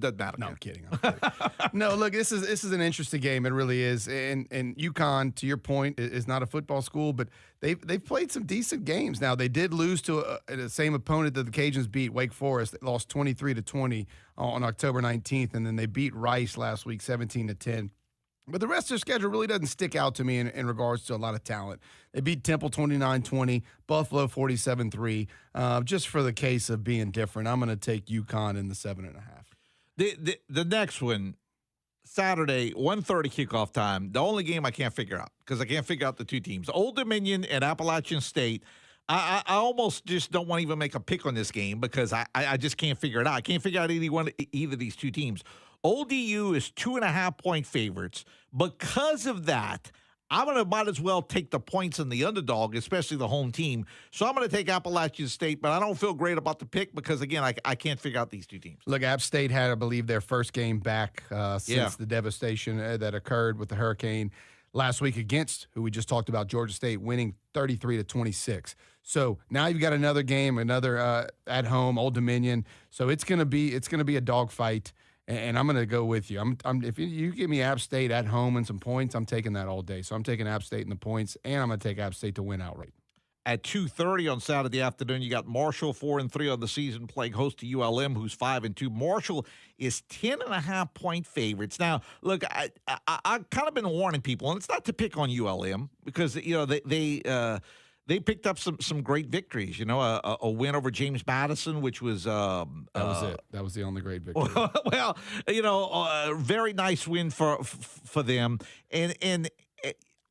doesn't matter. No, I'm kidding. No, look, this is an interesting game. It really is. And UConn, to your point, is not a football school, but they've played some decent games. Now, they did lose to the same opponent that the Cajuns beat, Wake Forest. They lost 23-20 on October 19th, and then they beat Rice last week 17-10. But the rest of their schedule really doesn't stick out to me in regards to a lot of talent. They beat Temple 29-20, Buffalo 47-3. Just for the case of being different, I'm going to take UConn in the 7.5. The next one, Saturday, 1:30 kickoff time. The only game I can't figure out because I can't figure out the two teams. Old Dominion and Appalachian State. I almost just don't want to even make a pick on this game because I just can't figure it out. I can't figure out either of these two teams. ODU is 2.5-point favorites. Because of that, might as well take the points in the underdog, especially the home team. So I'm going to take Appalachian State, but I don't feel great about the pick because, again, I can't figure out these two teams. Look, App State had, I believe, their first game back since the devastation that occurred with the hurricane last week against, who we just talked about, Georgia State, winning 33-26. So now you've got another game, another at home, Old Dominion. So it's going to be a dogfight. And I'm going to go with you. If you give me App State at home and some points, I'm taking that all day. So I'm taking App State in the points, and I'm going to take App State to win outright. At 2:30 on Saturday afternoon, you got Marshall 4-3 on the season, playing host to ULM, who's 5-2. Marshall is 10.5-point favorites. Now, look, I've kind of been warning people, and it's not to pick on ULM because they picked up some great victories. A win over James Madison, which was that was it. That was the only great victory. Well, a very nice win for them, and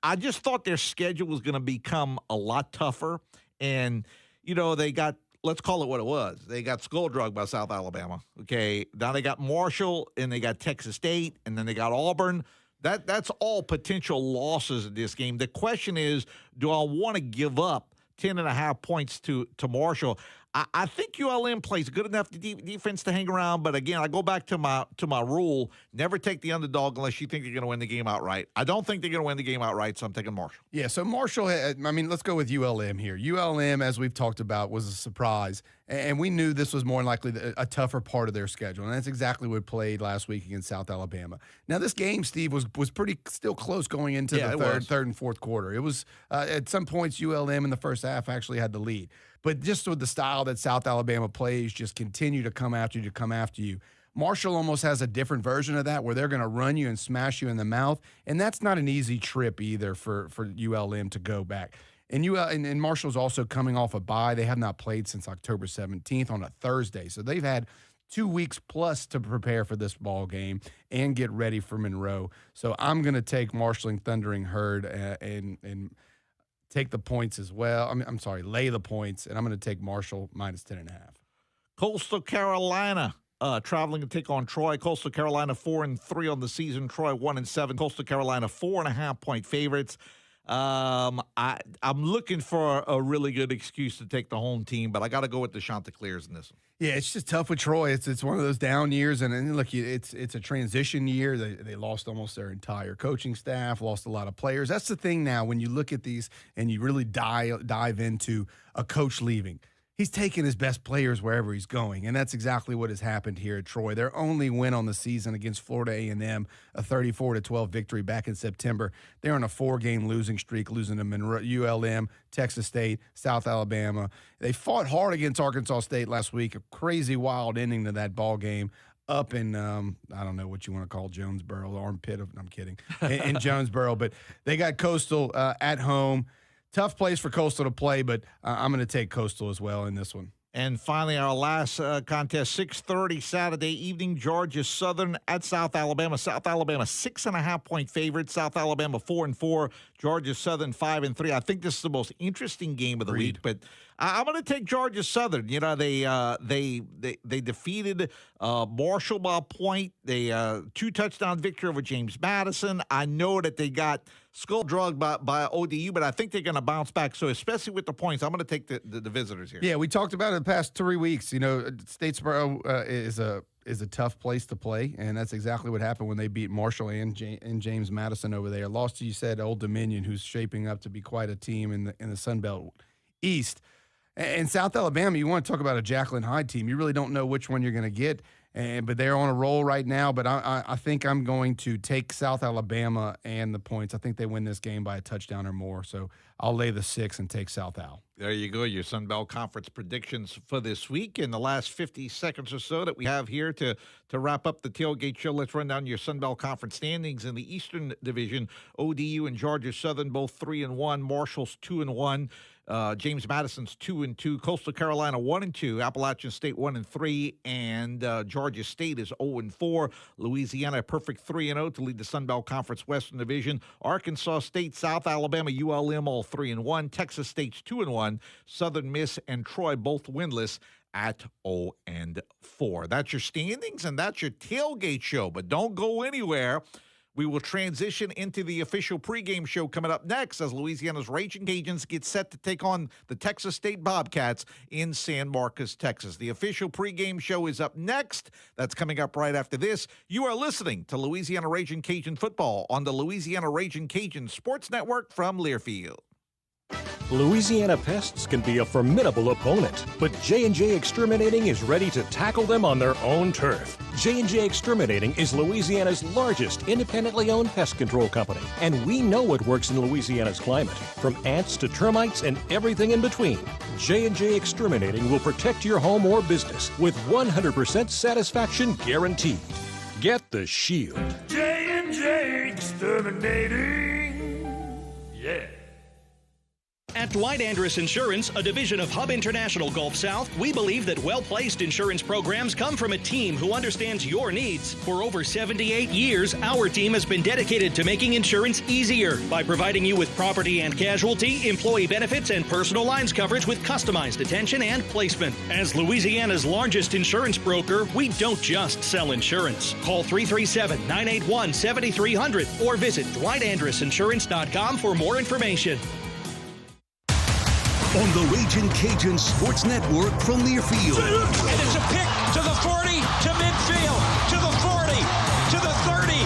I just thought their schedule was going to become a lot tougher. And they got, let's call it what it was. They got skull drugged by South Alabama. Okay, now they got Marshall, and they got Texas State, and then they got Auburn. That's all potential losses in this game. The question is, do I want to give up 10.5 points to Marshall? I think ULM plays good enough defense to hang around, but again, I go back to my rule: never take the underdog unless you think you're going to win the game outright. I don't think they're going to win the game outright, so I'm taking Marshall. Yeah, so Marshall, let's go with ULM here. ULM, as we've talked about, was a surprise, and we knew this was more likely a tougher part of their schedule, and that's exactly what played last week against South Alabama. Now, this game, Steve, was pretty still close going into the third and fourth quarter. It was at some points ULM in the first half actually had the lead. But just with the style that South Alabama plays, just continue to come after you. Marshall almost has a different version of that where they're going to run you and smash you in the mouth, and that's not an easy trip either for ULM to go back. And Marshall's also coming off a bye. They have not played since October 17th on a Thursday, so they've had 2 weeks plus to prepare for this ball game and get ready for Monroe. So I'm going to take Marshall and Thundering Herd and take the points as well. Lay the points, and I'm going to take Marshall minus 10.5. Coastal Carolina traveling to take on Troy. Coastal Carolina 4-3 on the season. Troy 1-7. Coastal Carolina 4.5-point favorites. I'm looking for a really good excuse to take the home team, but I got to go with the Chanticleers in this one. Yeah, it's just tough with Troy. It's one of those down years, and look, it's a transition year. They lost almost their entire coaching staff, lost a lot of players. That's the thing now when you look at these and you really dive into a coach leaving. He's taking his best players wherever he's going, and that's exactly what has happened here at Troy. Their only win on the season against Florida A&M, a 34-12 victory back in September. They're on a 4-game losing streak, losing to Monroe, ULM, Texas State, South Alabama. They fought hard against Arkansas State last week, a crazy wild ending to that ball game up in, I don't know what you want to call Jonesboro, armpit of, I'm kidding, in Jonesboro. But they got Coastal at home. Tough place for Coastal to play, but I'm going to take Coastal as well in this one. And finally, our last contest, 6:30 Saturday evening, Georgia Southern at South Alabama. South Alabama 6.5-point favorite. South Alabama 4-4. Georgia Southern 5-3. I think this is the most interesting game of the week, but I'm going to take Georgia Southern. They defeated Marshall by a point. They 2-touchdown victory over James Madison. I know that they got skull drugged by ODU, but I think they're going to bounce back. So especially with the points, I'm going to take the visitors here. Yeah, we talked about it the past 3 weeks. Statesboro is a tough place to play, and that's exactly what happened when they beat Marshall and James Madison over there. Lost to, you said, Old Dominion, who's shaping up to be quite a team in the Sun Belt East. And South Alabama, you want to talk about a Jacqueline Hyde team. You really don't know which one you're going to get. But they're on a roll right now. But I think I'm going to take South Alabama and the points. I think they win this game by a touchdown or more. So I'll lay the 6 and take South Al. There you go, your Sun Belt Conference predictions for this week. In the last 50 seconds or so that we have here to wrap up the tailgate show, let's run down your Sun Belt Conference standings. In the Eastern Division, ODU and Georgia Southern both 3-1, Marshall's 2-1. James Madison's 2-2, Coastal Carolina 1-2, Appalachian State 1-3, and Georgia State is 0-4. Louisiana a perfect 3-0 to lead the Sun Belt Conference Western Division. Arkansas State, South Alabama, ULM all 3-1. Texas State's 2-1. Southern Miss and Troy both winless at 0-4. That's your standings and that's your tailgate show. But don't go anywhere. We will transition into the official pregame show coming up next as Louisiana's Ragin' Cajuns get set to take on the Texas State Bobcats in San Marcos, Texas. The official pregame show is up next. That's coming up right after this. You are listening to Louisiana Ragin' Cajun football on the Louisiana Ragin' Cajun Sports Network from Learfield. Louisiana pests can be a formidable opponent, but J&J Exterminating is ready to tackle them on their own turf. J&J Exterminating is Louisiana's largest independently owned pest control company, and we know what works in Louisiana's climate, from ants to termites and everything in between. J&J Exterminating will protect your home or business with 100% satisfaction guaranteed. Get the shield. J&J Exterminating. Yeah. At Dwight Andrus Insurance, a division of Hub International Gulf South, we believe that well-placed insurance programs come from a team who understands your needs. For over 78 years, our team has been dedicated to making insurance easier by providing you with property and casualty, employee benefits, and personal lines coverage with customized attention and placement. As Louisiana's largest insurance broker, we don't just sell insurance. Call 337-981-7300 or visit dwightandrusinsurance.com for more information. On the Ragin' Cajun Sports Network from Learfield. And it's a pick to the 40, to midfield, to the 40, to the 30.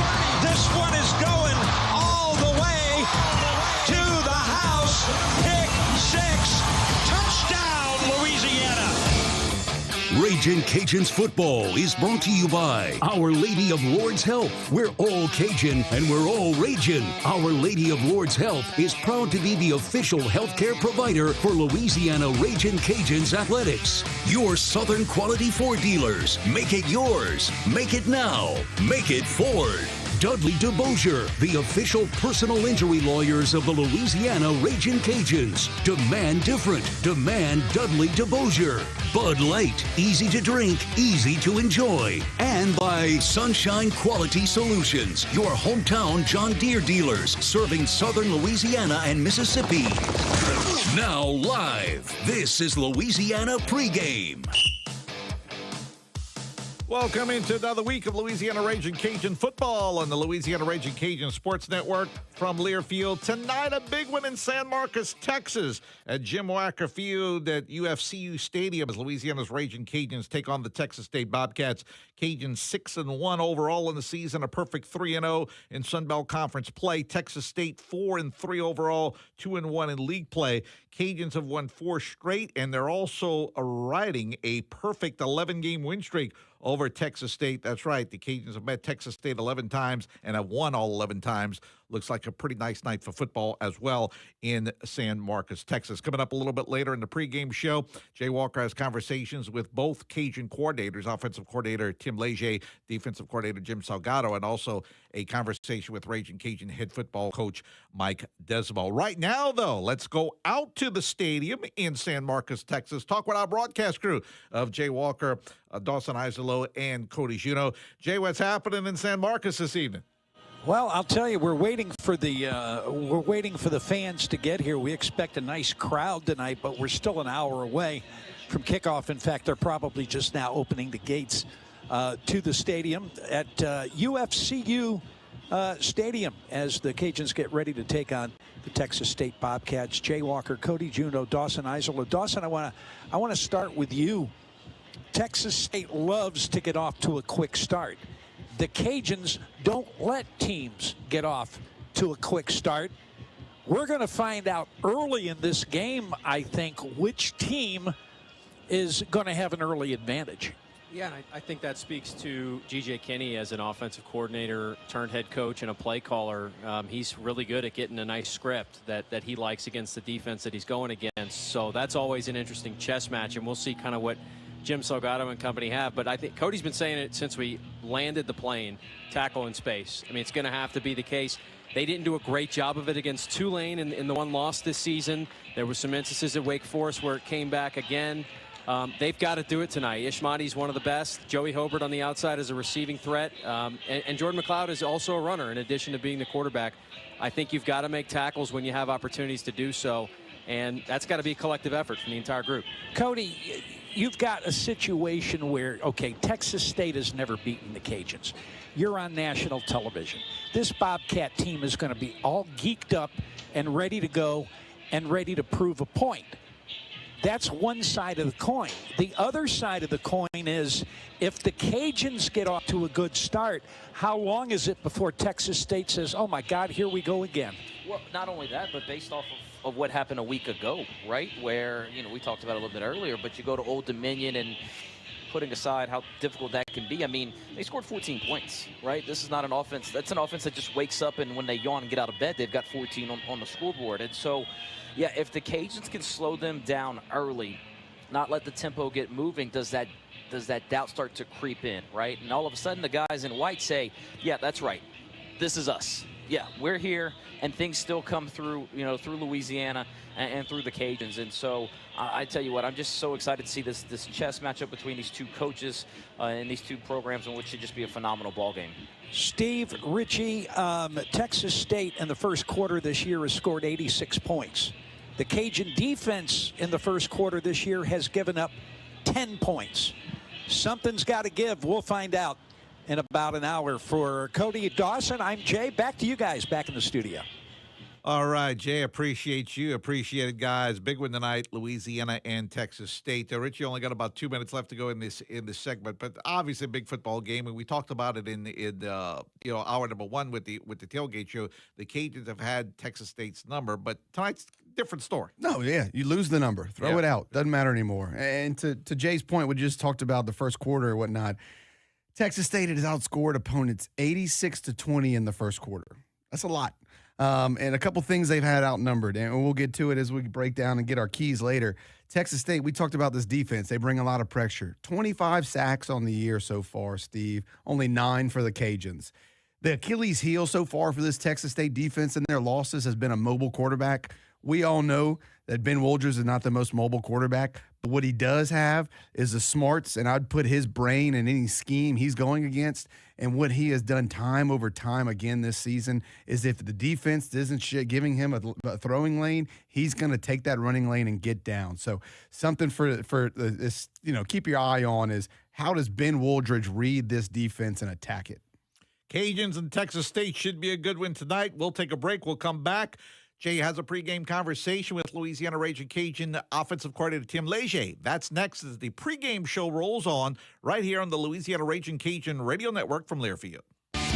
This one is going all the way to the house. Pick 6. Touchdown, Louisiana. Ragin' Cajuns football is brought to you by Our Lady of Lord's Health. We're all Cajun and we're all Ragin'. Our Lady of Lord's Health is proud to be the official healthcare provider for Louisiana Ragin' Cajuns athletics. Your Southern quality Ford dealers. Make it yours. Make it now. Make it Ford. Dudley DeBosier, the official personal injury lawyers of the Louisiana Ragin' Cajuns. Demand different. Demand Dudley DeBosier. Bud Light, easy to drink, easy to enjoy. And by Sunshine Quality Solutions, your hometown John Deere dealers serving southern Louisiana and Mississippi. Now live, this is Louisiana Pregame. Welcome into another week of Louisiana Ragin' Cajun football on the Louisiana Ragin' Cajun Sports Network from Learfield. Tonight, a big one in San Marcos, Texas, at Jim Wacker Field at UFCU Stadium as Louisiana's Ragin' Cajuns take on the Texas State Bobcats. Cajuns 6-1 overall in the season, a perfect 3-0 in Sun Belt Conference play. Texas State 4-3 overall, 2-1 in league play. Cajuns have won 4 straight, and they're also riding a perfect 11-game win streak over Texas State. That's right. The Cajuns have met Texas State 11 times and have won all 11 times. Looks like a pretty nice night for football as well in San Marcos, Texas. Coming up a little bit later in the pregame show, Jay Walker has conversations with both Cajun coordinators, offensive coordinator Tim Leger, defensive coordinator Jim Salgado, and also a conversation with Ragin' Cajun head football coach Mike Desmo. Right now, though, let's go out to the stadium in San Marcos, Texas. Talk with our broadcast crew of Jay Walker, Dawson Isolo, and Cody Juneau. Jay, what's happening in San Marcos this evening? Well, I'll tell you, we're waiting for the fans to get here. We expect a nice crowd tonight, but we're still an hour away from kickoff. In fact, they're probably just now opening the gates to the stadium at UFCU Stadium as the Cajuns get ready to take on the Texas State Bobcats. Jay Walker, Cody Juneau, Dawson Isolo. Dawson, I want to start with you. Texas State loves to get off to a quick start. The Cajuns don't let teams get off to a quick start. We're going to find out early in this game, I think, which team is going to have an early advantage. Yeah, and I think that speaks to G.J. Kinney as an offensive coordinator turned head coach and a play caller. He's really good at getting a nice script that he likes against the defense that he's going against. So that's always an interesting chess match, and we'll see kind of what Jim Salgado and company have. But I think Cody's been saying it since we landed the plane, tackle in space. I mean, it's going to have to be the case. They didn't do a great job of it against Tulane in the one loss this season. There were some instances at Wake Forest where it came back again. They've got to do it tonight. Ishmati's one of the best. Joey Hobart on the outside is a receiving threat. And Jordan McLeod is also a runner in addition to being the quarterback. I think you've got to make tackles when you have opportunities to do so. And that's got to be a collective effort from the entire group. Cody, you've got a situation where, okay, Texas State has never beaten the Cajuns. You're on national television. This Bobcat team is going to be all geeked up and ready to go and ready to prove a point. That's one side of the coin. The other side of the coin is if the Cajuns get off to a good start, how long is it before Texas State says, oh, my God, here we go again? Well, not only that, but based off of what happened a week ago, right, where, you know, we talked about it a little bit earlier, but you go to Old Dominion and putting aside how difficult that can be, I mean, they scored 14 points, right? This is not an offense. That's an offense that just wakes up and when they yawn and get out of bed, they've got 14 on the scoreboard. And so, yeah, if the Cajuns can slow them down early, not let the tempo get moving, does that doubt start to creep in, right? And all of a sudden the guys in white say, yeah, that's right. This is us. Yeah, we're here, and things still come through, you know, through Louisiana and through the Cajuns. And so I tell you what, I'm just so excited to see this chess matchup between these two coaches and these two programs, in which should just be a phenomenal ball game. Steve, Richie, Texas State in the first quarter this year has scored 86 points. The Cajun defense in the first quarter this year has given up 10 points. Something's got to give. We'll find out in about an hour. For Cody Dawson, I'm Jay. Back to you guys back in the studio. All right, Jay, appreciate you. Appreciate it, guys. Big one tonight, Louisiana and Texas State. Richie only got about 2 minutes left to go in this segment, but obviously a big football game, and we talked about it in hour number one with the tailgate show. The Cajuns have had Texas State's number, but tonight's different story. No, yeah, you lose the number, throw it out, doesn't matter anymore. And to Jay's point, we just talked about the first quarter or whatnot. Texas State has outscored opponents 86-20 in the first quarter. That's a lot. And a couple things they've had outnumbered, and we'll get to it as we break down and get our keys later. Texas State, we talked about this defense. They bring a lot of pressure. 25 sacks on the year so far, Steve. Only 9 for the Cajuns. The Achilles heel so far for this Texas State defense and their losses has been a mobile quarterback. We all know that Ben Wolders is not the most mobile quarterback, but what he does have is the smarts, and I'd put his brain in any scheme he's going against. And what he has done time over time again this season is if the defense isn't giving him a throwing lane, he's going to take that running lane and get down. So something for this, keep your eye on is how does Ben Woldridge read this defense and attack it? Cajuns and Texas State should be a good win tonight. We'll take a break. We'll come back. Jay has a pregame conversation with Louisiana Ragin' Cajun offensive coordinator Tim Leger. That's next as the pregame show rolls on right here on the Louisiana Ragin' Cajun radio network from Learfield.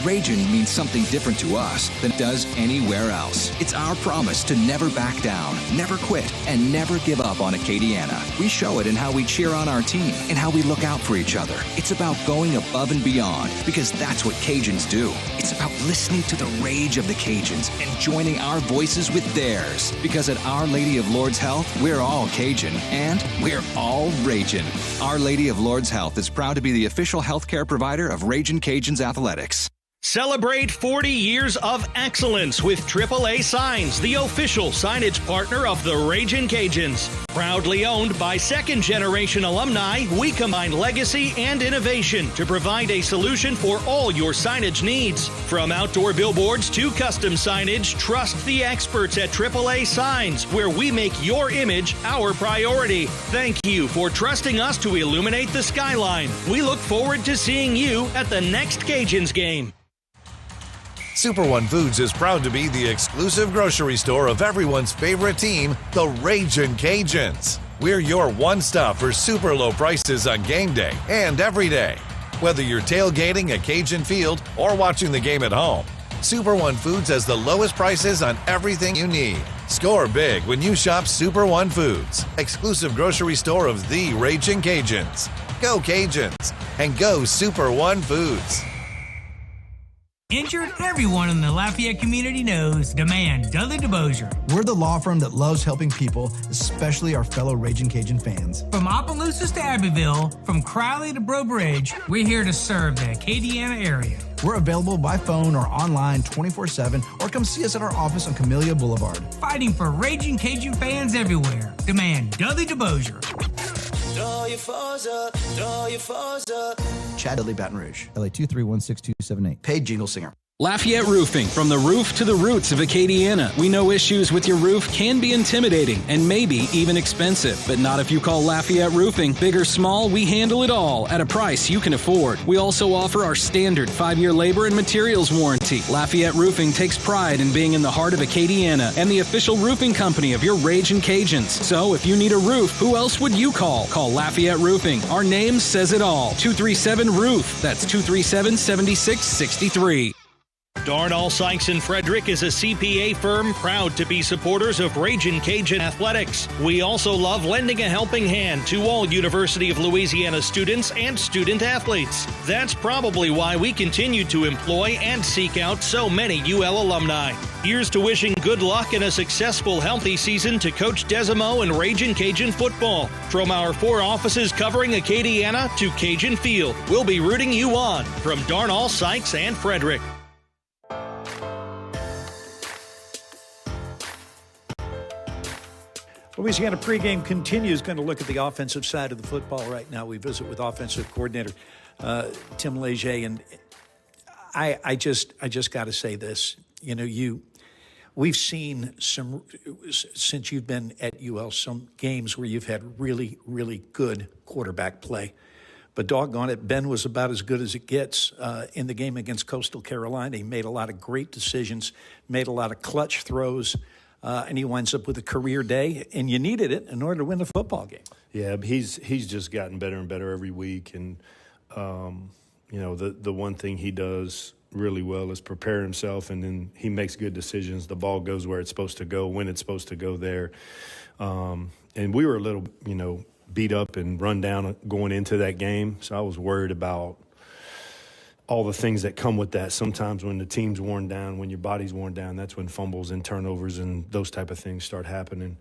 Ragin' means something different to us than it does anywhere else. It's our promise to never back down, never quit, and never give up on Acadiana. We show it in how we cheer on our team and how we look out for each other. It's about going above and beyond because that's what Cajuns do. It's about listening to the rage of the Cajuns and joining our voices with theirs. Because at Our Lady of Lourdes Health, we're all Cajun and we're all Ragin'. Our Lady of Lourdes Health is proud to be the official healthcare provider of Ragin' Cajuns Athletics. Celebrate 40 years of excellence with AAA Signs, the official signage partner of the Ragin' Cajuns. Proudly owned by second-generation alumni, we combine legacy and innovation to provide a solution for all your signage needs. From outdoor billboards to custom signage, trust the experts at AAA Signs, where we make your image our priority. Thank you for trusting us to illuminate the skyline. We look forward to seeing you at the next Cajuns game. Super One Foods is proud to be the exclusive grocery store of everyone's favorite team, the Ragin' Cajuns. We're your one stop for super low prices on game day and every day. Whether you're tailgating at Cajun Field or watching the game at home, Super One Foods has the lowest prices on everything you need. Score big when you shop Super One Foods, exclusive grocery store of the Ragin' Cajuns. Go Cajuns! and go Super One Foods. Injured, everyone in the Lafayette community knows Demand Dudley DeBosier. We're the law firm that loves helping people, especially our fellow Ragin' Cajun fans. From Opelousas to Abbeville, from Crowley to Breaux Bridge, we're here to serve the Acadiana area. We're available by phone or online 24/7, or come see us at our office on Camellia Boulevard. Fighting for Ragin' Cajun fans everywhere. Demand Dudley DeBosier. Throw your foes up, throw your foes up. Chad Dudley, Baton Rouge, LA 2316278. Paid jingle singer. Lafayette Roofing, from the roof to the roots of Acadiana. We know issues with your roof can be intimidating and maybe even expensive, but not if you call Lafayette Roofing. Big or small, we handle it all at a price you can afford. We also offer our standard 5-year labor and materials warranty. Lafayette Roofing takes pride in being in the heart of Acadiana and the official roofing company of your Ragin' Cajuns. So if you need a roof, who else would you call? Call Lafayette Roofing. Our name says it all. 237-ROOF. That's 237-7663. Darnall Sykes and Frederick is a CPA firm proud to be supporters of Ragin' Cajun athletics. We also love lending a helping hand to all University of Louisiana students and student athletes. That's probably why we continue to employ and seek out so many UL alumni. Here's to wishing good luck and a successful, healthy season to Coach Desimo and Ragin' Cajun football. From our 4 offices covering Acadiana to Cajun Field, we'll be rooting you on. From Darnall Sykes and Frederick. Louisiana pregame continues. Going to look at the offensive side of the football right now. We visit with offensive coordinator Tim Leger, and I just got to say this. You know, we've seen some since you've been at UL some games where you've had really, really good quarterback play. But doggone it, Ben was about as good as it gets in the game against Coastal Carolina. He made a lot of great decisions, made a lot of clutch throws. And he winds up with a career day, and you needed it in order to win the football game. Yeah, he's just gotten better and better every week. And, you know, the one thing he does really well is prepare himself, and then he makes good decisions. The ball goes where it's supposed to go, when it's supposed to go there. And we were a little, you know, beat up and run down going into that game, so I was worried about all the things that come with that. Sometimes when the team's worn down, when your body's worn down, that's when fumbles and turnovers and those type of things start happening.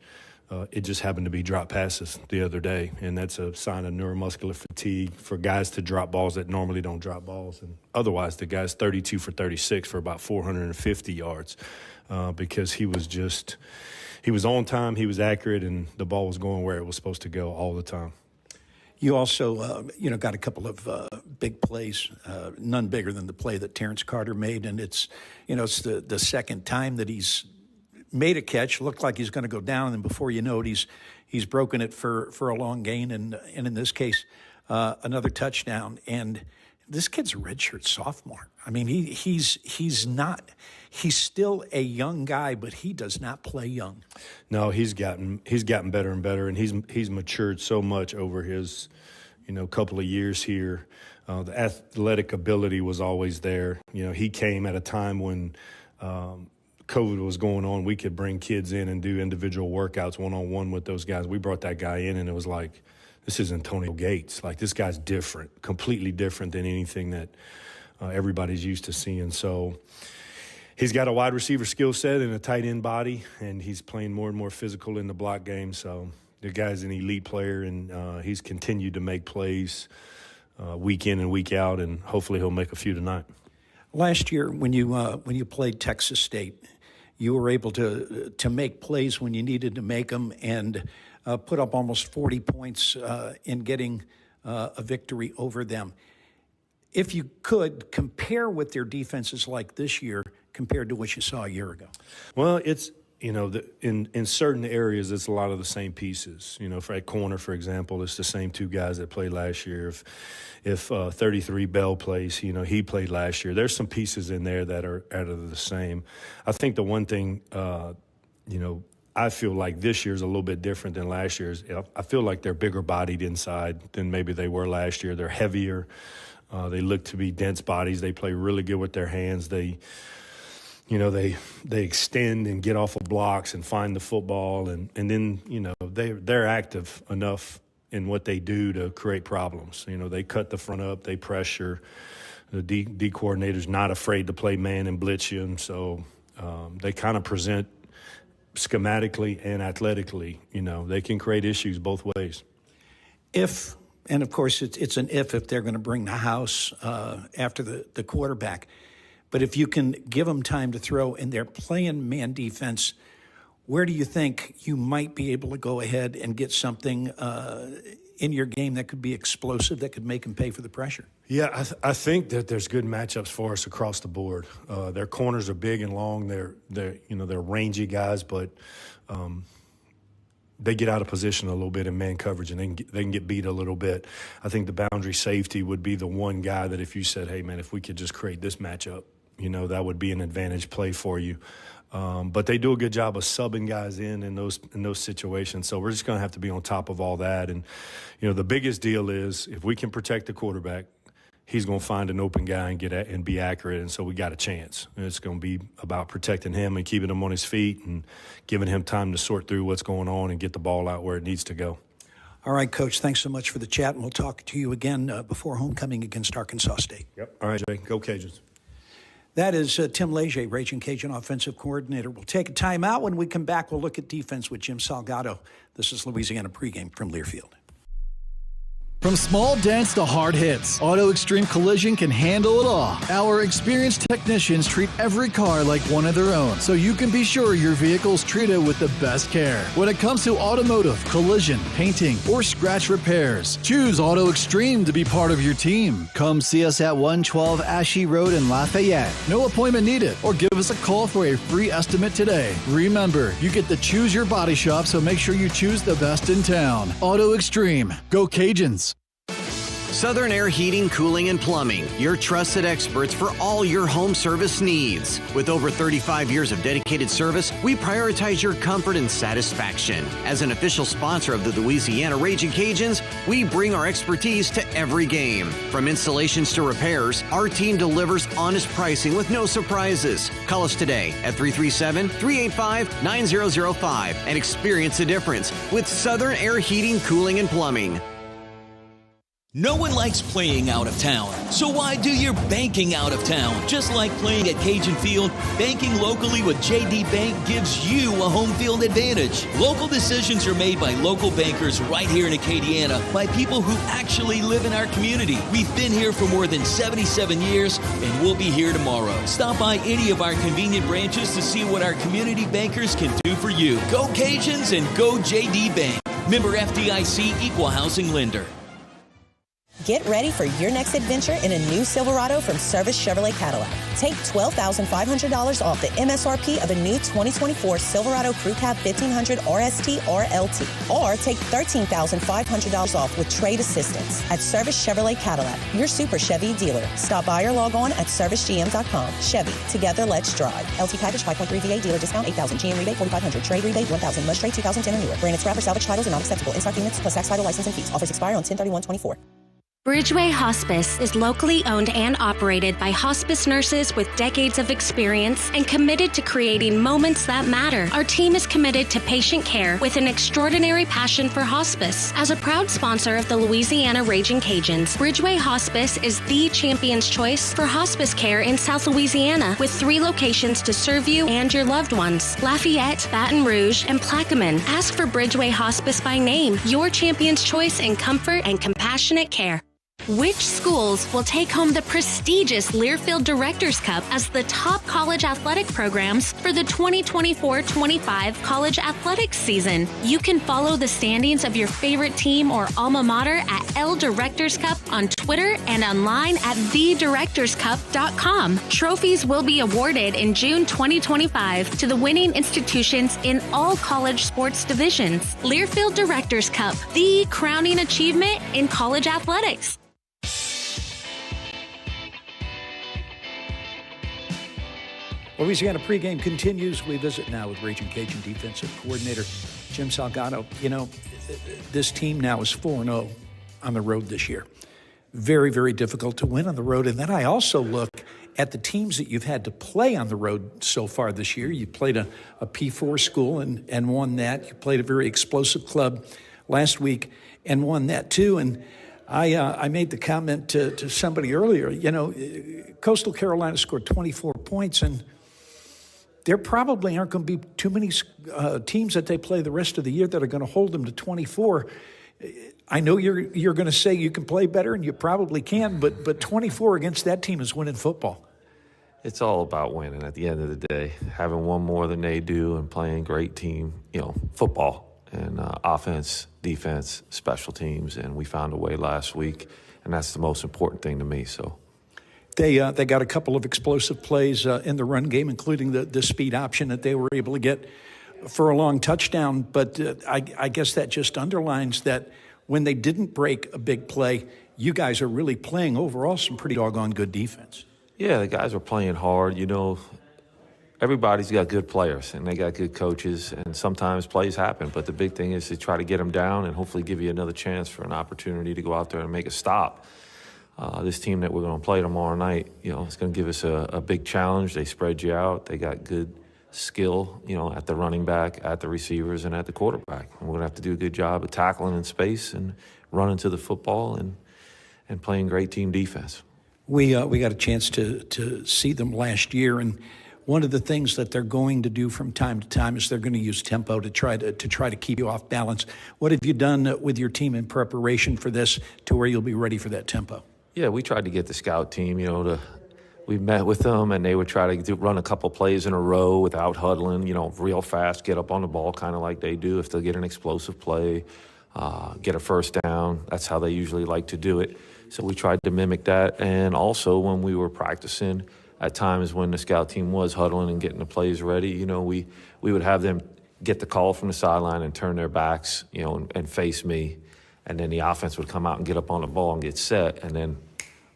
It just happened to be drop passes the other day, and that's a sign of neuromuscular fatigue for guys to drop balls that normally don't drop balls. And otherwise, the guy's 32 for 36 for about 450 yards because he was on time, he was accurate, and the ball was going where it was supposed to go all the time. You also, got a couple of big plays, none bigger than the play that Terrence Carter made, and it's the second time that he's made a catch, looked like he's going to go down, and before you know it, he's broken it for a long gain, and in this case, another touchdown. And this kid's a redshirt sophomore. I mean, he's still a young guy, but he does not play young. No, he's gotten better and better, and he's matured so much over his, couple of years here. The athletic ability was always there. He came at a time when COVID was going on. We could bring kids in and do individual workouts one-on-one with those guys. We brought that guy in, and it was like, this is Antonio Gates. Like, this guy's different, completely different than anything that everybody's used to seeing. So he's got a wide receiver skill set and a tight end body, and he's playing more and more physical in the block game. So the guy's an elite player, and he's continued to make plays week in and week out, and hopefully he'll make a few tonight. Last year, when you played Texas State, you were able to make plays when you needed to make them, and put up almost 40 points in getting a victory over them. If you could compare what their defense is like this year compared to what you saw a year ago. Well, it's, in certain areas, it's a lot of the same pieces. For at corner, for example, it's the same two guys that played last year. If 33 Bell plays, he played last year. There's some pieces in there that are out of the same. I think the one thing, I feel like this year's a little bit different than last year's. I feel like they're bigger bodied inside than maybe they were last year. They're heavier. They look to be dense bodies. They play really good with their hands. They extend and get off of blocks and find the football, and then they're active enough in what they do to create problems. You know, they cut the front up, they pressure. The D coordinator's not afraid to play man and blitz you, and so they kind of present schematically and athletically. You know, they can create issues both ways. If, and of course it's an if they're going to bring the house after the quarterback, but if you can give them time to throw and they're playing man defense, where do you think you might be able to go ahead and get something in your game that could be explosive, that could make them pay for the pressure? Yeah, I think that there's good matchups for us across the board. Their corners are big and long. They're rangy guys, but they get out of position a little bit in man coverage, and they can get beat a little bit. I think the boundary safety would be the one guy that if you said, hey, man, if we could just create this matchup, you know, that would be an advantage play for you. But they do a good job of subbing guys in those situations. So we're just going to have to be on top of all that. And, you know, the biggest deal is if we can protect the quarterback, he's going to find an open guy and be accurate. And so we got a chance. And it's going to be about protecting him and keeping him on his feet and giving him time to sort through what's going on and get the ball out where it needs to go. All right, Coach, thanks so much for the chat. And we'll talk to you again before homecoming against Arkansas State. Yep. All right, Jay. Go Cajuns. That is Tim Leger, Ragin' Cajun offensive coordinator. We'll take a timeout. When we come back, we'll look at defense with Jim Salgado. This is Louisiana Pregame from Learfield. From small dents to hard hits, Auto Extreme Collision can handle it all. Our experienced technicians treat every car like one of their own, so you can be sure your vehicle's treated with the best care. When it comes to automotive, collision, painting, or scratch repairs, choose Auto Extreme to be part of your team. Come see us at 112 Ashey Road in Lafayette. No appointment needed, or give us a call for a free estimate today. Remember, you get to choose your body shop, so make sure you choose the best in town. Auto Extreme. Go Cajuns. Southern Air Heating, Cooling, and Plumbing, your trusted experts for all your home service needs. With over 35 years of dedicated service, we prioritize your comfort and satisfaction. As an official sponsor of the Louisiana Ragin' Cajuns, we bring our expertise to every game. From installations to repairs, our team delivers honest pricing with no surprises. Call us today at 337-385-9005 and experience the difference with Southern Air Heating, Cooling, and Plumbing. No one likes playing out of town, so why do your banking out of town? Just like playing at Cajun Field, banking locally with JD Bank gives you a home field advantage. Local decisions are made by local bankers right here in Acadiana by people who actually live in our community. We've been here for more than 77 years, and we'll be here tomorrow. Stop by any of our convenient branches to see what our community bankers can do for you. Go Cajuns and go JD Bank. Member FDIC, Equal Housing Lender. Get ready for your next adventure in a new Silverado from Service Chevrolet Cadillac. Take $12,500 off the MSRP of a new 2024 Silverado Crew Cab 1500 RST or LT. Or take $13,500 off with trade assistance at Service Chevrolet Cadillac, your Super Chevy dealer. Stop by or log on at servicegm.com. Chevy, together let's drive. LT package 5.3 VA dealer discount 8,000. GM rebate 4,500. Trade rebate 1,000. Must trade 2010 or newer. Branded scrap or salvage titles are not acceptable. In-stock units plus tax title license and fees. Offers expire on 10/31/24. Bridgeway Hospice is locally owned and operated by hospice nurses with decades of experience and committed to creating moments that matter. Our team is committed to patient care with an extraordinary passion for hospice. As a proud sponsor of the Louisiana Ragin' Cajuns, Bridgeway Hospice is the champion's choice for hospice care in South Louisiana, with 3 locations to serve you and your loved ones: Lafayette, Baton Rouge, and Plaquemine. Ask for Bridgeway Hospice by name, your champion's choice in comfort and compassionate care. Which schools will take home the prestigious Learfield Directors Cup as the top college athletic programs for the 2024-25 college athletics season? You can follow the standings of your favorite team or alma mater at L Directors Cup on Twitter and online at thedirectorscup.com. Trophies will be awarded in June 2025 to the winning institutions in all college sports divisions. Learfield Directors Cup, the crowning achievement in college athletics. Louisiana Pregame continues. We visit now with Ragin' Cajun defensive coordinator Jim Salgado. You know, this team now is 4-0 on the road this year. Very, very difficult to win on the road. And then I also look at the teams that you've had to play on the road so far this year. You played a P4 school and won that. You played a very explosive club last week and won that too. And I made the comment to somebody earlier, Coastal Carolina scored 24 points, and there probably aren't going to be too many teams that they play the rest of the year that are going to hold them to 24. I know you're going to say you can play better, and you probably can, but 24 against that team is winning football. It's all about winning at the end of the day, having one more than they do and playing great team, football and offense, defense, special teams. And we found a way last week, and that's the most important thing to me. So they got a couple of explosive plays in the run game, including the speed option that they were able to get for a long touchdown. But I guess that just underlines that when they didn't break a big play, you guys are really playing overall some pretty doggone good defense. Yeah, the guys are playing hard. Everybody's got good players, and they got good coaches, and sometimes plays happen. But the big thing is to try to get them down and hopefully give you another chance for an opportunity to go out there and make a stop. This team that we're going to play tomorrow night, it's going to give us a big challenge. They spread you out. They got good skill, at the running back, at the receivers, and at the quarterback. And we're going to have to do a good job of tackling in space and running to the football and playing great team defense. We got a chance to see them last year, and one of the things that they're going to do from time to time is they're going to use tempo to try to keep you off balance. What have you done with your team in preparation for this to where you'll be ready for that tempo? Yeah, we tried to get the scout team, we met with them, and they would try to run a couple plays in a row without huddling, real fast, get up on the ball kind of like they do. If they get an explosive play, get a first down, that's how they usually like to do it. So we tried to mimic that. And also when we were practicing, at times when the scout team was huddling and getting the plays ready, we would have them get the call from the sideline and turn their backs, and face me. And then the offense would come out and get up on the ball and get set. And then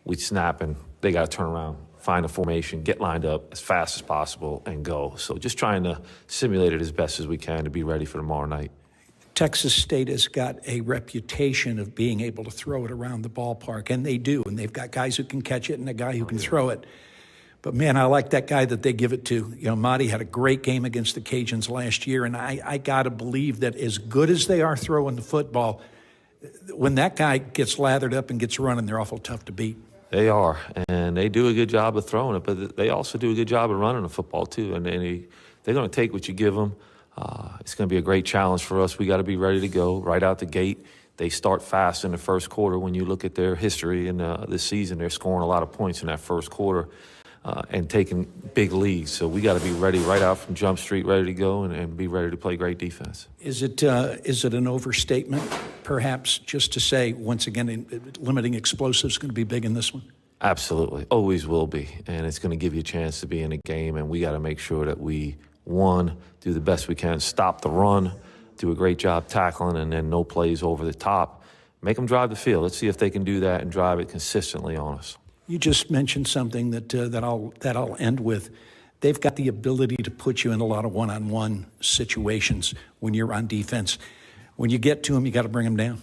we'd snap, and they got to turn around, find a formation, get lined up as fast as possible, and go. So just trying to simulate it as best as we can to be ready for tomorrow night. Texas State has got a reputation of being able to throw it around the ballpark, and they do. And they've got guys who can catch it and a guy who can throw it. But, man, I like that guy that they give it to. Marty had a great game against the Cajuns last year, and I got to believe that as good as they are throwing the football, when that guy gets lathered up and gets running, they're awful tough to beat. They are, and they do a good job of throwing it, but they also do a good job of running the football too. And they're going to take what you give them. It's going to be a great challenge for us. We got to be ready to go right out the gate. They start fast in the first quarter. When you look at their history in this season, they're scoring a lot of points in that first quarter and taking big leads. So we got to be ready right out from Jump Street, ready to go and be ready to play great defense. Is it an overstatement, perhaps, just to say, once again, limiting explosives is going to be big in this one? Absolutely. Always will be. And it's going to give you a chance to be in a game, and we got to make sure that we, one, do the best we can, stop the run, do a great job tackling, and then no plays over the top. Make them drive the field. Let's see if they can do that and drive it consistently on us. You just mentioned something that I'll end with. They've got the ability to put you in a lot of one-on-one situations when you're on defense. When you get to them, you got to bring them down.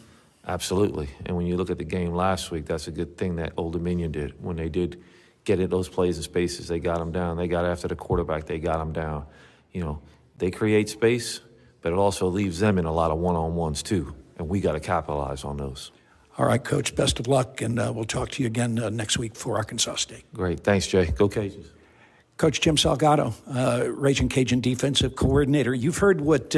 Absolutely. And when you look at the game last week, that's a good thing that Old Dominion did. When they did get in those plays and spaces, they got them down. They got after the quarterback, they got them down. They create space, but it also leaves them in a lot of one-on-ones too, and we got to capitalize on those. All right, Coach, best of luck, and we'll talk to you again next week for Arkansas State. Great. Thanks, Jay. Go Cajuns. Coach Jim Salgado, Ragin Cajun defensive coordinator. You've heard what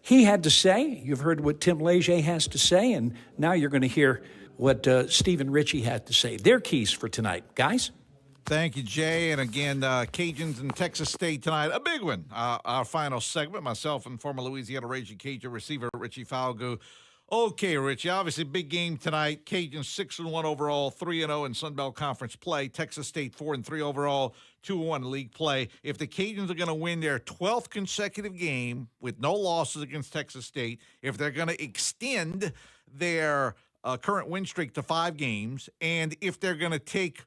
he had to say. You've heard what Tim Leger has to say, and now you're going to hear what Stephen Ritchie had to say. Their keys for tonight. Guys? Thank you, Jay. And again, Cajuns and Texas State tonight. A big one. Our final segment, myself and former Louisiana Ragin Cajun receiver Richie Falgo. Okay, Richie, obviously big game tonight. Cajuns 6-1 overall, 3-0 in Sun Belt Conference play. Texas State 4-3 overall, 2-1 league play. If the Cajuns are going to win their 12th consecutive game with no losses against Texas State, if they're going to extend their current win streak to 5 games, and if they're going to take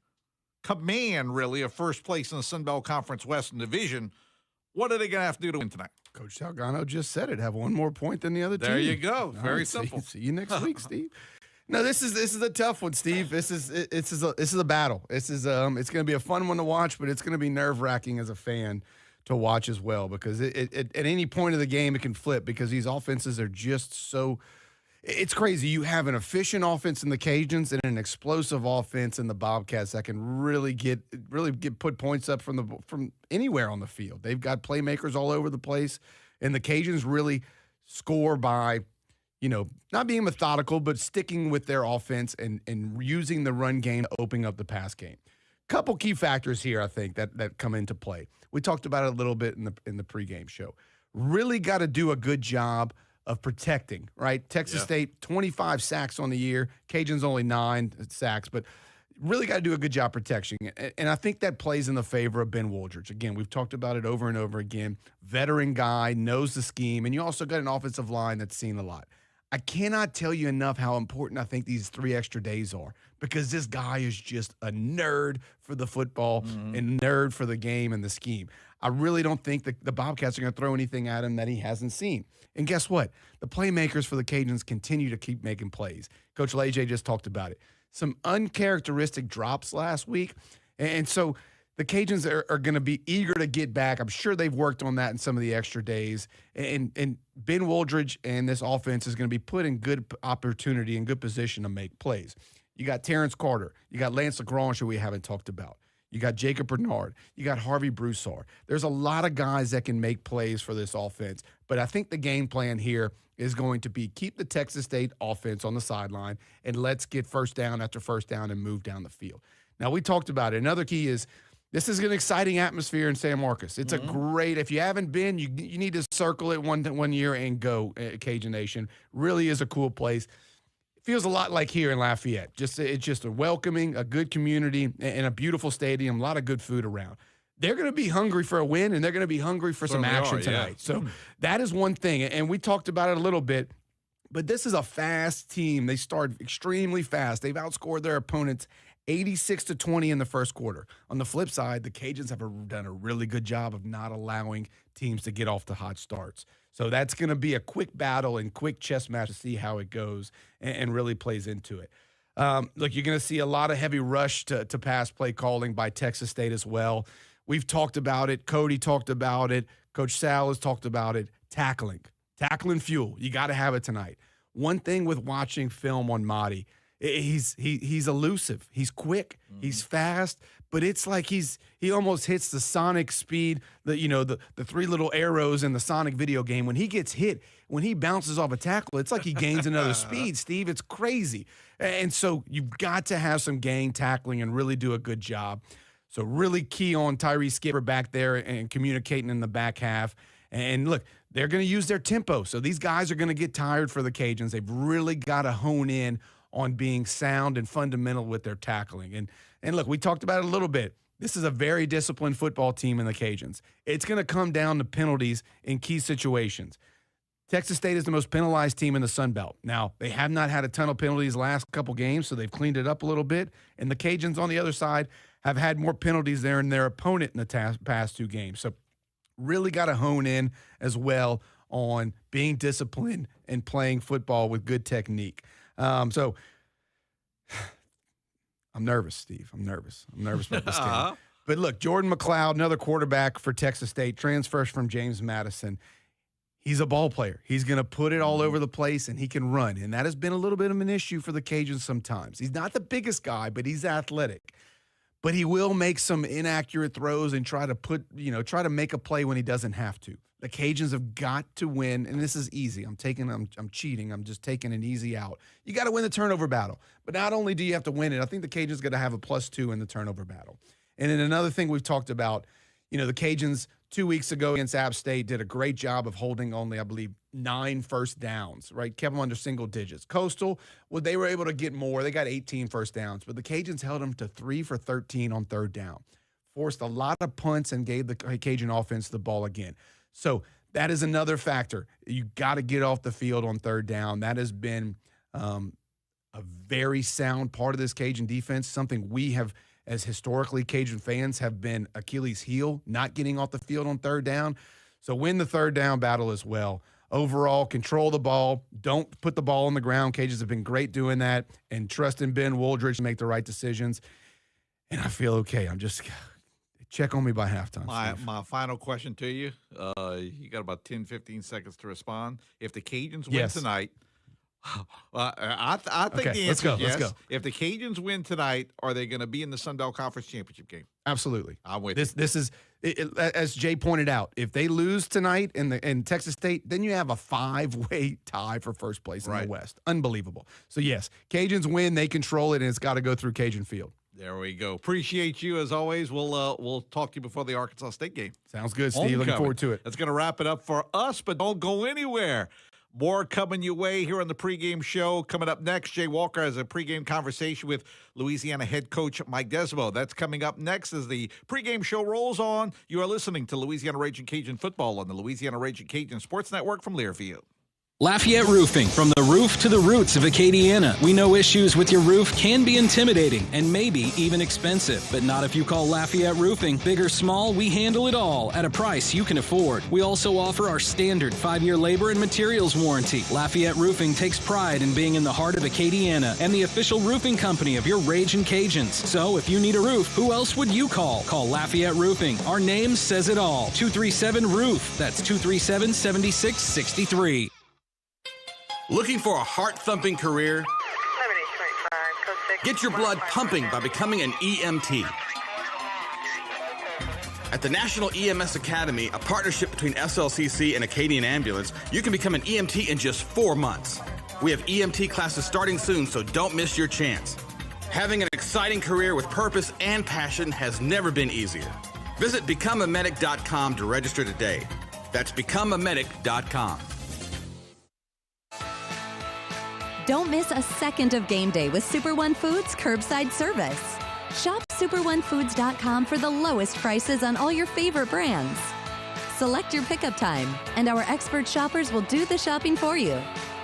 command, really, of first place in the Sun Belt Conference Western Division, what are they going to have to do to win tonight? Coach Salgado just said it. Have one more point than the other team. There you go. Very simple. See you next week, Steve. No, this is a tough one, Steve. This is a battle. It's going to be a fun one to watch, but it's going to be nerve-wracking as a fan to watch as well, because at any point of the game it can flip, because these offenses are just so. it's crazy. You have an efficient offense in the Cajuns and an explosive offense in the Bobcats that can really put points up from anywhere on the field. They've got playmakers all over the place, and the Cajuns really score by, not being methodical, but sticking with their offense and using the run game to open up the pass game. Couple key factors here, I think, that come into play. We talked about it a little bit in the pregame show. Really got to do a good job of protecting, right? Texas State, 25 sacks on the year. Cajuns only 9 sacks, but really got to do a good job protecting. And I think that plays in the favor of Ben Wooldridge. Again, we've talked about it over and over again. Veteran guy, knows the scheme, and you also got an offensive line that's seen a lot. I cannot tell you enough how important I think these 3 extra days are, because this guy is just a nerd for the football and nerd for the game and the scheme. I really don't think the Bobcats are going to throw anything at him that he hasn't seen. And guess what? The playmakers for the Cajuns continue to keep making plays. Coach AJ just talked about it. Some uncharacteristic drops last week. And so the Cajuns are going to be eager to get back. I'm sure they've worked on that in some of the extra days. And Ben Wooldridge and this offense is going to be put in good opportunity and good position to make plays. You got Terrence Carter. You got Lance LaGrange, who we haven't talked about. You got Jacob Bernard. You got Harvey Broussard. There's a lot of guys that can make plays for this offense. But I think the game plan here is going to be keep the Texas State offense on the sideline and let's get first down after first down and move down the field. Now, we talked about it. Another key is this is an exciting atmosphere in San Marcos. It's a great – if you haven't been, you need to circle it one year and go, Cajun Nation. Really is a cool place. Feels a lot like here in Lafayette. It's just a welcoming, a good community, and a beautiful stadium, a lot of good food around. They're going to be hungry for a win, and they're going to be hungry for some action tonight. So that is one thing, and we talked about it a little bit, but this is a fast team. They start extremely fast. They've outscored their opponents 86-20 in the first quarter. On the flip side, the Cajuns have done a really good job of not allowing teams to get off to hot starts. So that's going to be a quick battle and quick chess match to see how it goes and really plays into it. Look, you're going to see a lot of heavy rush to pass play calling by Texas State as well. We've talked about it. Cody talked about it. Coach Sal has talked about it. Tackling fuel. You got to have it tonight. One thing with watching film on Mahdi, he's elusive. He's quick. He's fast. But it's like he almost hits the Sonic speed, the 3 little arrows in the Sonic video game. When he gets hit, when he bounces off a tackle, it's like he gains another speed, Steve. It's crazy. And so you've got to have some gang tackling and really do a good job. So really key on Tyree Skipper back there and communicating in the back half. And look, they're going to use their tempo. So these guys are going to get tired for the Cajuns. They've really got to hone in on being sound and fundamental with their tackling. And look, we talked about it a little bit. This is a very disciplined football team in the Cajuns. It's going to come down to penalties in key situations. Texas State is the most penalized team in the Sun Belt. Now, they have not had a ton of penalties the last couple games, so they've cleaned it up a little bit. And the Cajuns on the other side have had more penalties there than their opponent in the past 2 games. So really got to hone in as well on being disciplined and playing football with good technique. So I'm nervous, Steve. I'm nervous about this game. But look, Jordan McLeod, another quarterback for Texas State, transfers from James Madison. He's a ball player. He's going to put it all over the place, and he can run. And that has been a little bit of an issue for the Cajuns sometimes. He's not the biggest guy, but he's athletic. But he will make some inaccurate throws and try to make a play when he doesn't have to. The Cajuns have got to win, and this is easy. I'm cheating. I'm just taking an easy out. You got to win the turnover battle. But not only do you have to win it, I think the Cajuns got to have a +2 in the turnover battle. And then another thing we've talked about, the Cajuns 2 weeks ago against App State did a great job of holding only, I believe, 9 first downs, right? Kept them under single digits. Coastal, they were able to get more. They got 18 first downs, but the Cajuns held them to 3 for 13 on 3rd down. Forced a lot of punts and gave the Cajun offense the ball again. So that is another factor. You got to get off the field on 3rd down. That has been a very sound part of this Cajun defense, something we have, as historically Cajun fans, have been Achilles' heel, not getting off the field on 3rd down. So win the 3rd down battle as well. Overall, control the ball. Don't put the ball on the ground. Cajuns have been great doing that, and trust in Ben Wooldridge to make the right decisions. And I feel okay. I'm just check on me by halftime. My final question to you. You got about 10, 15 seconds to respond. If the Cajuns win tonight, I think Okay, the let's answer go, is let's yes. go. If the Cajuns win tonight, are they going to be in the Sun Belt Conference Championship game? Absolutely. I'm with This is as Jay pointed out. If they lose tonight in Texas State, then you have a 5-way tie for first place in the West. Unbelievable. So yes, Cajuns win. They control it, and it's got to go through Cajun Field. There we go. Appreciate you as always. We'll talk to you before the Arkansas State game. Sounds good, Steve. Looking forward to it. That's going to wrap it up for us, but don't go anywhere. More coming your way here on the pregame show. Coming up next, Jay Walker has a pregame conversation with Louisiana head coach Mike Desmo. That's coming up next as the pregame show rolls on. You are listening to Louisiana Ragin' Cajun football on the Louisiana Ragin' Cajun Sports Network from Learfield. Lafayette Roofing, from the roof to the roots of Acadiana. We know issues with your roof can be intimidating and maybe even expensive, but not if you call Lafayette Roofing. Big or small, we handle it all at a price you can afford. We also offer our standard 5-year labor and materials warranty. Lafayette Roofing takes pride in being in the heart of Acadiana and the official roofing company of your Ragin' Cajuns. So if you need a roof, who else would you call? Call Lafayette Roofing. Our name says it all. 237-ROOF. That's 237-7663. Looking for a heart-thumping career? Get your blood pumping by becoming an EMT. At the National EMS Academy, a partnership between SLCC and Acadian Ambulance, you can become an EMT in just 4 months. We have EMT classes starting soon, so don't miss your chance. Having an exciting career with purpose and passion has never been easier. Visit becomeamedic.com to register today. That's becomeamedic.com. Don't miss a second of game day with Super One Foods curbside service. Shop superonefoods.com for the lowest prices on all your favorite brands. Select your pickup time, and our expert shoppers will do the shopping for you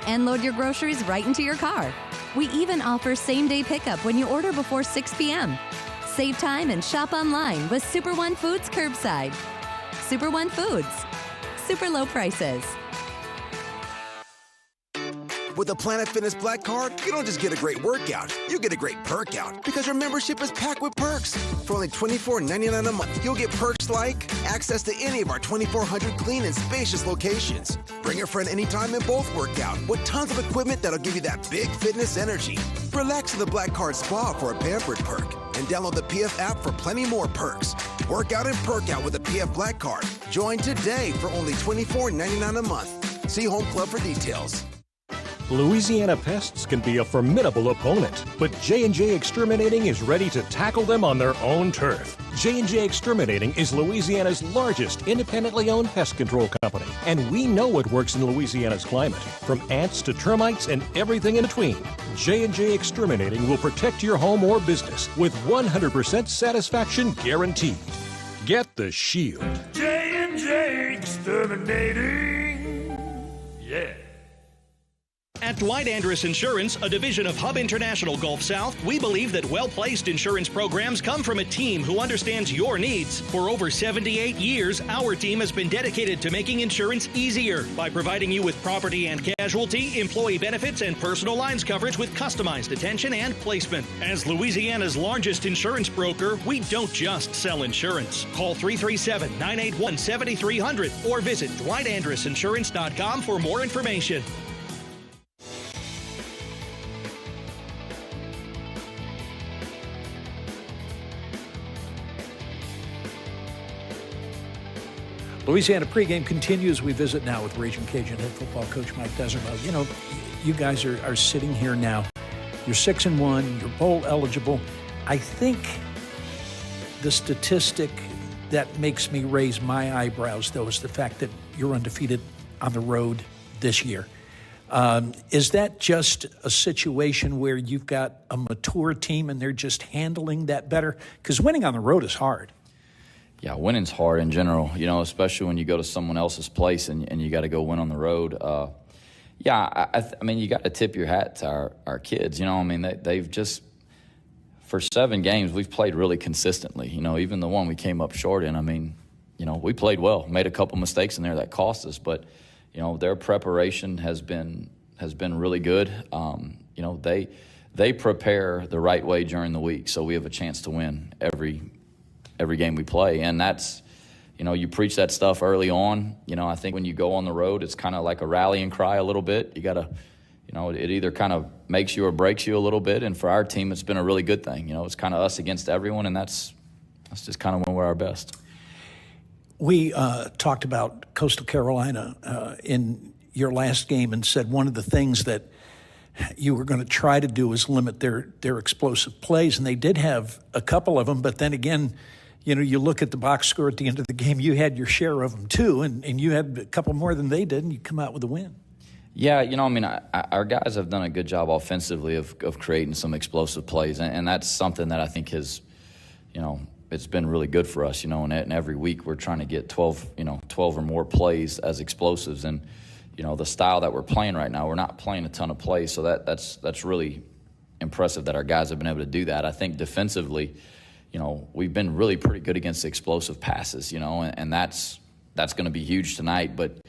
and load your groceries right into your car. We even offer same-day pickup when you order before 6 p.m. Save time and shop online with Super One Foods curbside. Super One Foods. Super low prices. With a Planet Fitness Black Card, you don't just get a great workout, you get a great perk out because your membership is packed with perks. For only $24.99 a month, you'll get perks like access to any of our 2,400 clean and spacious locations. Bring a friend anytime and both work out with tons of equipment that'll give you that big fitness energy. Relax in the Black Card Spa for a pampered perk and download the PF app for plenty more perks. Work out and perk out with the PF Black Card. Join today for only $24.99 a month. See Home Club for details. Louisiana pests can be a formidable opponent, but J&J Exterminating is ready to tackle them on their own turf. J&J Exterminating is Louisiana's largest independently owned pest control company, and we know what works in Louisiana's climate, from ants to termites and everything in between. J&J Exterminating will protect your home or business with 100% satisfaction guaranteed. Get the shield. J&J Exterminating. Yeah. At Dwight Andrus Insurance, a division of Hub International Gulf South, we believe that well-placed insurance programs come from a team who understands your needs. For over 78 years, our team has been dedicated to making insurance easier by providing you with property and casualty, employee benefits, and personal lines coverage with customized attention and placement. As Louisiana's largest insurance broker, we don't just sell insurance. Call 337-981-7300 or visit dwightandrusinsurance.com for more information. Louisiana pregame continues. We visit now with Ragin' Cajun head football coach Mike Desmo. You know, you guys are sitting here now. You're 6-1. You're bowl eligible. I think the statistic that makes me raise my eyebrows, though, is the fact that you're undefeated on the road this year. Is that just a situation where you've got a mature team and they're just handling that better? Because winning on the road is hard. Yeah, winning's hard in general, you know, especially when you go to someone else's place and you got to go win on the road. I mean, you got to tip your hat to our kids. You know, I mean, they've just, for 7 games, we've played really consistently. You know, even the one we came up short in, I mean, you know, we played well, made a couple mistakes in there that cost us, but, you know, their preparation has been really good. You know, they prepare the right way during the week, so we have a chance to win every game we play. And that's, you know, you preach that stuff early on. You know, I think when you go on the road, it's kind of like a rallying cry a little bit. You gotta it either kind of makes you or breaks you a little bit. And for our team, it's been a really good thing. It's kind of us against everyone, and that's just kind of when we're our best. We talked about Coastal Carolina in your last game and said one of the things that you were going to try to do is limit their explosive plays, and they did have a couple of them. But then again, you look at the box score at the end of the game, you had your share of them too, and you had a couple more than they did, and you come out with a win. Yeah, our guys have done a good job offensively of creating some explosive plays, and that's something that I think has, it's been really good for us, and every week we're trying to get 12 or more plays as explosives. And, the style that we're playing right now, we're not playing a ton of plays, so that's really impressive that our guys have been able to do that. I think defensively, we've been really pretty good against explosive passes, and that's going to be huge tonight. But,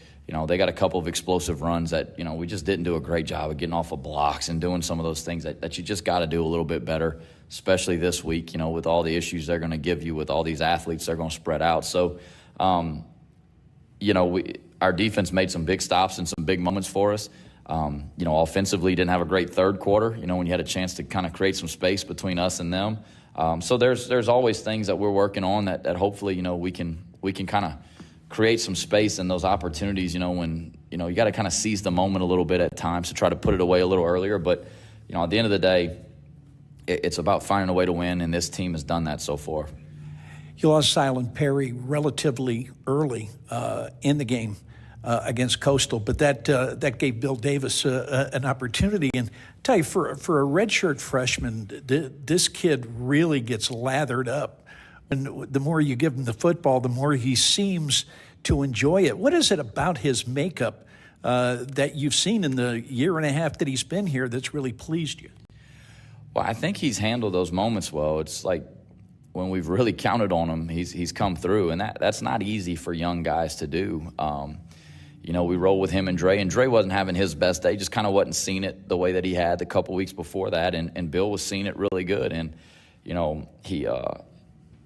they got a couple of explosive runs that, we just didn't do a great job of getting off of blocks and doing some of those things that you just got to do a little bit better, especially this week, with all the issues they're going to give you with all these athletes they're going to spread out. So, our defense made some big stops and some big moments for us. Offensively didn't have a great third quarter, when you had a chance to kind of create some space between us and them. So there's always things that we're working on that hopefully, we can kind of create some space in those opportunities, when, you got to kind of seize the moment a little bit at times to try to put it away a little earlier. But, at the end of the day, it's about finding a way to win, and this team has done that so far. You lost Silent Perry relatively early in the game against Coastal, but that gave Bill Davis an opportunity. And I tell you, for a redshirt freshman, this kid really gets lathered up. And the more you give him the football, the more he seems to enjoy it. What is it about his makeup that you've seen in the year and a half that he's been here that's really pleased you? Well, I think he's handled those moments well. It's like when we've really counted on him, he's come through, and that's not easy for young guys to do. We roll with him and Dre wasn't having his best day, just kind of wasn't seeing it the way that he had the couple weeks before that, and Bill was seeing it really good. And,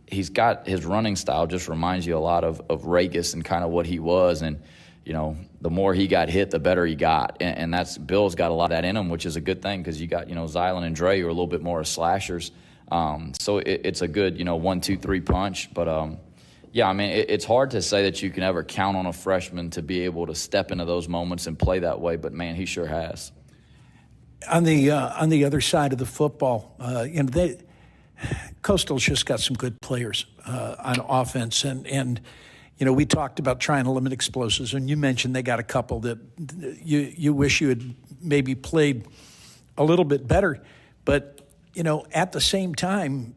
he's got his running style just reminds you a lot of Ragus and kind of what he was. And, the more he got hit, the better he got. And that's Bill's got a lot of that in him, which is a good thing because you got, Zylan and Dre are a little bit more slashers. So it's a good, 1, 2, 3 punch. But, it's hard to say that you can ever count on a freshman to be able to step into those moments and play that way. But, man, he sure has. On the other side of the football, Coastal's just got some good players on offense, and we talked about trying to limit explosives, and you mentioned they got a couple that you wish you had maybe played a little bit better, but at the same time,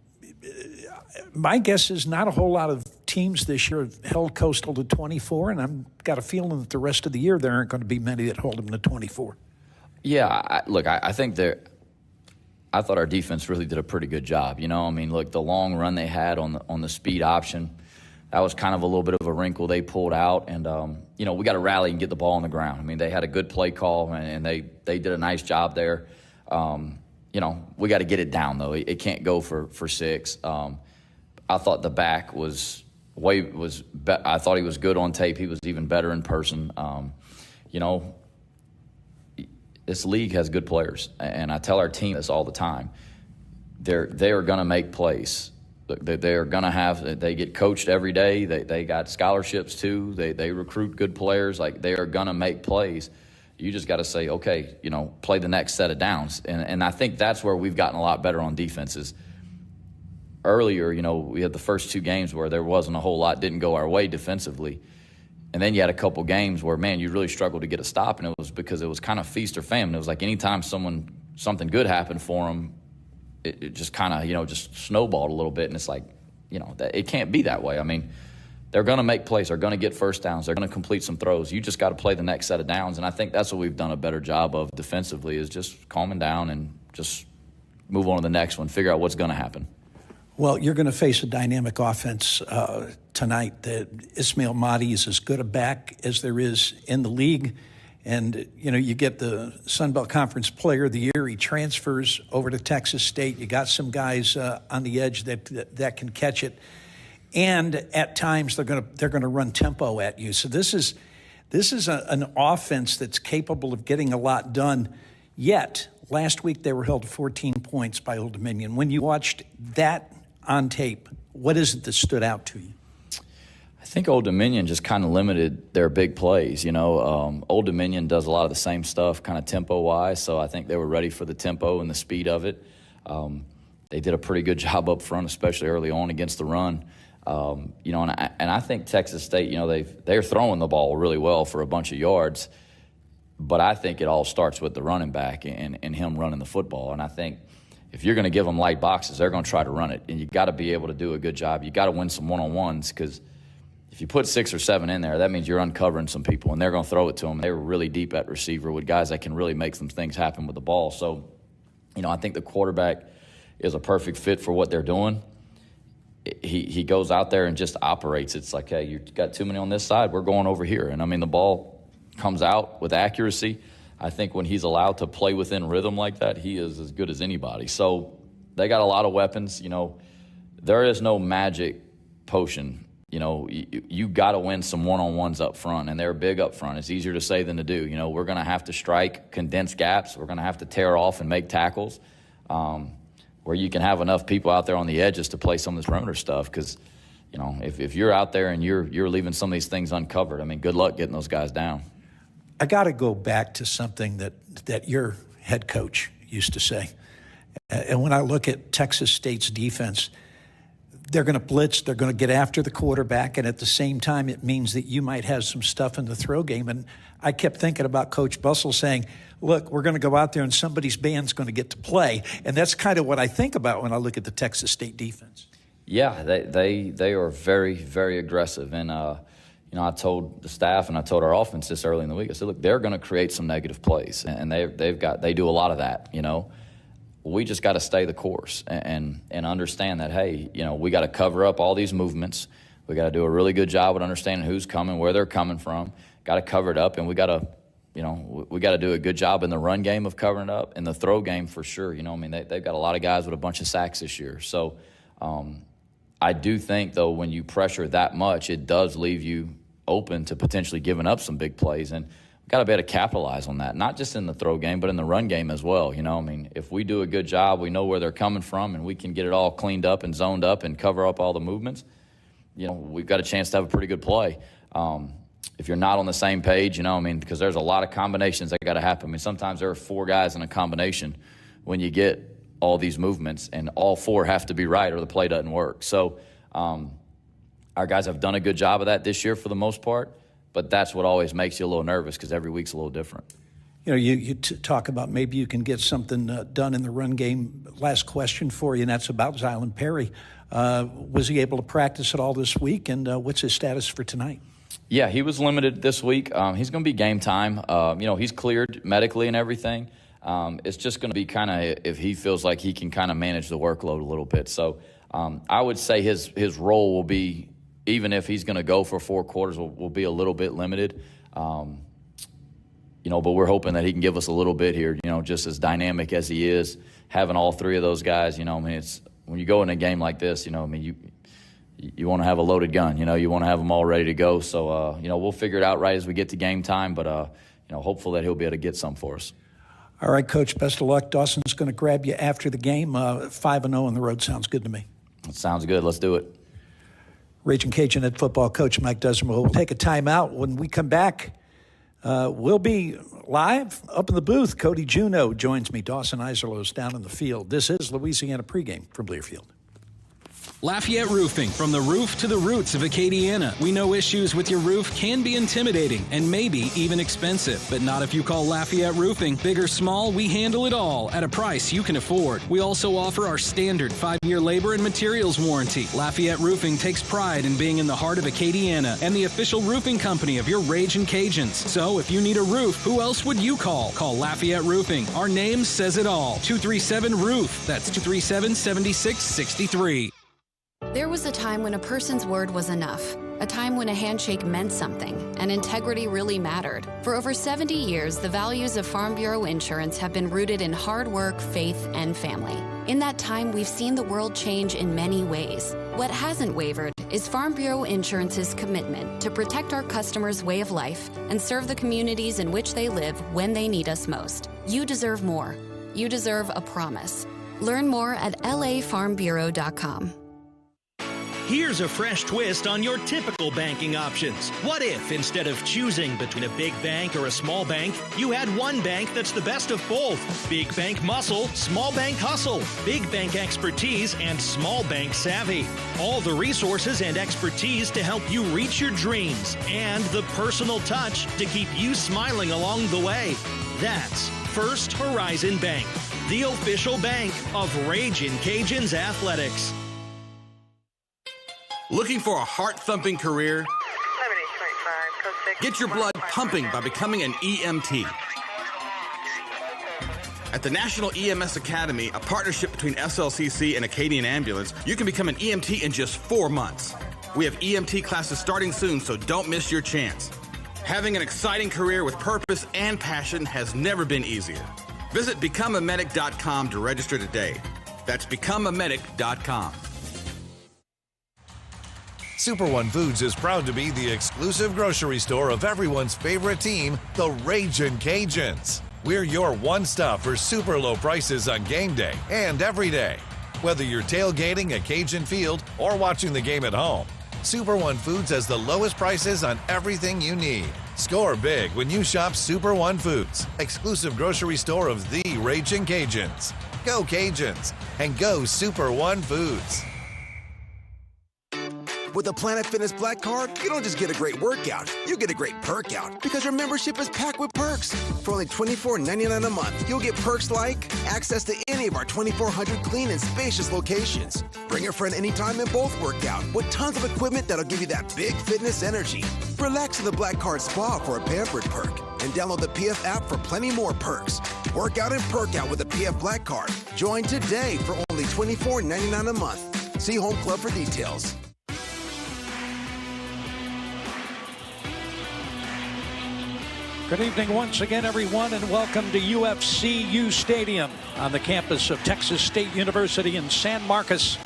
my guess is not a whole lot of teams this year have held Coastal to 24, and I've got a feeling that the rest of the year there aren't going to be many that hold them to 24. Yeah, I think I thought our defense really did a pretty good job. Look, the long run they had on the speed option, that was kind of a little bit of a wrinkle they pulled out. And, we got to rally and get the ball on the ground. They had a good play call, and they did a nice job there. We got to get it down, though. It can't go for 6. I thought the back I thought he was good on tape. He was even better in person. This league has good players, and I tell our team this all the time. They are going to make plays. They are going to have. They get coached every day. They got scholarships too. They recruit good players. Like, they are going to make plays. You just got to say, okay, play the next set of downs. And I think that's where we've gotten a lot better on defenses. Earlier, we had the first 2 games where there wasn't a whole lot, didn't go our way defensively. And then you had a couple games where, man, you really struggled to get a stop, and it was because it was kind of feast or famine. It was like anytime something good happened for them, it just kind of, just snowballed a little bit, and it's like, it can't be that way. They're going to make plays. They're going to get first downs. They're going to complete some throws. You just got to play the next set of downs, and I think that's what we've done a better job of defensively is just calming down and just move on to the next one, figure out what's going to happen. Well, you're going to face a dynamic offense tonight. That Ismail Mahdi is as good a back as there is in the league. And, you get the Sun Belt Conference Player of the Year. He transfers over to Texas State. You got some guys on the edge that can catch it. And at times they're going to run tempo at you. So this is an offense that's capable of getting a lot done. Yet, last week they were held to 14 points by Old Dominion. When you watched that on tape, what is it that stood out to you? I think Old Dominion just kind of limited their big plays. Old Dominion does a lot of the same stuff kind of tempo-wise, so I think they were ready for the tempo and the speed of it. They did a pretty good job up front, especially early on against the run. And I think Texas State, they're throwing the ball really well for a bunch of yards, but I think it all starts with the running back and him running the football. And I think if you're going to give them light boxes, they're going to try to run it, and you got to be able to do a good job. You got to win some one-on-ones, because if you put 6 or 7 in there, that means you're uncovering some people, and they're going to throw it to them. They were really deep at receiver with guys that can really make some things happen with the ball. So, I think the quarterback is a perfect fit for what they're doing. He goes out there and just operates. It's like, hey, you got too many on this side, we're going over here. And, the ball comes out with accuracy. I think when he's allowed to play within rhythm like that, he is as good as anybody. So they got a lot of weapons. There is no magic potion. You got to win some one-on-ones up front, and they're big up front. It's easier to say than to do. We're going to have to strike, condense gaps. We're going to have to tear off and make tackles where you can have enough people out there on the edges to play some of this perimeter stuff, because, if you're out there and you're leaving some of these things uncovered, good luck getting those guys down. I got to go back to something that your head coach used to say. And when I look at Texas State's defense, they're going to blitz, they're going to get after the quarterback, and at the same time, it means that you might have some stuff in the throw game. And I kept thinking about Coach Bussell saying, look, we're going to go out there and somebody's band's going to get to play. And that's kind of what I think about when I look at the Texas State defense. Yeah, they are very, very aggressive. And, I told the staff and I told our offense this early in the week. I said, look, they're going to create some negative plays, and they do a lot of that. We just got to stay the course and understand that, hey, we got to cover up all these movements. We got to do a really good job at understanding who's coming, where they're coming from. Got to cover it up, and we got to, we got to do a good job in the run game of covering it up, in the throw game for sure. They've got a lot of guys with a bunch of sacks this year. So I do think, though, when you pressure that much, it does leave you open to potentially giving up some big plays, and we've got to be able to capitalize on that, not just in the throw game, but in the run game as well. If we do a good job, we know where they're coming from, and we can get it all cleaned up and zoned up and cover up all the movements, we've got a chance to have a pretty good play. If you're not on the same page, because there's a lot of combinations that got to happen. Sometimes there are 4 guys in a combination when you get all these movements, and all 4 have to be right or the play doesn't work. So our guys have done a good job of that this year for the most part, but that's what always makes you a little nervous, because every week's a little different. You talk about maybe you can get something done in the run game. Last question for you, and that's about Zylan Perry. Was he able to practice at all this week, and what's his status for tonight? Yeah, he was limited this week. He's going to be game time. He's cleared medically and everything. It's just going to be kind of if he feels like he can kind of manage the workload a little bit. So I would say his role will be, even if he's going to go for 4 quarters, will be a little bit limited. But we're hoping that he can give us a little bit here, just as dynamic as he is, having all 3 of those guys, it's when you go in a game like this, you want to have a loaded gun, you want to have them all ready to go. So, we'll figure it out right as we get to game time, but, hopeful that he'll be able to get some for us. All right, Coach, best of luck. Dawson's going to grab you after the game. 5-0 on the road sounds good to me. That sounds good. Let's do it. Ragin' Cajun head football coach Mike Desmer. We'll take a timeout. When we come back, we'll be live up in the booth. Cody Juneau joins me. Dawson Iserloh's down in the field. This is Louisiana Pregame from Learfield. Lafayette Roofing, from the roof to the roots of Acadiana. We know issues with your roof can be intimidating and maybe even expensive, but not if you call Lafayette Roofing. Big or small, we handle it all at a price you can afford. We also offer our standard 5-year labor and materials warranty. Lafayette Roofing takes pride in being in the heart of Acadiana and the official roofing company of your Ragin' Cajuns. So if you need a roof, who else would you call? Call Lafayette Roofing. Our name says it all. 237-ROOF. That's 237-7663. There was a time when a person's word was enough, a time when a handshake meant something, and integrity really mattered. For over 70 years, the values of Farm Bureau Insurance have been rooted in hard work, faith, and family. In that time, we've seen the world change in many ways. What hasn't wavered is Farm Bureau Insurance's commitment to protect our customers' way of life and serve the communities in which they live when they need us most. You deserve more. You deserve a promise. Learn more at lafarmbureau.com. Here's a fresh twist on your typical banking options. What if, instead of choosing between a big bank or a small bank, you had one bank that's the best of both? Big bank muscle, small bank hustle. Big bank expertise and small bank savvy. All the resources and expertise to help you reach your dreams, and the personal touch to keep you smiling along the way. That's First Horizon Bank, the official bank of Ragin' Cajuns Athletics. Looking for a heart-thumping career? Get your blood pumping by becoming an EMT. At the National EMS Academy, a partnership between SLCC and Acadian Ambulance, you can become an EMT in just 4 months. We have EMT classes starting soon, so don't miss your chance. Having an exciting career with purpose and passion has never been easier. Visit becomeamedic.com to register today. That's becomeamedic.com. Super One Foods is proud to be the exclusive grocery store of everyone's favorite team, the Ragin' Cajuns. We're your one stop for super low prices on game day and every day. Whether you're tailgating at Cajun Field or watching the game at home, Super One Foods has the lowest prices on everything you need. Score big when you shop Super One Foods, exclusive grocery store of the Ragin' Cajuns. Go Cajuns and go Super One Foods. With a Planet Fitness Black Card, you don't just get a great workout, you get a great perk out because your membership is packed with perks. For only $24.99 a month, you'll get perks like access to any of our 2,400 clean and spacious locations. Bring a friend anytime and both work out with tons of equipment that'll give you that big fitness energy. Relax in the Black Card Spa for a pampered perk. And download the PF app for plenty more perks. Work out and perk out with the PF Black Card. Join today for only $24.99 a month. See Home Club for details. Good evening once again, everyone, and welcome to UFCU Stadium on the campus of Texas State University in San Marcos.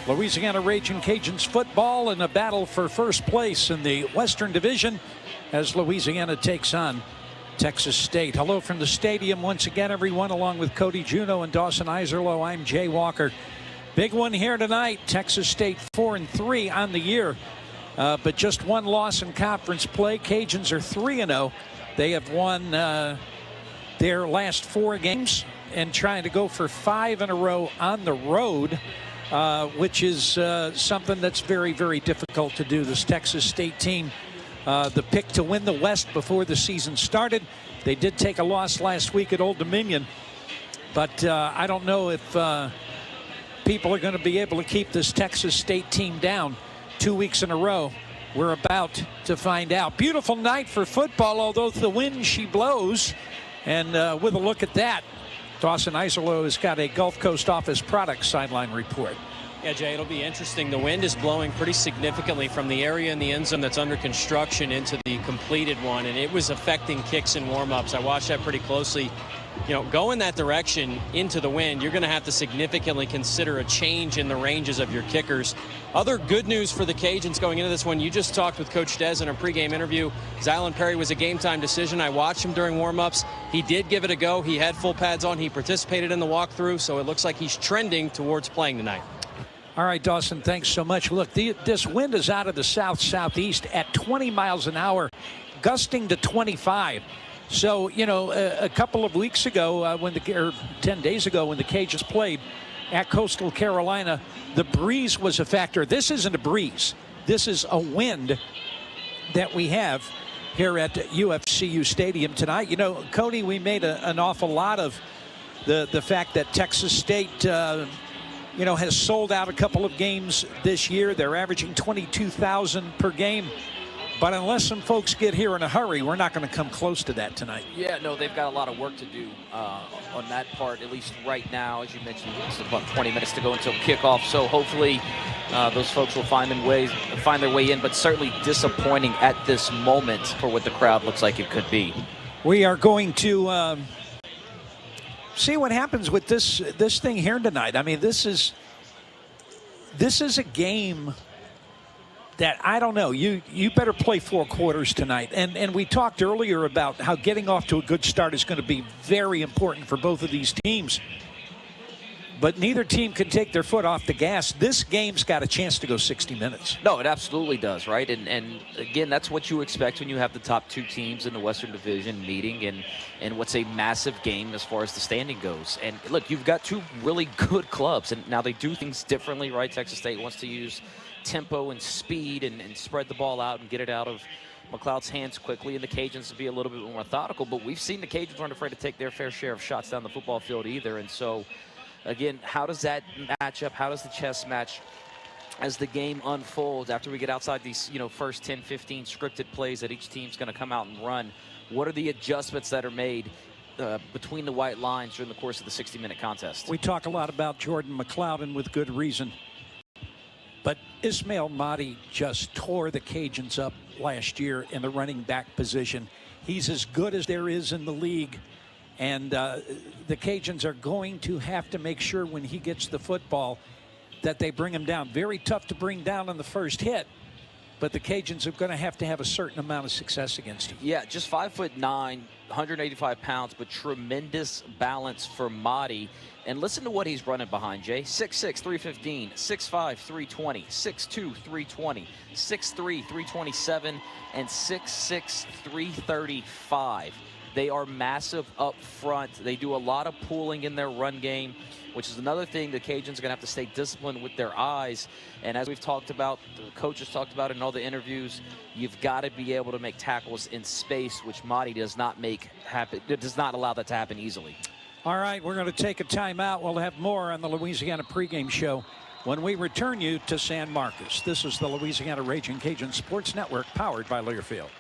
Louisiana Ragin' Cajuns football in a battle for first place in the Western Division as Louisiana takes on Texas State. Hello from the stadium once again, everyone, along with Cody Juneau and Dawson Iserloh. I'm Jay Walker. Big one here tonight. Texas State 4-3 on the year, but just one loss in conference play. Cajuns are 3-0. They have won their last 4 games and trying to go for 5 in a row on the road, which is something that's very, very difficult to do. This Texas State team, the pick to win the West before the season started. They did take a loss last week at Old Dominion, but I don't know if people are going to be able to keep this Texas State team down 2 weeks in a row. We're about to find out. Beautiful night for football, although the wind she blows. And with a look at that, Dawson Iserloh has got a Gulf Coast Office Products sideline report. Yeah, Jay, it'll be interesting. The wind is blowing pretty significantly from the area in the end zone that's under construction into the completed one, and it was affecting kicks and warm-ups. I watched that pretty closely. You know, go in that direction into the wind, you're going to have to significantly consider a change in the ranges of your kickers. Other good news for the Cajuns going into this one, you just talked with Coach Des in a pregame interview. Zylan Perry was a game-time decision. I watched him during warm-ups. He did give it a go. He had full pads on. He participated in the walkthrough, so it looks like he's trending towards playing tonight. All right, Dawson, thanks so much. Look, this wind is out of the south-southeast at 20 miles an hour, gusting to 25. So, you know, a couple of weeks ago, or 10 days ago, when the Cajuns played at Coastal Carolina, the breeze was a factor. This isn't a breeze. This is a wind that we have here at UFCU Stadium tonight. You know, Cody, we made an awful lot of the fact that Texas State, you know, has sold out a couple of games this year. They're averaging 22,000 per game. But unless some folks get here in a hurry, we're not going to come close to that tonight. Yeah, no, they've got a lot of work to do on that part, at least right now. As you mentioned, it's about 20 minutes to go until kickoff. So hopefully those folks will find their way in, but certainly disappointing at this moment for what the crowd looks like it could be. We are going to see what happens with this thing here tonight. I mean, this is a game that I don't know. You better play 4 quarters tonight. And we talked earlier about how getting off to a good start is going to be very important for both of these teams. But neither team can take their foot off the gas. This game's got a chance to go 60 minutes. No, it absolutely does, right? And again, that's what you expect when you have the top 2 teams in the Western Division meeting and what's a massive game as far as the standing goes. And look, you've got 2 really good clubs, and now they do things differently, right? Texas State wants to use tempo and speed and spread the ball out and get it out of McLeod's hands quickly, and the Cajuns to be a little bit more methodical. But we've seen the Cajuns aren't afraid to take their fair share of shots down the football field either. And so, again, how does that match up? How does the chess match as the game unfolds after we get outside these, first 10, 15 scripted plays that each team's going to come out and run? What are the adjustments that are made between the white lines during the course of the 60-minute contest? We talk a lot about Jordan McLeod, and with good reason. But Ismail Mahdi just tore the Cajuns up last year in the running back position. He's as good as there is in the league. And the Cajuns are going to have to make sure when he gets the football that they bring him down. Very tough to bring down on the first hit, but the Cajuns are going to have a certain amount of success against him. Yeah, just 5'9", 185 pounds, but tremendous balance for Mahdi. And listen to what he's running behind, Jay. 6'6", 315, 6'5", 320, 6'2", 320, 6'3", 327, and 6'6", 335. They are massive up front. They do a lot of pooling in their run game, which is another thing the Cajuns are going to have to stay disciplined with their eyes. And as we've talked about, the coaches talked about in all the interviews, you've got to be able to make tackles in space, which Mahdi does not make happen. It does not allow that to happen easily. All right, we're going to take a timeout. We'll have more on the Louisiana pregame show when we return you to San Marcos. This is the Louisiana Ragin' Cajun Sports Network, powered by Learfield.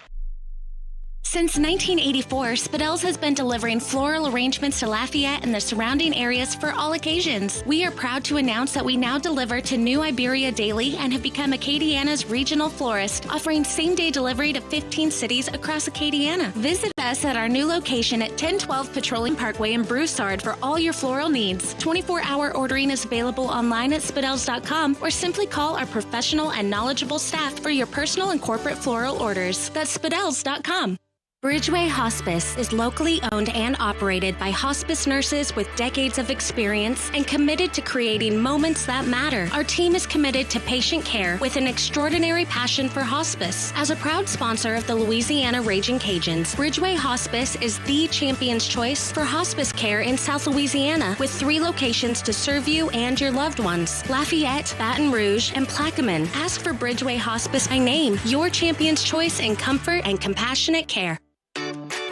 Since 1984, Spadel's has been delivering floral arrangements to Lafayette and the surrounding areas for all occasions. We are proud to announce that we now deliver to New Iberia daily and have become Acadiana's regional florist, offering same-day delivery to 15 cities across Acadiana. Visit us at our new location at 1012 Petroleum Parkway in Broussard for all your floral needs. 24-hour ordering is available online at spadels.com, or simply call our professional and knowledgeable staff for your personal and corporate floral orders. That's spadels.com. Bridgeway Hospice is locally owned and operated by hospice nurses with decades of experience and committed to creating moments that matter. Our team is committed to patient care with an extraordinary passion for hospice. As a proud sponsor of the Louisiana Ragin' Cajuns, Bridgeway Hospice is the champion's choice for hospice care in South Louisiana, with 3 locations to serve you and your loved ones: Lafayette, Baton Rouge, and Plaquemine. Ask for Bridgeway Hospice by name, your champion's choice in comfort and compassionate care.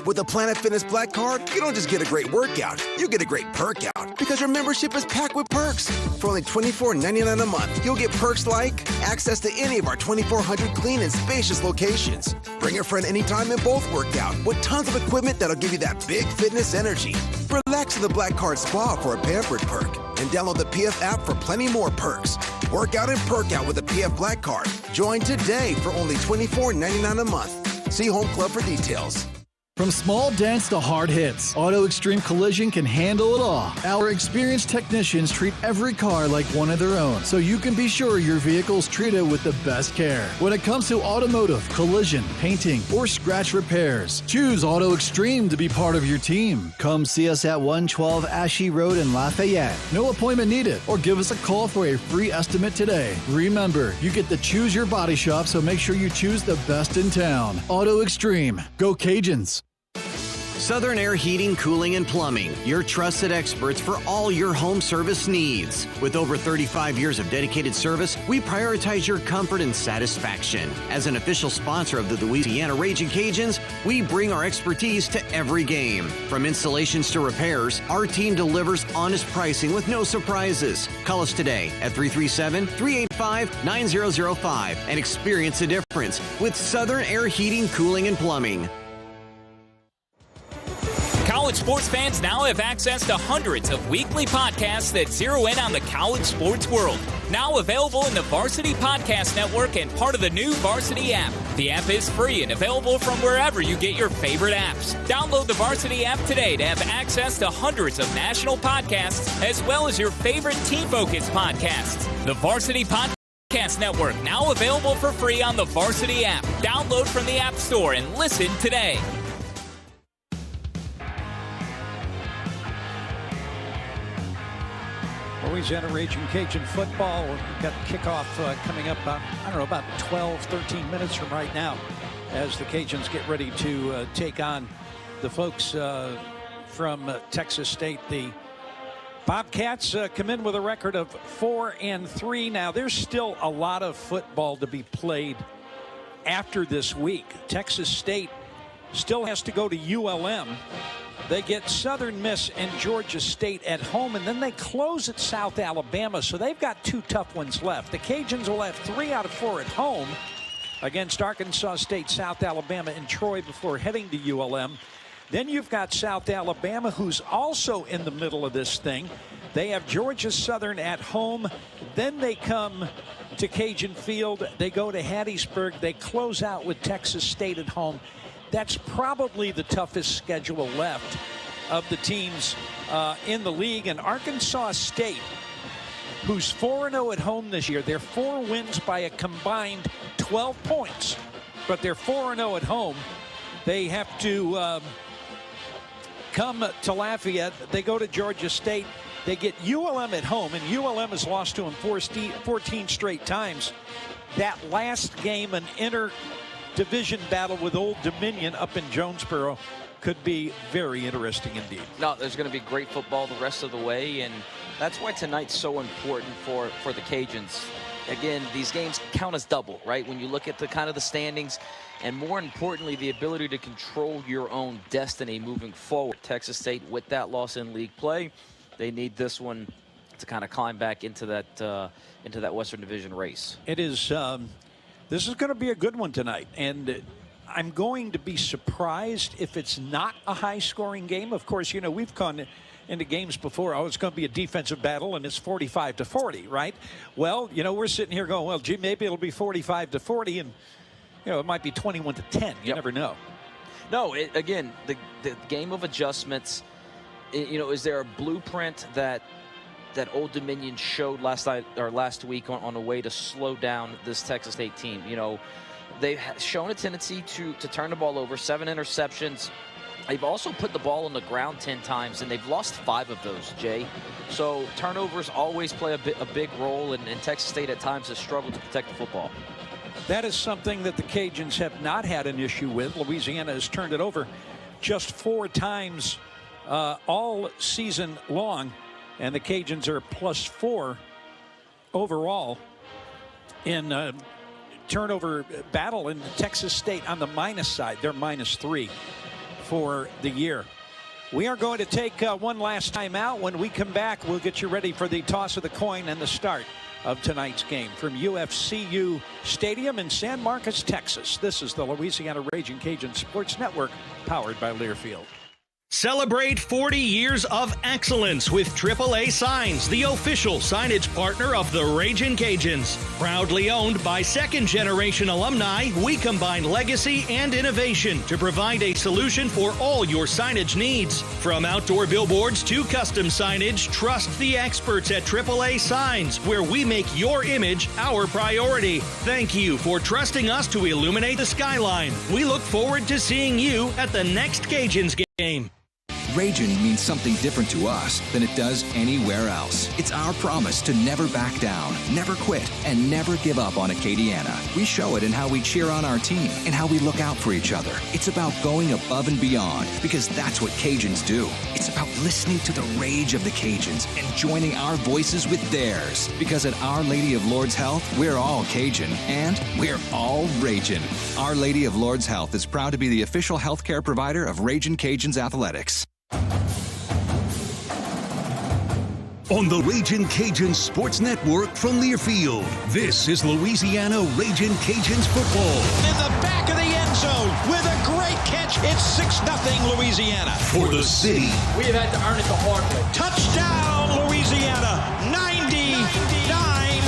With the Planet Fitness Black Card, you don't just get a great workout, you get a great perk out, because your membership is packed with perks. For only $24.99 a month, you'll get perks like access to any of our 2,400 clean and spacious locations. Bring a friend anytime and both work out with tons of equipment that'll give you that big fitness energy. Relax in the Black Card Spa for a pampered perk, and download the PF app for plenty more perks. Work out and perk out with the PF Black Card. Join today for only $24.99 a month. See Home Club for details. From small dents to hard hits, Auto Extreme Collision can handle it all. Our experienced technicians treat every car like one of their own, so you can be sure your vehicle's treated with the best care. When it comes to automotive, collision, painting, or scratch repairs, choose Auto Extreme to be part of your team. Come see us at 112 Ashy Road in Lafayette. No appointment needed, or give us a call for a free estimate today. Remember, you get to choose your body shop, so make sure you choose the best in town. Auto Extreme. Go Cajuns. Southern Air Heating, Cooling, and Plumbing, your trusted experts for all your home service needs. With over 35 years of dedicated service, we prioritize your comfort and satisfaction. As an official sponsor of the Louisiana Ragin' Cajuns, we bring our expertise to every game. From installations to repairs, our team delivers honest pricing with no surprises. Call us today at 337-385-9005 and experience the difference with Southern Air Heating, Cooling, and Plumbing. College sports fans now have access to hundreds of weekly podcasts that zero in on the college sports world. Now available in the Varsity Podcast Network and part of the new Varsity app. The app is free and available from wherever you get your favorite apps. Download the Varsity app today to have access to hundreds of national podcasts, as well as your favorite team-focused podcasts. The Varsity Podcast Podcast Network, now available for free on the Varsity app. Download from the App Store and listen today. Louisiana Raging Cajun football. We've got kickoff coming up, about 12, 13 minutes from right now as the Cajuns get ready to take on the folks from Texas State. The Bobcats come in with a record of 4-3. Now, there's still a lot of football to be played after this week. Texas State still has to go to ULM. They get Southern Miss and Georgia State at home, and then they close at South Alabama, so they've got 2 tough ones left. The Cajuns will have 3 out of 4 at home against Arkansas State, South Alabama, and Troy before heading to ULM. Then you've got South Alabama, who's also in the middle of this thing. They have Georgia Southern at home. Then they come to Cajun Field. They go to Hattiesburg. They close out with Texas State at home. That's probably the toughest schedule left of the teams in the league. And Arkansas State, who's 4-0 at home this year, they're 4 wins by a combined 12 points. But they're 4-0 at home. They have to come to Lafayette. They go to Georgia State. They get ULM at home, and ULM has lost to them 14 straight times. That last game, an inter-division battle with Old Dominion up in Jonesboro, could be very interesting indeed. No, there's going to be great football the rest of the way, and that's why tonight's so important for the Cajuns. Again, these games count as double, right? When you look at the kind of the standings, and more importantly, the ability to control your own destiny moving forward. Texas State, with that loss in league play, they need this one to kind of climb back into that Western Division race. It is. This is going to be a good one tonight, and I'm going to be surprised if it's not a high-scoring game. Of course, we've gone into games before. Oh, it's going to be a defensive battle, and it's 45-40, right? Well, we're sitting here going, well, gee, maybe it'll be 45-40, and it might be 21-10. You never know. No, again, the game of adjustments. Is there a blueprint that Old Dominion showed last week on a way to slow down this Texas State team? They've shown a tendency to turn the ball over, 7 interceptions. They've also put the ball on the ground 10 times, and they've lost 5 of those, Jay. So turnovers always play a big role, and Texas State at times has struggled to protect the football. That is something that the Cajuns have not had an issue with. Louisiana has turned it over just 4 times all season long, and the Cajuns are +4 overall in turnover battle. In Texas State on the minus side, they're -3 for the year. We are going to take one last time out. When we come back, we'll get you ready for the toss of the coin and the start of tonight's game from UFCU Stadium in San Marcos, Texas. This is the Louisiana Raging Cajun Sports Network, powered by Learfield. Celebrate 40 years of excellence with AAA Signs, the official signage partner of the Ragin' Cajuns. Proudly owned by second-generation alumni, we combine legacy and innovation to provide a solution for all your signage needs. From outdoor billboards to custom signage, trust the experts at AAA Signs, where we make your image our priority. Thank you for trusting us to illuminate the skyline. We look forward to seeing you at the next Cajuns game. Ragin means something different to us than it does anywhere else. It's our promise to never back down, never quit, and never give up on Acadiana. We show it in how we cheer on our team and how we look out for each other. It's about going above and beyond, because that's what Cajuns do. It's about listening to the rage of the Cajuns and joining our voices with theirs. Because at Our Lady of Lourdes Health, we're all Cajun, and we're all Ragin. Our Lady of Lourdes Health is proud to be the official healthcare provider of Ragin' Cajuns Athletics. On the Ragin' Cajuns Sports Network from Learfield, this is Louisiana Ragin' Cajuns football. In the back of the end zone with a great catch. It's 6-0 Louisiana. For the city. We have had to earn it the hard way. Touchdown Louisiana. 99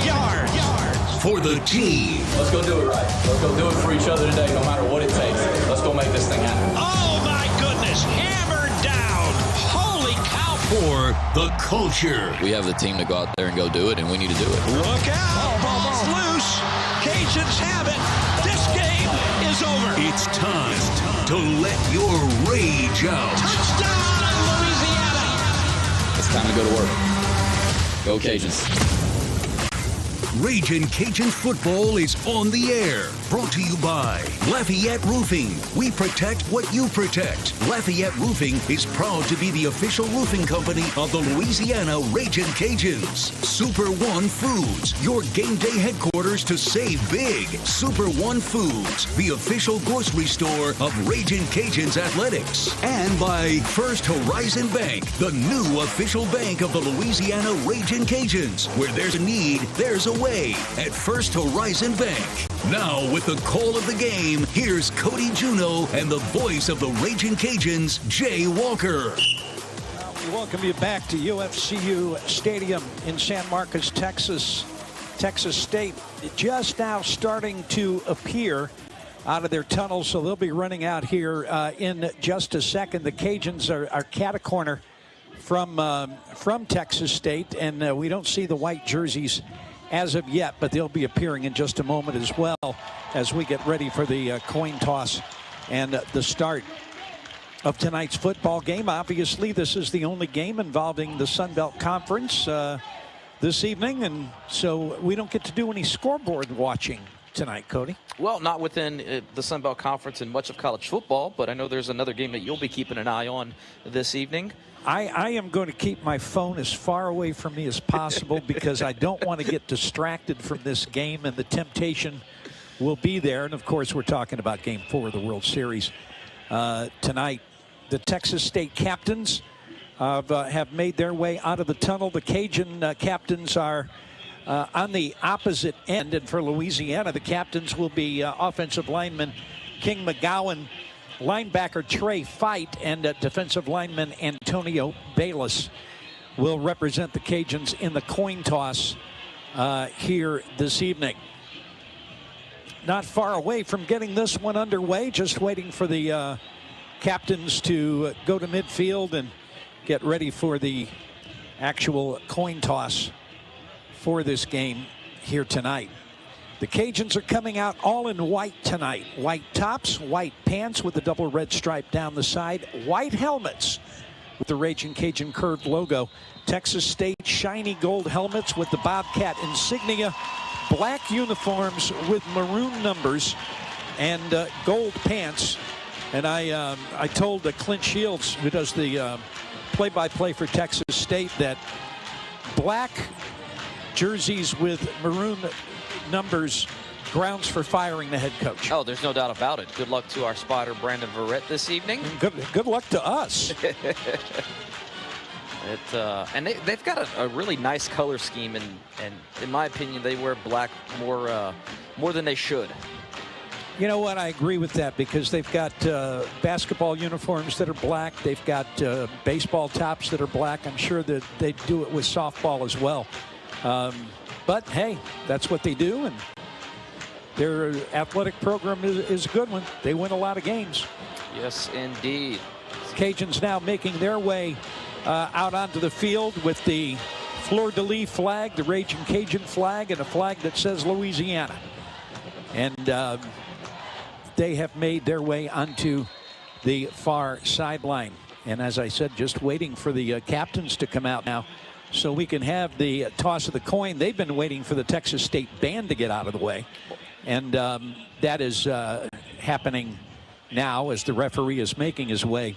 yards. For the team. Let's go do it right. Let's go do it for each other today, no matter what it takes. Let's go make this thing happen. Oh my goodness. Hammered down. Holy cow. For the culture. We have the team to go out there and go do it, and we need to do it. Look out. Ball's Cajuns have it. This game is over. It's time to let your rage out. Touchdown, Louisiana! It's time to go to work. Go Cajuns. Ragin' Cajuns football is on the air. Brought to you by Lafayette Roofing. We protect what you protect. Lafayette Roofing is proud to be the official roofing company of the Louisiana Ragin' Cajuns. Super One Foods, your game day headquarters to save big. Super One Foods, the official grocery store of Ragin' Cajuns athletics. And by First Horizon Bank, the new official bank of the Louisiana Ragin' Cajuns. Where there's a need, there's a way at First Horizon Bank. Now with the call of the game, here's Cody Juneau and the voice of the Ragin' Cajuns, Jay Walker. We welcome you back to UFCU Stadium in San Marcos, Texas. Texas State just now starting to appear out of their tunnel, so they'll be running out here in just a second. The Cajuns are cat a corner from Texas State, and we don't see the white jerseys as of yet, but they'll be appearing in just a moment as well as we get ready for the coin toss and the start of tonight's football game. Obviously, this is the only game involving the Sun Belt Conference this evening, and so we don't get to do any scoreboard watching tonight, Cody. Well, not within the Sun Belt Conference and much of college football, but I know there's another game that you'll be keeping an eye on this evening. I am going to keep my phone as far away from me as possible because I don't want to get distracted from this game, and the temptation will be there. And, of course, we're talking about Game 4 of the World Series tonight. The Texas State captains have made their way out of the tunnel. The Cajun captains are on the opposite end, and for Louisiana, the captains will be offensive lineman King McGowan, linebacker Trey Fight, and defensive lineman Antonio Bayless will represent the Cajuns in the coin toss here this evening. Not far away from getting this one underway, just waiting for the captains to go to midfield and get ready for the actual coin toss for this game here tonight. The Cajuns are coming out all in white tonight. White tops, white pants with the double red stripe down the side, white helmets with the Ragin' Cajun curved logo. Texas State shiny gold helmets with the Bobcat insignia, black uniforms with maroon numbers, and gold pants. And I told Clint Shields, who does the play-by-play for Texas State, that black jerseys with maroon numbers, grounds for firing the head coach. Oh, there's no doubt about it. Good luck to our spotter, Brandon Verrett, this evening. Good luck to us. And they've got a really nice color scheme, and in my opinion, they wear black more than they should. You know what? I agree with that because they've got basketball uniforms that are black. They've got baseball tops that are black. I'm sure that they do it with softball as well. But, hey, that's what they do, and their athletic program is a good one. They win a lot of games. Yes, indeed. Cajuns now making their way out onto the field with the fleur-de-lis flag, the Ragin' Cajun flag, and a flag that says Louisiana. And they have made their way onto the far sideline. And as I said, just waiting for the captains to come out now so we can have the toss of the coin. They've been waiting for the Texas State band to get out of the way. And that is happening now as the referee is making his way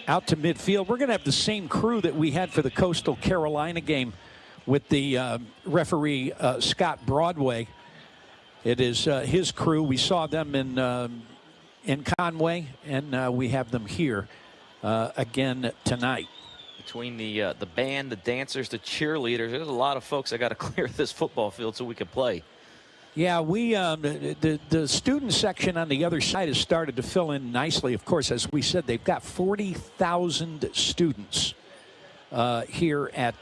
out to midfield. We're going to have the same crew that we had for the Coastal Carolina game with the referee Scott Broadway. It is his crew. We saw them in Conway, and we have them here again tonight. Between the band, the dancers, the cheerleaders, there's a lot of folks that got to clear this football field so we can play. Yeah, we the student section on the other side has started to fill in nicely. Of course, as we said, they've got 40,000 students here at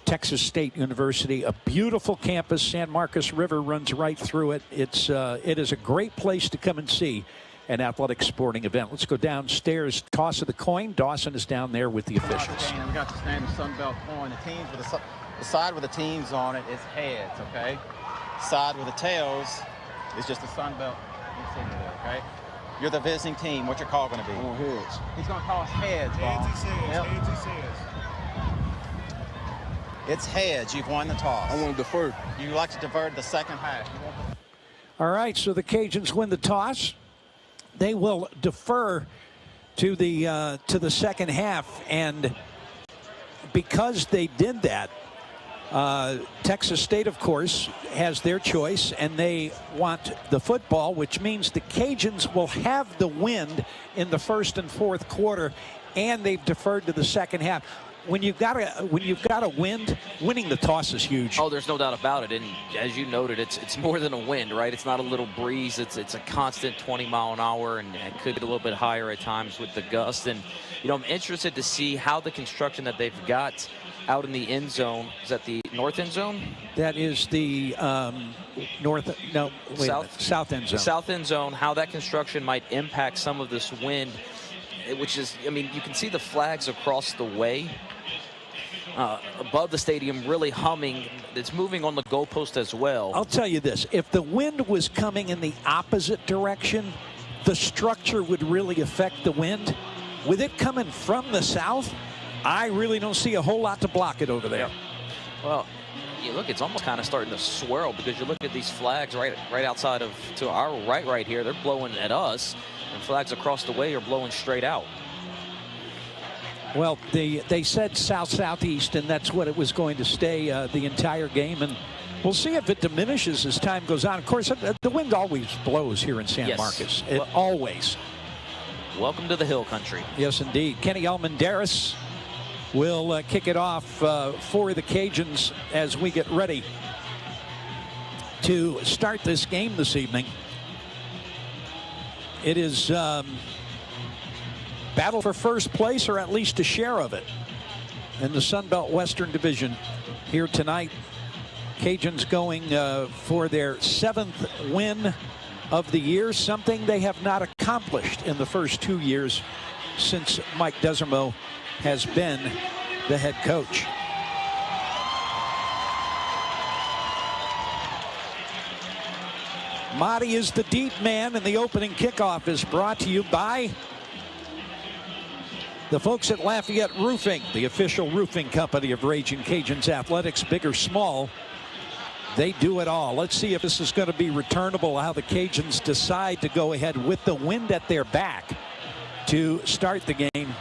Texas State University. A beautiful campus. San Marcos River runs right through it. It is a great place to come and see an athletic sporting event. Let's go downstairs. Toss of the coin. Dawson is down there with the officials. We got the standard Sun Belt coin. The teams with the side with the teams on it is heads, okay? side with the tails is just the Sun Belt. Okay? You're the visiting team. What's your call going to be? Oh, heads. He's going to call us heads, Bob. Heads, he says. Yep. Heads, he says. It's heads. You've won the toss. I want to defer. You like to defer to the second half. All right, so the Cajuns win the toss. They will defer to the second half, and because they did that, Texas State, of course, has their choice, and they want the football, which means the Cajuns will have the wind in the first and fourth quarter, and they've deferred to the second half. When you've got a wind, winning the toss is huge. Oh, there's no doubt about it. And as you noted, it's more than a wind, right? It's not a little breeze. It's a constant 20 mile an hour, and could get a little bit higher at times with the gust. And I'm interested to see how the construction that they've got out in the end zone. Is that the north end zone? That is the south end zone. South end zone. How that construction might impact some of this wind, which is, you can see the flags across the way. Above the stadium, really humming. It's moving on the goalpost as well. I'll tell you this, if the wind was coming in the opposite direction, the structure would really affect the wind. With it coming from the south, I really don't see a whole lot to block it over there. Well, you look, it's almost kind of starting to swirl, because you look at these flags right outside of, to our right here, they're blowing at us, and flags across the way are blowing straight out. Well, they said south-southeast, and that's what it was going to stay the entire game. And we'll see if it diminishes as time goes on. Of course, the wind always blows here in San Marcos. It always. Welcome to the hill country. Yes, indeed. Kenny Almendaris will kick it off for the Cajuns as we get ready to start this game this evening. It is battle for first place, or at least a share of it, in the Sun Belt Western Division here tonight. Cajuns going for their 7th win of the year, something they have not accomplished in the first 2 years since Mike Desormeaux has been the head coach. Motti is the deep man, and the opening kickoff is brought to you by the folks at Lafayette Roofing, the official roofing company of Ragin' Cajuns athletics, big or small. They do it all. Let's see if this is going to be returnable, how the Cajuns decide to go ahead with the wind at their back to start the game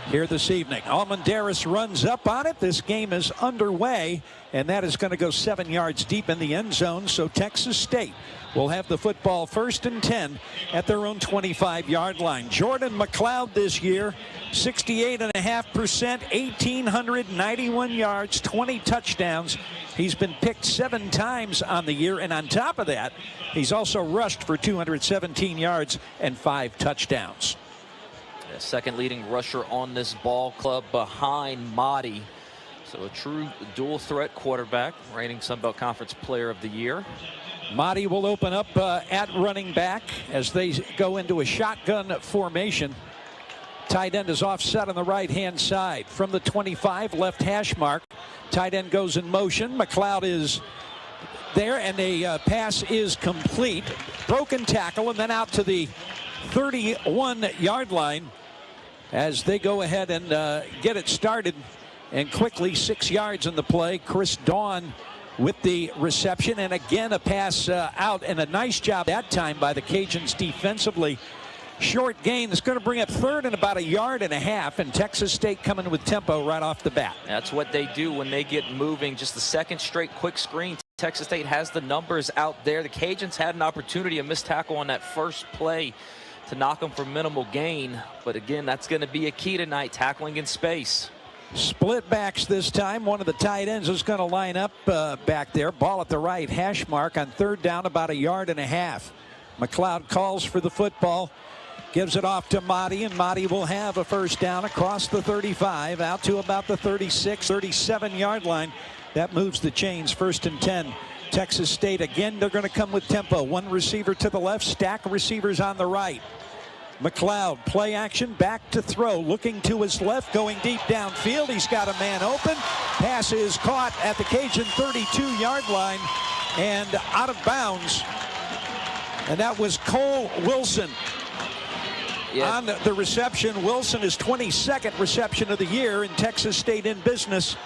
here this evening. Almendaris runs up on it. This game is underway, and that is going to go 7 yards deep in the end zone. So Texas State will have the football 1st and 10 at their own 25-yard line. Jordan McLeod this year, 68.5%, 1,891 yards, 20 touchdowns. He's been picked 7 times on the year, and on top of that, he's also rushed for 217 yards and 5 touchdowns. The second leading rusher on this ball club behind Motti. So a true dual threat quarterback, reigning Sun Belt Conference Player of the Year. Motti will open up at running back as they go into a shotgun formation. Tight end is offset on the right-hand side. From the 25, left hash mark. Tight end goes in motion. McLeod is there, and a pass is complete. Broken tackle, and then out to the 31-yard line as they go ahead and get it started. And quickly, 6 yards in the play. Chris Dawn with the reception, and again a pass out, and a nice job that time by the Cajuns defensively. Short gain that's going to bring up 3rd and about 1.5 yards, and Texas State coming with tempo right off the bat. That's what they do when they get moving. Just the second straight quick screen. Texas State has the numbers out there. The Cajuns had an opportunity, a missed tackle on that first play to knock them for minimal gain. But again, that's going to be a key tonight, tackling in space. Split backs this time. One of the tight ends is going to line up back there. Ball at the right hash mark on 3rd down, about 1.5 yards. McLeod calls for the football, gives it off to Motti, and Motti will have a 1st down across the 35 out to about the 36, 37-yard line. That moves the chains. 1st and 10. Texas State again. They're going to come with tempo. One receiver to the left, stack of receivers on the right. McLeod, play action, back to throw, looking to his left, going deep downfield. He's got a man open. Pass is caught at the Cajun 32-yard line and out of bounds. And that was Cole Wilson. On the reception. Wilson is 22nd reception of the year, and Texas State in business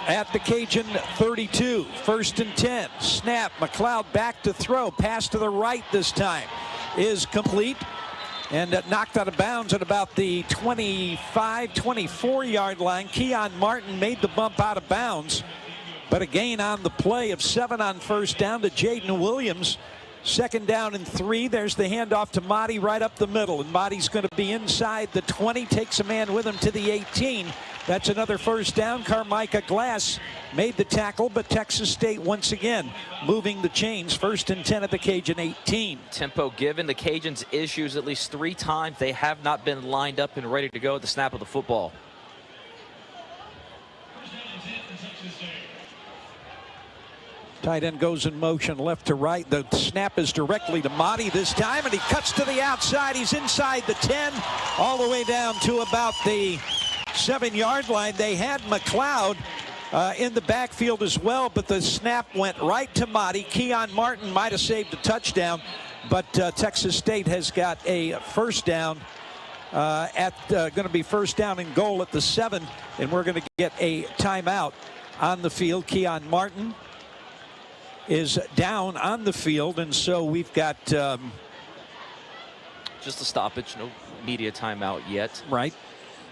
at the Cajun 32. 1st and 10. Snap. McLeod back to throw. Pass to the right this time is complete. And knocked out of bounds at about the 25, 24-yard line. Keon Martin made the bump out of bounds. But a gain on the play of 7 on first down to Jaden Williams. 2nd down and 3. There's the handoff to Motti right up the middle. And Motti's going to be inside the 20. Takes a man with him to the 18. That's another first down. Carmicah Glass made the tackle, but Texas State once again moving the chains. 1st and 10 at the Cajun 18. Tempo given the Cajuns issues at least 3 times. They have not been lined up and ready to go at the snap of the football. Tight end goes in motion left to right. The snap is directly to Motti this time, and he cuts to the outside. He's inside the 10, all the way down to about the 7-yard line. They had McLeod in the backfield as well, but the snap went right to Motti. Keon Martin might have saved a touchdown, but Texas State has got a first down going to be first down and goal at the 7, and we're going to get a timeout on the field. Keon Martin is down on the field, and so we've got just a stoppage, no media timeout yet. Right,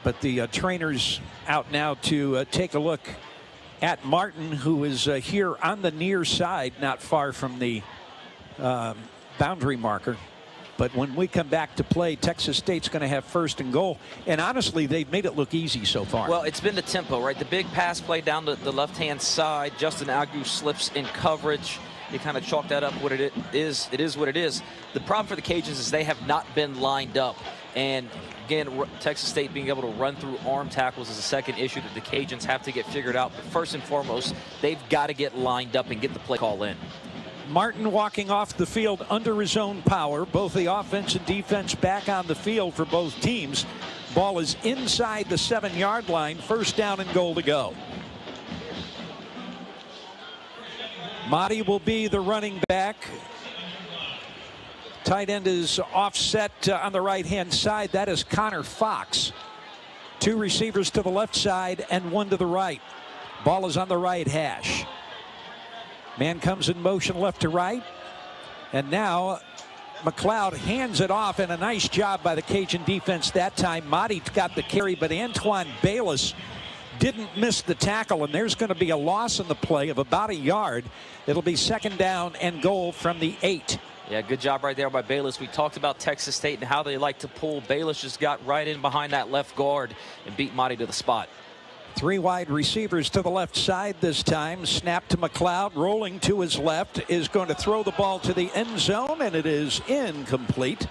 but the trainer's out now to take a look at Martin, who is here on the near side, not far from the boundary marker. But when we come back to play, Texas State's going to have 1st and goal. And honestly, they've made it look easy so far. Well, it's been the tempo, right? The big pass play down the left-hand side. Justin Agu slips in coverage. You kind of chalk that up what it is. It is what it is. The problem for the Cajuns is they have not been lined up. And again, Texas State being able to run through arm tackles is a second issue that the Cajuns have to get figured out. But first and foremost, they've got to get lined up and get the play call in. Martin walking off the field under his own power. Both the offense and defense back on the field for both teams. Ball is inside the 7-yard line. 1st down and goal to go. Motti will be the running back. Tight end is offset on the right-hand side. That is Connor Fox. 2 receivers to the left side and 1 to the right. Ball is on the right hash. Man comes in motion left to right. And now McLeod hands it off, and a nice job by the Cajun defense that time. Motti got the carry, but Antoine Bayless didn't miss the tackle, and there's going to be a loss in the play of about a yard. It'll be 2nd down and goal from the 8. Yeah, good job right there by Bayless. We talked about Texas State and how they like to pull. Bayless just got right in behind that left guard and beat Motti to the spot. 3 wide receivers to the left side this time. Snap to McLeod, rolling to his left, is going to throw the ball to the end zone, and it is incomplete.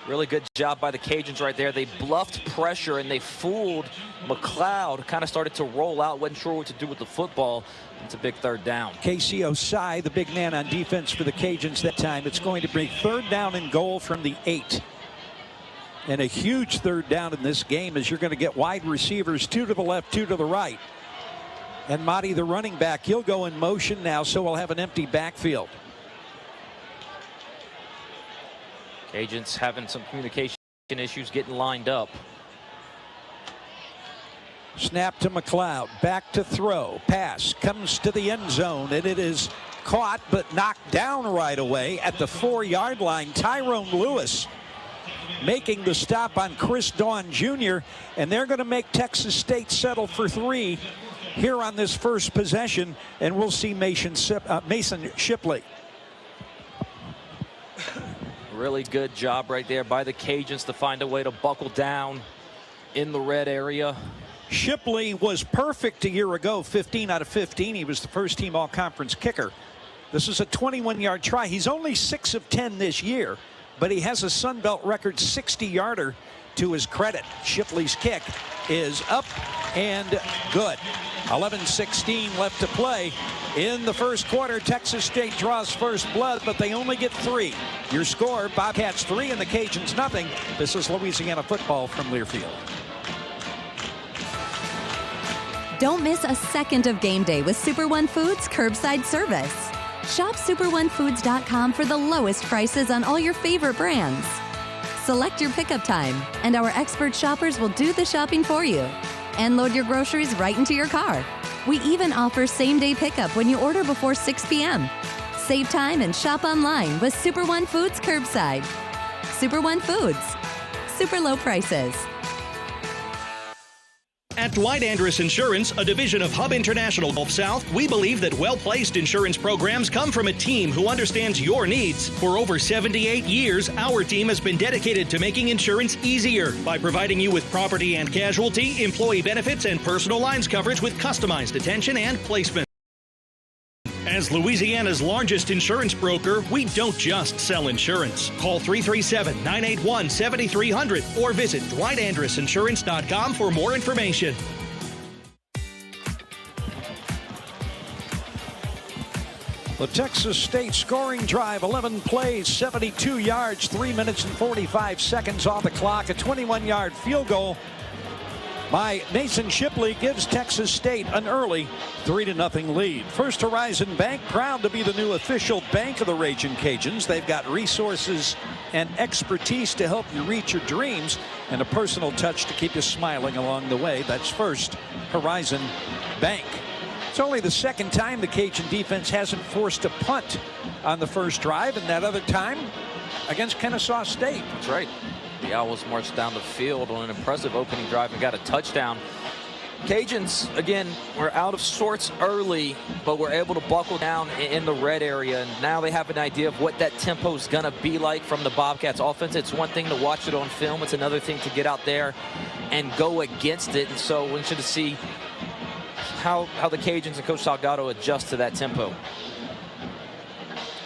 Really good job by the Cajuns right there. They bluffed pressure and they fooled McLeod. Kind of started to roll out, wasn't sure what to do with the football. It's a big 3rd down. Casey Osai, the big man on defense for the Cajuns that time. It's going to be 3rd down and goal from the 8. And a huge 3rd down in this game, as you're going to get wide receivers, 2 to the left, 2 to the right. And Motti, the running back, he'll go in motion now, so we'll have an empty backfield. Cajuns having some communication issues getting lined up. Snap to McLeod, back to throw. Pass comes to the end zone, and it is caught but knocked down right away at the 4-yard line. Tyrone Lewis making the stop on Chris Dawn Jr., and they're going to make Texas State settle for 3 here on this first possession, and we'll see Mason Shipley. Really good job right there by the Cajuns to find a way to buckle down in the red area. Shipley was perfect a year ago, 15 out of 15. He was the first-team all-conference kicker. This is a 21-yard try. He's only 6 of 10 this year, but he has a Sun Belt record 60-yarder to his credit. Shipley's kick is up and good. 11:16 left to play in the first quarter. Texas State draws first blood, but they only get 3. Your score, Bobcats 3 and the Cajuns nothing. This is Louisiana football from Learfield. Don't miss a second of game day with Super One Foods curbside service. Shop SuperOneFoods.com for the lowest prices on all your favorite brands. Select your pickup time, and our expert shoppers will do the shopping for you and load your groceries right into your car. We even offer same-day pickup when you order before 6 p.m. Save time and shop online with Super One Foods Curbside. Super One Foods. Super low prices. At Dwight Andrus Insurance, a division of Hub International Gulf South, we believe that well-placed insurance programs come from a team who understands your needs. For over 78 years, our team has been dedicated to making insurance easier by providing you with property and casualty, employee benefits, and personal lines coverage with customized attention and placement. As Louisiana's largest insurance broker, we don't just sell insurance. Call 337-981-7300 or visit dwightandrusinsurance.com for more information. The Texas State scoring drive, 11 plays, 72 yards, 3 minutes and 45 seconds on the clock. A 21-yard field goal by Mason Shipley gives Texas State an early 3-0 lead. First Horizon Bank, proud to be the new official bank of the Ragin' Cajuns. They've got resources and expertise to help you reach your dreams and a personal touch to keep you smiling along the way. That's First Horizon Bank. It's only the second time the Cajun defense hasn't forced a punt on the first drive, and that other time against Kennesaw State. That's right. The Owls marched down the field on an impressive opening drive and got a touchdown. Cajuns, again, were out of sorts early, but were able to buckle down in the red area. And now they have an idea of what that tempo is going to be like from the Bobcats offense. It's one thing to watch it on film. It's another thing to get out there and go against it. And so we're interested to see how the Cajuns and Coach Salgado adjust to that tempo.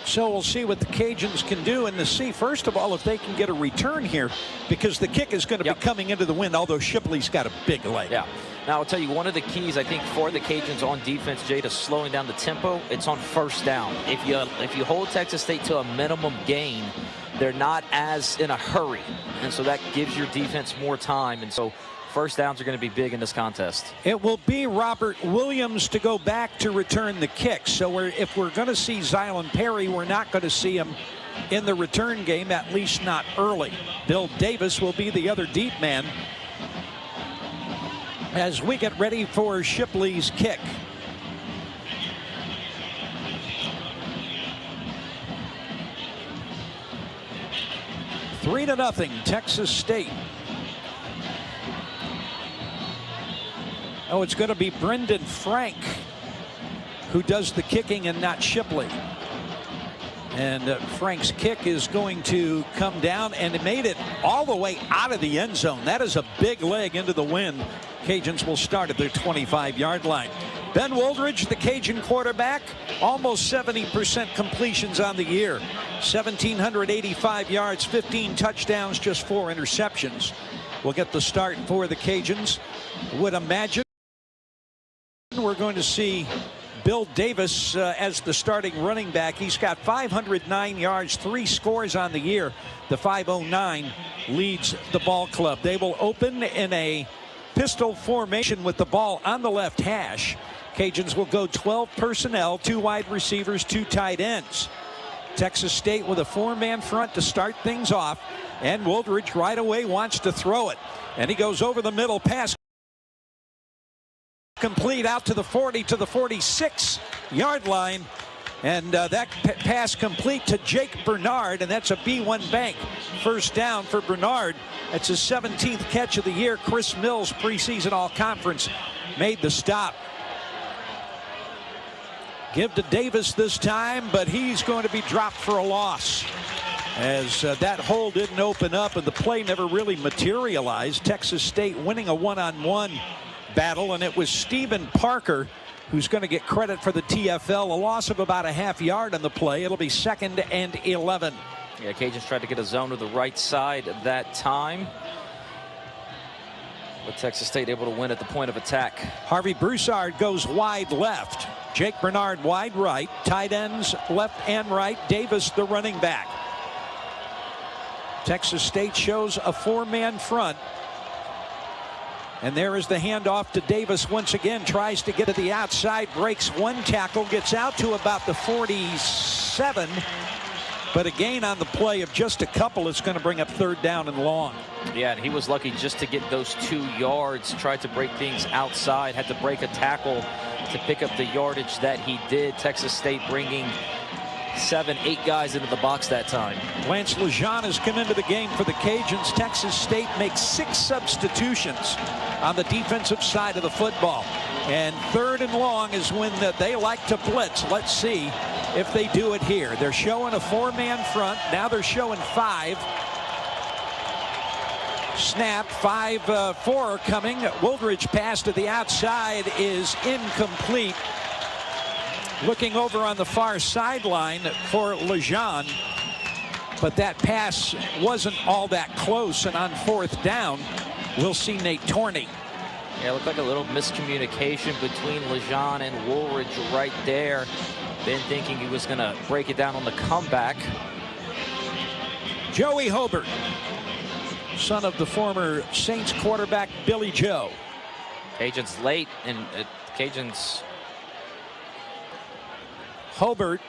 So we'll see what the Cajuns can do, and to see, first of all, if they can get a return here, because the kick is going to be coming into the wind, although Shipley's got a big leg. Yeah. Now, I'll tell you, one of the keys, I think, for the Cajuns on defense, Jay, to slowing down the tempo, it's on first down. If you hold Texas State to a minimum gain, they're not as in a hurry, and so that gives your defense more time. And so first downs are going to be big in this contest. It will be Robert Williams to go back to return the kick. So if we're going to see Zylan Perry, we're not going to see him in the return game, at least not early. Bill Davis will be the other deep man as we get ready for Shipley's kick. Three to nothing, Texas State. Oh, it's going to be Brendan Frank who does the kicking and not Shipley. And Frank's kick is going to come down, and it made it all the way out of the end zone. That is a big leg into the wind. Cajuns will start at their 25-yard line. Ben Woldridge, the Cajun quarterback, almost 70% completions on the year. 1,785 yards, 15 touchdowns, just 4 interceptions. We'll get the start for the Cajuns. Would imagine we're going to see Bill Davis as the starting running back. He's got 509 yards, 3 scores on the year. The 509 leads the ball club. They will open in a pistol formation with the ball on the left hash. Cajuns will go 12 personnel, 2 wide receivers, 2 tight ends. Texas State with a 4-man front to start things off. And Woldridge right away wants to throw it. And he goes over the middle, pass complete out to the 40 to the 46-yard line, and that pass complete to Jake Bernard, and that's a B1 Bank first down for Bernard. That's his 17th catch of the year. Chris Mills, preseason all-conference, made the stop. Give to Davis this time, but he's going to be dropped for a loss, as that hole didn't open up and the play never really materialized. Texas State winning a one-on-one battle, and it was Stephen Parker who's going to get credit for the TFL. A loss of about a half yard on the play. It'll be 2nd and 11. Yeah, Cajuns tried to get a zone to the right side at that time, but Texas State able to win at the point of attack. Harvey Broussard goes wide left. Jake Bernard wide right. Tight ends left and right. Davis the running back. Texas State shows a 4-man front. And there is the handoff to Davis once again. Tries to get to the outside, breaks one tackle, gets out to about the 47. But a gain on the play of just a couple is going to bring up 3rd down and long. Yeah, and he was lucky just to get those 2 yards. Tried to break things outside, had to break a tackle to pick up the yardage that he did. Texas State bringing 7, 8 guys into the box that time. Lance Lejean has come into the game for the Cajuns. Texas State makes 6 substitutions on the defensive side of the football. And 3rd and long is when they like to blitz. Let's see if they do it here. They're showing a 4-man front. Now they're showing 5. Snap, 5-4 coming. Wooldridge pass to the outside is incomplete. Looking over on the far sideline for Lejean, but that pass wasn't all that close, and on 4th down, we'll see Nate Torney. Yeah, it looked like a little miscommunication between Lejean and Woolridge right there. Ben thinking he was going to break it down on the comeback. Joey Hobart, son of the former Saints quarterback Billy Joe. Cajuns late, and Cajuns... Hobart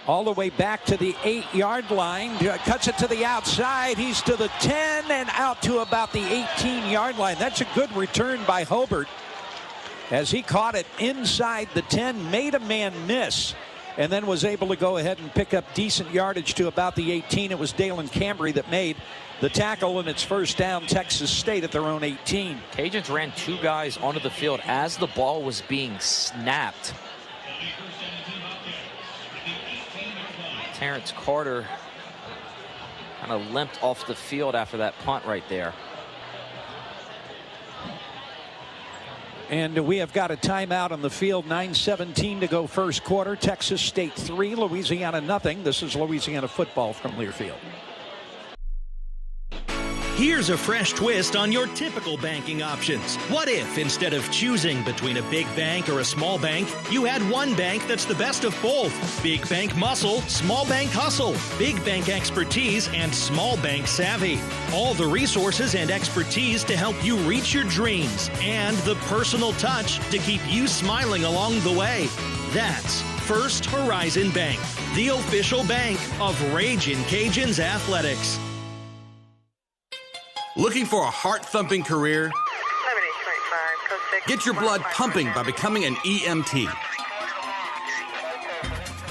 all the way back to the 8-yard line, cuts it to the outside. He's to the 10 and out to about the 18-yard line. That's a good return by Hobart as he caught it inside the 10, made a man miss, and then was able to go ahead and pick up decent yardage to about the 18. It was Dalen Cambry that made the tackle, and it's 1st down, Texas State at their own 18. Cajuns ran 2 guys onto the field as the ball was being snapped. Terrence Carter kind of limped off the field after that punt right there. And we have got a timeout on the field. 9:17 to go 1st quarter. Texas State 3, Louisiana nothing. This is Louisiana football from Learfield. Here's a fresh twist on your typical banking options. What if, instead of choosing between a big bank or a small bank, you had one bank that's the best of both? Big bank muscle, small bank hustle. Big bank expertise and small bank savvy. All the resources and expertise to help you reach your dreams, and the personal touch to keep you smiling along the way. That's First Horizon Bank, the official bank of Ragin' Cajuns Athletics. Looking for a heart-thumping career? Get your blood pumping by becoming an EMT.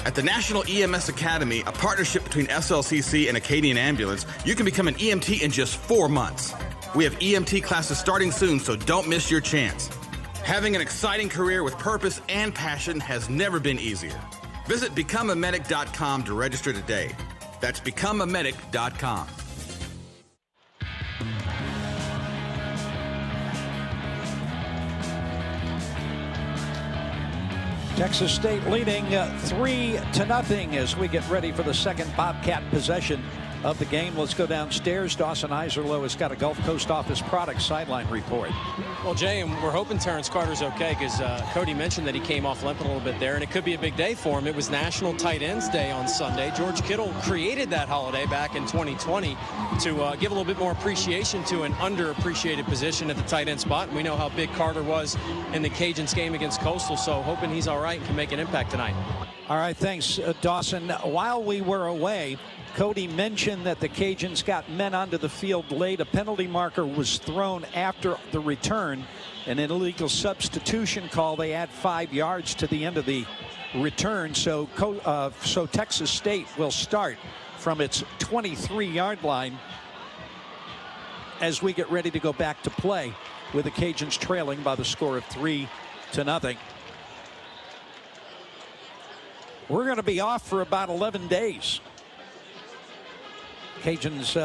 At the National EMS Academy, a partnership between SLCC and Acadian Ambulance, you can become an EMT in just 4 months. We have EMT classes starting soon, so don't miss your chance. Having an exciting career with purpose and passion has never been easier. Visit becomeamedic.com to register today. That's becomeamedic.com. Texas State leading 3-0 as we get ready for the second Bobcat possession of the game. Let's go downstairs. Dawson Iserloh has got a Gulf Coast Office Products sideline report. Well, Jay, and we're hoping Terrence Carter's okay because Cody mentioned that he came off limping a little bit there, and it could be a big day for him. It was National Tight Ends Day on Sunday. George Kittle created that holiday back in 2020 to give a little bit more appreciation to an underappreciated position at the tight end spot. And we know how big Carter was in the Cajuns game against Coastal, so hoping he's all right and can make an impact tonight. All right, thanks, Dawson. While we were away, Cody mentioned that the Cajuns got men onto the field late. A penalty marker was thrown after the return. An illegal substitution call. They add 5 yards to the end of the return. So Texas State will start from its 23-yard line as we get ready to go back to play with the Cajuns trailing by the score of 3-0. We're going to be off for about 11 days. Cajuns'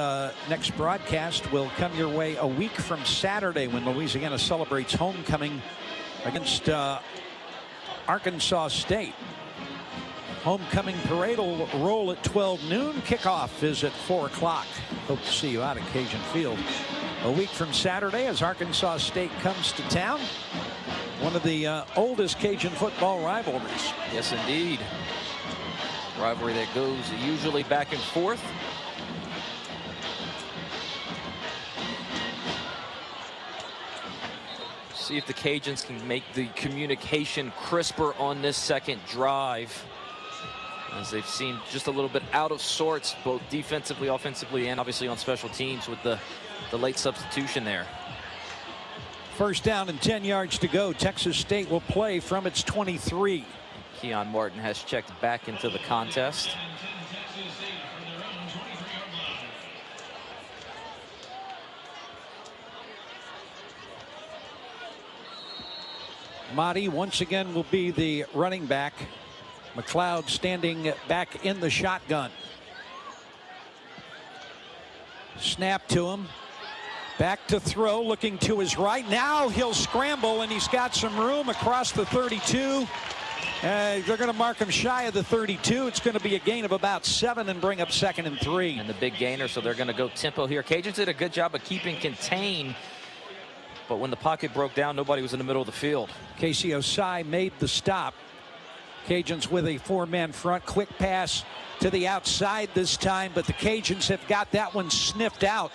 next broadcast will come your way a week from Saturday when Louisiana celebrates homecoming against Arkansas State. Homecoming parade will roll at 12 noon. Kickoff is at 4 o'clock. Hope to see you out at Cajun Field a week from Saturday as Arkansas State comes to town. One of the oldest Cajun football rivalries. Yes, indeed. Rivalry that goes usually back and forth. See if the Cajuns can make the communication crisper on this second drive, as they've seemed just a little bit out of sorts, both defensively, offensively, and obviously on special teams with the late substitution there. First down and 10 yards to go. Texas State will play from its 23. Keon Martin has checked back into the contest. Motti once again will be the running back. McLeod standing back in the shotgun. Snap to him. Back to throw, looking to his right. Now he'll scramble, and he's got some room across the 32. They're going to mark him shy of the 32. It's going to be a gain of about 7 and bring up 2nd and 3. And the big gainer, so they're going to go tempo here. Cajuns did a good job of keeping contained, but when the pocket broke down, nobody was in the middle of the field. Casey Osai made the stop. Cajuns with a 4-man front. Quick pass to the outside this time, but the Cajuns have got that one sniffed out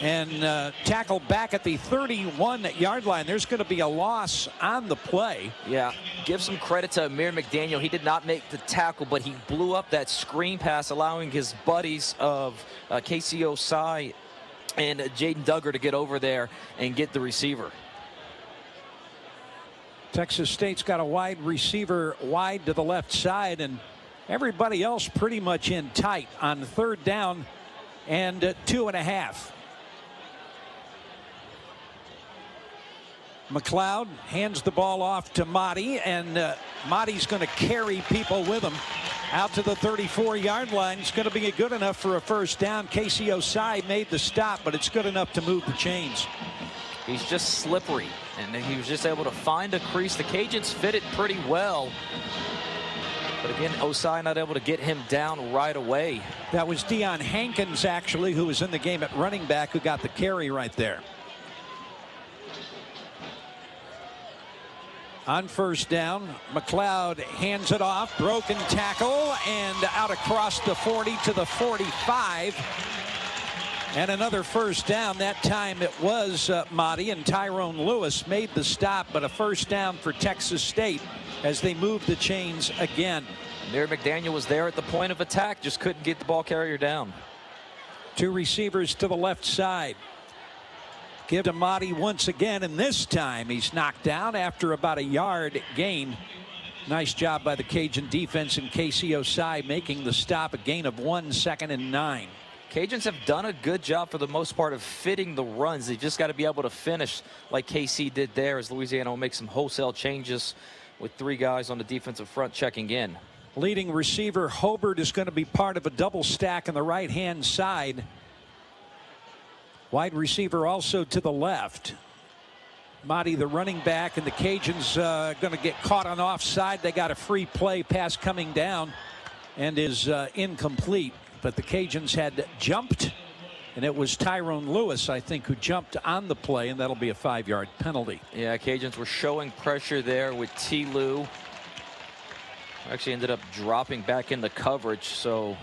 and tackled back at the 31-yard line. There's going to be a loss on the play. Yeah, give some credit to Amir McDaniel. He did not make the tackle, but he blew up that screen pass, allowing his buddies of Casey Osai and Jaden Duggar to get over there and get the receiver. Texas State's got a wide receiver wide to the left side, and everybody else pretty much in tight on 3rd down and 2.5. McLeod hands the ball off to Motti, and Motti's going to carry people with him out to the 34-yard line. It's going to be good enough for a first down. Casey Osai made the stop, but it's good enough to move the chains. He's just slippery, and he was just able to find a crease. The Cajuns fit it pretty well, but again, Osai not able to get him down right away. That was Deion Hankins, actually, who was in the game at running back, who got the carry right there. On first down, McLeod hands it off, broken tackle, and out across the 40 to the 45. And another first down. That time it was Motti, and Tyrone Lewis made the stop, but a first down for Texas State as they move the chains again. Amir McDaniel was there at the point of attack, just couldn't get the ball carrier down. 2 receivers to the left side. Give to Motti once again, and this time he's knocked down after about a yard gain. Nice job by the Cajun defense, and Casey Osai making the stop. A gain of 1, 2nd and 9. Cajuns have done a good job for the most part of fitting the runs. They just got to be able to finish like KC did there, as Louisiana will make some wholesale changes with 3 guys on the defensive front checking in. Leading receiver Hobart is going to be part of a double stack on the right-hand side. Wide receiver also to the left. Motti, the running back, and the Cajuns going to get caught on offside. They got a free play pass coming down and is incomplete. But the Cajuns had jumped, and it was Tyrone Lewis, I think, who jumped on the play, and that'll be a 5-yard penalty. Yeah, Cajuns were showing pressure there with T. Lou. Actually ended up dropping back into coverage, so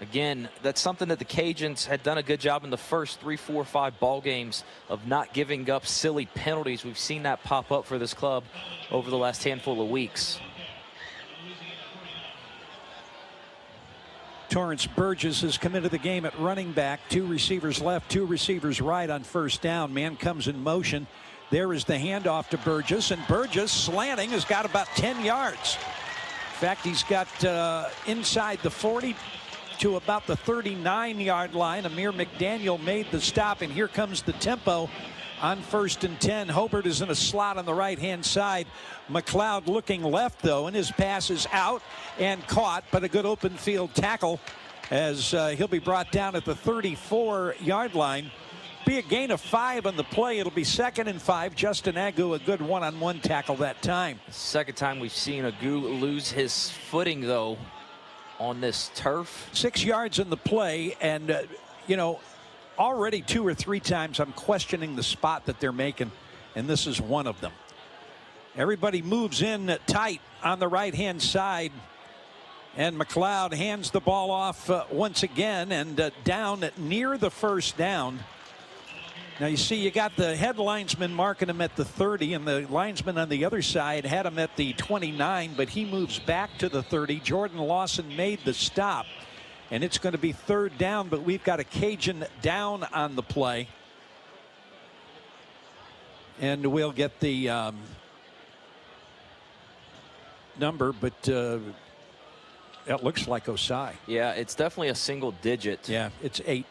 again, that's something that the Cajuns had done a good job in the first 3, 4, 5 ball games of not giving up silly penalties. We've seen that pop up for this club over the last handful of weeks. Torrance Burgess has come into the game at running back. 2 receivers left, 2 receivers right on first down. Man comes in motion. There is the handoff to Burgess, and Burgess slanting has got about 10 yards. In fact, he's got inside the 40 to about the 39-yard line. Amir McDaniel made the stop, and here comes the tempo on 1st and 10. Hobart is in a slot on the right-hand side. McLeod looking left, though, and his pass is out and caught, but a good open field tackle as he'll be brought down at the 34-yard line. Be a gain of 5 on the play. It'll be 2nd and 5. Justin Agu, a good one-on-one tackle that time. Second time we've seen Agu lose his footing, though, on this turf. 6 yards in the play, and, you know, already 2 or 3 times I'm questioning the spot that they're making, and this is one of them. Everybody moves in tight on the right-hand side, and McLeod hands the ball off once again, and down near the first down. Now you see you got the head linesman marking him at the 30, and the linesman on the other side had him at the 29, but he moves back to the 30. Jordan Lawson made the stop, and it's going to be 3rd down, but we've got a Cajun down on the play. And we'll get the number, but it looks like Osai. Yeah, it's definitely a single digit. Yeah, it's 8.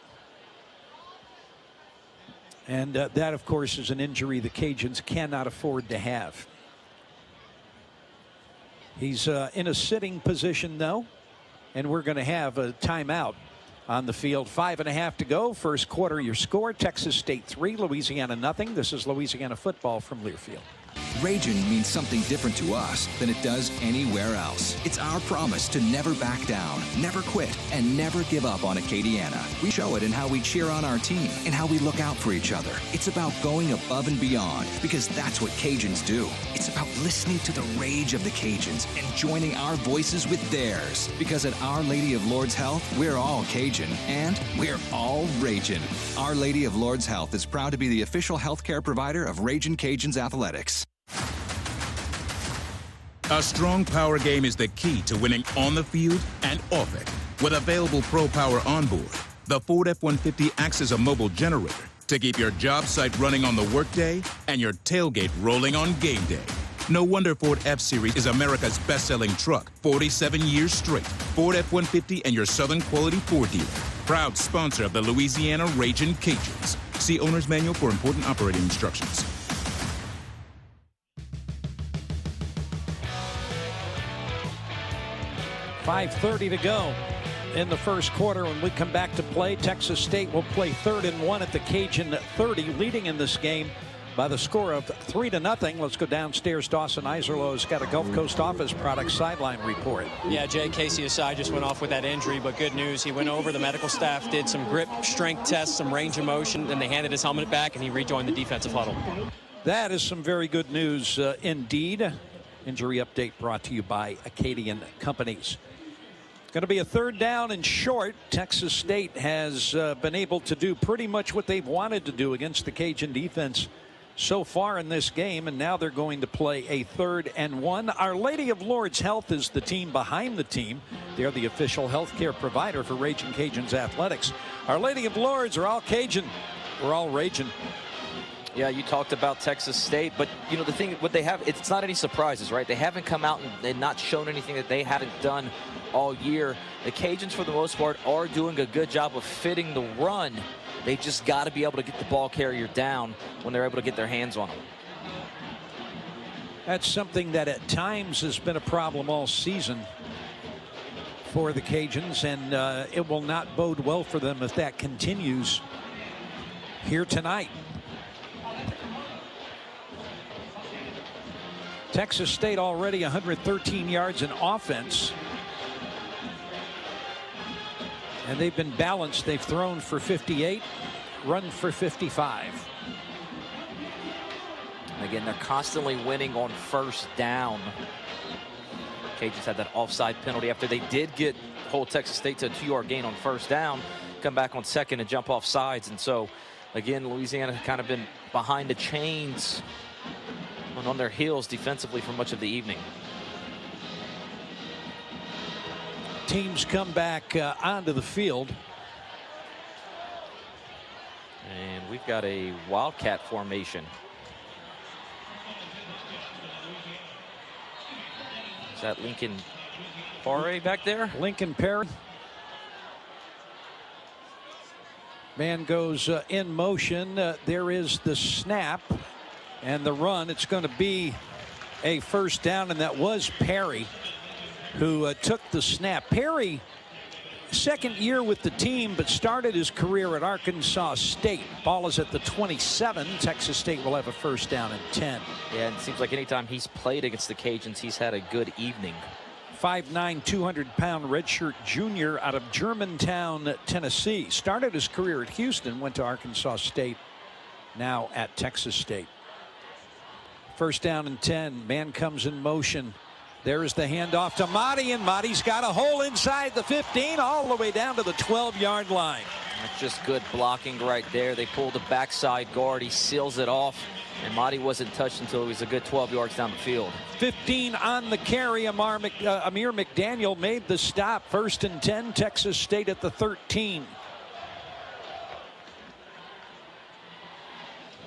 And that, of course, is an injury the Cajuns cannot afford to have. He's in a sitting position, though, and we're going to have a timeout on the field. 5.5 to go. First quarter, your score, Texas State 3, Louisiana nothing. This is Louisiana football from Learfield. Ragin means something different to us than it does anywhere else. It's our promise to never back down, never quit, and never give up on Acadiana. We show it in how we cheer on our team and how we look out for each other. It's about going above and beyond, because that's what Cajuns do. It's about listening to the rage of the Cajuns and joining our voices with theirs. Because at Our Lady of Lourdes Health, we're all Cajun, and we're all Ragin. Our Lady of Lourdes Health is proud to be the official healthcare provider of Ragin' Cajuns Athletics. A strong power game is the key to winning on the field and off it. With available Pro Power on board, the Ford F-150 acts as a mobile generator to keep your job site running on the workday and your tailgate rolling on game day. No wonder Ford F-Series is America's best-selling truck 47 years straight. Ford F-150 and your Southern Quality Ford dealer. Proud sponsor of the Louisiana Ragin' Cajuns. See Owner's Manual for important operating instructions. 5:30 to go in the first quarter. When we come back to play, Texas State will play 3rd and 1 at the Cajun 30, leading in this game by the score of 3-0. Let's go downstairs. Dawson Iserloh's got a Gulf Coast Office Products sideline report. Yeah, Jay, Casey Osai just went off with that injury, but good news. He went over. The medical staff did some grip strength tests, some range of motion, then they handed his helmet back, and he rejoined the defensive huddle. That is some very good news indeed. Injury update brought to you by Acadian Companies. Going to be a 3rd down and short. Texas State has been able to do pretty much what they've wanted to do against the Cajun defense so far in this game, and now they're going to play a 3rd and 1. Our Lady of Lourdes Health is the team behind the team. They're the official healthcare provider for Ragin' Cajuns Athletics. Our Lady of Lourdes are all Cajun. We're all Ragin'. Yeah, you talked about Texas State, but you know the thing, what they have, it's not any surprises, right? They haven't come out and not shown anything that they haven't done all year. The Cajuns, for the most part, are doing a good job of fitting the run. They just got to be able to get the ball carrier down when they're able to get their hands on them. That's something that at times has been a problem all season for the Cajuns, and it will not bode well for them if that continues here tonight. Texas State already 113 yards in offense. And they've been balanced. They've thrown for 58, run for 55. Again, they're constantly winning on 1st down. Cajuns had that offside penalty after they did hold Texas State to a 2-yard gain on 1st down, come back on 2nd and jump off sides. And so, again, Louisiana has kind of been behind the chains and on their heels defensively for much of the evening. Teams come back onto the field. And we've got a Wildcat formation. Is that Lincoln Paré back there? Lincoln Paré. Man goes in motion. There is the snap and the run. It's going to be a 1st down, and that was Perry who took the snap. Perry, 2nd year with the team, but started his career at Arkansas State. Ball is at the 27. Texas State will have a 1st down and 10. Yeah, and it seems like anytime he's played against the Cajuns, he's had a good evening. 5'9", 200-pound redshirt junior out of Germantown, Tennessee. Started his career at Houston, went to Arkansas State, now at Texas State. 1st down and 10. Man comes in motion. There's the handoff to Motti, and Motti's got a hole inside the 15 all the way down to the 12-yard line. That's just good blocking right there. They pull the backside guard. He seals it off. And Mahdi wasn't touched until he was a good 12 yards down the field. 15 on the carry. Amir McDaniel made the stop. 1st and 10. Texas State at the 13.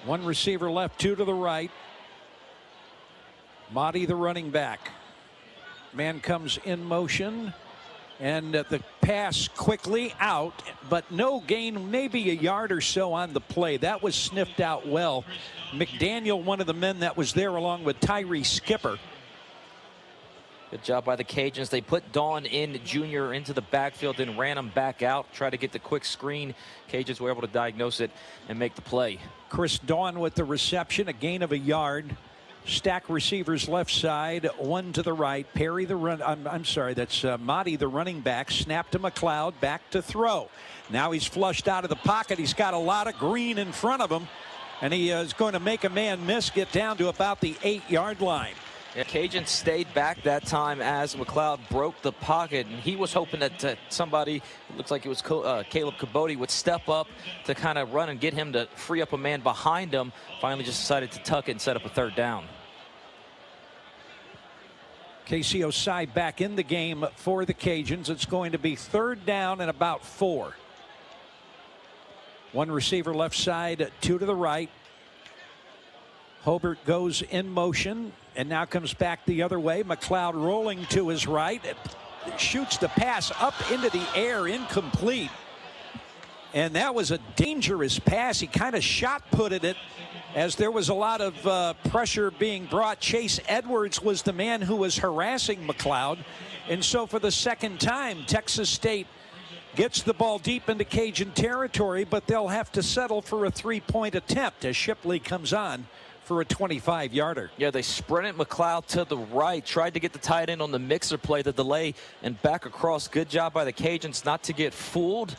One receiver left, 2 to the right. Mahdi, the running back. Man comes in motion. And the pass quickly out, but no gain, maybe a yard or so on the play. That was sniffed out well. McDaniel, one of the men that was there along with Tyree Skipper. Good job by the Cajuns. They put Dawn in Jr. into the backfield and ran him back out. Try to get the quick screen. Cajuns were able to diagnose it and make the play. Chris Dawn with the reception, a gain of a yard. Stack receivers left side, 1 to the right. Perry the run. I'm sorry, that's Mahdi the running back. Snap to McLeod, back to throw. Now he's flushed out of the pocket. He's got a lot of green in front of him, and he is going to make a man miss, get down to about the 8-yard line. Yeah, Cajun stayed back that time as McLeod broke the pocket, and he was hoping that somebody, it looks like it was Caleb Cabote, would step up to kind of run and get him to free up a man behind him. Finally just decided to tuck it and set up a 3rd down. Casey Osai back in the game for the Cajuns. It's going to be 3rd down and about 4. One receiver left side, 2 to the right. Hobart goes in motion and now comes back the other way. McLeod rolling to his right, shoots the pass up into the air, incomplete. And that was a dangerous pass. He kind of shot-putted it as there was a lot of pressure being brought. Chase Edwards was the man who was harassing McLeod. And so for the 2nd time, Texas State gets the ball deep into Cajun territory, but they'll have to settle for a 3-point attempt as Shipley comes on for a 25-yarder. Yeah, they sprinted McLeod to the right, tried to get the tight end on the mixer play, the delay, and back across. Good job by the Cajuns not to get fooled,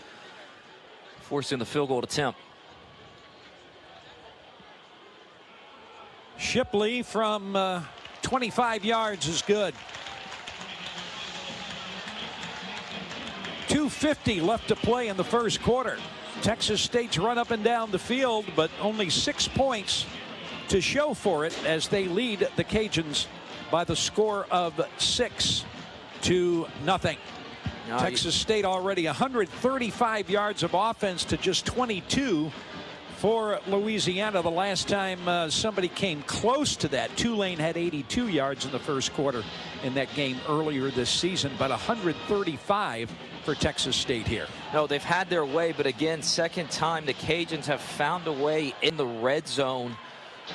forcing the field goal attempt. Shipley from 25 yards is good. 2:50 left to play in the 1st quarter. Texas State's run up and down the field, but only 6 points to show for it as they lead the Cajuns by the score of 6-0. Texas State already 135 yards of offense to just 22 for Louisiana. The last time somebody came close to that, Tulane had 82 yards in the 1st quarter in that game earlier this season, but 135 for Texas State here. No, they've had their way, but again, 2nd time the Cajuns have found a way in the red zone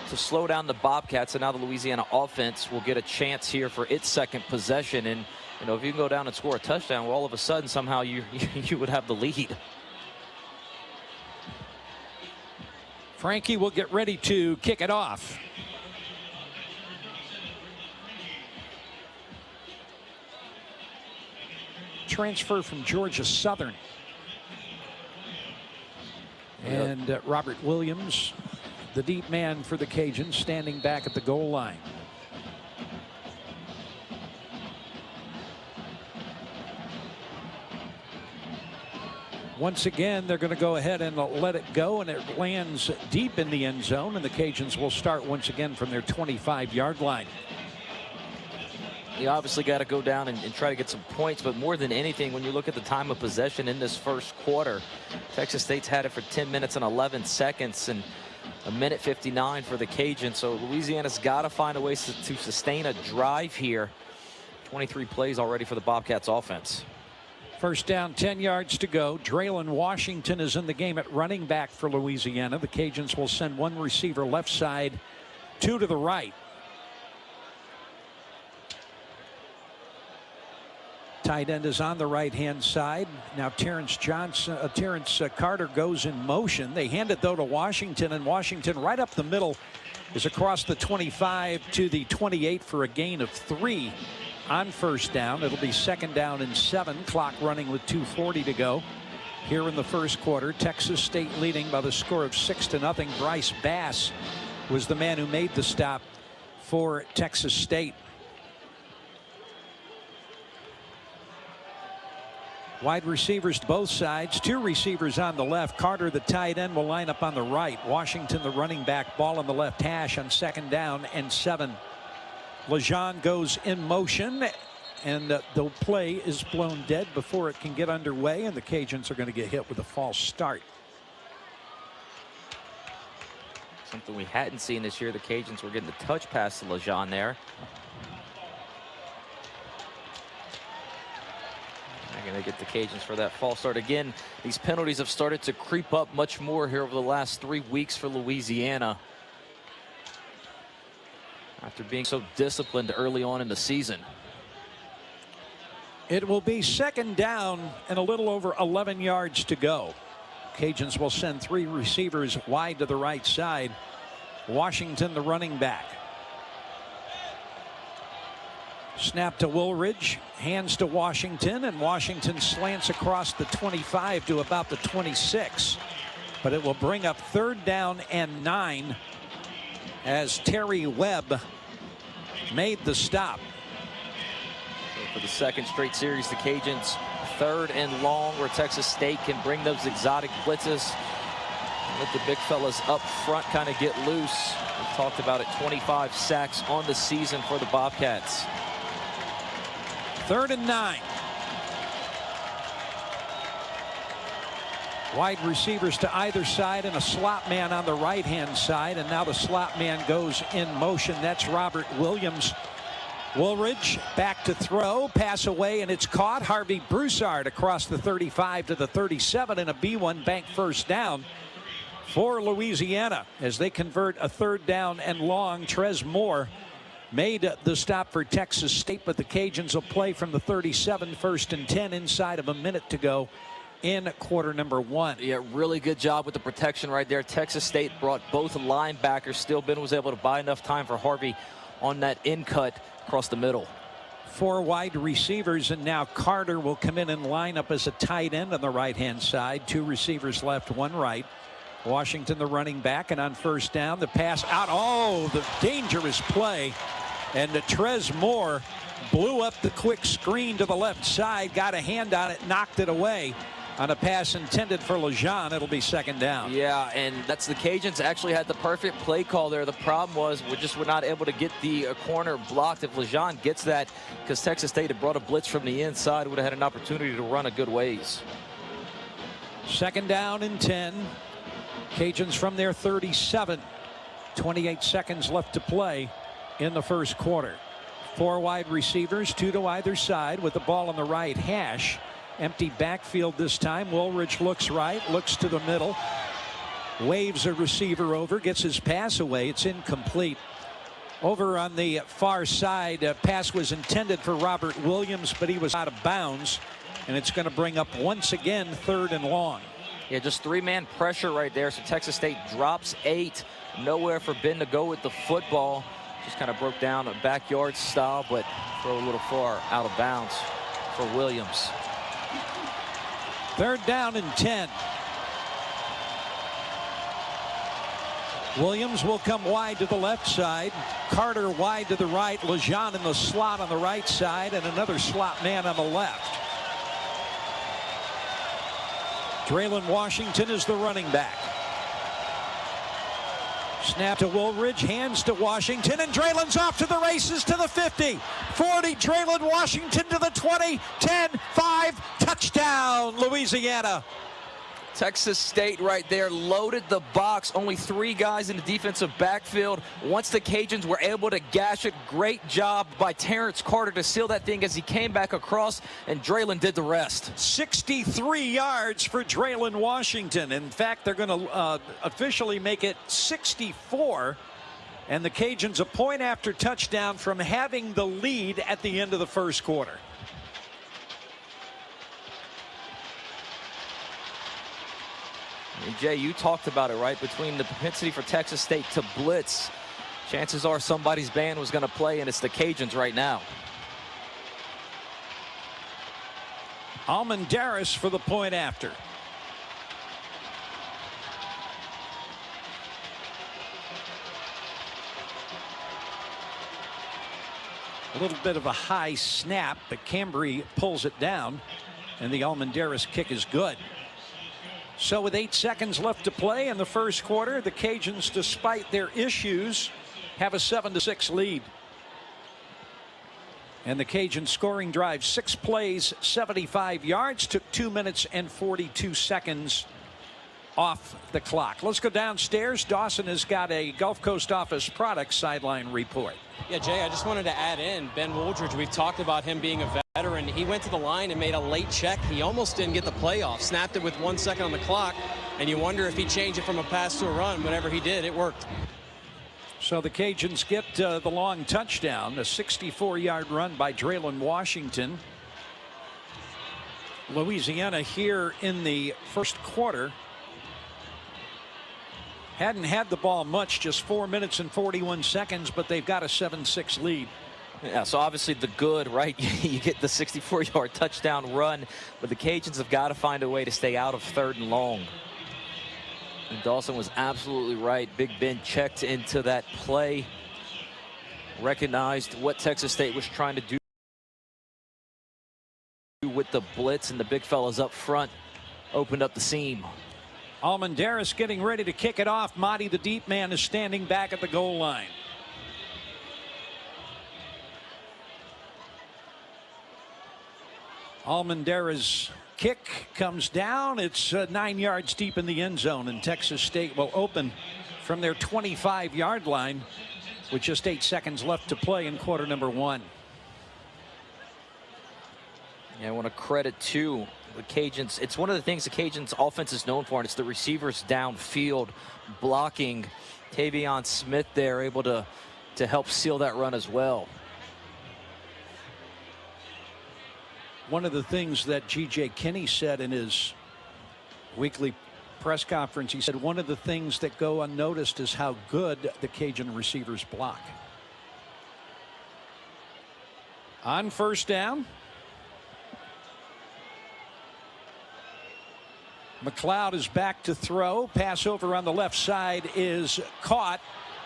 to slow down the Bobcats, and now the Louisiana offense will get a chance here for its 2nd possession. And you know, if you can go down and score a touchdown, well, all of a sudden somehow you would have the lead. Frankie will get ready to kick it off. Transfer from Georgia Southern. And Robert Williams, the deep man for the Cajuns, standing back at the goal line. Once again, they're going to go ahead and let it go, and it lands deep in the end zone, and the Cajuns will start once again from their 25-yard line. You obviously got to go down and try to get some points, but more than anything, when you look at the time of possession in this 1st quarter, Texas State's had it for 10 minutes and 11 seconds and a minute 59 for the Cajuns. So Louisiana's got to find a way to sustain a drive here. 23 plays already for the Bobcats offense. 1st down, 10 yards to go. Draylon Washington is in the game at running back for Louisiana. The Cajuns will send one receiver left side, 2 to the right. Tight end is on the right-hand side. Now Terrence Carter goes in motion. They hand it, though, to Washington, and Washington right up the middle is across the 25 to the 28 for a gain of 3 on 1st down. It'll be 2nd down and 7. Clock running with 2:40 to go here in the 1st quarter. Texas State leading by the score of 6-0. Bryce Bass was the man who made the stop for Texas State. Wide receivers to both sides. 2 receivers on the left. Carter, the tight end, will line up on the right. Washington, the running back, ball on the left hash on 2nd down and 7. LeJean goes in motion, and the play is blown dead before it can get underway, and the Cajuns are going to get hit with a false start. Something we hadn't seen this year. The Cajuns were getting the touch pass to LeJean there. They're going to get the Cajuns for that false start. Again, these penalties have started to creep up much more here over the last 3 weeks for Louisiana, after being so disciplined early on in the season. It will be 2nd down and a little over 11 yards to go. Cajuns will send 3 receivers wide to the right side. Washington, the running back. Snap to Woolridge, hands to Washington, and Washington slants across the 25 to about the 26. But it will bring up 3rd down and 9 as Terry Webb made the stop. So for the 2nd straight series, the Cajuns 3rd and long, where Texas State can bring those exotic blitzes. Let the big fellas up front kind of get loose. We've talked about it, 25 sacks on the season for the Bobcats. 3rd and 9. Wide receivers to either side and a slot man on the right-hand side. And now the slot man goes in motion. That's Robert Williams. Woolridge back to throw. Pass away, and it's caught. Harvey Broussard across the 35 to the 37, and a B1 bank 1st down for Louisiana as they convert a 3rd down and long. Trez Moore made the stop for Texas State, but the Cajuns will play from the 37, 1st and 10, inside of a minute to go in quarter number 1. Yeah, really good job with the protection right there. Texas State brought both linebackers. Stillben was able to buy enough time for Harvey on that in cut across the middle. 4 wide receivers, and now Carter will come in and line up as a tight end on the right-hand side. 2 receivers left, 1 right. Washington, the running back, and on 1st down, the pass out. Oh, the dangerous play. And Trez Moore blew up the quick screen to the left side, got a hand on it, knocked it away on a pass intended for LeJean. It'll be 2nd down. Yeah, and that's the Cajuns actually had the perfect play call there. The problem was we're not able to get the corner blocked. If LeJean gets that, because Texas State had brought a blitz from the inside, would have had an opportunity to run a good ways. 2nd down and 10. Cajuns from their 37. 28 seconds left to play in the 1st quarter. 4 wide receivers, 2 to either side, with the ball on the right hash. Empty backfield this time. Woolridge looks right, looks to the middle, waves a receiver over, gets his pass away. It's incomplete. Over on the far side, a pass was intended for Robert Williams, but he was out of bounds, and it's going to bring up once again 3rd and long. Yeah, just 3-man pressure right there. So Texas State drops 8. Nowhere for Ben to go with the football. Just kind of broke down a backyard style, but throw a little far out of bounds for Williams. 3rd down and 10. Williams will come wide to the left side. Carter wide to the right. LeJean in the slot on the right side, and another slot man on the left. Draylon Washington is the running back. Snap to Woolridge, hands to Washington, and Draylon's off to the races to the 50, 40, Draylon Washington to the 20, 10, 5, touchdown, Louisiana. Texas State right there loaded the box. Only 3 guys in the defensive backfield. Once the Cajuns were able to gash it, great job by Terrence Carter to seal that thing as he came back across, and Draylon did the rest. 63 yards for Draylon Washington. In fact, they're going to officially make it 64. And the Cajuns a point after touchdown from having the lead at the end of the 1st quarter. Jay, you talked about it, right? Between the propensity for Texas State to blitz, chances are somebody's band was going to play, and it's the Cajuns right now. Almendaris for the point after. A little bit of a high snap, but Cambry pulls it down. And the Almendares kick is good. So with 8 seconds left to play in the first quarter, the Cajuns, despite their issues, have a 7-6 lead. And the Cajun scoring drive, 6 plays, 75 yards, took 2 minutes and 42 seconds off the clock. Let's go downstairs. Dawson has got a Gulf Coast Office Products sideline report. Yeah, Jay, I just wanted to add in Ben Wooldridge. We've talked about him being a veteran. He went to the line and made a late check. He almost didn't get the play off. Snapped it with 1 second on the clock, and you wonder if he changed it from a pass to a run. Whatever he did, it worked. So the Cajuns get the long touchdown, a 64-yard run by Draylon Washington. Louisiana here in the first quarter hadn't had the ball much, just 4 minutes and 41 seconds, but they've got a 7-6 lead. Yeah, so obviously the good, right? You get the 64-yard touchdown run, but the Cajuns have got to find a way to stay out of 3rd and long. And Dawson was absolutely right. Big Ben checked into that play, recognized what Texas State was trying to do with the blitz, and the big fellas up front opened up the seam. Almendares getting ready to kick it off. Madi, the deep man, is standing back at the goal line. Almendares' kick comes down. It's 9 yards deep in the end zone, and Texas State will open from their 25-yard line with just 8 seconds left to play in quarter number 1. Yeah, I want to credit too the Cajuns. It's one of the things the Cajuns offense is known for, and it's the receivers downfield blocking. Tavion Smith there able to help seal that run as well. One of the things that G.J. Kinney said in his weekly press conference, he said one of the things that go unnoticed is how good the Cajun receivers block. On first down, McLeod is back to throw. Pass over on the left side is caught.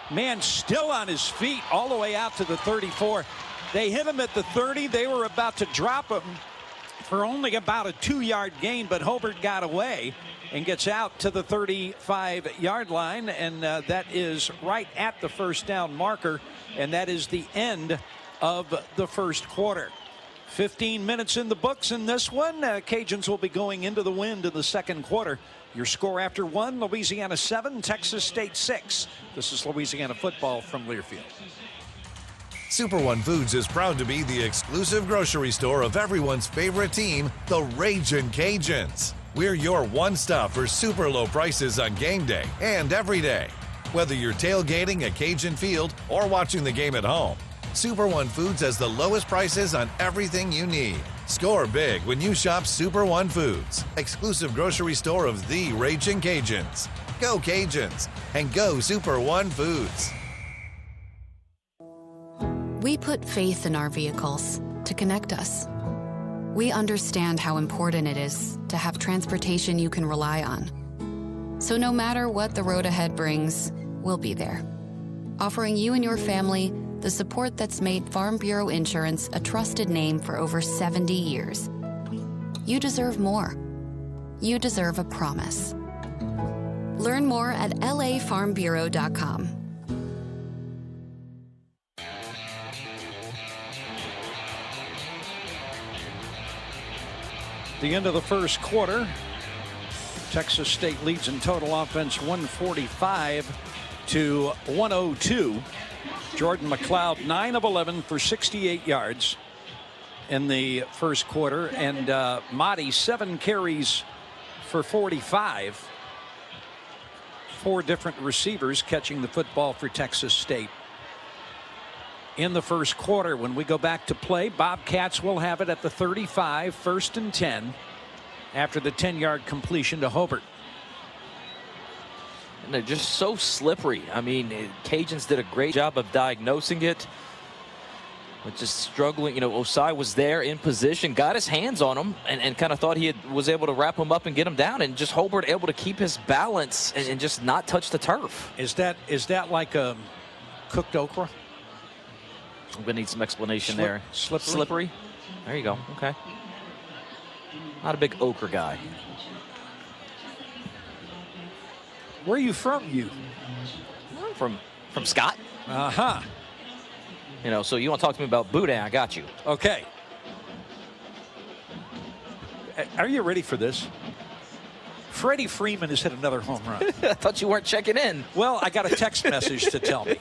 Man still on his feet all the way out to the 34. They hit him at the 30. They were about to drop him for only about a 2-yard gain, but Hobart got away and gets out to the 35-yard line, and that is right at the first down marker, and that is the end of the first quarter. 15 minutes in the books in this one. Cajuns will be going into the wind in the second quarter. Your score after 1, Louisiana 7, Texas State 6. This is Louisiana football from Learfield. Super One Foods is proud to be the exclusive grocery store of everyone's favorite team, the Ragin' Cajuns. We're your one stop for super low prices on game day and every day. Whether you're tailgating at Cajun Field or watching the game at home, Super One Foods has the lowest prices on everything you need. Score big when you shop Super One Foods, exclusive grocery store of the Ragin' Cajuns. Go Cajuns and go Super One Foods. We put faith in our vehicles to connect us. We understand how important it is to have transportation you can rely on. So no matter what the road ahead brings, we'll be there, offering you and your family the support that's made Farm Bureau Insurance a trusted name for over 70 years. You deserve more. You deserve a promise. Learn more at lafarmbureau.com. The end of the first quarter. Texas State leads in total offense 145 to 102. Jordan McLeod 9 of 11 for 68 yards in the first quarter, and Madi 7 carries for 45. 4 different receivers catching the football for Texas State. In the first quarter, when we go back to play, Bobcats will have it at the 35, 1st and 10, after the 10-yard completion to Hobart. And they're just so slippery. I mean, Cajuns did a great job of diagnosing it, but just struggling. You know, Osai was there in position, got his hands on him, and kind of thought he was able to wrap him up and get him down, and just Hobart able to keep his balance and just not touch the turf. Is that like a cooked okra? I'm going to need some explanation there. Slippery? Slippery? There you go. Okay. Not a big ochre guy. Where are you from, you? From Scott. Uh-huh. You know, so you want to talk to me about Boudin, I got you. Okay. Are you ready for this? Freddie Freeman has hit another home run. I thought you weren't checking in. Well, I got a text message to tell me.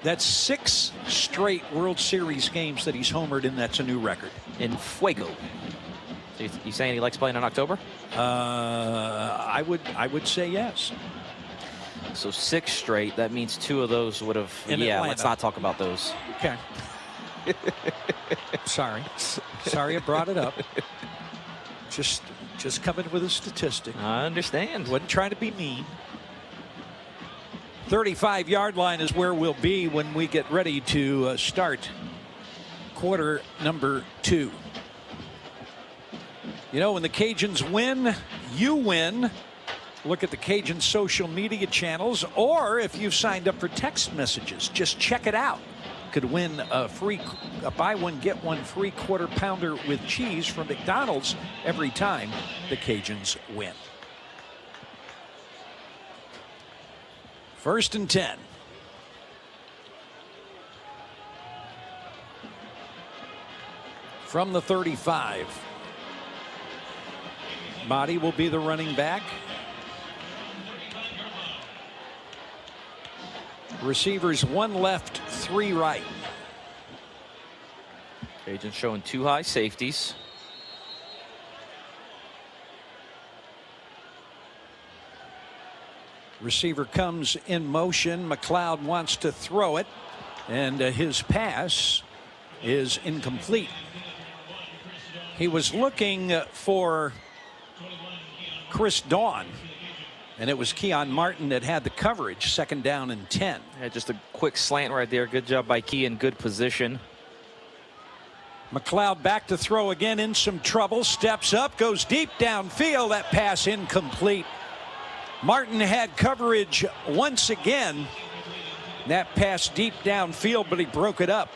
That's 6 straight World Series games that he's homered in. That's a new record. In Fuego. So you saying he likes playing in October? I would say yes. So 6 straight. That means 2 of those would have. Atlanta. Let's not talk about those. Okay. Sorry I brought it up. Just coming with a statistic. I understand. Wasn't trying to be mean. 35-yard line is where we'll be when we get ready to start quarter number 2. You know, when the Cajuns win, you win. Look at the Cajun social media channels, or if you've signed up for text messages, just check it out. Could win a buy one, get one free quarter pounder with cheese from McDonald's every time the Cajuns win. 1st and 10. From the 35. Motti will be the running back. Receivers 1 left, 3 right. Cajuns showing 2 high safeties. Receiver comes in motion. McLeod wants to throw it, and his pass is incomplete. He was looking for Chris Dawn, and it was Keon Martin that had the coverage. 2nd down and 10. Yeah, just a quick slant right there. Good job by Key in good position. McLeod back to throw again, in some trouble. Steps up, goes deep downfield. That pass incomplete. Martin had coverage once again. That pass deep downfield, but he broke it up.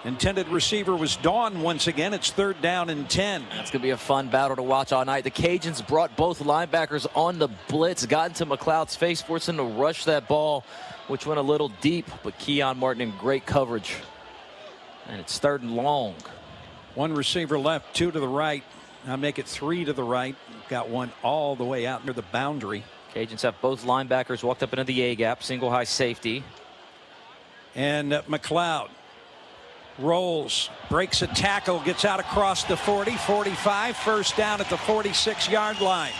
Intended receiver was Dawn once again. It's 3rd down and 10. That's going to be a fun battle to watch all night. The Cajuns brought both linebackers on the blitz, got into McLeod's face, forced him to rush that ball, which went a little deep, but Keon Martin in great coverage. And it's 3rd and long. 1 receiver left, 2 to the right. Now make it 3 to the right. Got 1 all the way out near the boundary. Cajuns have both linebackers walked up into the A gap, single high safety. And McLeod rolls, breaks a tackle, gets out across the 40, 45, 1st down at the 46-yard line.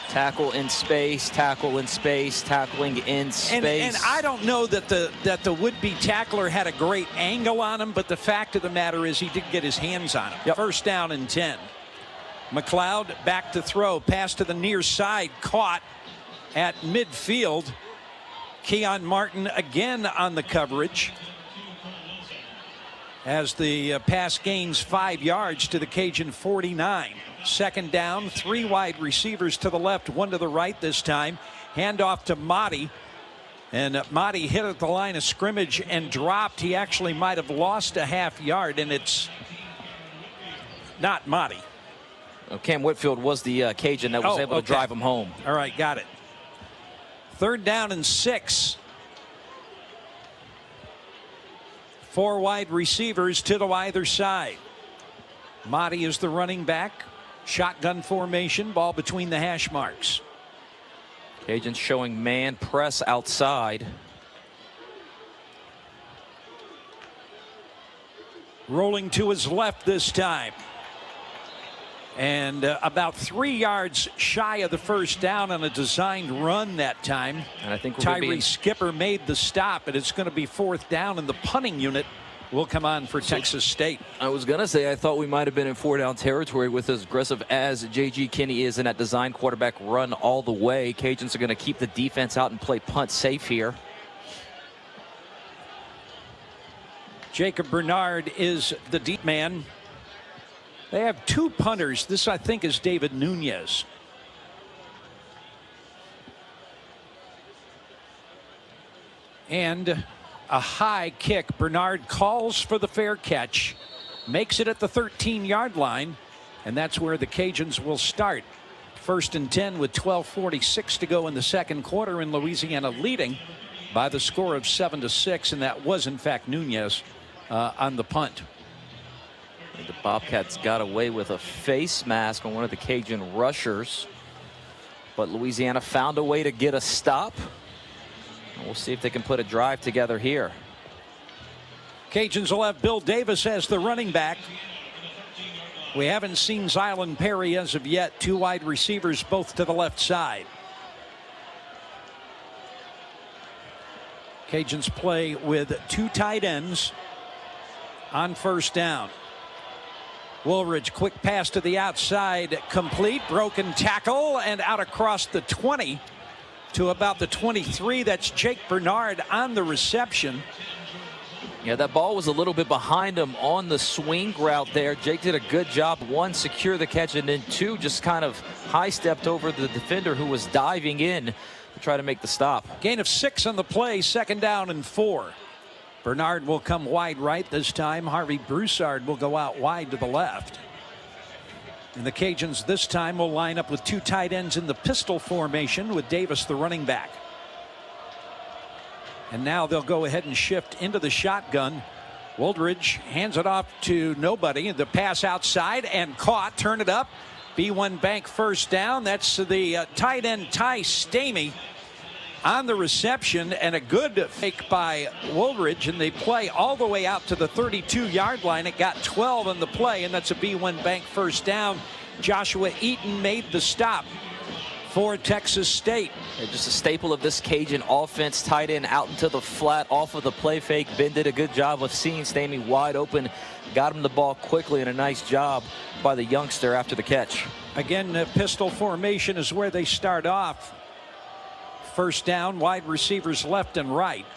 Tackle in space, tackle in space, tackling in space. And I don't know that the would-be tackler had a great angle on him, but the fact of the matter is he didn't get his hands on him. 1st down and 10. McLeod back to throw, pass to the near side, caught at midfield. Keon Martin again on the coverage as the pass gains 5 yards to the Cajun 49. 2nd down, 3 wide receivers to the left, 1 to the right this time. Handoff to Motti. And Motti hit at the line of scrimmage and dropped. He actually might have lost a half yard, and it's not Motti. Cam Whitfield was the Cajun that was able to drive him home. All right, got it. 3rd down and 6. 4 wide receivers to either side. Motti is the running back. Shotgun formation, ball between the hash marks. Cajuns showing man press outside. Rolling to his left this time. And about 3 yards shy of the 1st down on a designed run that time. And I think Tyree Skipper made the stop, and it's going to be 4th down, and the punting unit will come on for Texas State. I was going to say I thought we might have been in 4-down territory with as aggressive as J.G. Kinney is in that design quarterback run all the way. Cajuns are going to keep the defense out and play punt safe here. Jacob Bernard is the deep man. They have 2 punters. This, I think, is David Nunez. And A high kick. Bernard calls for the fair catch, makes it at the 13-yard line, and that's where the Cajuns will start. 1st and 10 with 12:46 to go in the second quarter, and Louisiana leading by the score of 7-6, and that was in fact Nunez on the punt. The Bobcats got away with a face mask on one of the Cajun rushers, but Louisiana found a way to get a stop. We'll see if they can put a drive together here. Cajuns will have Bill Davis as the running back. We haven't seen Zylan Perry as of yet. 2 wide receivers, both to the left side. Cajuns play with 2 tight ends on first down. Woolridge, quick pass to the outside, complete, broken tackle, and out across the 20 to about the 23. That's Jake Bernard on the reception. Yeah, that ball was a little bit behind him on the swing route there. Jake did a good job. 1, secure the catch, and then 2, just kind of high-stepped over the defender who was diving in to try to make the stop. Gain of 6 on the play, 2nd down and 4. Bernard will come wide right this time. Harvey Broussard will go out wide to the left. And the Cajuns this time will line up with 2 tight ends in the pistol formation with Davis the running back. And now they'll go ahead and shift into the shotgun. Woolridge hands it off to nobody. The pass outside and caught. Turn it up. B1 Bank first down. That's the tight end Ty Stamey on the reception, and a good fake by Woolridge, and they play all the way out to the 32-yard line. It got 12 on the play, and that's a B1 Bank first down. Joshua Eaton made the stop for Texas State. Just a staple of this Cajun offense. Tight end out into the flat off of the play fake. Ben did a good job of seeing Stamey wide open, got him the ball quickly, and a nice job by the youngster after the catch. Again, pistol formation is where they start off. First down, wide receivers left and right.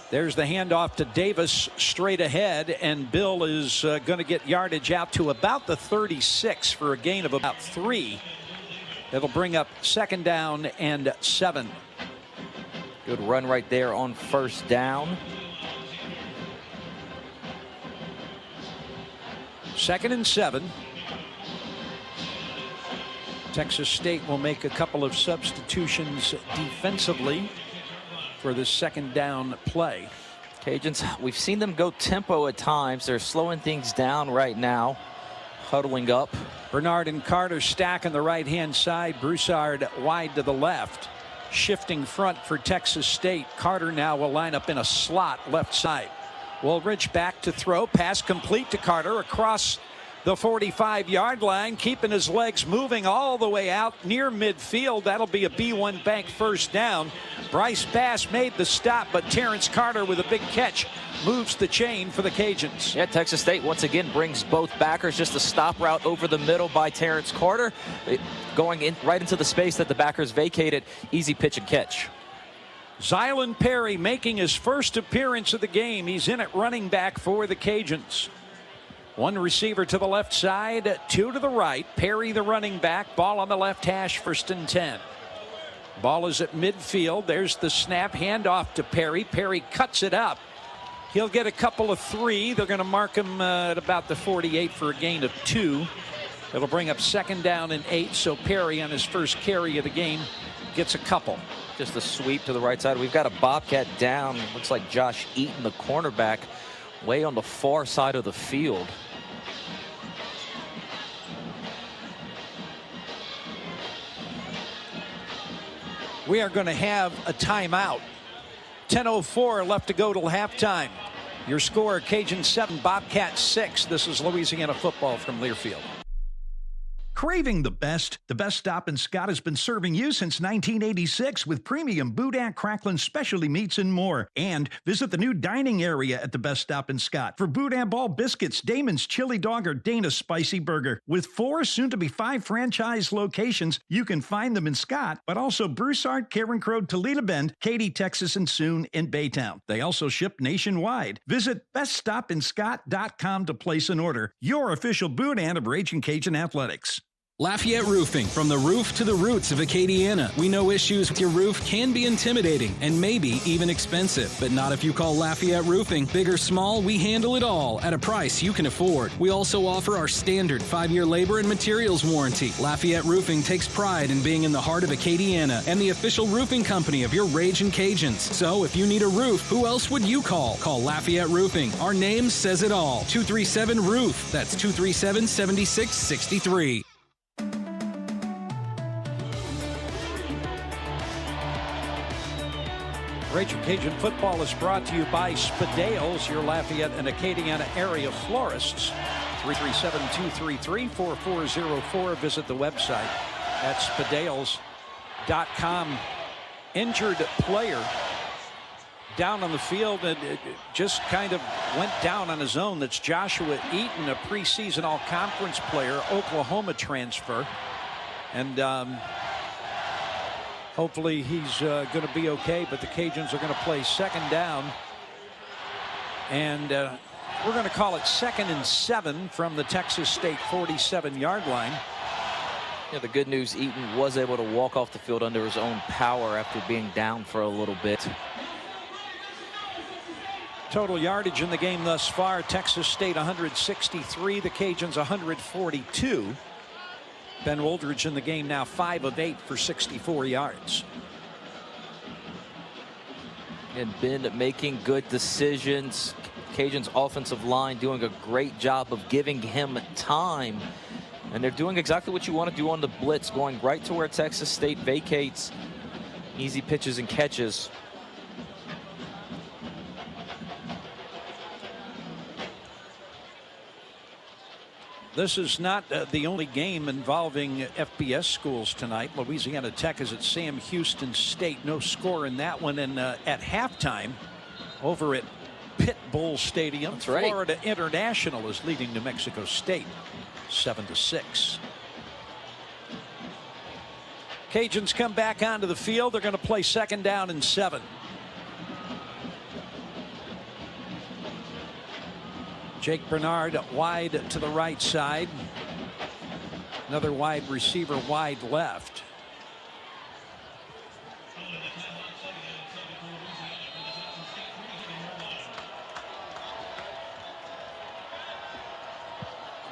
There's the handoff to Davis straight ahead, and Bill is going to get yardage out to about the 36 for a gain of about 3. That'll bring up 2nd down and 7. Good run right there on first down. 2nd and 7. Texas State will make a couple of substitutions defensively for the 2nd down play. Cajuns, we've seen them go tempo at times. They're slowing things down right now, huddling up. Bernard and Carter stack on the right-hand side. Broussard wide to the left. Shifting front for Texas State. Carter now will line up in a slot left side. Woolridge back to throw. Pass complete to Carter across the 45-yard line, keeping his legs moving all the way out near midfield. That'll be a B1 Bank first down. Bryce Bass made the stop, but Terrence Carter with a big catch moves the chain for the Cajuns. Yeah, Texas State once again brings both backers. Just a stop route over the middle by Terrence Carter, going in right into the space that the backers vacated. Easy pitch and catch. Zylan Perry making his first appearance of the game. He's in at running back for the Cajuns. 1 receiver to the left side, 2 to the right. Perry the running back. Ball on the left hash, 1st and 10. Ball is at midfield. There's the snap, handoff to Perry. Perry cuts it up. He'll get a couple of 3. They're going to mark him at about the 48 for a gain of 2. It'll bring up 2nd down and 8. So Perry on his first carry of the game gets a couple. Just a sweep to the right side. We've got a Bobcat down. Looks like Josh Eaton, the cornerback, way on the far side of the field. We are going to have a timeout. 10:04 left to go till halftime. Your score, Cajun 7, Bobcats 6. This is Louisiana football from Learfield. Craving the best? The Best Stop in Scott has been serving you since 1986 with premium boudin, crackling specialty meats, and more. And visit the new dining area at the Best Stop in Scott for boudin ball biscuits, Damon's chili dog, or Dana's spicy burger. With 4, soon-to-be 5 franchise locations, you can find them in Scott, but also Broussard, Carencro, Toledo Bend, Katy, Texas, and soon in Baytown. They also ship nationwide. Visit beststopinscott.com to place an order. Your official boudin of Ragin' Cajun Athletics. Lafayette Roofing, from the roof to the roots of Acadiana. We know issues with your roof can be intimidating and maybe even expensive, but not if you call Lafayette Roofing. Big or small, we handle it all at a price you can afford. We also offer our standard 5-year labor and materials warranty. Lafayette Roofing takes pride in being in the heart of Acadiana and the official roofing company of your Ragin' Cajuns. So if you need a roof, who else would you call? Call Lafayette Roofing. Our name says it all. 237-ROOF. That's 237-7663. Ragin' Cajun football is brought to you by Spadale's, your Lafayette and Acadiana area florists. 337-233-4404. Visit the website at spadales.com. Injured player down on the field and it just kind of went down on his own. That's Joshua Eaton, a preseason all-conference player, Oklahoma transfer. And hopefully he's going to be okay, but the Cajuns are going to play second down. And we're going to call it 2nd and 7 from the Texas State 47-yard line. Yeah, the good news, Eaton was able to walk off the field under his own power after being down for a little bit. Total yardage in the game thus far, Texas State 163, the Cajuns 142. Ben Woldridge in the game now 5 of 8 for 64 yards. And Ben making good decisions. Cajuns offensive line doing a great job of giving him time. And they're doing exactly what you want to do on the blitz, going right to where Texas State vacates. Easy pitches and catches. This is not the only game involving FBS schools tonight. Louisiana Tech is at Sam Houston State. No score in that one. And at halftime over at Pit Bull Stadium, that's right, Florida International is leading New Mexico State 7-6. Cajuns come back onto the field. They're going to play 2nd down and 7. Jake Bernard wide to the right side. Another wide receiver wide left.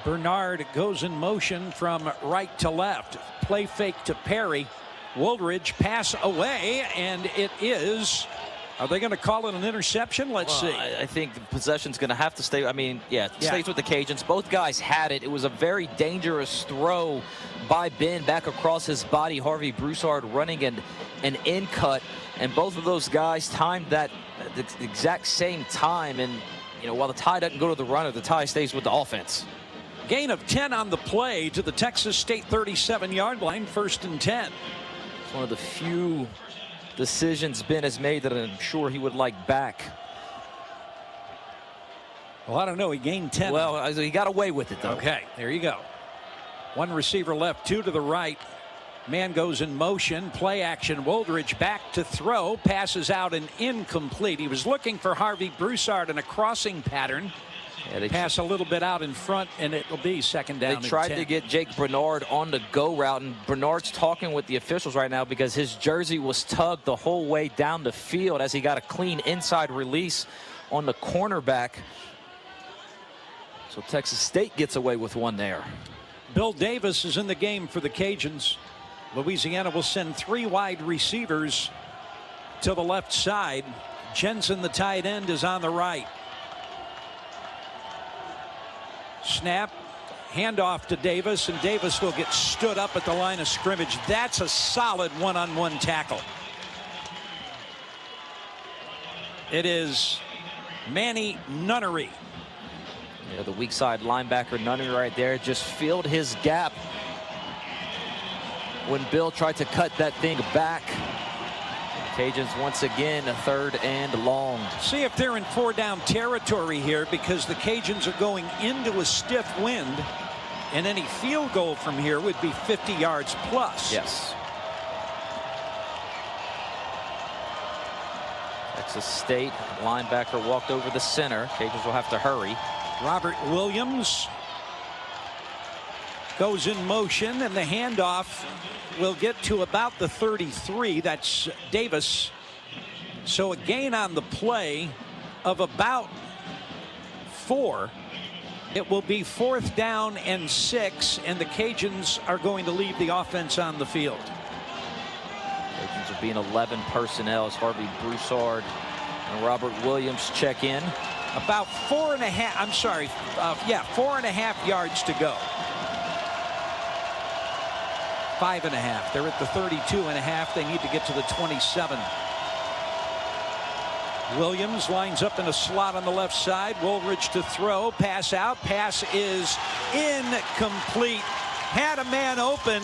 Bernard goes in motion from right to left. Play fake to Perry. Woldridge pass away, and it is. Are they going to call it an interception? Let's see. I think the possession's going to have to stay. I mean, yeah, it stays with the Cajuns. Both guys had it. It was a very dangerous throw by Ben back across his body. Harvey Broussard running an in cut, and both of those guys timed that at the exact same time. And you know, while the tie doesn't go to the runner, the tie stays with the offense. Gain of 10 on the play to the Texas State 37-yard line. 1st and 10. It's one of the few decisions Ben has made that I'm sure he would like back. Well, I don't know. He gained 10. Well, he got away with it, though. Okay, there you go. One receiver left, 2 to the right. Man goes in motion. Play action. Woldridge back to throw. Passes out and incomplete. He was looking for Harvey Broussard in a crossing pattern. Yeah, they pass a little bit out in front, and it'll be 2nd down. They tried to get Jake Bernard on the go route, and Bernard's talking with the officials right now because his jersey was tugged the whole way down the field as he got a clean inside release on the cornerback. So Texas State gets away with one there. Bill Davis is in the game for the Cajuns. Louisiana will send 3 wide receivers to the left side. Jensen, the tight end, is on the right. Snap, handoff to Davis, and Davis will get stood up at the line of scrimmage. That's a solid one-on-one tackle. It is Manny Nunnery. Yeah, the weak side linebacker Nunnery right there just filled his gap when Bill tried to cut that thing back. Cajuns once again a 3rd and long. See if they're in 4-down territory here, because the Cajuns are going into a stiff wind, and any field goal from here would be 50 yards plus. Yes. Texas State linebacker walked over the center. Cajuns will have to hurry. Robert Williams goes in motion, and the handoff will get to about the 33. That's Davis. So a gain on the play of about 4. It will be 4th down and 6, and the Cajuns are going to leave the offense on the field. Cajuns will be in 11 personnel as Harvey Broussard and Robert Williams check in. About 4.5 yards to go. 5.5. They're at the 32.5. They need to get to the 27. Williams lines up in a slot on the left side. Woolridge to throw. Pass out. Pass is incomplete. Had a man open.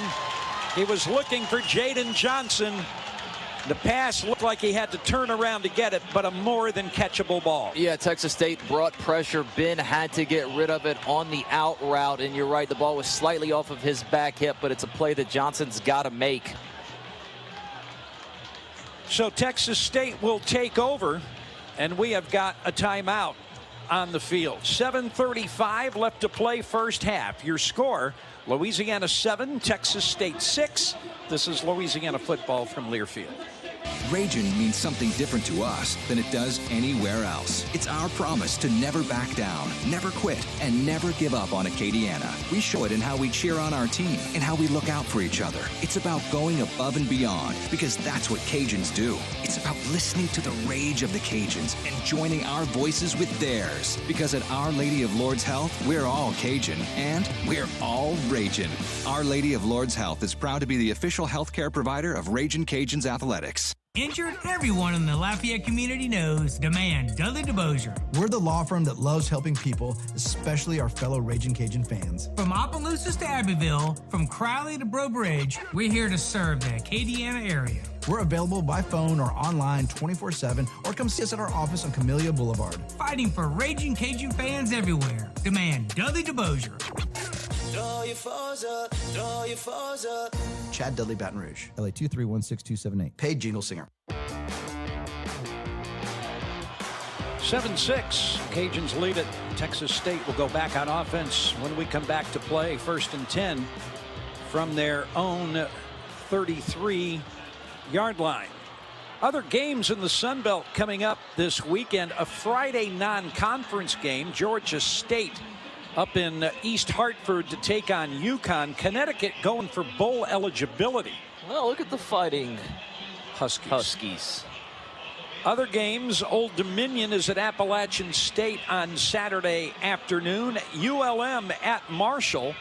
He was looking for Jaden Johnson. The pass looked like he had to turn around to get it, but a more than catchable ball. Yeah, Texas State brought pressure. Ben had to get rid of it on the out route, and you're right, the ball was slightly off of his back hip, but it's a play that Johnson's got to make. So Texas State will take over, and we have got a timeout on the field. 7:35 left to play first half. Your score, Louisiana 7, Texas State 6. This is Louisiana football from Learfield. Ragin means something different to us than it does anywhere else. It's our promise to never back down, never quit, and never give up on Acadiana. We show it in how we cheer on our team and how we look out for each other. It's about going above and beyond, because that's what Cajuns do. It's about listening to the rage of the Cajuns and joining our voices with theirs. Because at Our Lady of Lourdes Health, we're all Cajun, and we're all Ragin. Our Lady of Lourdes Health is proud to be the official healthcare provider of Ragin' Cajuns Athletics. Injured, everyone in the Lafayette community knows. Demand Dudley DeBosier. We're the law firm that loves helping people, especially our fellow Ragin' Cajun fans. From Opelousas to Abbeville, from Crowley to Breaux Bridge, we're here to serve the Acadiana area. We're available by phone or online 24/7, or come see us at our office on Camellia Boulevard. Fighting for Ragin' Cajun fans everywhere. Demand Dudley DeBosier. Throw your foes up, throw your foes up. Chad Dudley, Baton Rouge, LA 2316278. Paid jingle singer. 7-6. Cajuns lead it. Texas State will go back on offense when we come back to play. 1st and 10 from their own 33-yard line. Other games in the Sun Belt coming up this weekend. A Friday non-conference game. Georgia State up in East Hartford to take on UConn. Connecticut going for bowl eligibility. Well, look at the Fighting Huskies. Other games, Old Dominion is at Appalachian State on Saturday afternoon. ULM at Marshall.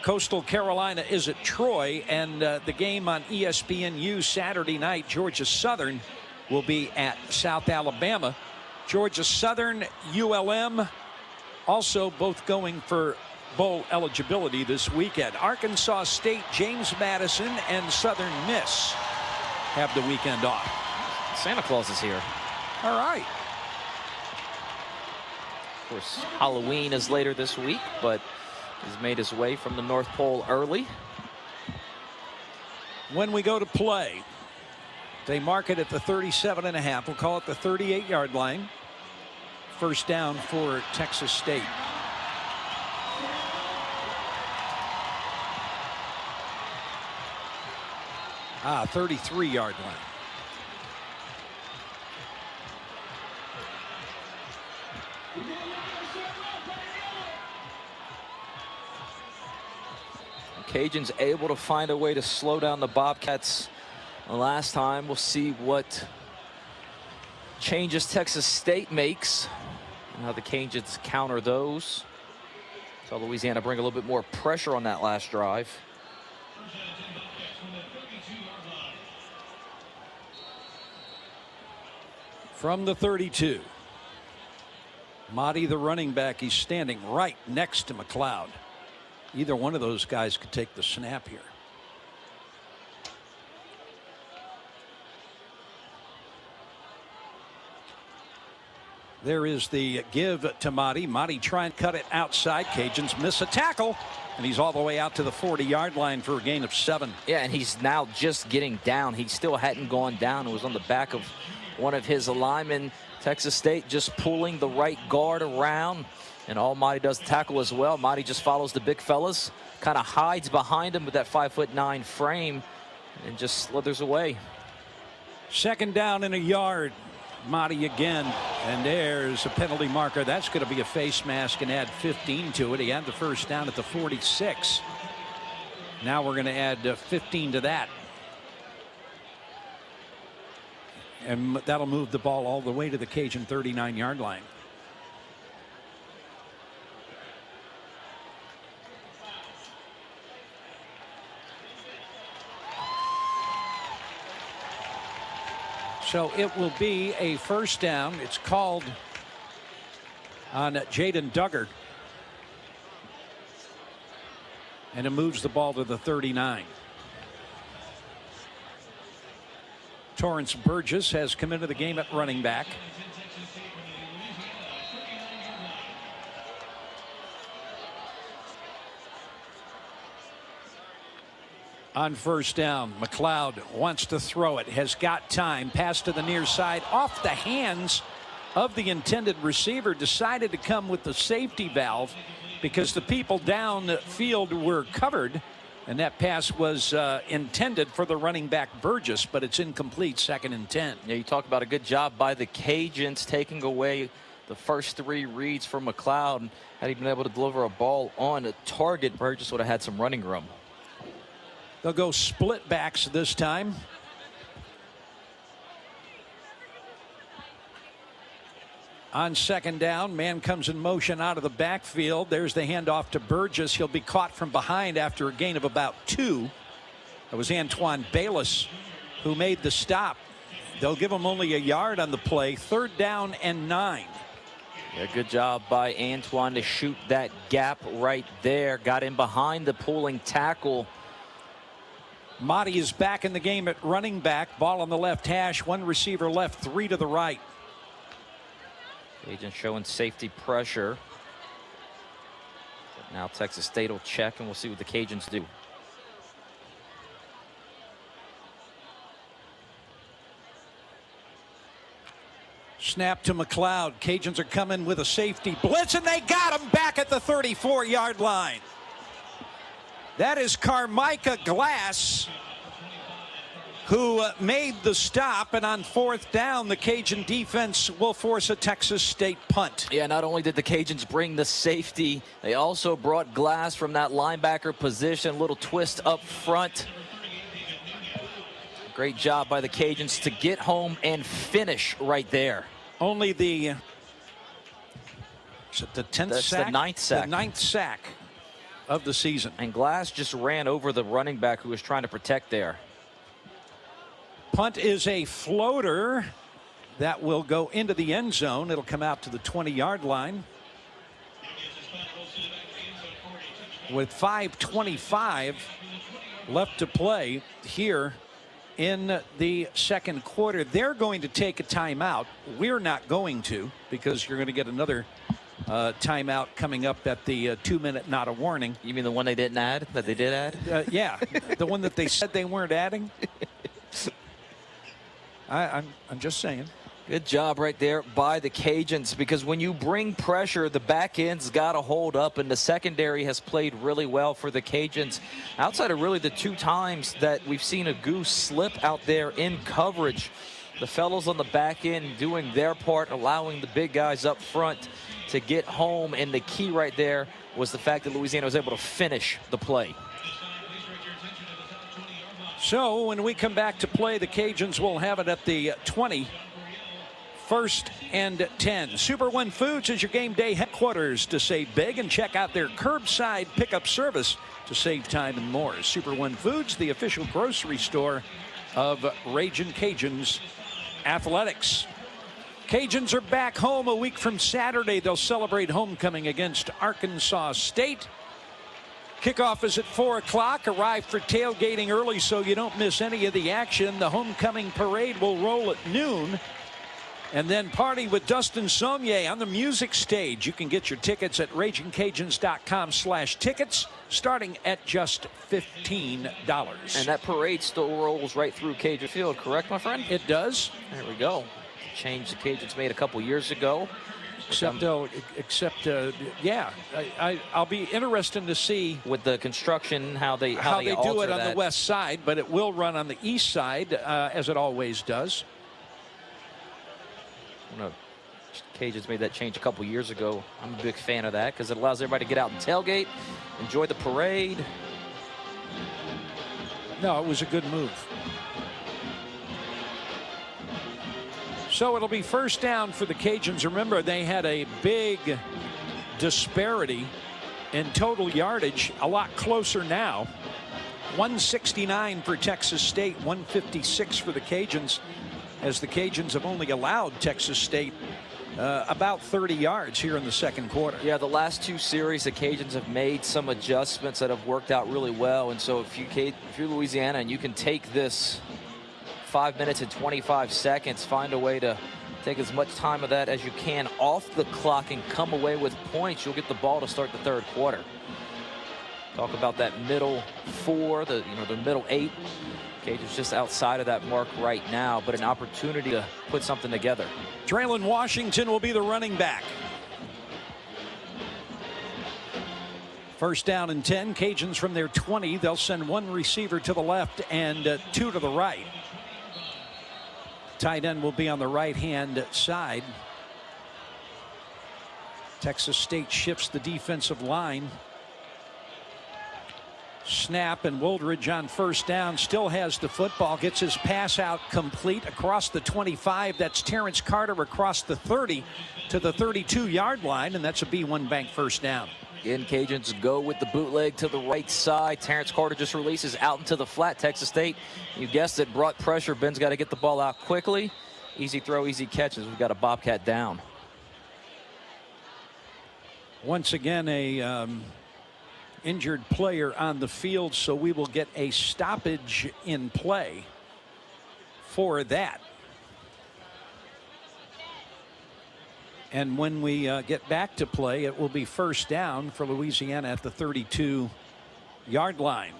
Coastal Carolina is at Troy. And the game on ESPNU Saturday night, Georgia Southern will be at South Alabama. Georgia Southern, ULM, also both going for bowl eligibility this weekend. Arkansas State, James Madison, and Southern Miss have the weekend off. Santa Claus is here. All right. Of course, Halloween is later this week, but he's made his way from the North Pole early. When we go to play, they mark it at the 37.5. We'll call it the 38-yard line. First down for Texas State. Ah, 33-yard line. Cajuns able to find a way to slow down the Bobcats last time. We'll see what changes Texas State makes and how the Cajuns counter those. So Louisiana bring a little bit more pressure on that last drive. From the 32. Mahdi, the running back, he's standing right next to McLeod. Either one of those guys could take the snap here. There is the give to Mahdi. Mahdi trying to cut it outside. Cajuns miss a tackle, and he's all the way out to the 40-yard line for a gain of 7. Yeah, and he's now just getting down. He still hadn't gone down. It was on the back of one of his linemen. Texas State just pulling the right guard around. And all Marty does tackle as well. Marty just follows the big fellas, kind of hides behind him with that 5'9" frame, and just slithers away. Second down and a yard. Marty again, and there's a penalty marker. That's going to be a face mask and add 15 to it. He had the first down at the 46. Now we're going to add 15 to that. And that'll move the ball all the way to the Cajun 39-yard line. So it will be a first down. It's called on Jaden Duggar. And it moves the ball to the 39. Torrance Burgess has come into the game at running back. On first down, McLeod wants to throw it, has got time, pass to the near side, off the hands of the intended receiver, decided to come with the safety valve because the people down the field were covered, and that pass was intended for the running back Burgess, but it's incomplete, 2nd and 10. Yeah, you talk about a good job by the Cajuns taking away the first 3 reads from McLeod. Had he been able to deliver a ball on a target, Burgess would have had some running room. They'll go split backs this time. On second down, man comes in motion out of the backfield. There's the handoff to Burgess. He'll be caught from behind after a gain of about 2. It was Antoine Bayless who made the stop. They'll give him only a yard on the play. 3rd down and 9. Yeah, good job by Antoine to shoot that gap right there. Got in behind the pulling tackle. Motti is back in the game at running back. Ball on the left hash. 1 receiver left, 3 to the right. Agent showing safety pressure. But now Texas State will check, and we'll see what the Cajuns do. Snap to McLeod. Cajuns are coming with a safety blitz, and they got him back at the 34-yard line. That is Carmicah Glass, who made the stop, and on 4th down, the Cajun defense will force a Texas State punt. Yeah, not only did the Cajuns bring the safety, they also brought Glass from that linebacker position, a little twist up front. Great job by the Cajuns to get home and finish right there. Only the, is it the 10th sack? The 9th sack. The 9th sack of the season. And Glass just ran over the running back who was trying to protect there. Punt is a floater that will go into the end zone. It'll come out to the 20-yard line. With 5:25 left to play here in the second quarter, they're going to take a timeout. We're not going to, because you're going to get another timeout coming up at the 2-minute not a warning. You mean the one they didn't add, that they did add? Yeah, the one that they said they weren't adding. I'm just saying. Good job right there by the Cajuns, because when you bring pressure, the back end's got to hold up, and the secondary has played really well for the Cajuns. Outside of really the 2 times that we've seen a goose slip out there in coverage, the fellows on the back end doing their part, allowing the big guys up front to get home, and the key right there was the fact that Louisiana was able to finish the play. So when we come back to play, the Cajuns will have it at the 20. 1st and 10. Super One Foods is your game day headquarters to save big, and check out their curbside pickup service to save time and more. Super One Foods, the official grocery store of Ragin' Cajuns Athletics. Cajuns are back home a week from Saturday. They'll celebrate homecoming against Arkansas State. Kickoff is at 4 o'clock. Arrive for tailgating early so you don't miss any of the action. The homecoming parade will roll at noon. And then party with Dustin Sommier on the music stage. You can get your tickets at RagingCajuns.com/tickets, starting at just $15. And that parade still rolls right through Cajun Field, correct, my friend? It does. There we go. Change the Cajuns made a couple years ago. I'll be interested to see with the construction how they do it on that. the west side, but it will run on the east side as it always does. Cajuns made that change a couple years ago. I'm a big fan of that because it allows everybody to get out and tailgate, enjoy the parade. No, it was a good move. So it'll be first down for the Cajuns. Remember, they had a big disparity in total yardage, a lot closer now. 169 for Texas State, 156 for the Cajuns, as the Cajuns have only allowed Texas State about 30 yards here in the second quarter. Yeah, the last two series, the Cajuns have made some adjustments that have worked out really well. And so if you're Louisiana and you can take this 5 minutes and 25 seconds, find a way to take as much time of that as you can off the clock and come away with points, you'll get the ball to start the third quarter. Talk about that middle four, the middle eight. Cajuns just outside of that mark right now, but an opportunity to put something together. Traylon Washington will be the running back. First down and 10. Cajuns from their 20. They'll send one receiver to the left and two to the right. Tight end will be on the right-hand side. Texas State shifts the defensive line. Snap, and Woldridge on first down still has the football, gets his pass out complete across the 25. That's Terrence Carter across the 30 to the 32-yard line, and that's a B1 Bank first down. Again, Cajuns go with the bootleg to the right side. Terrence Carter just releases out into the flat. Texas State, you guessed it, brought pressure. Ben's got to get the ball out quickly. Easy throw, easy catches. We've got a Bobcat down. Once again, a injured player on the field, so we will get a stoppage in play for that. And when we get back to play, it will be first down for Louisiana at the 32-yard line.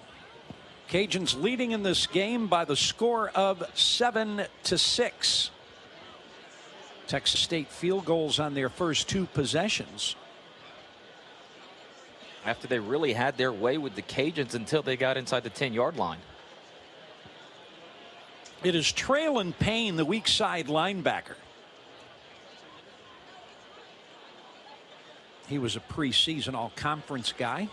Cajuns leading in this game by the score of 7-6. Texas State field goals on their first two possessions. After they really had their way with the Cajuns until they got inside the 10-yard line. It is Traylon Payne, the weak side linebacker. He was a preseason all-conference guy.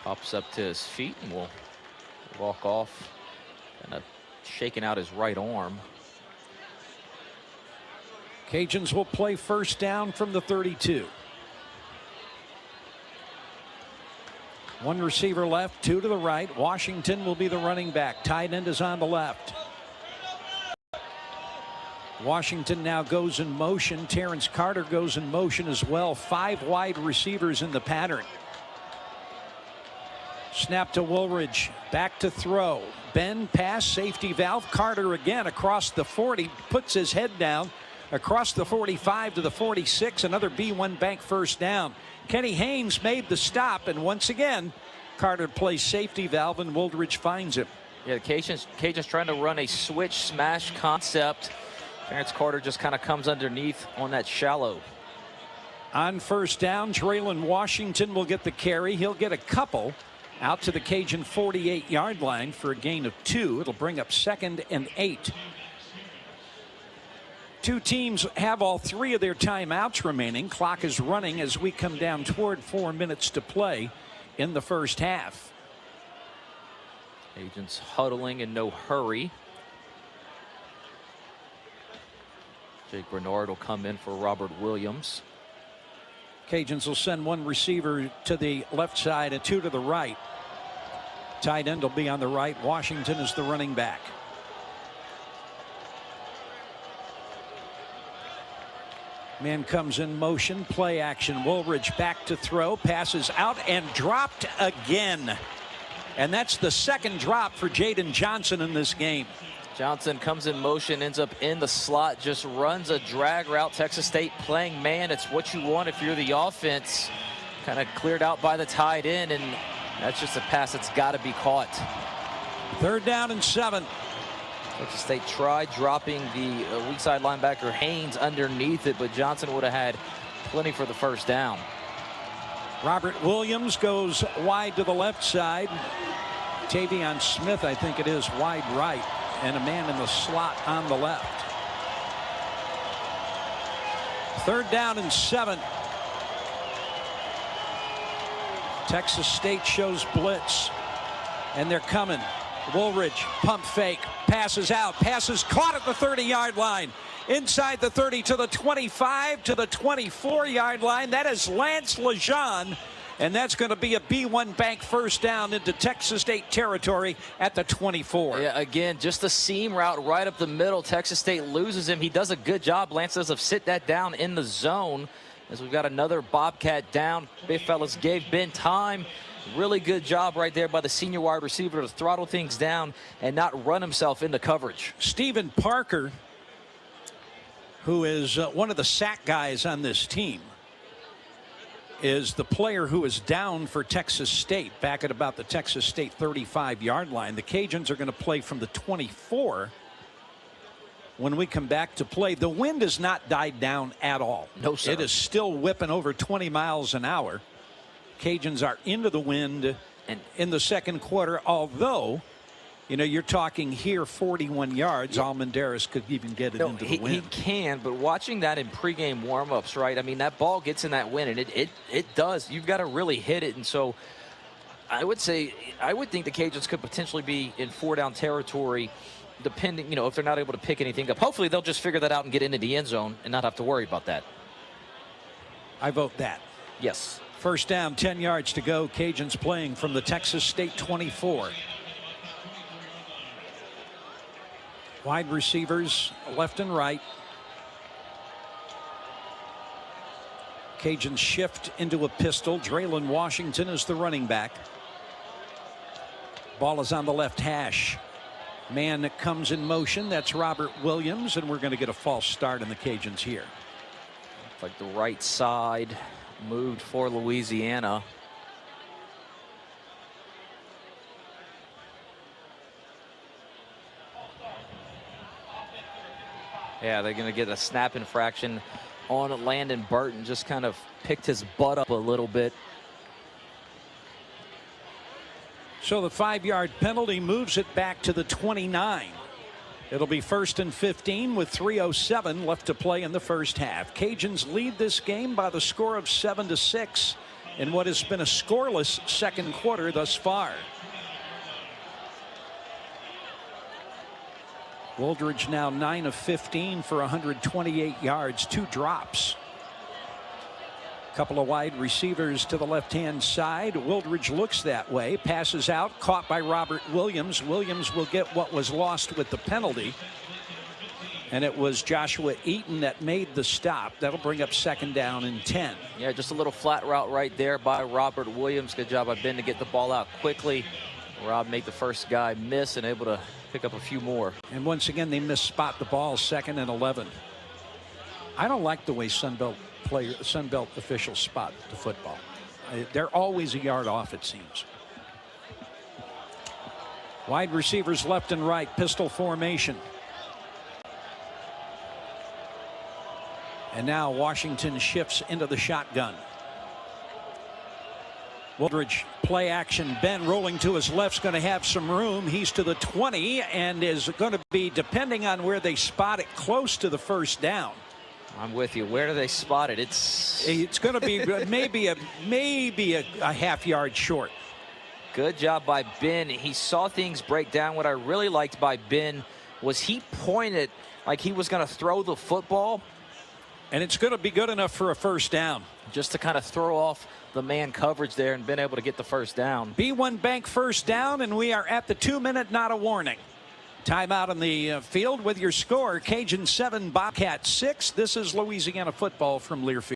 Pops up to his feet and will walk off, kind of shaking out his right arm. Cajuns will play first down from the 32. One receiver left, two to the right. Washington will be the running back. Tight end is on the left. Washington now goes in motion. Terrence Carter goes in motion as well. 5 wide receivers in the pattern. Snap to Woolridge. Back to throw. Bend, pass, safety valve. Carter again across the 40. Puts his head down. Across the 45 to the 46. Another B1 Bank first down. Kenny Haynes made the stop, and once again, Carter plays safety valve, and Woolridge finds him. Yeah, the Cajuns trying to run a switch smash concept. Terrence Carter just kind of comes underneath on that shallow. On first down, Traylon Washington will get the carry. He'll get a couple out to the Cajun 48-yard line for a gain of 2. It'll bring up 2nd and 8. Two teams have all 3 of their timeouts remaining. Clock is running as we come down toward 4 minutes to play in the first half. Agents huddling in no hurry. Jake Bernard will come in for Robert Williams. Cajuns will send one receiver to the left side and 2 to the right. Tight end will be on the right. Washington is the running back. Man comes in motion, play action. Woolridge back to throw, passes out and dropped again. And that's the second drop for Jaden Johnson in this game. Johnson comes in motion, ends up in the slot, just runs a drag route. Texas State playing man. It's what you want if you're the offense. Kind of cleared out by the tight end, and that's just a pass that's got to be caught. 3rd down and 7. Texas State tried dropping the weak side linebacker Haynes underneath it, but Johnson would have had plenty for the first down. Robert Williams goes wide to the left side. Tavion Smith, I think it is, wide right, and a man in the slot on the left. 3rd down and 7. Texas State shows blitz, and they're coming. Woolridge, pump fake, passes out, passes caught at the 30-yard line. Inside the 30 to the 25 to the 24-yard line. That is Lance Lejean, and that's going to be a B1 Bank first down into Texas State territory at the 24. Yeah, again, just a seam route right up the middle. Texas State loses him. He does a good job, Lance does, of sit that down in the zone, as we've got another Bobcat down. Big fellas gave Ben time. Really good job right there by the senior wide receiver to throttle things down and not run himself into coverage. Stephen Parker, who is one of the sack guys on this team, is the player who is down for Texas State back at about the Texas State 35-yard line. The Cajuns are going to play from the 24 when we come back to play. The wind has not died down at all. No, sir. It is still whipping over 20 miles an hour. Cajuns are into the wind and in the second quarter, although, you know, you're talking here 41 yards. Yeah. Almendarez could even get it into the wind. He can, but watching that in pregame warmups, right? I mean, that ball gets in that wind, and it does. You've got to really hit it. And so I would think the Cajuns could potentially be in 4-down territory, depending, you know, if they're not able to pick anything up. Hopefully they'll just figure that out and get into the end zone and not have to worry about that. I vote that. Yes. First down, 10 yards to go. Cajuns playing from the Texas State 24. Wide receivers left and right. Cajuns shift into a pistol. Draylon Washington is the running back. Ball is on the left hash. Man that comes in motion. That's Robert Williams, and we're going to get a false start in the Cajuns here. Like the right side moved for Louisiana. Yeah, they're going to get a snap infraction on Landon Burton. Just kind of picked his butt up a little bit. So the 5-yard penalty moves it back to the 29. It'll be 1st and 15 with 3:07 left to play in the first half. Cajuns lead this game by the score of 7-6 in what has been a scoreless second quarter thus far. Woolridge now 9 of 15 for 128 yards, 2 drops. Couple of wide receivers to the left-hand side. Woolridge looks that way, passes out, caught by Robert Williams. Williams will get what was lost with the penalty. And it was Joshua Eaton that made the stop. That'll bring up 2nd down and 10. Yeah, just a little flat route right there by Robert Williams. Good job by Ben to get the ball out quickly. Rob made the first guy miss and able to pick up a few more. And once again, they misspot the ball, 2nd and 11. I don't like the way Sunbelt officials spot the football. They're always a yard off, it seems. Wide receivers left and right, pistol formation. And now Washington shifts into the shotgun. Woolridge, play action. Ben rolling to his left's going to have some room. He's to the 20 and is going to be, depending on where they spot it, close to the first down. I'm with you. Where do they spot it? It's going to be maybe a half yard short. Good job by Ben. He saw things break down. What I really liked by Ben was he pointed like he was going to throw the football. And it's going to be good enough for a first down. Just to kind of throw off the man coverage there and been able to get the first down. B1 Bank first down, and we are at the 2-minute, not a warning. Timeout on the field with your score. Cajun 7, Bobcat 6. This is Louisiana football from Learfield.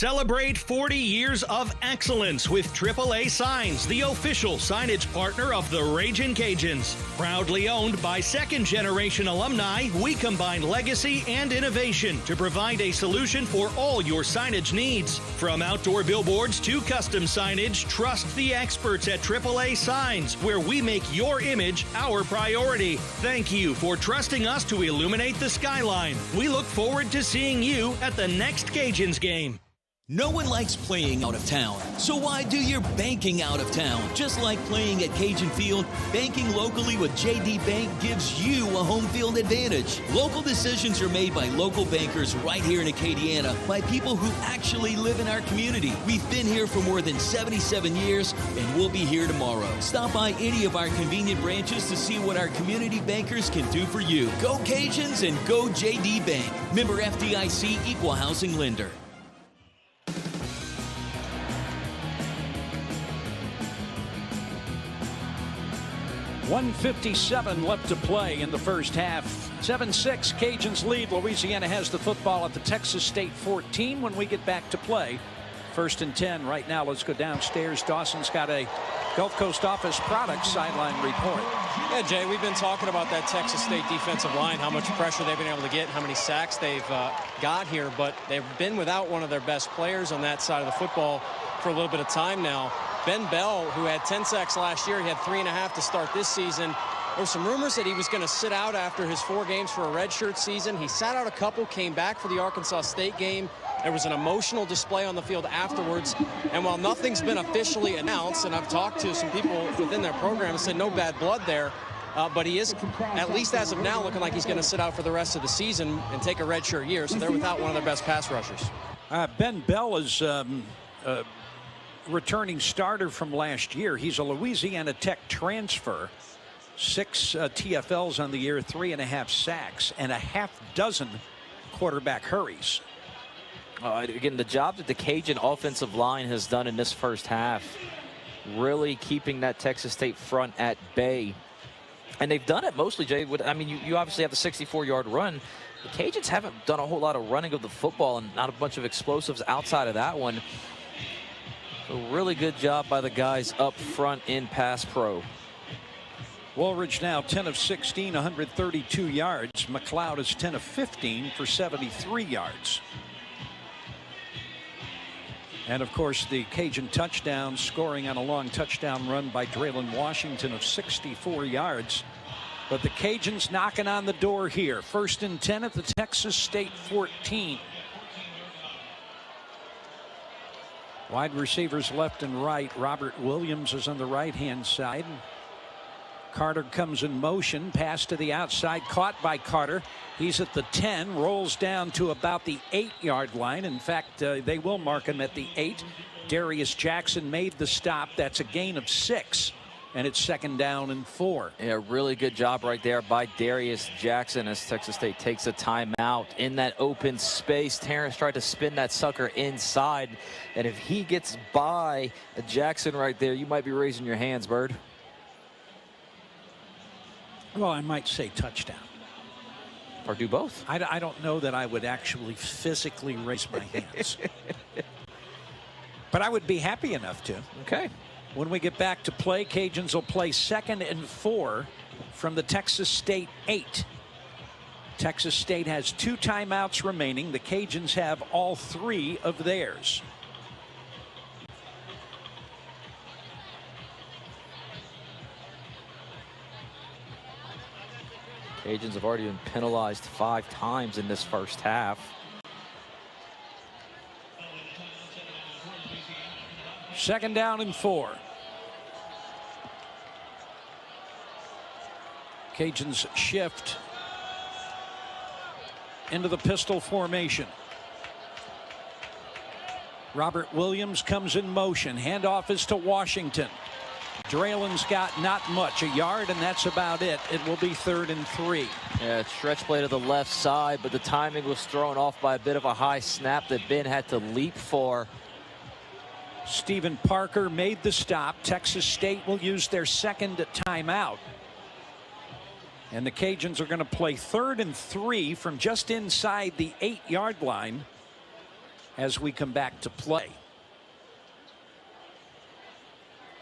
Celebrate 40 years of excellence with AAA Signs, the official signage partner of the Ragin' Cajuns. Proudly owned by second-generation alumni, we combine legacy and innovation to provide a solution for all your signage needs. From outdoor billboards to custom signage, trust the experts at AAA Signs, where we make your image our priority. Thank you for trusting us to illuminate the skyline. We look forward to seeing you at the next Cajuns game. No one likes playing out of town, so why do your banking out of town? Just like playing at Cajun Field, banking locally with JD Bank gives you a home field advantage. Local decisions are made by local bankers right here in Acadiana by people who actually live in our community. We've been here for more than 77 years, and we'll be here tomorrow. Stop by any of our convenient branches to see what our community bankers can do for you. Go Cajuns and go JD Bank. Member FDIC, Equal Housing Lender. 1:57 left to play in the first half. 7-6, Cajuns lead. Louisiana has the football at the Texas State 14 when we get back to play. 1st and 10 right now. Let's go downstairs. Dawson's got a Gulf Coast Office Products sideline report. Yeah, Jay, we've been talking about that Texas State defensive line, how much pressure they've been able to get, how many sacks they've got here, but they've been without one of their best players on that side of the football for a little bit of time now. Ben Bell, who had 10 sacks last year, he had 3.5 to start this season. There were some rumors that he was going to sit out after his 4 games for a redshirt season. He sat out a couple, came back for the Arkansas State game. There was an emotional display on the field afterwards. And while nothing's been officially announced, and I've talked to some people within their program and said no bad blood there, but he is, at least as of now, looking like he's going to sit out for the rest of the season and take a redshirt year. So they're without one of their best pass rushers. Ben Bell is returning starter from last year. He's a Louisiana Tech transfer. 6 TFLs on the year, 3.5 sacks, and a half-dozen quarterback hurries. Again, the job that the Cajun offensive line has done in this first half, really keeping that Texas State front at bay. And they've done it mostly, Jay. I mean, you obviously have the 64-yard run. The Cajuns haven't done a whole lot of running of the football and not a bunch of explosives outside of that one. A really good job by the guys up front in pass pro. Woolridge now 10 of 16, 132 yards. McLeod is 10 of 15 for 73 yards. And of course the Cajun touchdown, scoring on a long touchdown run by Draylon Washington of 64 yards. But the Cajuns knocking on the door here. 1st and 10 at the Texas State 14. Wide receivers left and right. Robert Williams is on the right-hand side. Carter comes in motion. Pass to the outside. Caught by Carter. He's at the 10. Rolls down to about the 8-yard line. In fact, they will mark him at the 8. Darius Jackson made the stop. That's a gain of 6. And it's 2nd down and 4. Yeah, really good job right there by Darius Jackson as Texas State takes a timeout in that open space. Terrence tried to spin that sucker inside. And if he gets by Jackson right there, you might be raising your hands, Bird. Well, I might say touchdown. Or do both. I don't know that I would actually physically raise my hands. But I would be happy enough to. Okay. When we get back to play, Cajuns will play 2nd and 4 from the Texas State 8. Texas State has 2 timeouts remaining. The Cajuns have all 3 of theirs. Cajuns have already been penalized 5 times in this first half. Second down and 4. Cajuns shift into the pistol formation. Robert Williams comes in motion. Handoff is to Washington. Draylon's got not much, a yard, and that's about it. It will be 3rd and 3. Yeah, stretch play to the left side, but the timing was thrown off by a bit of a high snap that Ben had to leap for. Stephen Parker made the stop. Texas State will use their 2nd timeout. And the Cajuns are going to play 3rd and 3 from just inside the 8-yard line. as we come back to play.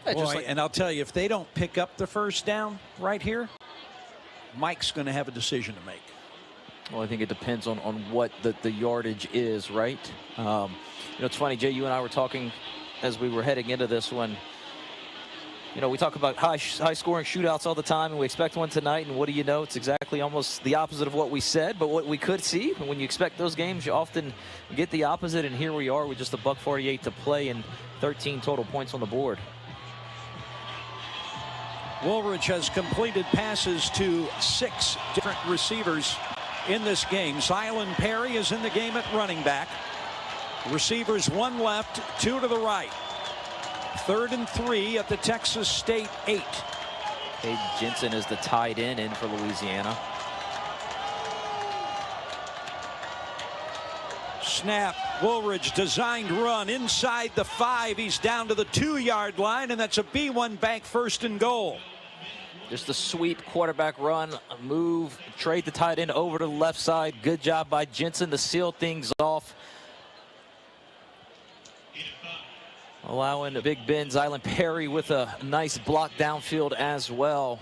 Boy, and I'll tell you, if they don't pick up the first down right here, Mike's going to have a decision to make. Well, I think it depends on what the yardage is, right? You know, it's funny, Jay, you and I were talking as we were heading into this one. You know, we talk about high-scoring shootouts all the time, and we expect one tonight, and what do you know? It's exactly almost the opposite of what we said, but what we could see. When you expect those games, you often get the opposite, and here we are with just $1:48 to play and 13 total points on the board. Woolridge has completed passes to 6 different receivers in this game. Zylan Perry is in the game at running back. Receivers 1 left, 2 to the right. 3rd and 3 at the Texas State 8. Hayden Jensen is the tight end in for Louisiana. Snap. Woolridge designed run inside the 5. He's down to the 2-yard line, and that's a B1 bank 1st and goal. Just a sweep quarterback run, move, trade the tight end over to the left side. Good job by Jensen to seal things off. Allowing the Big Ben, Zylan Perry with a nice block downfield as well.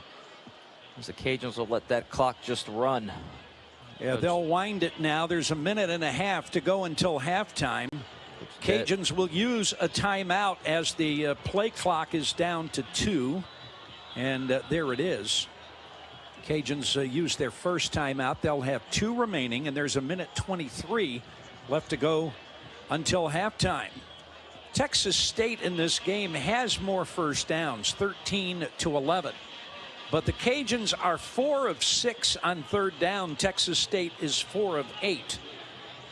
As the Cajuns will let that clock just run. Yeah, they'll wind it now. There's a minute and a half to go until halftime. Cajuns will use a timeout as the play clock is down to 2. And there it is. Cajuns use their first timeout. They'll have 2 remaining, and there's a minute 23 left to go until halftime. Texas State in this game has more first downs, 13 to 11. But the Cajuns are 4 of 6 on 3rd down. Texas State is 4 of 8.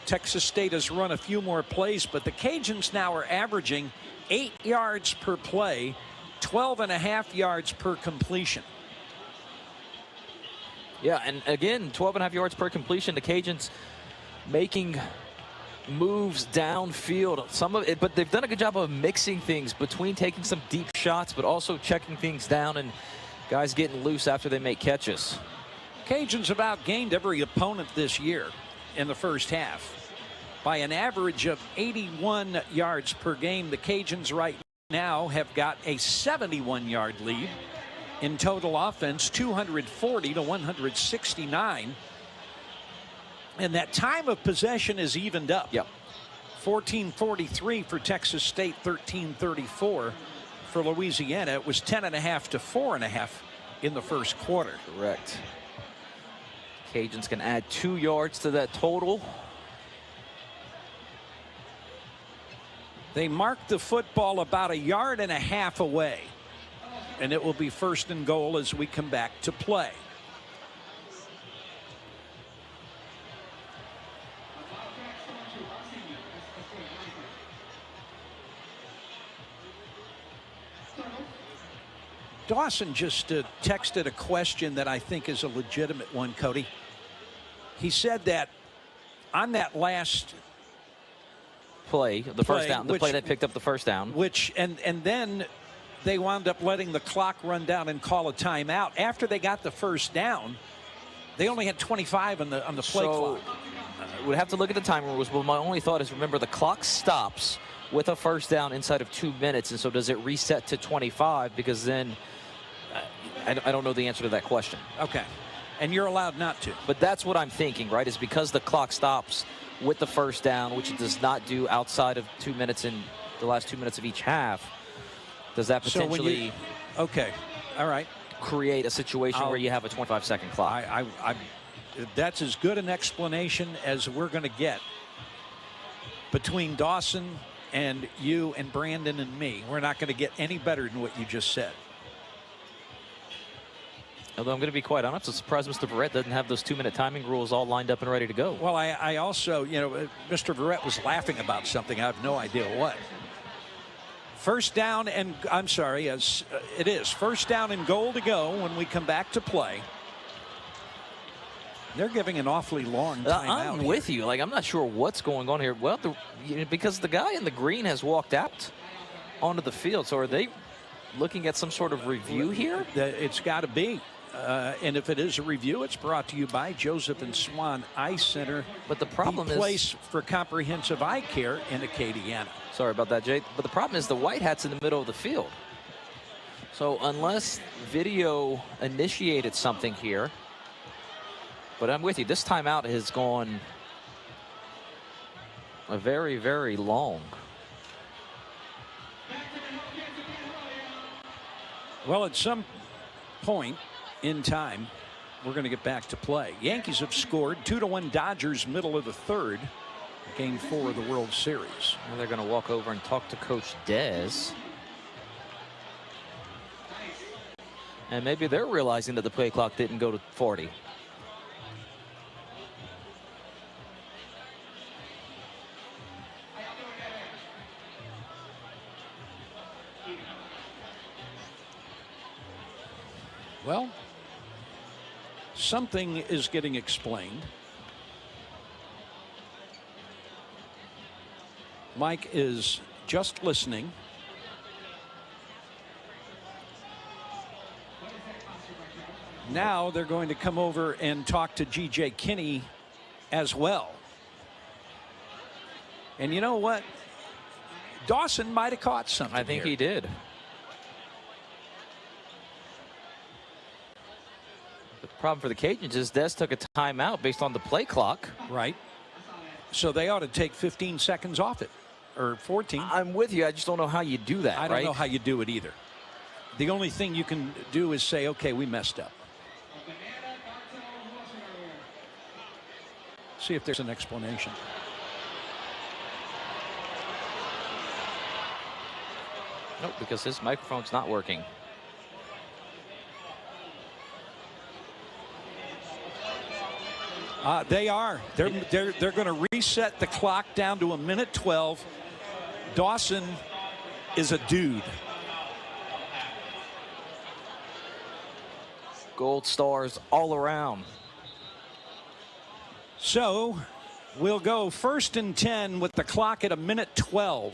Texas State has run a few more plays, but the Cajuns now are averaging 8 yards per play, 12.5 yards per completion. Yeah, and again, 12.5 yards per completion. The Cajuns making moves downfield, some of it, but they've done a good job of mixing things between taking some deep shots, but also checking things down and guys getting loose after they make catches. Cajuns have outgained every opponent this year in the first half by an average of 81 yards per game. The Cajuns right now have got a 71-yard lead in total offense, 240 to 169. And that time of possession is evened up. Yep. 14:43 for Texas State, 13:34 for Louisiana. It was 10.5 to 4.5 in the first quarter. Correct. Cajuns can add 2 yards to that total. They marked the football about 1.5 yards away. And it will be 1st and goal as we come back to play. Dawson just texted a question that I think is a legitimate one, Cody. He said that on that last play, the first down, the play that picked up the first down. And then they wound up letting the clock run down and call a timeout. After they got the first down, they only had 25 on the play clock. We'd have to look at the time rules, but my only thought is, remember, the clock stops with a first down inside of 2 minutes, and so does it reset to 25? Because then I don't know the answer to that question. Okay. And you're allowed not to. But that's what I'm thinking, right, is because the clock stops with the first down, which it does not do outside of 2 minutes in the last 2 minutes of each half, does that potentially okay, all right, create a situation where you have a 25-second clock? That's as good an explanation as we're going to get between Dawson and you and Brandon and me. We're not going to get any better than what you just said. Although I'm going to be quite honest, I'm surprised Mr. Verrett doesn't have those 2-minute timing rules all lined up and ready to go. Well, I also, you know, Mr. Verrett was laughing about something. I have no idea what. First down and, I'm sorry, as it is, first down and goal to go when we come back to play. They're giving an awfully long timeout. I'm with you. Like, I'm not sure what's going on here. Well, because the guy in the green has walked out onto the field. So are they looking at some sort of review here? It's got to be. And if it is a review, it's brought to you by Joseph and Swan Eye Center. But the problem the is, place for comprehensive eye care in Acadiana. Sorry about that, Jay. But the problem is the White Hat's in the middle of the field. So unless video initiated something here, but I'm with you. This timeout has gone a very, very long. Well, at some point in time, we're going to get back to play. Yankees have scored 2-1 Dodgers middle of the third. Game 4 of the World Series. Now they're going to walk over and talk to Coach Dez. And maybe they're realizing that the play clock didn't go to 40. Well, something is getting explained. Mike is just listening. Now they're going to come over and talk to G.J. Kinney as well. And you know what? Dawson might have caught something. I think he did. The problem for the Cajuns is Des took a timeout based on the play clock. Right. So they ought to take 15 seconds off it, or 14. I'm with you. I just don't know how you do that. I don't know how you do it either. The only thing you can do is say, okay, we messed up. See if there's an explanation. Nope, because his microphone's not working. They are. They're going to reset the clock down to 1:12. Dawson is a dude. Gold stars all around. So we'll go 1st and 10 with the clock at 1:12.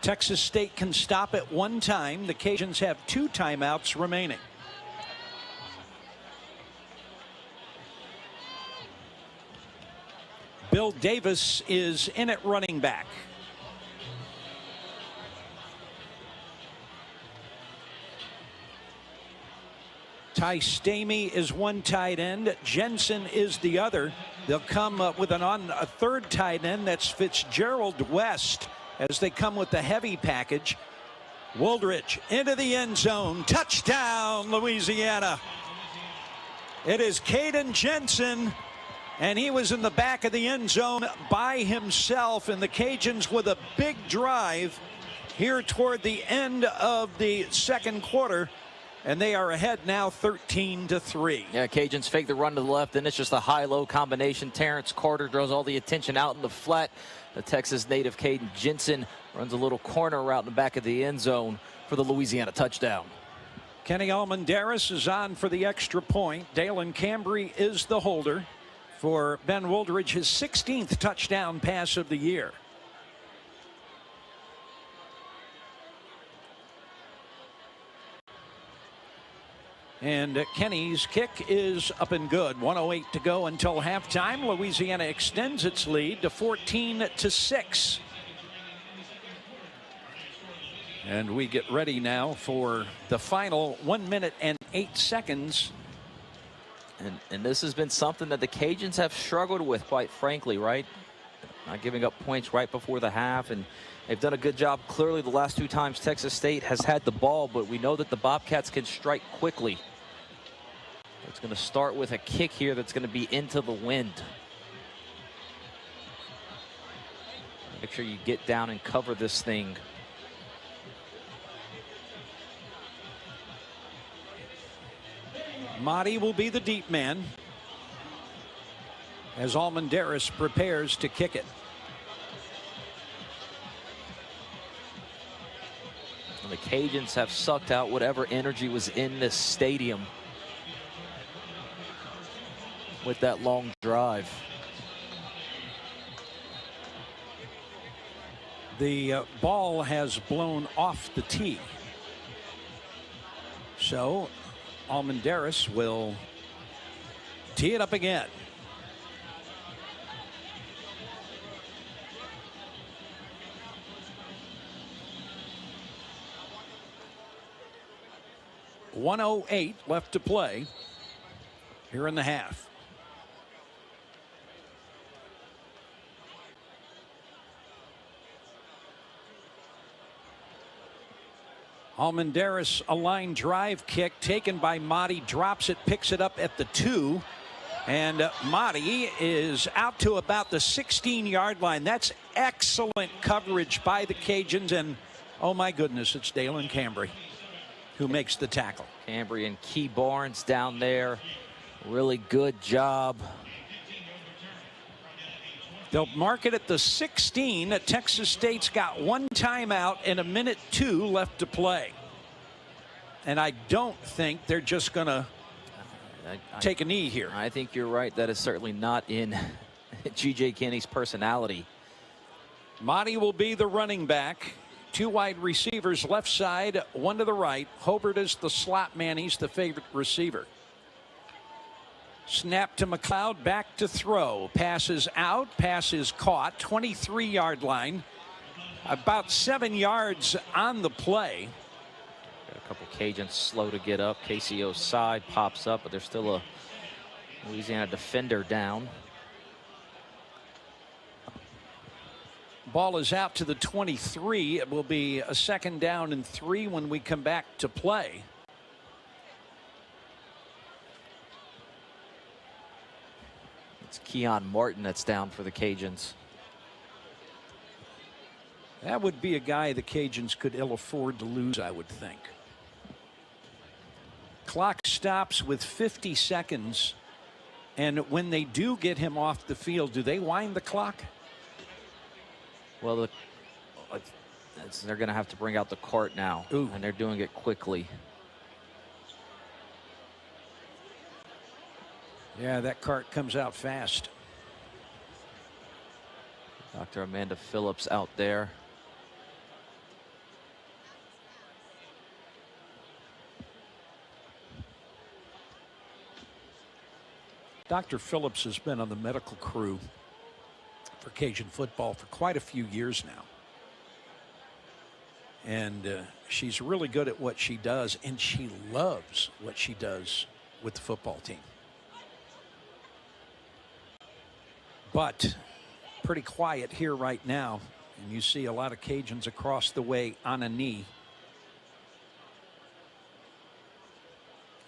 Texas State can stop at one time. The Cajuns have 2 timeouts remaining. Bill Davis is in at running back. Ty Stamey is one tight end. Jensen is the other. They'll come up with a third tight end. That's Fitzgerald West as they come with the heavy package. Woldridge into the end zone. Touchdown, Louisiana. It is Caden Jensen, and he was in the back of the end zone by himself. And the Cajuns with a big drive here toward the end of the second quarter. And they are ahead now 13-3. Yeah, Cajuns fake the run to the left, and it's just a high-low combination. Terrence Carter draws all the attention out in the flat. The Texas native Caden Jensen runs a little corner route in the back of the end zone for the Louisiana touchdown. Kenny Almendaris is on for the extra point. Dalen Cambry is the holder for Ben Woldridge, his 16th touchdown pass of the year. And Kenny's kick is up and good. 1:08 to go until halftime. Louisiana extends its lead to 14-6. And we get ready now for the final 1 minute and 8 seconds. And this has been something that the Cajuns have struggled with, quite frankly, right? Not giving up points right before the half, and they've done a good job. Clearly, the last 2 times Texas State has had the ball, but we know that the Bobcats can strike quickly. It's going to start with a kick here that's going to be into the wind. Make sure you get down and cover this thing. Motti will be the deep man as Almendaris prepares to kick it. And the Cajuns have sucked out whatever energy was in this stadium with that long drive. The ball has blown off the tee. So Almendares will tee it up again. .108 left to play here in the half. Almendares, a line drive kick taken by Motti, drops it, picks it up at the 2. And Motti is out to about the 16-yard line. That's excellent coverage by the Cajuns. And, oh, my goodness, it's Dalen Cambry who makes the tackle. Cambry and Key Barnes down there. Really good job. They'll mark it at the 16. Texas State's got 1 timeout and 1:02 left to play. And I don't think they're just going to take a knee here. I think you're right. That is certainly not in G.J. Kinney's personality. Motti will be the running back. 2 wide receivers left side, 1 to the right. Hobart is the slot man. He's the favorite receiver. Snap to McLeod, back to throw. Passes out, pass is caught. 23-yard line. About 7 yards on the play. Got a couple Cajuns slow to get up. KCO's side pops up, but there's still a Louisiana defender down. Ball is out to the 23. It will be a 2nd down and 3 when we come back to play. It's Keon Martin that's down for the Cajuns. That would be a guy the Cajuns could ill afford to lose, I would think. Clock stops with 50 seconds. And when they do get him off the field, do they wind the clock? Well, they're going to have to bring out the cart now. Ooh. And they're doing it quickly. Yeah, that cart comes out fast. Dr. Amanda Phillips out there. Dr. Phillips has been on the medical crew for Cajun football for quite a few years now. And she's really good at what she does, and she loves what she does with the football team. But pretty quiet here right now, and you see a lot of Cajuns across the way on a knee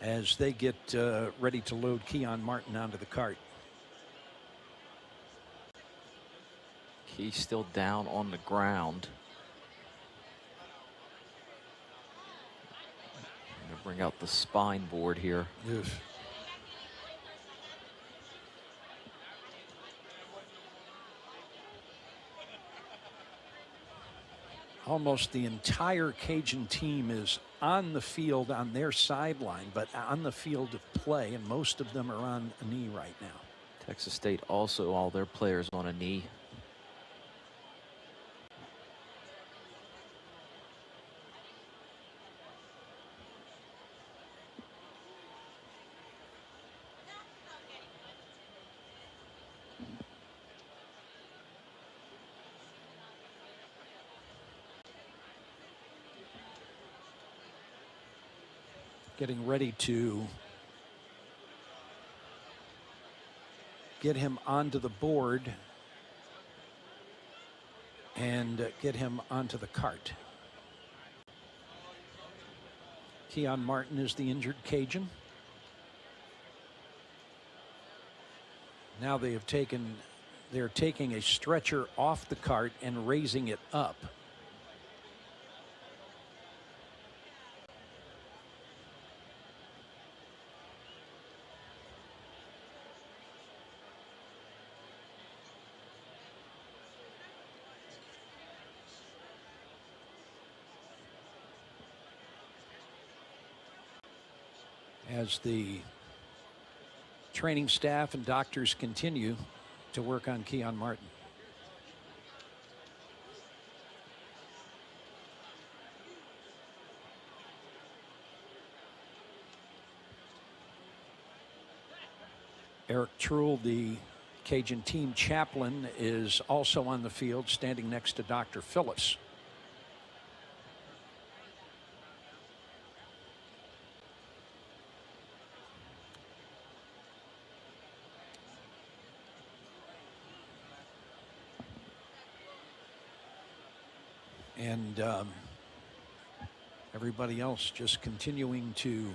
as they get ready to load Keon Martin onto the cart. He's still down on the ground. I'm going to bring out the spine board here. Oof. Almost the entire Cajun team is on the field on their sideline, but on the field of play, and most of them are on a knee right now. Texas State also, all their players on a knee. Getting ready to get him onto the board and get him onto the cart. Keon Martin is the injured Cajun. Now they're taking a stretcher off the cart and raising it up. As the training staff and doctors continue to work on Keon Martin. Eric Truhl, the Cajun team chaplain, is also on the field, standing next to Dr. Phillips. And everybody else just continuing to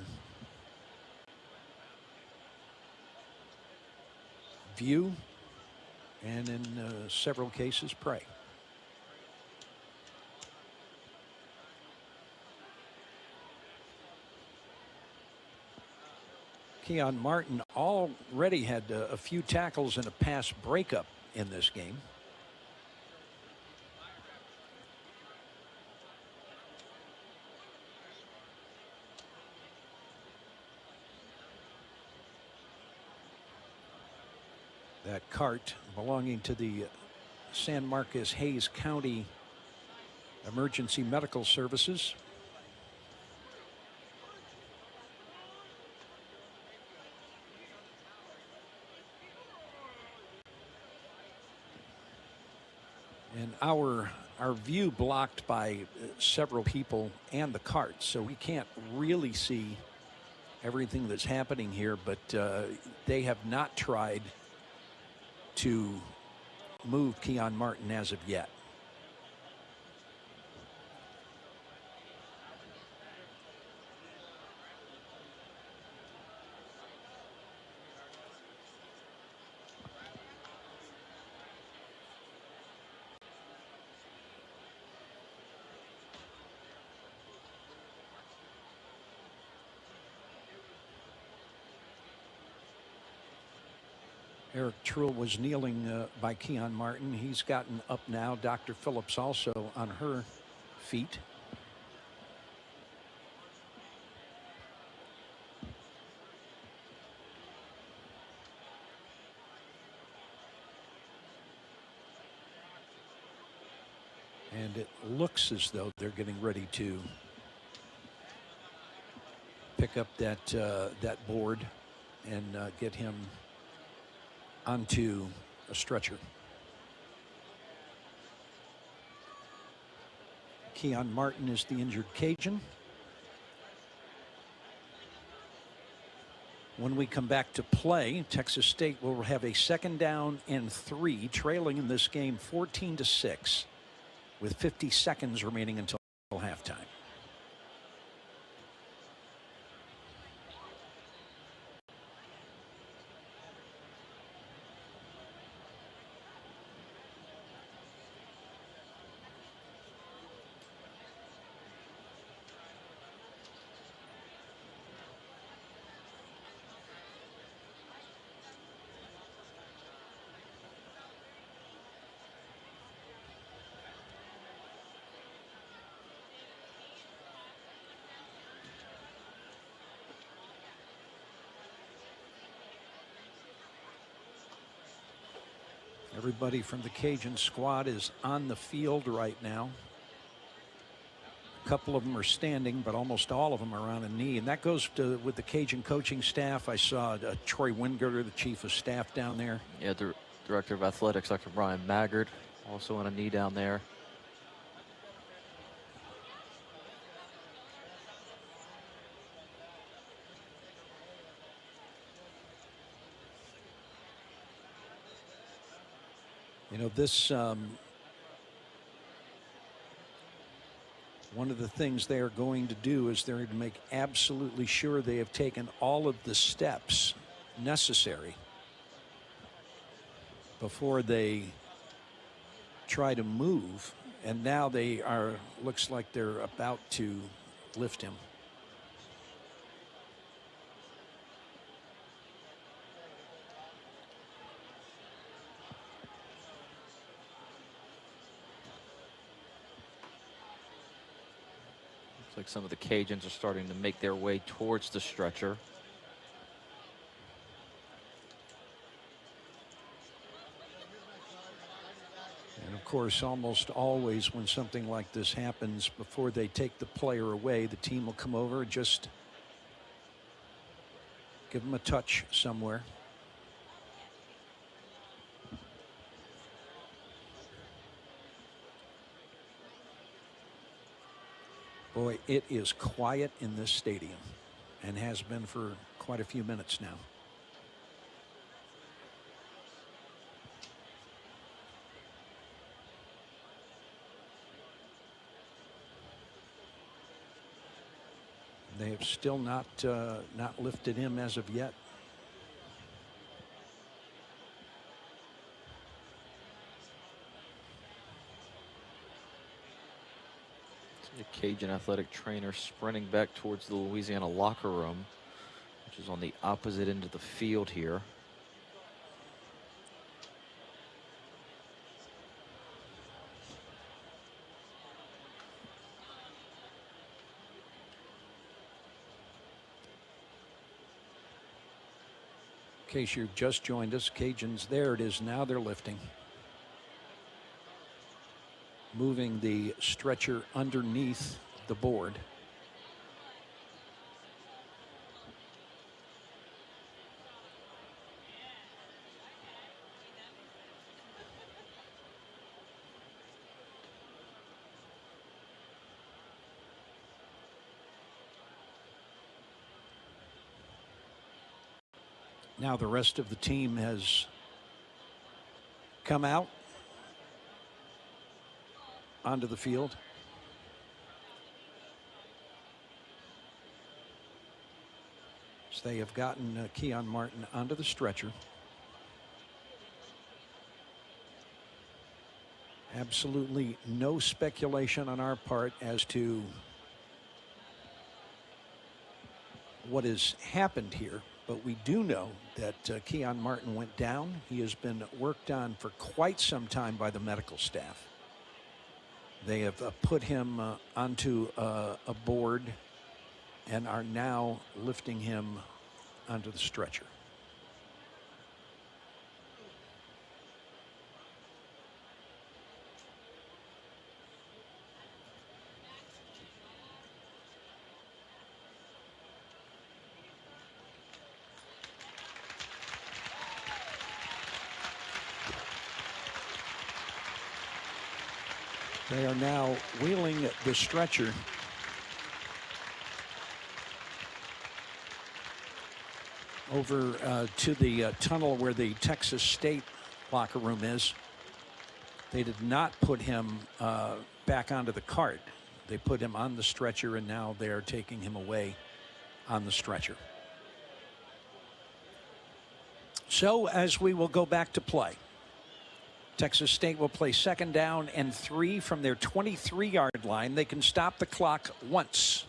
view and in several cases pray. Keon Martin already had a few tackles and a pass breakup in this game. That cart belonging to the San Marcos Hayes County Emergency Medical Services. And our view blocked by several people and the cart, so we can't really see everything that's happening here, but they have not tried to move Keon Martin as of yet. Eric Truhl was kneeling by Keon Martin. He's gotten up now. Dr. Phillips also on her feet. And it looks as though they're getting ready to pick up that board and get him onto a stretcher. Keon Martin is the injured Cajun. When we come back to play, Texas State will have a 2nd down and 3, trailing in this game 14-6, with 50 seconds remaining until halftime. Everybody from the Cajun squad is on the field right now. A couple of them are standing, but almost all of them are on a knee. And that goes with the Cajun coaching staff. I saw Troy Wingert, the chief of staff, down there. Yeah, Director of Athletics, Dr. Brian Maggard, also on a knee down there. You know, this, one of the things they are going to do is they're going to make absolutely sure they have taken all of the steps necessary before they try to move. And now they are, looks like they're about to lift him. Like some of the Cajuns are starting to make their way towards the stretcher. And of course, almost always when something like this happens, before they take the player away, the team will come over and just give them a touch somewhere. Boy, it is quiet in this stadium and has been for quite a few minutes now. They have still not lifted him as of yet. A Cajun athletic trainer sprinting back towards the Louisiana locker room, which is on the opposite end of the field here. In case you've just joined us, Cajuns, there it is now, they're lifting. Moving the stretcher underneath the board. Now the rest of the team has come out onto the field. So they have gotten Keon Martin onto the stretcher. Absolutely no speculation on our part as to what has happened here, but we do know that Keon Martin went down. He has been worked on for quite some time by the medical staff. They have put him onto a board and are now lifting him onto the stretcher. They are now wheeling the stretcher over to the tunnel where the Texas State locker room is. They did not put him back onto the cart. They put him on the stretcher, and now they are taking him away on the stretcher. So as we will go back to play, Texas State will play 2nd down and 3 from their 23-yard line. They can stop the clock once.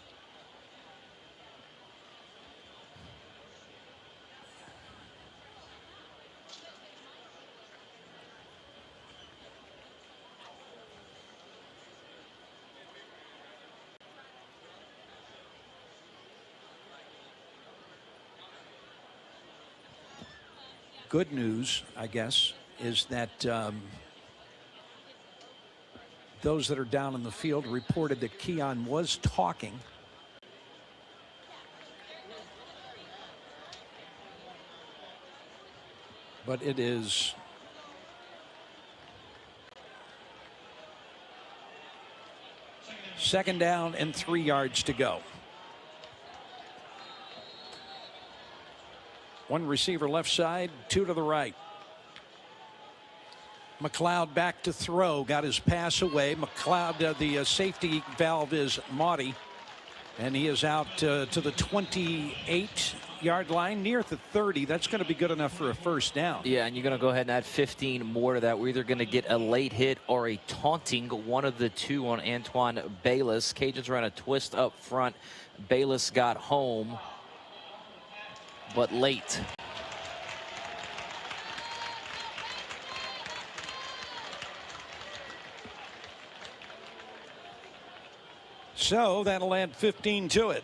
Good news, I guess, is that those that are down in the field reported that Keon was talking. But it is second down and 3 yards to go. One receiver left side, 2 to the right. McLeod back to throw, got his pass away. McLeod, the safety valve is Maudie, and he is out to the 28-yard line, near the 30. That's going to be good enough for a first down. Yeah, and you're going to go ahead and add 15 more to that. We're either going to get a late hit or a taunting, one of the two on Antoine Bayless. Cajuns ran a twist up front. Bayless got home, but late. So that'll add 15 to it.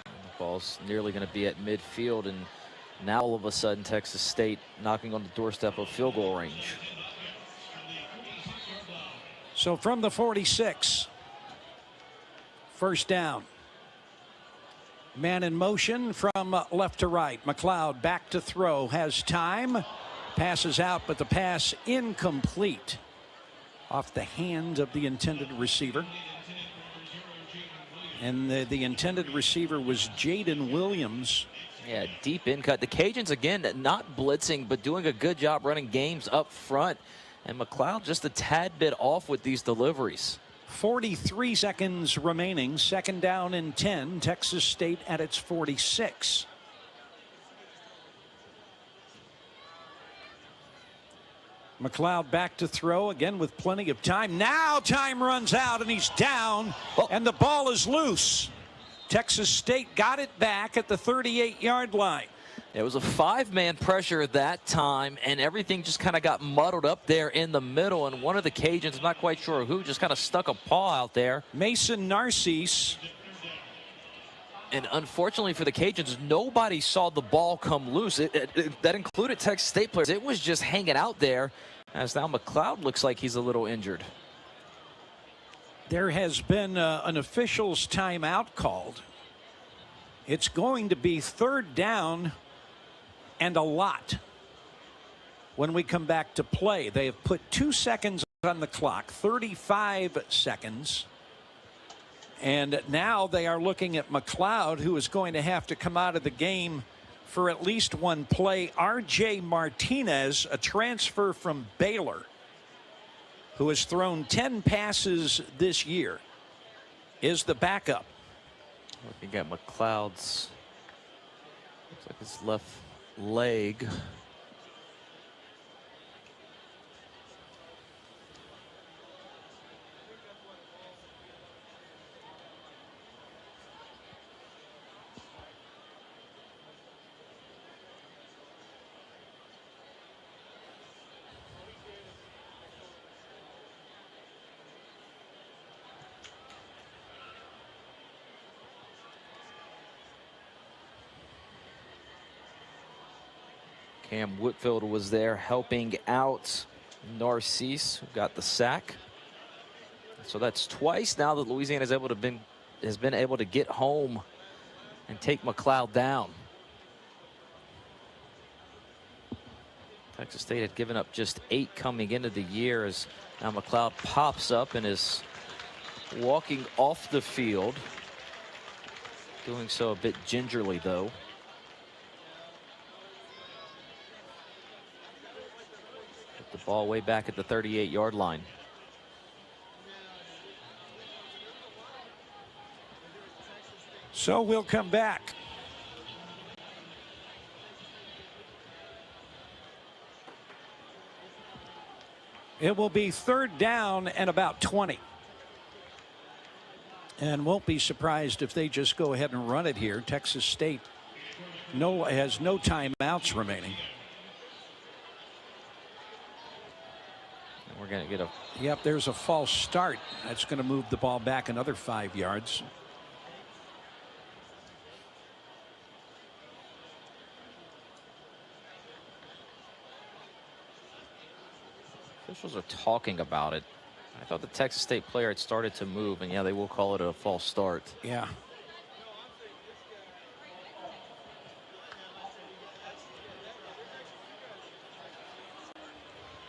The ball's nearly going to be at midfield, and now all of a sudden Texas State knocking on the doorstep of field goal range. So from the 46, first down. Man in motion from left to right. McLeod back to throw, has time. Passes out, but the pass incomplete. off the hand of the intended receiver. And the intended receiver was Jaden Williams. Yeah, deep in cut. The Cajuns, again, not blitzing, but doing a good job running games up front. And McLeod just a tad bit off with these deliveries. 43 seconds remaining. Second down and 10. Texas State at its 46. McLeod back to throw again with plenty of time. Now time runs out and he's down and the ball is loose. Texas State got it back at the 38-yard line. It was a 5-man pressure at that time, and everything just kind of got muddled up there in the middle, and one of the Cajuns, I'm not quite sure who, just kind of stuck a paw out there. Mason Narcisse. And unfortunately for the Cajuns, nobody saw the ball come loose. That included Texas State players. It was just hanging out there, as now McLeod looks like he's a little injured. There has been an official's timeout called. It's going to be third down and a lot when we come back to play. They have put 2 seconds on the clock, 35 seconds. And now they are looking at McLeod, who is going to have to come out of the game for at least one play. R.J. Martinez, a transfer from Baylor, who has thrown 10 passes this year, is the backup. Looking at McLeod's, looks like his left leg. Cam Whitfield was there helping out Narcisse, who got the sack. So that's twice now that Louisiana has been able to get home and take McLeod down. Texas State had given up just 8 coming into the year, as now McLeod pops up and is walking off the field. Doing so a bit gingerly, though. The ball way back at the 38-yard line. So we'll come back. It will be third down and about 20. And won't be surprised if they just go ahead and run it here. Texas State has no timeouts remaining. We're going to get a... Yep, there's a false start. That's going to move the ball back another 5 yards. Officials are talking about it. I thought the Texas State player had started to move, and yeah, they will call it a false start. Yeah.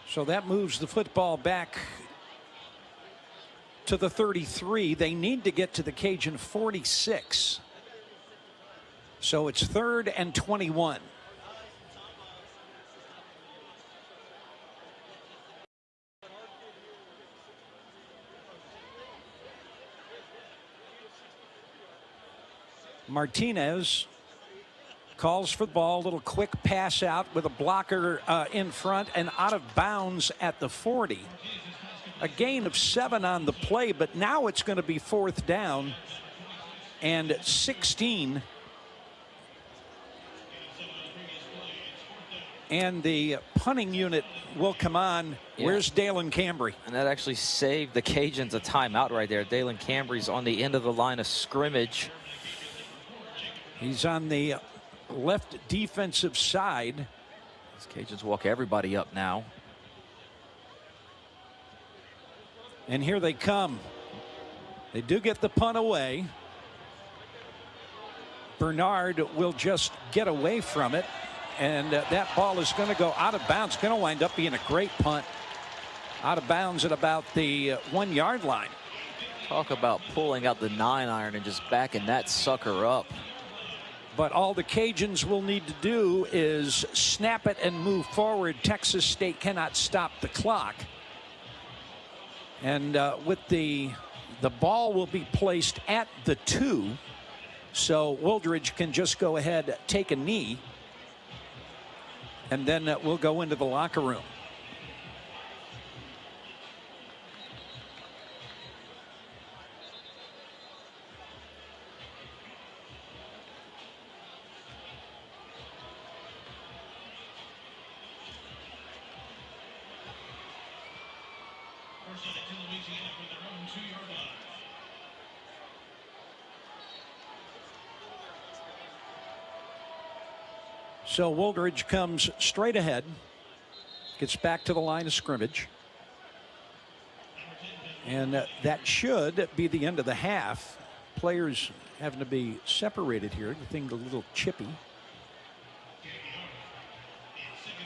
So that moves the football back to the 33. They need to get to the Cajun 46. So it's 3rd and 21. Martinez calls for the ball, little quick pass out with a blocker in front and out of bounds at the 40. A gain of 7 on the play, but now it's going to be 4th down and 16. And the punting unit will come on. Yeah. Where's Dalen Cambry? And that actually saved the Cajuns a timeout right there. Dalen Cambry's on the end of the line of scrimmage. He's on the left defensive side. These Cajuns walk everybody up now. And here they come. They do get the punt away. Bernard will just get away from it. And that ball is going to go out of bounds. Going to wind up being a great punt. Out of bounds at about the 1 yard line. Talk about pulling out the 9-iron and just backing that sucker up. But all the Cajuns will need to do is snap it and move forward. Texas State cannot stop the clock. And with the ball will be placed at the 2. So Wooldridge can just go ahead, take a knee. And then we'll go into the locker room. So Wooldridge comes straight ahead, gets back to the line of scrimmage. And that should be the end of the half. Players having to be separated here. The thing's a little chippy.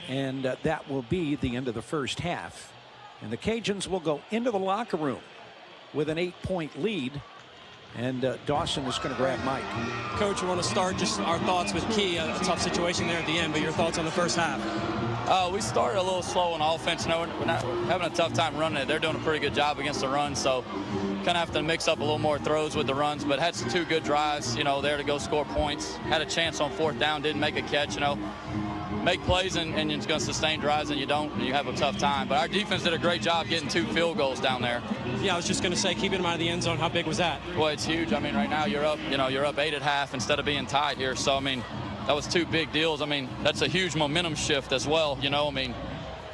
And that will be the end of the first half. And the Cajuns will go into the locker room with an 8-point lead. And Dawson is going to grab Mike. Coach, we want to start just our thoughts with Key. A tough situation there at the end, but your thoughts on the first half. We started a little slow on offense. We're having a tough time running it. They're doing a pretty good job against the run, so kind of have to mix up a little more throws with the runs, but had some 2 good drives, there to go score points. Had a chance on 4th down, didn't make a catch, Make plays and it's going to sustain drives, and you don't, and you have a tough time. But our defense did a great job getting 2 field goals down there. Yeah, I was just going to say, keeping them out of the end zone. How big was that? Well, it's huge. I mean, right now you're up 8 at half instead of being tied here. So, I mean, that was 2 big deals. I mean, that's a huge momentum shift as well. I mean,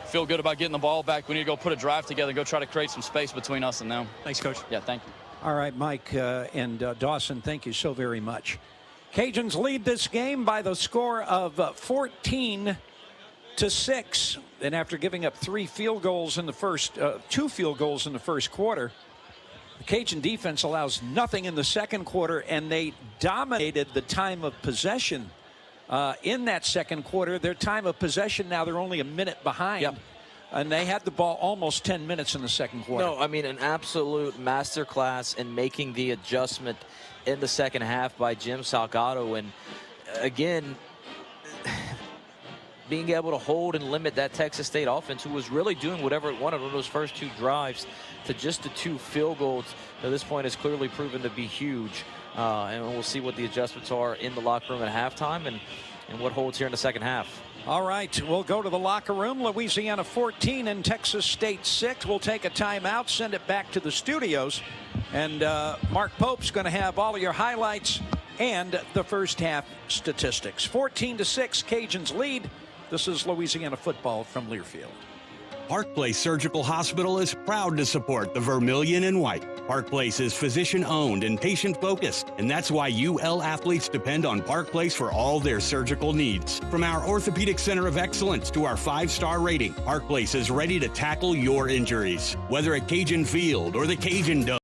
feel good about getting the ball back. We need to go put a drive together and go try to create some space between us and them. Thanks, Coach. Yeah, thank you. All right, Mike and Dawson, thank you so very much. Cajuns lead this game by the score of 14-6. And after giving up 3 field goals in the first, 2 field goals in the first quarter, the Cajun defense allows nothing in the second quarter, and they dominated the time of possession in that second quarter. Their time of possession now, they're only a minute behind. Yep. And they had the ball almost 10 minutes in the second quarter. No, I mean, an absolute masterclass in making the adjustment in the second half by Jim Salgado. And again, being able to hold and limit that Texas State offense, who was really doing whatever it wanted on those first 2 drives, to just the 2 field goals at this point has clearly proven to be huge. And we'll see what the adjustments are in the locker room at halftime and what holds here in the second half. All right, we'll go to the locker room. Louisiana 14 and Texas State 6. We'll take a timeout, send it back to the studios. And Mark Pope's going to have all of your highlights and the first half statistics. 14-6, Cajuns lead. This is Louisiana football from Learfield. Park Place Surgical Hospital is proud to support the Vermilion and White. Park Place is physician-owned and patient-focused, and that's why UL athletes depend on Park Place for all their surgical needs. From our Orthopedic Center of Excellence to our 5-star rating, Park Place is ready to tackle your injuries. Whether at Cajun Field or the Cajun Dome,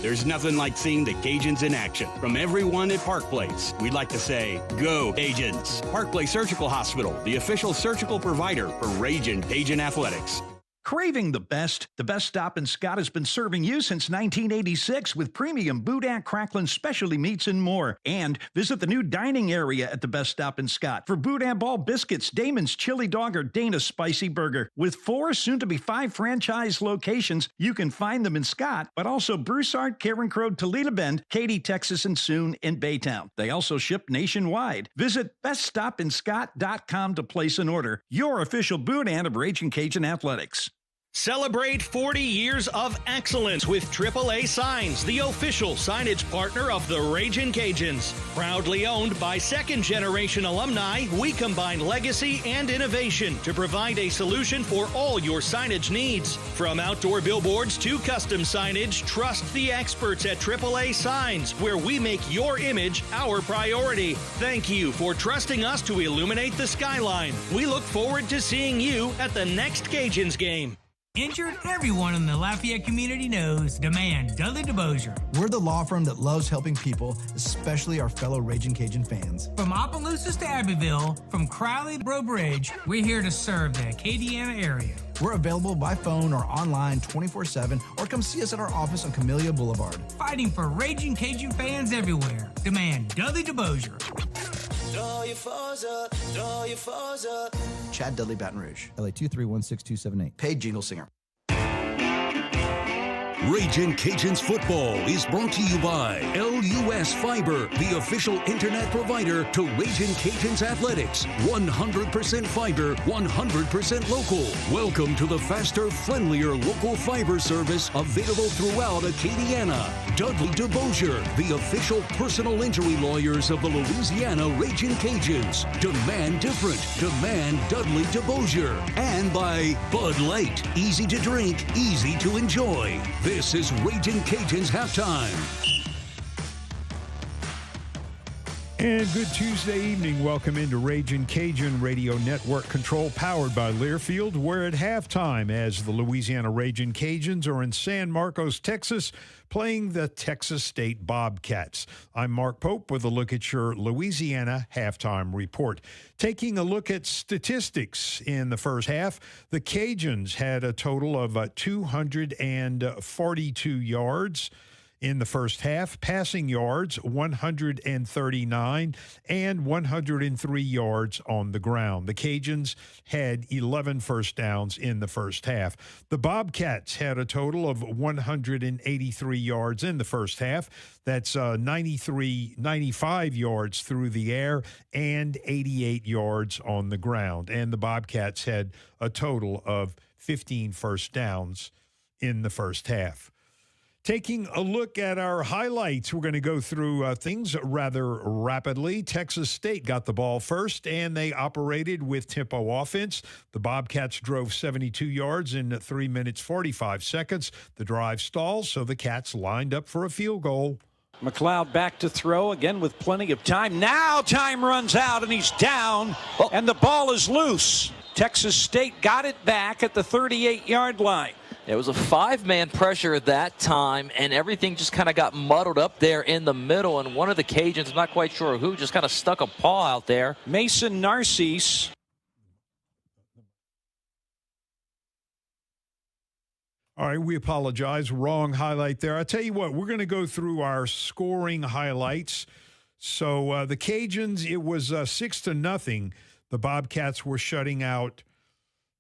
there's nothing like seeing the Cajuns in action. From everyone at Park Place, we'd like to say, go Cajuns! Park Place Surgical Hospital, the official surgical provider for Ragin' Cajun Athletics. Craving the best Stop in Scott has been serving you since 1986 with premium boudin, crackling specialty meats and more. And visit the new dining area at the Best Stop in Scott for boudin ball biscuits, Damon's chili dog, or Dana's spicy burger. With 4, soon to be 5 franchise locations, you can find them in Scott, but also Broussard, Carencro, Toledo Bend, Katy, Texas, and soon in Baytown. They also ship nationwide. Visit beststopinscott.com to place an order. Your official boudin of Ragin' Cajun Athletics. Celebrate 40 years of excellence with AAA Signs, the official signage partner of the Ragin' Cajuns. Proudly owned by second-generation alumni, we combine legacy and innovation to provide a solution for all your signage needs. From outdoor billboards to custom signage, trust the experts at AAA Signs, where we make your image our priority. Thank you for trusting us to illuminate the skyline. We look forward to seeing you at the next Cajuns game. Injured, everyone in the Lafayette community knows Demand Dudley DeBosier. We're the law firm that loves helping people, especially our fellow Ragin' Cajun fans. From Opelousas to Abbeville, from Crowley to Breaux Bridge, we're here to serve the Acadiana area. We're available by phone or online 24/7, or come see us at our office on Camellia Boulevard. Fighting for Raging Cajun fans everywhere. Demand Dudley DeBosier. Throw your foes up, throw your foes up. Chad Dudley, Baton Rouge, LA 2316278. Paid jingle singer. Ragin' Cajuns football is brought to you by LUS Fiber, the official internet provider to Ragin' Cajuns athletics. 100% fiber, 100% local. Welcome to the faster, friendlier local fiber service available throughout Acadiana. Dudley DeBosier, the official personal injury lawyers of the Louisiana Ragin' Cajuns. Demand different. Demand Dudley DeBosier. And by Bud Light. Easy to drink, easy to enjoy. This is Ragin' Cajuns halftime. And good Tuesday evening. Welcome into Ragin' Cajun Radio Network Control, powered by Learfield. We're at halftime as the Louisiana Ragin' Cajuns are in San Marcos, Texas, playing the Texas State Bobcats. I'm Mark Pope with a look at your Louisiana halftime report. Taking a look at statistics in the first half, the Cajuns had a total of 242 yards in the first half, passing yards 139 and 103 yards on the ground. The Cajuns had 11 first downs in the first half. The Bobcats had a total of 183 yards in the first half. That's 95 yards through the air and 88 yards on the ground. And the Bobcats had a total of 15 first downs in the first half. Taking a look at our highlights, we're going to go through things rather rapidly. Texas State got the ball first, and they operated with tempo offense. The Bobcats drove 72 yards in 3 minutes, 45 seconds. The drive stalled, so the Cats lined up for a field goal. McLeod back to throw again with plenty of time. Now time runs out, and he's down, and the ball is loose. Texas State got it back at the 38-yard line. It was a 5-man pressure at that time, and everything just kind of got muddled up there in the middle, and one of the Cajuns, I'm not quite sure who, just kind of stuck a paw out there. Mason Narcisse. All right, we apologize. Wrong highlight there. I tell you what, we're going to go through our scoring highlights. So the Cajuns, it was 6-0. The Bobcats were shutting out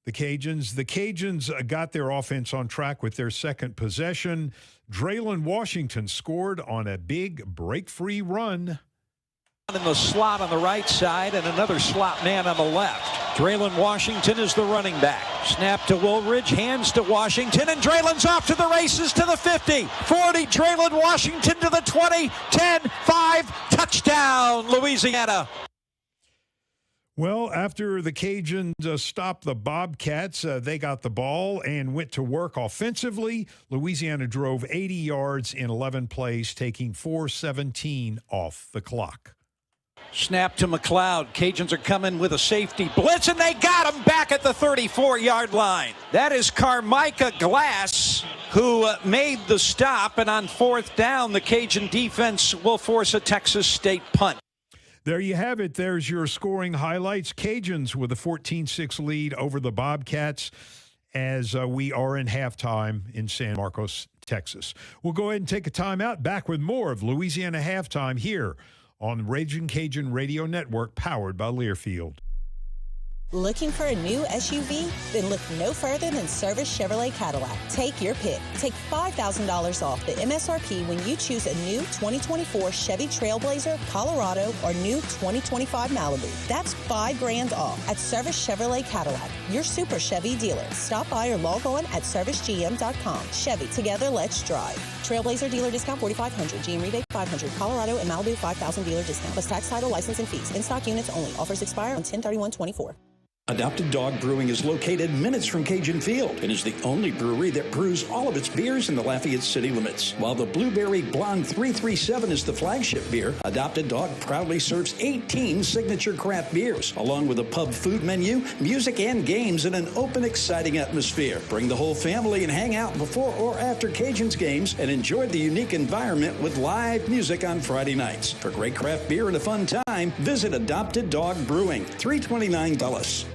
the Cajuns. The Cajuns got their offense on track with their second possession. Draylon Washington scored on a big break-free run. In the slot on the right side and another slot man on the left. Draylon Washington is the running back. Snap to Woolridge, hands to Washington, and Draylon's off to the races to the 50, 40, Draylon Washington to the 20, 10, 5, touchdown, Louisiana. Well, after the Cajuns stopped the Bobcats, they got the ball and went to work offensively. Louisiana drove 80 yards in 11 plays, taking 4:17 off the clock. Snap to McLeod. Cajuns are coming with a safety blitz, and they got him back at the 34-yard line. That is Carmicah Glass, who made the stop, and on fourth down, the Cajun defense will force a Texas State punt. There you have it. There's your scoring highlights. Cajuns with a 14-6 lead over the Bobcats as we are in halftime in San Marcos, Texas. We'll go ahead and take a timeout. Back with more of Louisiana Halftime here on Ragin' Cajun Radio Network, powered by Learfield. Looking for a new SUV? Then look no further than Service Chevrolet Cadillac. Take your pick. Take $5,000 off the MSRP when you choose a new 2024 Chevy Trailblazer, Colorado, or new 2025 Malibu. That's $5,000 off at Service Chevrolet Cadillac, your super Chevy dealer. Stop by or log on at servicegm.com. Chevy, together, let's drive. Trailblazer dealer discount $4,500. GM rebate $500. Colorado and Malibu $5,000 dealer discount. Plus tax, title, license, and fees. In-stock units only. Offers expire on 10/31/24. Adopted Dog Brewing is located minutes from Cajun Field and is the only brewery that brews all of its beers in the Lafayette city limits. While the Blueberry Blonde 337 is the flagship beer, Adopted Dog proudly serves 18 signature craft beers, along with a pub food menu, music, and games in an open, exciting atmosphere. Bring the whole family and hang out before or after Cajuns games and enjoy the unique environment with live music on Friday nights. For great craft beer and a fun time, visit Adopted Dog Brewing, 329 Dulles.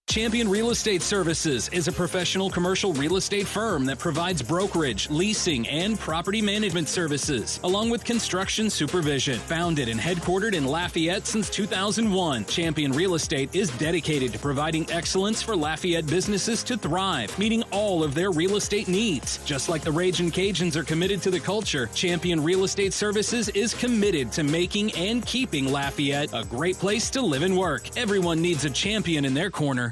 Champion Real Estate Services is a professional commercial real estate firm that provides brokerage, leasing, and property management services, along with construction supervision. Founded and headquartered in Lafayette since 2001, Champion Real Estate is dedicated to providing excellence for Lafayette businesses to thrive, meeting all of their real estate needs. Just like the Ragin' Cajuns are committed to the culture, Champion Real Estate Services is committed to making and keeping Lafayette a great place to live and work. Everyone needs a champion in their corner.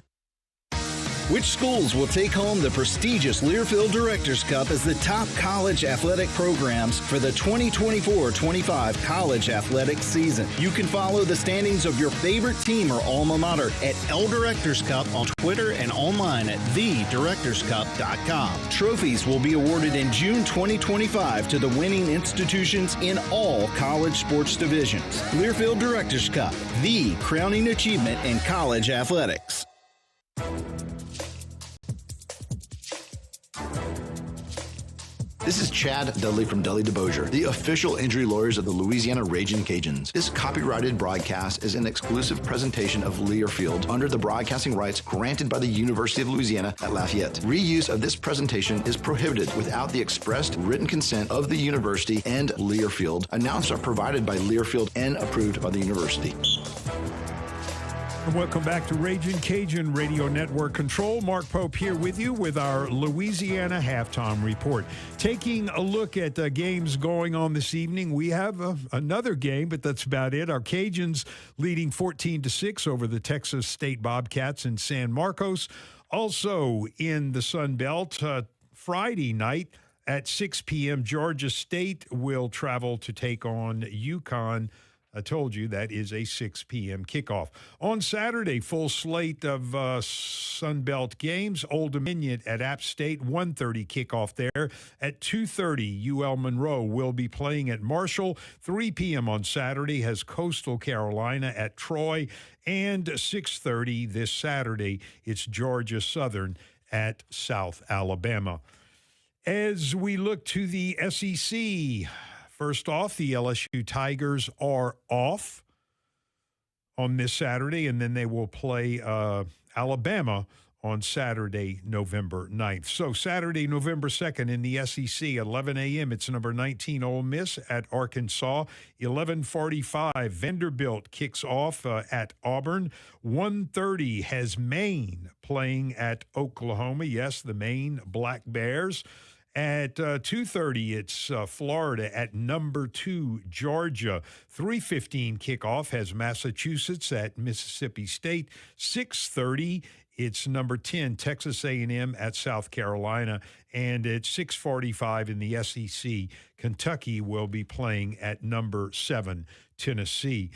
Which schools will take home the prestigious Learfield Directors Cup as the top college athletic programs for the 2024-25 college athletic season? You can follow the standings of your favorite team or alma mater at L Directors Cup on Twitter and online at thedirectorscup.com. Trophies will be awarded in June 2025 to the winning institutions in all college sports divisions. Learfield Directors Cup, the crowning achievement in college athletics. This is Chad Dudley from Dudley DeBosier, the official injury lawyers of the Louisiana Ragin' Cajuns. This copyrighted broadcast is an exclusive presentation of Learfield under the broadcasting rights granted by the University of Louisiana at Lafayette. Reuse of this presentation is prohibited without the expressed written consent of the university and Learfield. Announcements are provided by Learfield and approved by the university. And welcome back to Ragin' Cajun Radio Network Control. Mark Pope here with you with our Louisiana halftime report. Taking a look at games going on this evening, we have another game, but that's about it. Our Cajuns leading 14-6 over the Texas State Bobcats in San Marcos. Also in the Sun Belt, Friday night at 6 p.m., Georgia State will travel to take on UConn. I told you that is a 6 p.m. kickoff. On Saturday, full slate of Sun Belt games. Old Dominion at App State, 1:30 kickoff there. At 2:30, UL Monroe will be playing at Marshall. 3 p.m. on Saturday has Coastal Carolina at Troy. And 6:30 this Saturday, it's Georgia Southern at South Alabama. As we look to the SEC, first off, the LSU Tigers are off on this Saturday, and then they will play Alabama on Saturday, November 9th. So Saturday, November 2nd in the SEC, 11 a.m., it's number 19 Ole Miss at Arkansas. 11:45, Vanderbilt kicks off at Auburn. 1:30 has Maine playing at Oklahoma. Yes, the Maine Black Bears. At 2:30, it's Florida at number 2, Georgia. 3:15 kickoff has Massachusetts at Mississippi State. 6:30, it's number 10, Texas A&M at South Carolina. And at 6:45 in the SEC, Kentucky will be playing at number 7, Tennessee.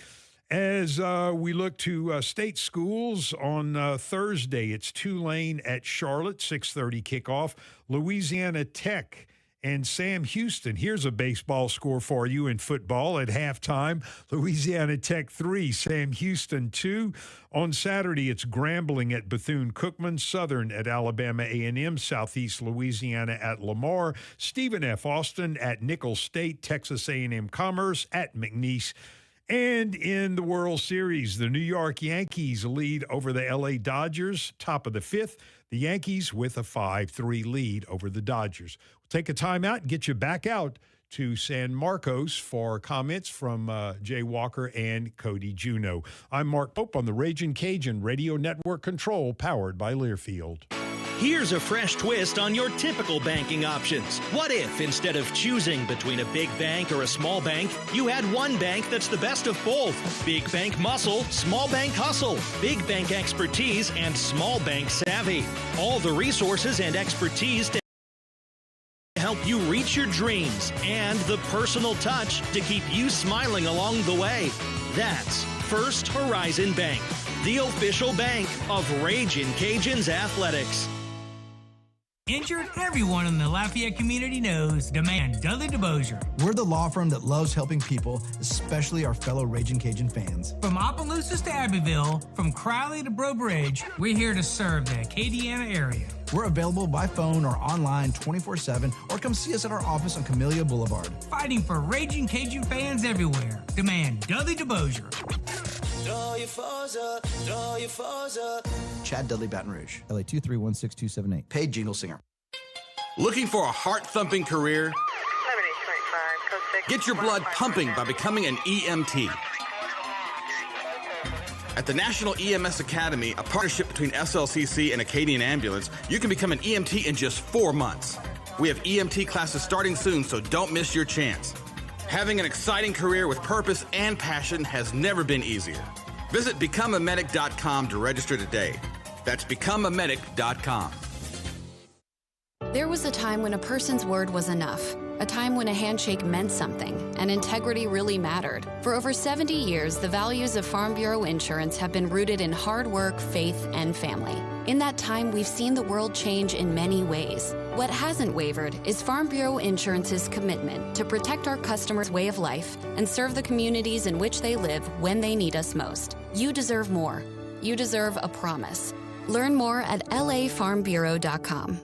As we look to state schools on Thursday, it's Tulane at Charlotte, 6:30 kickoff. Louisiana Tech and Sam Houston. Here's a baseball score for you in football at halftime. Louisiana Tech 3, Sam Houston 2. On Saturday, it's Grambling at Bethune-Cookman, Southern at Alabama A&M, Southeast Louisiana at Lamar, Stephen F. Austin at Nicholls State, Texas A&M Commerce at McNeese. And in the World Series, the New York Yankees lead over the L.A. Dodgers, top of the 5th. The Yankees with a 5-3 lead over the Dodgers. We'll take a timeout and get you back out to San Marcos for comments from Jay Walker and Cody Juneau. I'm Mark Pope on the Ragin' Cajun Radio Network Control, powered by Learfield. Here's a fresh twist on your typical banking options. What if, instead of choosing between a big bank or a small bank, you had one bank that's the best of both? Big bank muscle, small bank hustle. Big bank expertise and small bank savvy. All the resources and expertise to help you reach your dreams and the personal touch to keep you smiling along the way. That's First Horizon Bank, the official bank of Ragin' Cajuns Athletics. Injured, everyone in the Lafayette community knows Demand Dudley DeBosier. We're the law firm that loves helping people, especially our fellow Ragin' Cajun fans. From Opelousas to Abbeville, from Crowley to Breaux Bridge, we're here to serve the Acadiana area. We're available by phone or online 24/7, or come see us at our office on Camellia Boulevard. Fighting for Ragin' Cajun fans everywhere. Demand Dudley DeBosier. Draw your foes up, draw your foes up. Chad Dudley, Baton Rouge. LA 2316278. Paid jingle singer. Looking for a heart-thumping career? Get your blood pumping by becoming an EMT. At the National EMS Academy, a partnership between SLCC and Acadian Ambulance, you can become an EMT in just 4 months. We have EMT classes starting soon, so don't miss your chance. Having an exciting career with purpose and passion has never been easier. Visit becomeamedic.com to register today. That's becomeamedic.com. There was a time when a person's word was enough, a time when a handshake meant something, and integrity really mattered. For over 70 years, the values of Farm Bureau Insurance have been rooted in hard work, faith, and family. In that time, we've seen the world change in many ways. What hasn't wavered is Farm Bureau Insurance's commitment to protect our customers' way of life and serve the communities in which they live when they need us most. You deserve more. You deserve a promise. Learn more at lafarmbureau.com.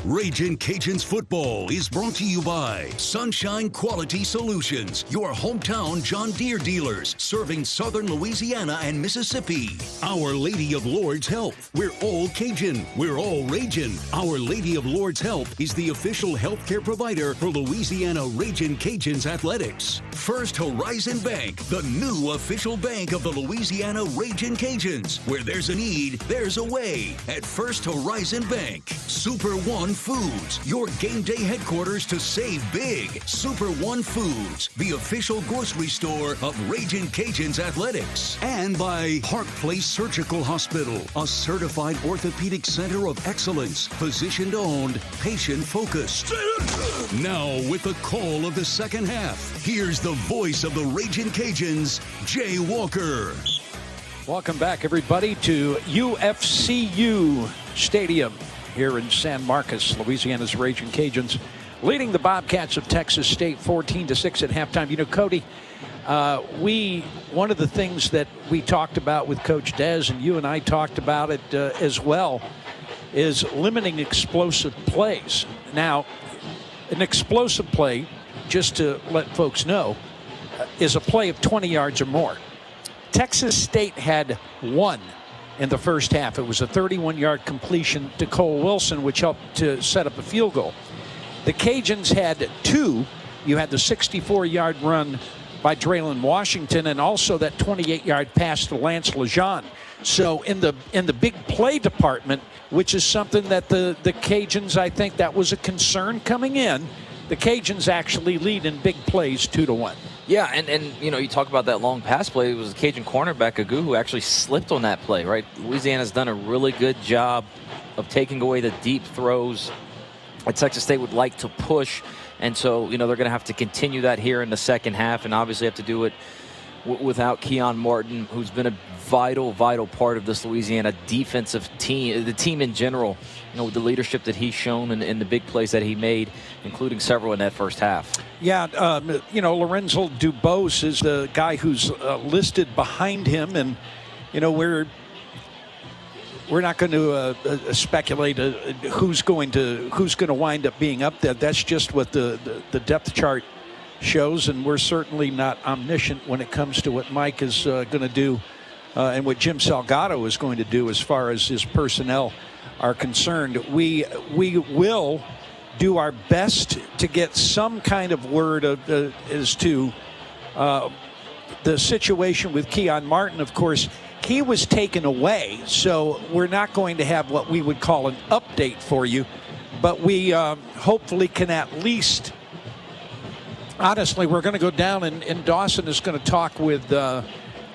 Ragin' Cajuns football is brought to you by Sunshine Quality Solutions, your hometown John Deere dealers, serving southern Louisiana and Mississippi. Our Lady of Lord's Health. We're all Cajun. We're all Ragin'. Our Lady of Lord's Health is the official healthcare provider for Louisiana Ragin' Cajuns athletics. First Horizon Bank, the new official bank of the Louisiana Ragin' Cajuns. Where there's a need, there's a way. At First Horizon Bank. Super One Foods, your game day headquarters to save big. Super One Foods, the official grocery store of Ragin' Cajuns athletics. And by Park Place Surgical Hospital, a certified orthopedic center of excellence, physician-owned, patient-focused. Now with the call of the second half, here's the voice of the Ragin' Cajuns, Jay Walker. Welcome back, everybody, to UFCU Stadium here in San Marcos. Louisiana's Ragin' Cajuns leading the Bobcats of Texas State 14-6 at halftime. You know, Cody, one of the things that we talked about with Coach Dez, and you and I talked about it as well, is limiting explosive plays. Now, an explosive play, just to let folks know, is a play of 20 yards or more. Texas State had one in the first half. It was a 31-yard completion to Cole Wilson, which helped to set up a field goal. The Cajuns had two. You had the 64-yard run by Draylon Washington, and also that 28-yard pass to Lance Lejeune. So in the big play department, which is something that the Cajuns, I think that was a concern coming in, the Cajuns actually lead in big plays 2-1. Yeah, and you know, you talk about that long pass play. It was the Cajun cornerback, Agu, who actually slipped on that play, right? Louisiana's done a really good job of taking away the deep throws that Texas State would like to push. And so, you know, they're going to have to continue that here in the second half, and obviously have to do it without Keon Martin, who's been a vital part of this Louisiana defensive team, the team in general, you know, with the leadership that he's shown in the big plays that he made, including several in that first half. Yeah, you know, Lorenzo Dubose is the guy who's listed behind him, and, you know, we're not going to speculate who's going to wind up being up there. That's just what the depth chart shows, and we're certainly not omniscient when it comes to what Mike is going to do and what Jim Salgado is going to do as far as his personnel are concerned. We will do our best to get some kind of word as to the situation with Keon Martin. Of course, he was taken away, so we're not going to have what we would call an update for you, but we hopefully can at least, honestly, we're going to go down, and Dawson is going to talk with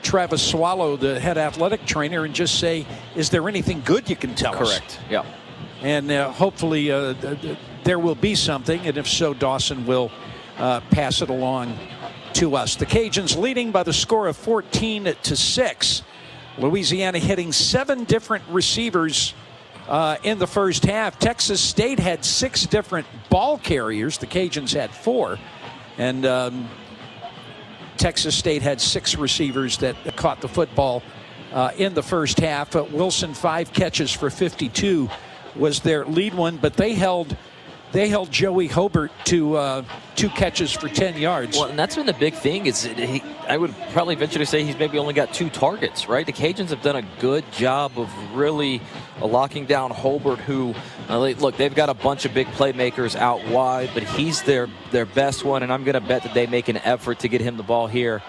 Travis Swallow, the head athletic trainer, and just say, is there anything good you can tell us? Correct, yeah. And hopefully there will be something, and if so, Dawson will pass it along to us. The Cajuns leading by the score of 14-6. Louisiana hitting 7 different receivers in the first half. Texas State had 6 different ball carriers. The Cajuns had 4. And Texas State had 6 receivers that caught the football in the first half. Wilson, 5 catches for 52 was their lead one, but they held They held Joey Hobart to 2 catches for 10 yards. Well, and that's been the big thing is I would probably venture to say he's maybe only got 2 targets, right? The Cajuns have done a good job of really locking down Hobart, who, look, they've got a bunch of big playmakers out wide, but he's their best one, and I'm going to bet that they make an effort to get him the ball here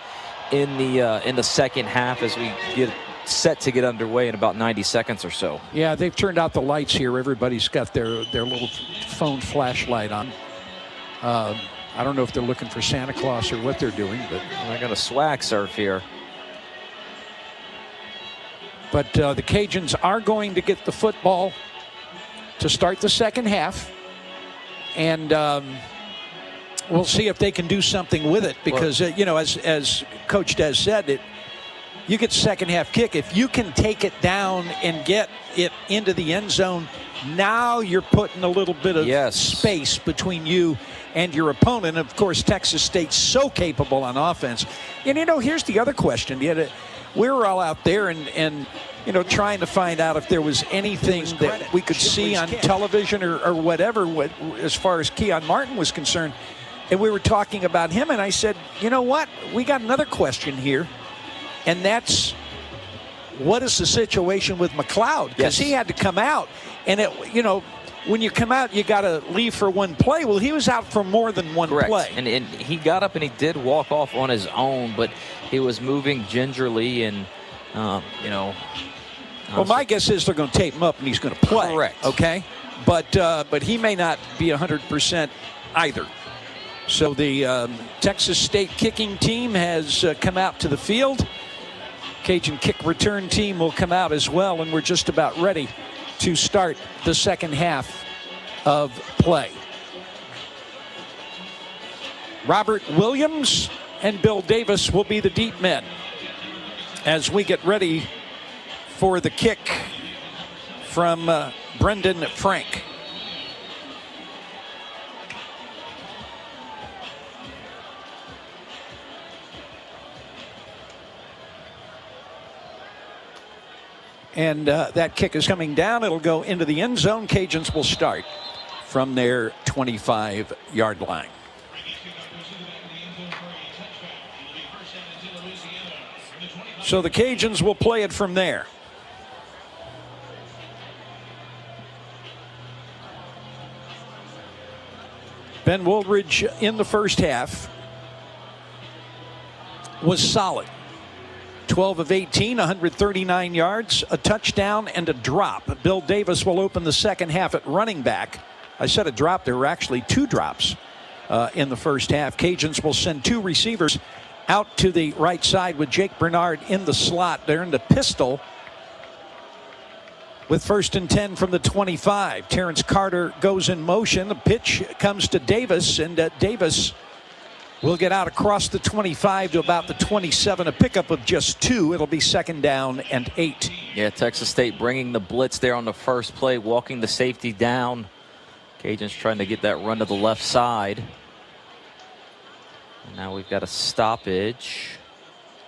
in the second half as we get set to get underway in about 90 seconds or so. Yeah, they've turned out the lights here. Everybody's got their little phone flashlight on. I don't know if they're looking for Santa Claus or what they're doing, but they're going to swag surf here. But the Cajuns are going to get the football to start the second half, and we'll see if they can do something with it because, as Coach Des said, you get second half kick. If you can take it down and get it into the end zone, now you're putting a little bit of space between you and your opponent. Of course, Texas State's so capable on offense. And, here's the other question. We were all out there and trying to find out if there was anything that we could see on television or whatever as far as Keon Martin was concerned. And we were talking about him, and I said, you know what? We got another question here. And that's, what is the situation with McLeod? Because he had to come out. And, when you come out, you got to leave for one play. Well, he was out for more than one play. And he got up and he did walk off on his own, but he was moving gingerly and, Well, my guess is they're going to tape him up and he's going to play. Correct. Okay? But he may not be 100% either. So the Texas State kicking team has come out to the field. Cajun kick return team will come out as well, and we're just about ready to start the second half of play. Robert Williams and Bill Davis will be the deep men as we get ready for the kick from Brendan Frank. And that kick is coming down. It'll go into the end zone. Cajuns will start from their 25-yard line. So the Cajuns will play it from there. Ben Woolridge in the first half was solid. 12 of 18, 139 yards, a touchdown, and a drop. Bill Davis will open the second half at running back. I said a drop. There were actually 2 drops in the first half. Cajuns will send 2 receivers out to the right side with Jake Bernard in the slot. They're in the pistol with 1st and 10 from the 25. Terrence Carter goes in motion. The pitch comes to Davis, and Davis will get out across the 25 to about the 27, a pickup of just 2. It'll be 2nd down and 8. Yeah, Texas State bringing the blitz there on the first play, walking the safety down. Cajuns trying to get that run to the left side. And now we've got a stoppage.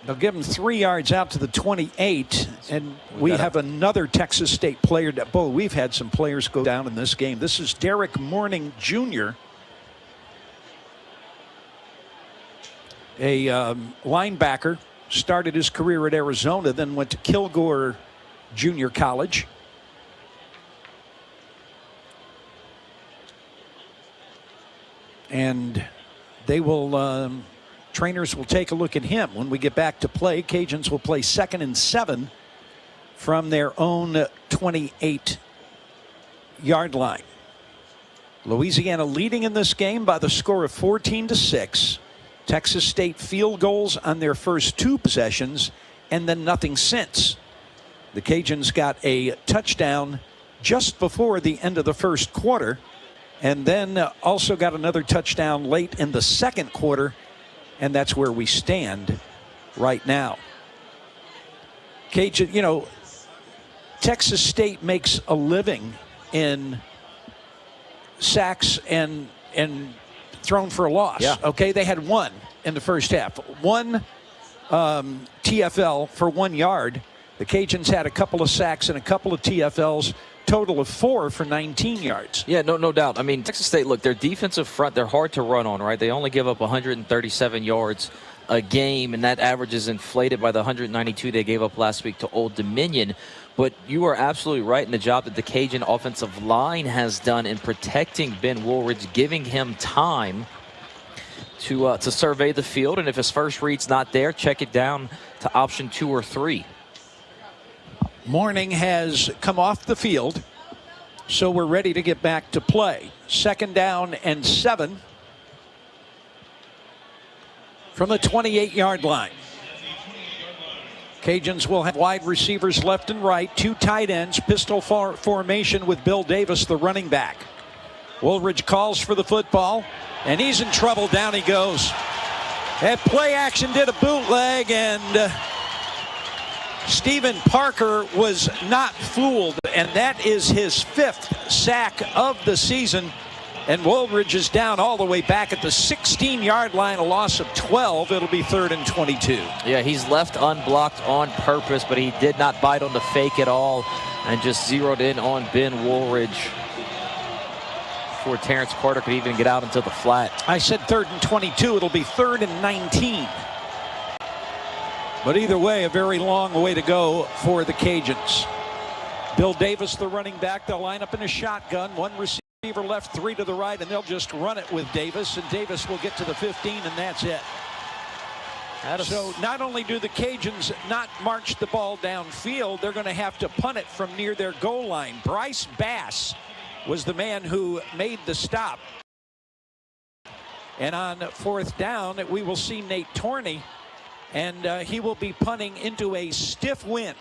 They'll give him 3 yards out to the 28, and we have another Texas State player. Boy, we've had some players go down in this game. This is Derek Mourning Jr., a linebacker, started his career at Arizona, then went to Kilgore Junior College. And they will, trainers will take a look at him when we get back to play. Cajuns will play 2nd and 7 from their own 28-yard line. Louisiana leading in this game by the score of 14-6. Texas State field goals on their first 2 possessions, and then nothing since. The Cajuns got a touchdown just before the end of the first quarter, and then also got another touchdown late in the second quarter, and that's where we stand right now. Cajun, Texas State makes a living in sacks and thrown for a loss. Yeah. Okay, they had 1 in the first half. 1 TFL for 1 yard. The Cajuns had a couple of sacks and a couple of TFLs total of 4 for 19 yards. Yeah, no doubt. I mean, Texas State, look, their defensive front, they're hard to run on, right? They only give up 137 yards a game, and that average is inflated by the 192 they gave up last week to Old Dominion. But you are absolutely right in the job that the Cajun offensive line has done in protecting Ben Woolridge, giving him time to survey the field, and if his first read's not there, check it down to option 2 or 3. Morning has come off the field, so we're ready to get back to play. 2nd down and 7 from the 28-yard line. Cajuns will have wide receivers left and right, 2 tight ends, pistol formation with Bill Davis, the running back. Woolridge calls for the football, and he's in trouble. Down he goes. That play action did a bootleg, and Stephen Parker was not fooled, and that is his 5th sack of the season. And Woolridge is down all the way back at the 16-yard line, a loss of 12. It'll be 3rd and 22. Yeah, he's left unblocked on purpose, but he did not bite on the fake at all and just zeroed in on Ben Woolridge before Terrence Carter could even get out into the flat. I said 3rd and 22. It'll be 3rd and 19. But either way, a very long way to go for the Cajuns. Bill Davis, the running back, they'll line up in a shotgun. 1 receiver left, 3 to the right, and they'll just run it with Davis, and Davis will get to the 15, and that's it. So not only do the Cajuns not march the ball downfield, they're going to have to punt it from near their goal line. Bryce Bass was the man who made the stop. And on 4th down, we will see Nate Torney, and he will be punting into a stiff wind.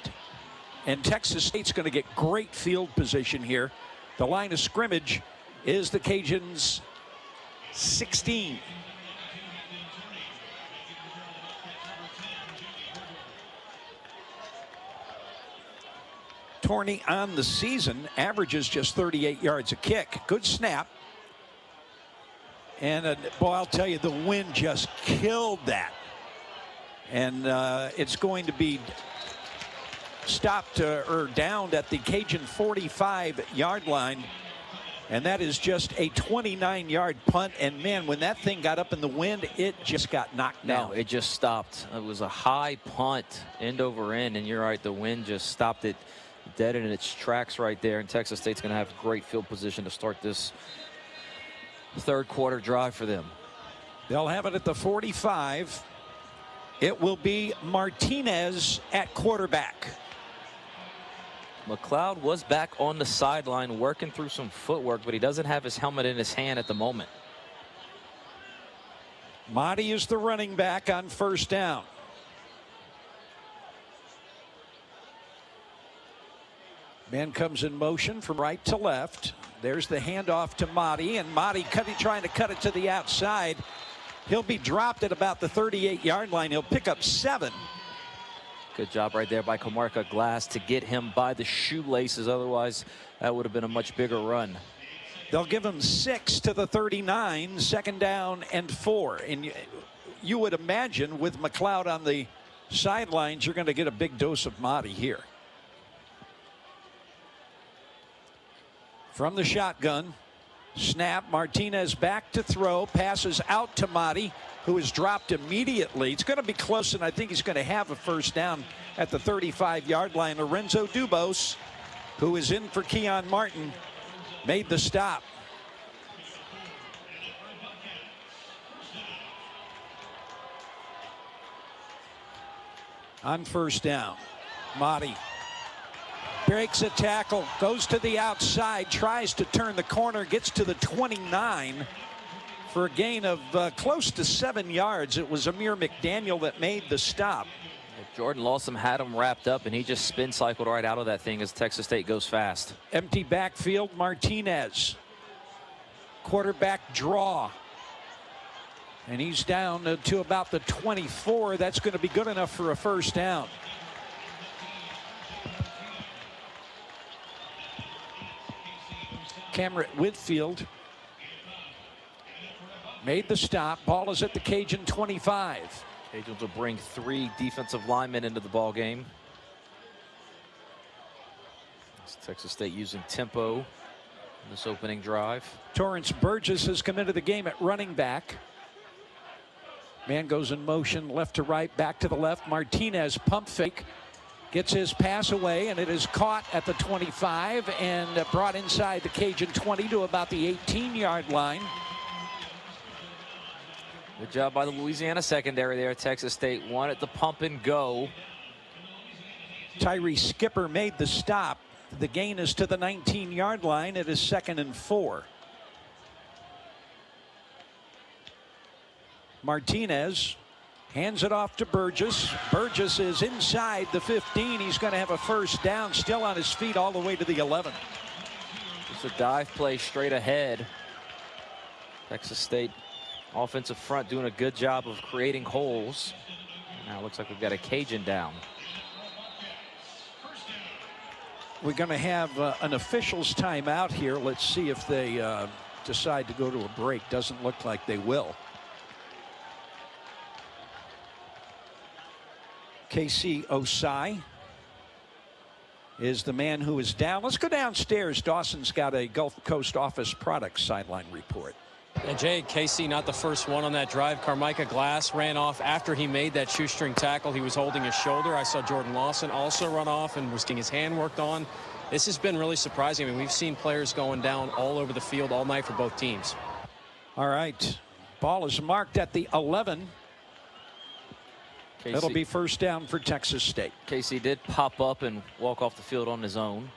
And Texas State's going to get great field position here. The line of scrimmage is the Cajuns' 16. Torney on the season averages just 38 yards a kick. Good snap. And boy, I'll tell you, the wind just killed that. And it's going to be stopped or downed at the Cajun 45-yard line. And that is just a 29-yard punt. And, man, when that thing got up in the wind, it just got knocked down. No, it just stopped. It was a high punt, end over end. And you're right, the wind just stopped it dead in its tracks right there. And Texas State's going to have great field position to start this 3rd quarter drive for them. They'll have it at the 45. It will be Martinez at quarterback. McLeod was back on the sideline working through some footwork, but he doesn't have his helmet in his hand at the moment. Motti is the running back on 1st down. Man comes in motion from right to left. There's the handoff to Motti, and Motti trying to cut it to the outside. He'll be dropped at about the 38-yard line. He'll pick up 7. Good job right there by Kamarka Glass to get him by the shoelaces. Otherwise, that would have been a much bigger run. They'll give him 6 to the 39, 2nd down and 4. And you would imagine with McLeod on the sidelines, you're going to get a big dose of Motti here. From the shotgun, snap, Martinez back to throw, passes out to Motti, who is dropped immediately. It's going to be close, and I think he's going to have a 1st down at the 35-yard line. Lorenzo Dubos, who is in for Keon Martin, made the stop. On 1st down, Motti breaks a tackle, goes to the outside, tries to turn the corner, gets to the 29 for a gain of close to 7 yards. It was Amir McDaniel that made the stop. Jordan Lawson had him wrapped up, and he just spin cycled right out of that thing as Texas State goes fast. Empty backfield, Martinez. Quarterback draw. And he's down to about the 24. That's going to be good enough for a 1st down. Cameron Whitfield made the stop. Ball is at the Cajun 25. Cajuns will bring 3 defensive linemen into the ball game. Texas State using tempo in this opening drive. Torrance Burgess has come into the game at running back. Man goes in motion, left to right, back to the left. Martinez pump fake, gets his pass away, and it is caught at the 25 and brought inside the Cajun 20 to about the 18-yard line. Good job by the Louisiana secondary there. Texas State wanted to pump and go. Tyree Skipper made the stop. The gain is to the 19-yard line. It is 2nd and 4. Martinez hands it off to Burgess. Burgess is inside the 15. He's going to have a first down, still on his feet all the way to the 11. Just a dive play straight ahead. Texas State offensive front doing a good job of creating holes. Now it looks like we've got a Cajun down. We're going to have an officials timeout here. Let's see if they decide to go to a break. Doesn't look like they will. KC Osai is the man who is down. Let's go downstairs. Dawson's got a Gulf Coast Office Products sideline report. And Jay, Casey not the first one on that drive. Carmicah Glass ran off after he made that shoestring tackle. He was holding his shoulder. I saw Jordan Lawson also run off and was getting his hand worked on. This has been really surprising. I mean, we've seen players going down all over the field all night for both teams. All right. Ball is marked at the 11. That'll be first down for Texas State. Casey did pop up and walk off the field on his own.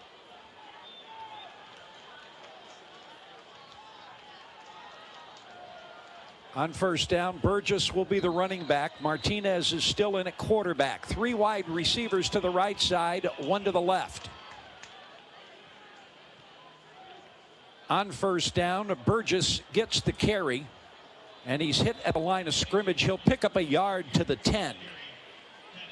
On first down, Burgess will be the running back. Martinez is still in at quarterback. 3 wide receivers to the right side, 1 to the left. On first down, Burgess gets the carry, and he's hit at the line of scrimmage. He'll pick up a yard to the 10.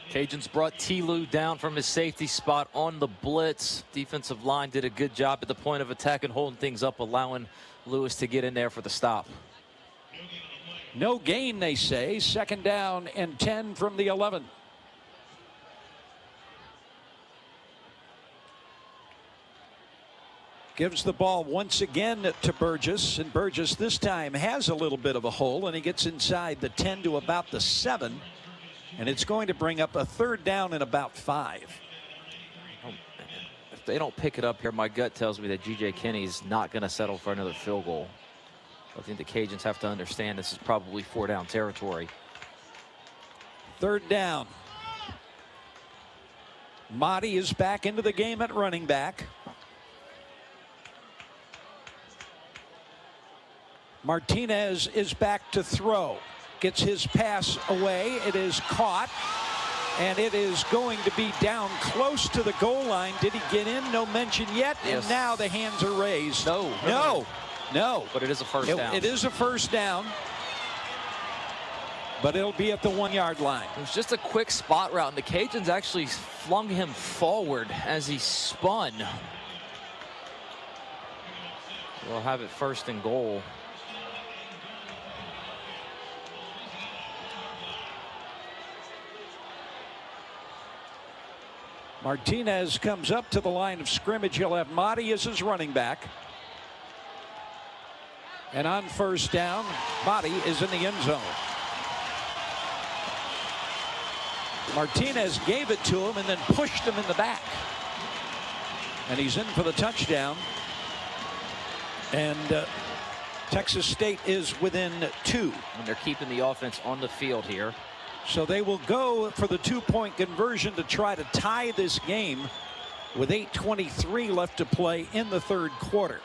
Cajuns brought T. Lou down from his safety spot on the blitz. Defensive line did a good job at the point of attack and holding things up, allowing Lewis to get in there for the stop. No gain, they say. 2nd down and 10 from the 11. Gives the ball once again to Burgess, and Burgess this time has a little bit of a hole, and he gets inside the 10 to about the 7. And it's going to bring up a 3rd down and about 5. If they don't pick it up here, my gut tells me that G.J. Kinney's not going to settle for another field goal. I think the Cajuns have to understand this is probably 4-down territory. 3rd down. Motti is back into the game at running back. Martinez is back to throw. Gets his pass away. It is caught, and it is going to be down close to the goal line. Did he get in? No mention yet. Yes. And now the hands are raised. No. But it is a first down. It is a first down, but it'll be at the 1-yard line. It was just a quick spot route, and the Cajuns actually flung him forward as he spun. We'll have it 1st and goal. Martinez comes up to the line of scrimmage. He'll have Motti as his running back. And on first down, Motti is in the end zone. Martinez gave it to him and then pushed him in the back. And he's in for the touchdown. And Texas State is within 2. And they're keeping the offense on the field here. So they will go for the 2-point conversion to try to tie this game with 8:23 left to play in the 3rd quarter.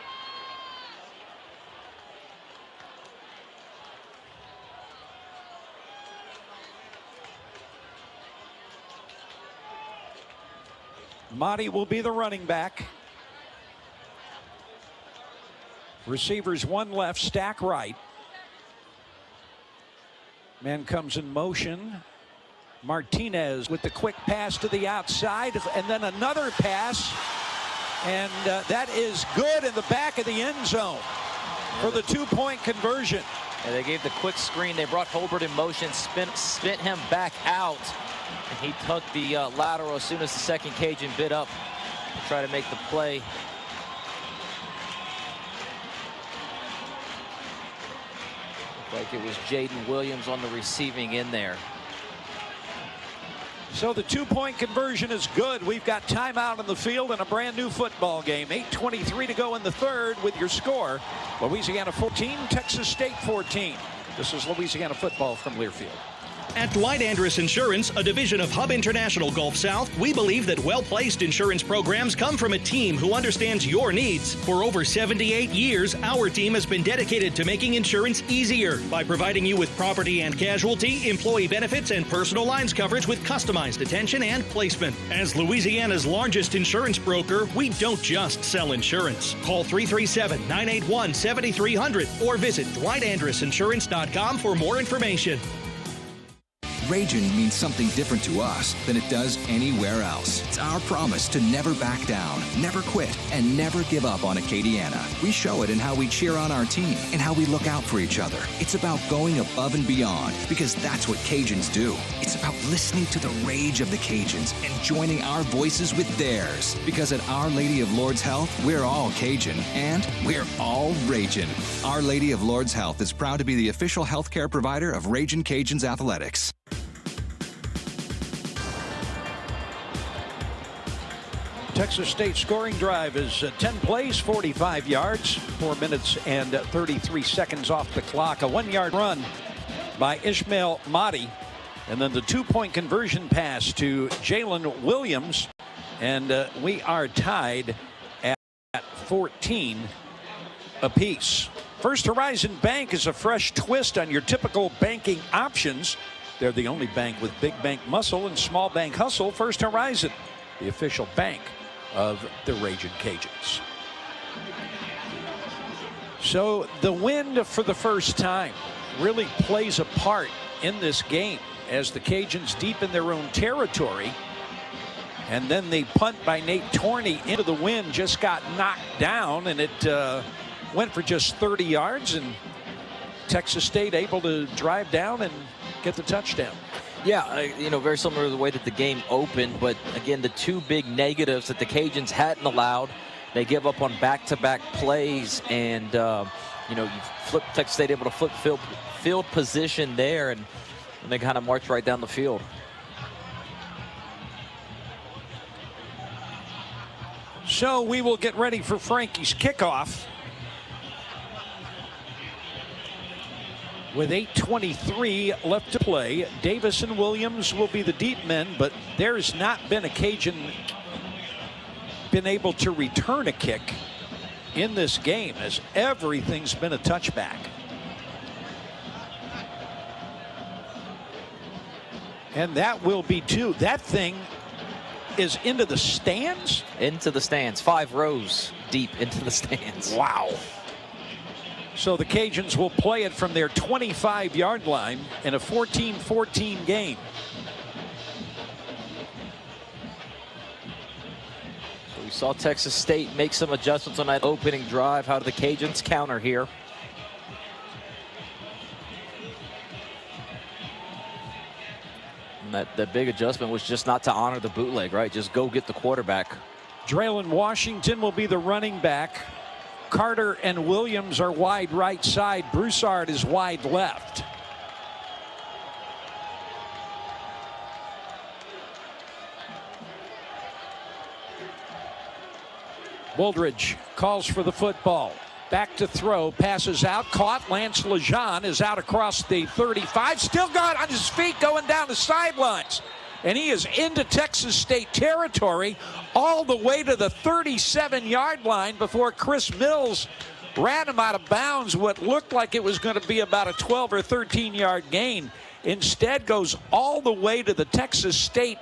Motti will be the running back. Receivers 1 left, stack right. Man comes in motion. Martinez with the quick pass to the outside, and then another pass, and that is good in the back of the end zone for the 2-point conversion. And they gave the quick screen. They brought Holbert in motion, spit him back out, and he took the lateral as soon as the second Cajun bit up try to make the play. Looked like it was Jaden Williams on the receiving end there. So the 2-point conversion is good. We've got timeout on the field in a brand new football game. 8:23 to go in the third with your score. Louisiana 14, Texas State 14. This is Louisiana football from Learfield. At Dwight Andrus Insurance, a division of Hub International Gulf South, we believe that well-placed insurance programs come from a team who understands your needs. For over 78 years, our team has been dedicated to making insurance easier by providing you with property and casualty, employee benefits, and personal lines coverage with customized attention and placement. As Louisiana's largest insurance broker, we don't just sell insurance. Call 337-981-7300 or visit dwightandrusinsurance.com for more information. Ragin means something different to us than it does anywhere else. It's our promise to never back down, never quit, and never give up on Acadiana. We show it in how we cheer on our team and how we look out for each other. It's about going above and beyond because that's what Cajuns do. It's about listening to the rage of the Cajuns and joining our voices with theirs. Because at Our Lady of Lourdes Health, we're all Cajun and we're all Ragin. Our Lady of Lourdes Health is proud to be the official healthcare provider of Ragin Cajuns Athletics. Texas State scoring drive is 10 plays, 45 yards, 4 minutes and 33 seconds off the clock. A 1-yard run by Ishmael Mahdi. And then the 2-point conversion pass to Jalen Williams. And we are tied at 14 apiece. First Horizon Bank is a fresh twist on your typical banking options. They're the only bank with big bank muscle and small bank hustle. First Horizon, the official bank of the Ragin' Cajuns. So the wind for the first time really plays a part in this game as the Cajuns deep in their own territory. And then the punt by Nate Torney into the wind just got knocked down, and it went for just 30 yards, and Texas State able to drive down and get the touchdown. Yeah, very similar to the way that the game opened. But again, the two big negatives that the Cajuns hadn't allowed, they give up on back-to-back plays, and Texas State able to flip field position there, and they kind of march right down the field. So we will get ready for Frankie's kickoff. With 8:23 left to play, Davis and Williams will be the deep men, but there's not been a Cajun been able to return a kick in this game, as everything's been a touchback. And that will be two. That thing is into the stands? Into the stands. 5 rows deep into the stands. Wow. So the Cajuns will play it from their 25-yard line in a 14-14 game. So we saw Texas State make some adjustments on that opening drive. How do the Cajuns counter here? And that big adjustment was just not to honor the bootleg, right? Just go get the quarterback. Draylen Washington will be the running back. Carter and Williams are wide right side. Broussard is wide left. Wooldridge calls for the football. Back to throw, passes out, caught. Lance Lejean is out across the 35. Still got on his feet going down the sidelines. And he is into Texas State territory all the way to the 37-yard line before Chris Mills ran him out of bounds. What looked like it was going to be about a 12 or 13-yard gain instead goes all the way to the Texas State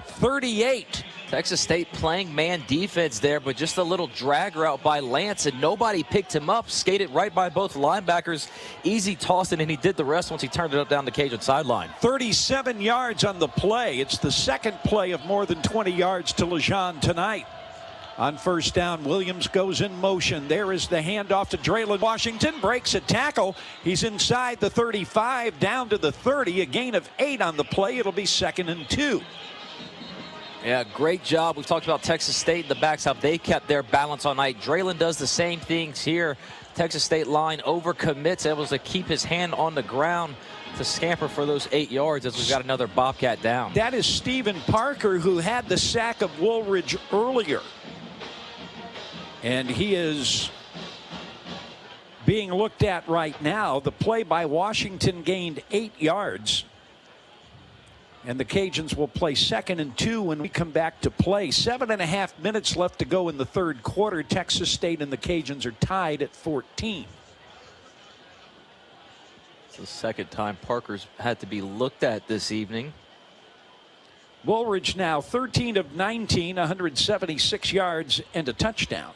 38. Texas State playing man defense there, but just a little drag route by Lance, and nobody picked him up. Skated right by both linebackers. Easy tossing, and he did the rest once he turned it up down the Cajun sideline. 37 yards on the play. It's the second play of more than 20 yards to Lejean tonight. On first down, Williams goes in motion. There is the handoff to Draylen Washington. Breaks a tackle. He's inside the 35, down to the 30. A gain of 8 on the play. It'll be 2nd and 2. Yeah, great job. We've talked about Texas State and the backs, how they kept their balance all night. Draylen does the same things here. Texas State line overcommits, able to keep his hand on the ground to scamper for those 8 yards as we've got another Bobcat down. That is Stephen Parker, who had the sack of Woolridge earlier. And he is being looked at right now. The play by Washington gained 8 yards. And the Cajuns will play 2nd and 2 when we come back to play. 7.5 minutes left to go in the third quarter. Texas State and the Cajuns are tied at 14. It's the second time Parker's had to be looked at this evening. Woolridge now 13 of 19, 176 yards and a touchdown.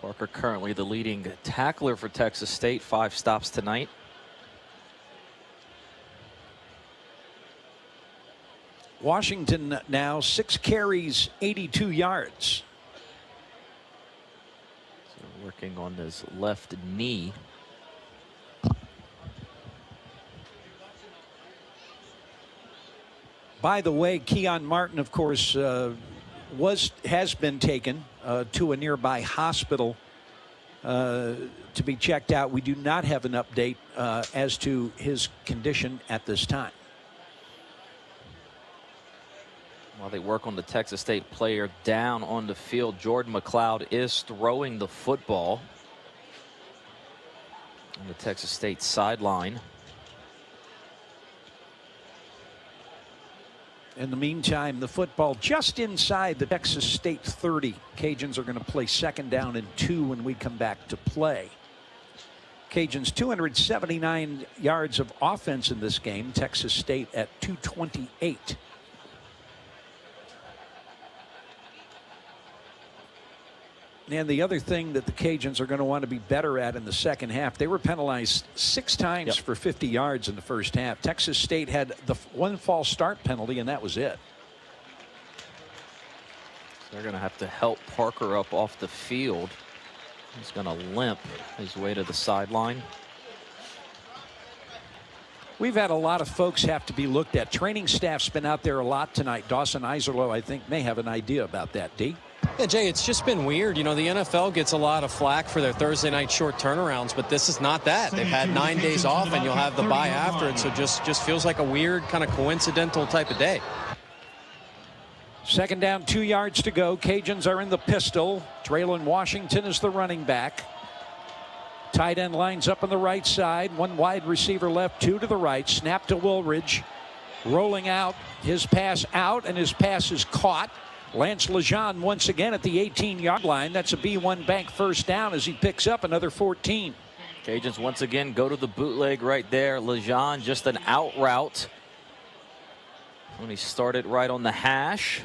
Parker currently the leading tackler for Texas State, 5 stops tonight. Washington now 6 carries, 82 yards. So working on his left knee. By the way, Keon Martin, of course, has been taken to a nearby hospital to be checked out. We do not have an update as to his condition at this time. While they work on the Texas State player down on the field, Jordan McLeod is throwing the football on the Texas State sideline. In the meantime, the football just inside the Texas State 30. Cajuns are going to play 2nd down and 2 when we come back to play. Cajuns 279 yards of offense in this game. Texas State at 228. And the other thing that the Cajuns are going to want to be better at in the second half, they were penalized 6 times for 50 yards in the first half. Texas State had the 1 false start penalty, and that was it. They're going to have to help Parker up off the field. He's going to limp his way to the sideline. We've had a lot of folks have to be looked at. Training staff's been out there a lot tonight. Dawson Iserloh, I think, may have an idea about that. D? Yeah, Jay, it's just been weird. You know, the NFL gets a lot of flack for their Thursday night short turnarounds, but this is not that. They've had 9 days off, and you'll have the bye after it, so just feels like a weird kind of coincidental type of day. 2nd down, 2 yards to go. Cajuns are in the pistol. Draylen Washington is the running back. Tight end lines up on the right side. 1 wide receiver left, 2 to the right. Snap to Woolridge. Rolling out. His pass out, and his pass is caught. Lance Lejean once again at the 18-yard line. That's a B1 Bank first down as he picks up another 14. Cajuns once again go to the bootleg right there. Lejean just an out route when he started right on the hash.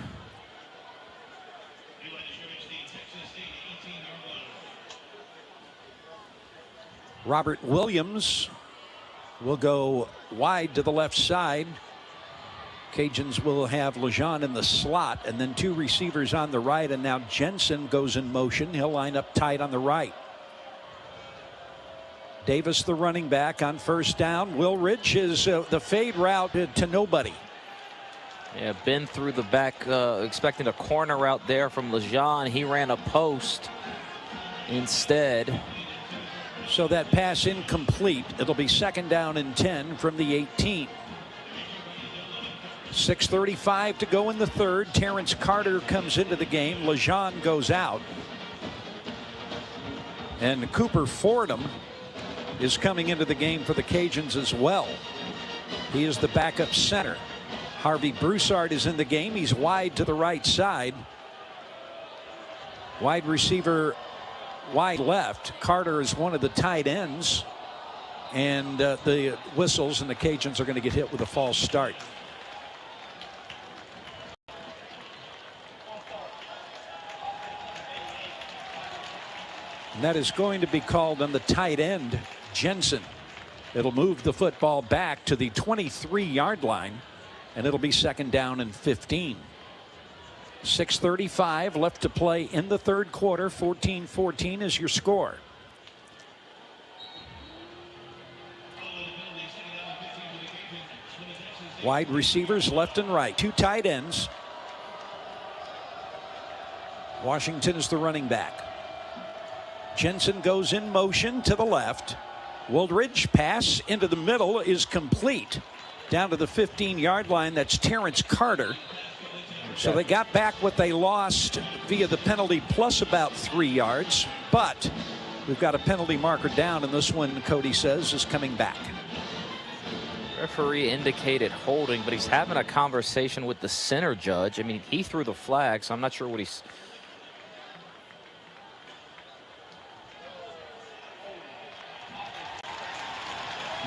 Robert Williams will go wide to the left side. Cajuns will have Lejean in the slot, and then 2 receivers on the right, and now Jensen goes in motion. He'll line up tight on the right. Davis, the running back, on first down. Woolridge is the fade route to nobody. Yeah, been through the back, expecting a corner route there from Lejean. He ran a post instead. So that pass incomplete. It'll be 2nd down and 10 from the 18. 6:35 to go in the third. Terrence Carter comes into the game. Lejean goes out. And Cooper Fordham is coming into the game for the Cajuns as well. He is the backup center. Harvey Broussard is in the game. He's wide to the right side. Wide receiver wide left. Carter is one of the tight ends. And the whistles, and the Cajuns are going to get hit with a false start. And that is going to be called on the tight end, Jensen. It'll move the football back to the 23-yard line, and it'll be 2nd down and 15. 6:35 left to play in the third quarter. 14-14 is your score. Wide receivers left and right. 2 tight ends. Washington is the running back. Jensen goes in motion to the left. Woolridge pass into the middle is complete. Down to the 15-yard line. That's Terrence Carter. So they got back what they lost via the penalty plus about 3 yards. But we've got a penalty marker down, and this one, Cody says, is coming back. Referee indicated holding, but he's having a conversation with the center judge. I mean, he threw the flag, so I'm not sure what he's...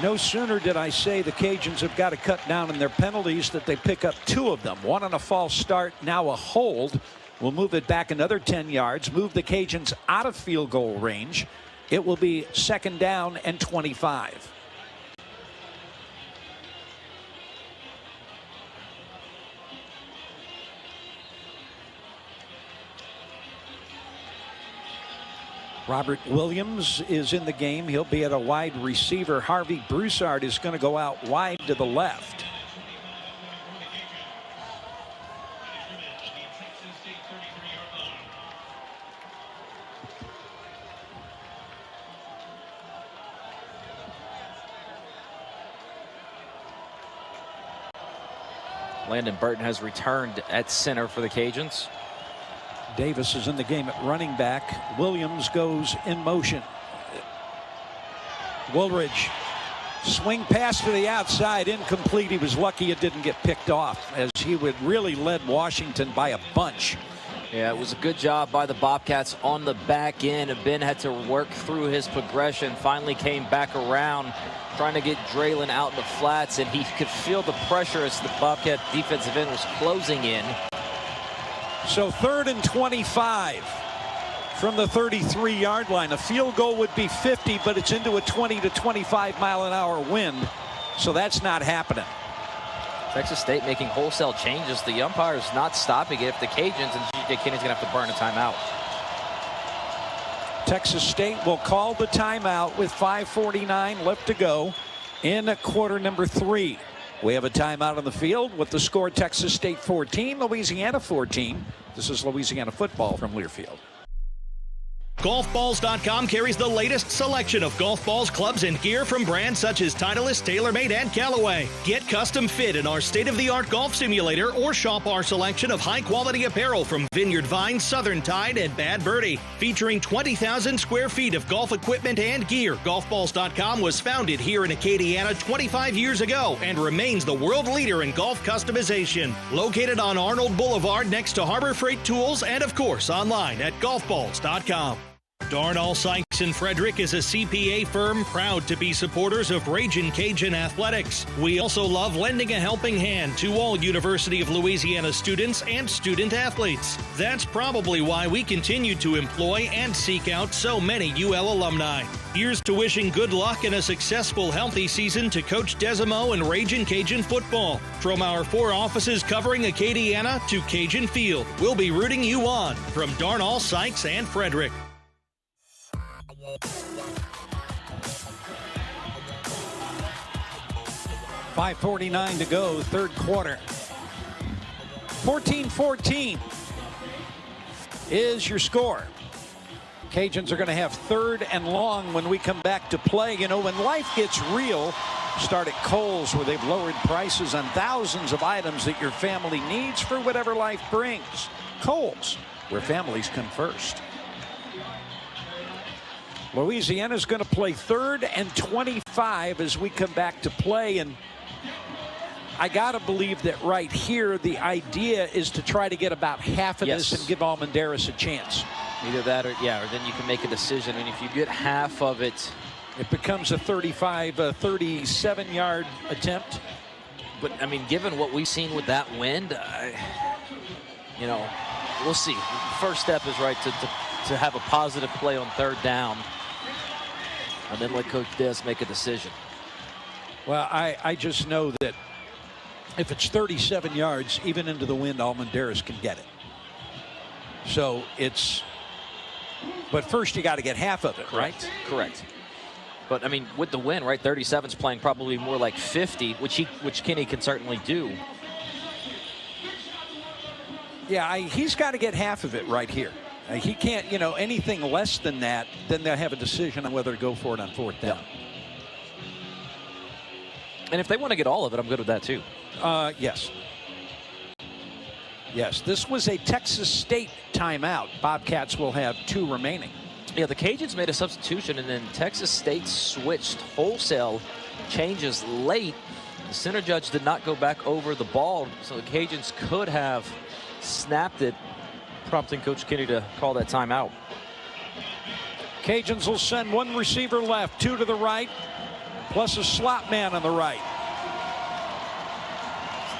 No sooner did I say the Cajuns have got to cut down on their penalties that they pick up 2 of them. One on a false start, now a hold. We'll move it back another 10 yards, move the Cajuns out of field goal range. It will be 2nd down and 25. Robert Williams is in the game. He'll be at a wide receiver. Harvey Broussard is going to go out wide to the left. Landon Burton has returned at center for the Cajuns. Davis is in the game at running back. Williams goes in motion. Woolridge, swing pass to the outside, incomplete. He was lucky it didn't get picked off, as he would really led Washington by a bunch. Yeah, it was a good job by the Bobcats on the back end. Ben had to work through his progression, finally came back around, trying to get Draylon out in the flats, and he could feel the pressure as the Bobcat defensive end was closing in. So 3rd and 25 from the 33-yard line. A field goal would be 50, but it's into a 20 to 25 mile an hour wind. So that's not happening. Texas State making wholesale changes. The umpire's not stopping it. If the Cajuns, and G.J. Kinney's going to have to burn a timeout. Texas State will call the timeout with 5:49 left to go in quarter number 3. We have a timeout on the field with the score: Texas State 14, Louisiana 14. This is Louisiana football from Learfield. Golfballs.com carries the latest selection of golf balls, clubs, and gear from brands such as Titleist, TaylorMade, and Callaway. Get custom fit in our state-of-the-art golf simulator or shop our selection of high-quality apparel from Vineyard Vine, Southern Tide, and Bad Birdie. Featuring 20,000 square feet of golf equipment and gear, Golfballs.com was founded here in Acadiana 25 years ago and remains the world leader in golf customization. Located on Arnold Boulevard next to Harbor Freight Tools, and of course online at Golfballs.com. Darnall Sykes and Frederick is a CPA firm proud to be supporters of Ragin Cajun Athletics. We also love lending a helping hand to all University of Louisiana students and student athletes. That's probably why we continue to employ and seek out so many UL alumni. Here's to wishing good luck and a successful, healthy season to Coach Desimo and Ragin Cajun football. From our 4 offices covering Acadiana to Cajun Field, we'll be rooting you on. From Darnall Sykes and Frederick. 5:49 to go, 3rd quarter. 14-14 is your score. Cajuns are going to have 3rd and long when we come back to play. You know, when life gets real, start at Kohl's, where they've lowered prices on thousands of items that your family needs for whatever life brings. Kohl's, where families come first. Louisiana is going to play 3rd and 25 as we come back to play. And I got to believe that right here, the idea is to try to get about half of this and give Almendaris a chance. Either that or then you can make a decision. And if you get half of it, it becomes a 37-yard attempt. But, I mean, given what we've seen with that wind, we'll see. First step is to have a positive play on 3rd down. And then let Coach Des make a decision. Well, I just know that if it's 37 yards, even into the wind, Almendaris can get it. So but first you got to get half of it, right? Correct. But, I mean, with the wind, right, 37's playing probably more like 50, which Kinney can certainly do. Yeah, he's got to get half of it right here. He can't, anything less than that, then they'll have a decision on whether to go for it on 4th down. And if they want to get all of it, I'm good with that too. Yes. Yes, this was a Texas State timeout. Bobcats will have 2 remaining. Yeah, the Cajuns made a substitution, and then Texas State switched wholesale changes late. The center judge did not go back over the ball, so the Cajuns could have snapped it, prompting Coach Kinney to call that timeout. Cajuns will send 1 receiver left, 2 to the right, plus a slot man on the right.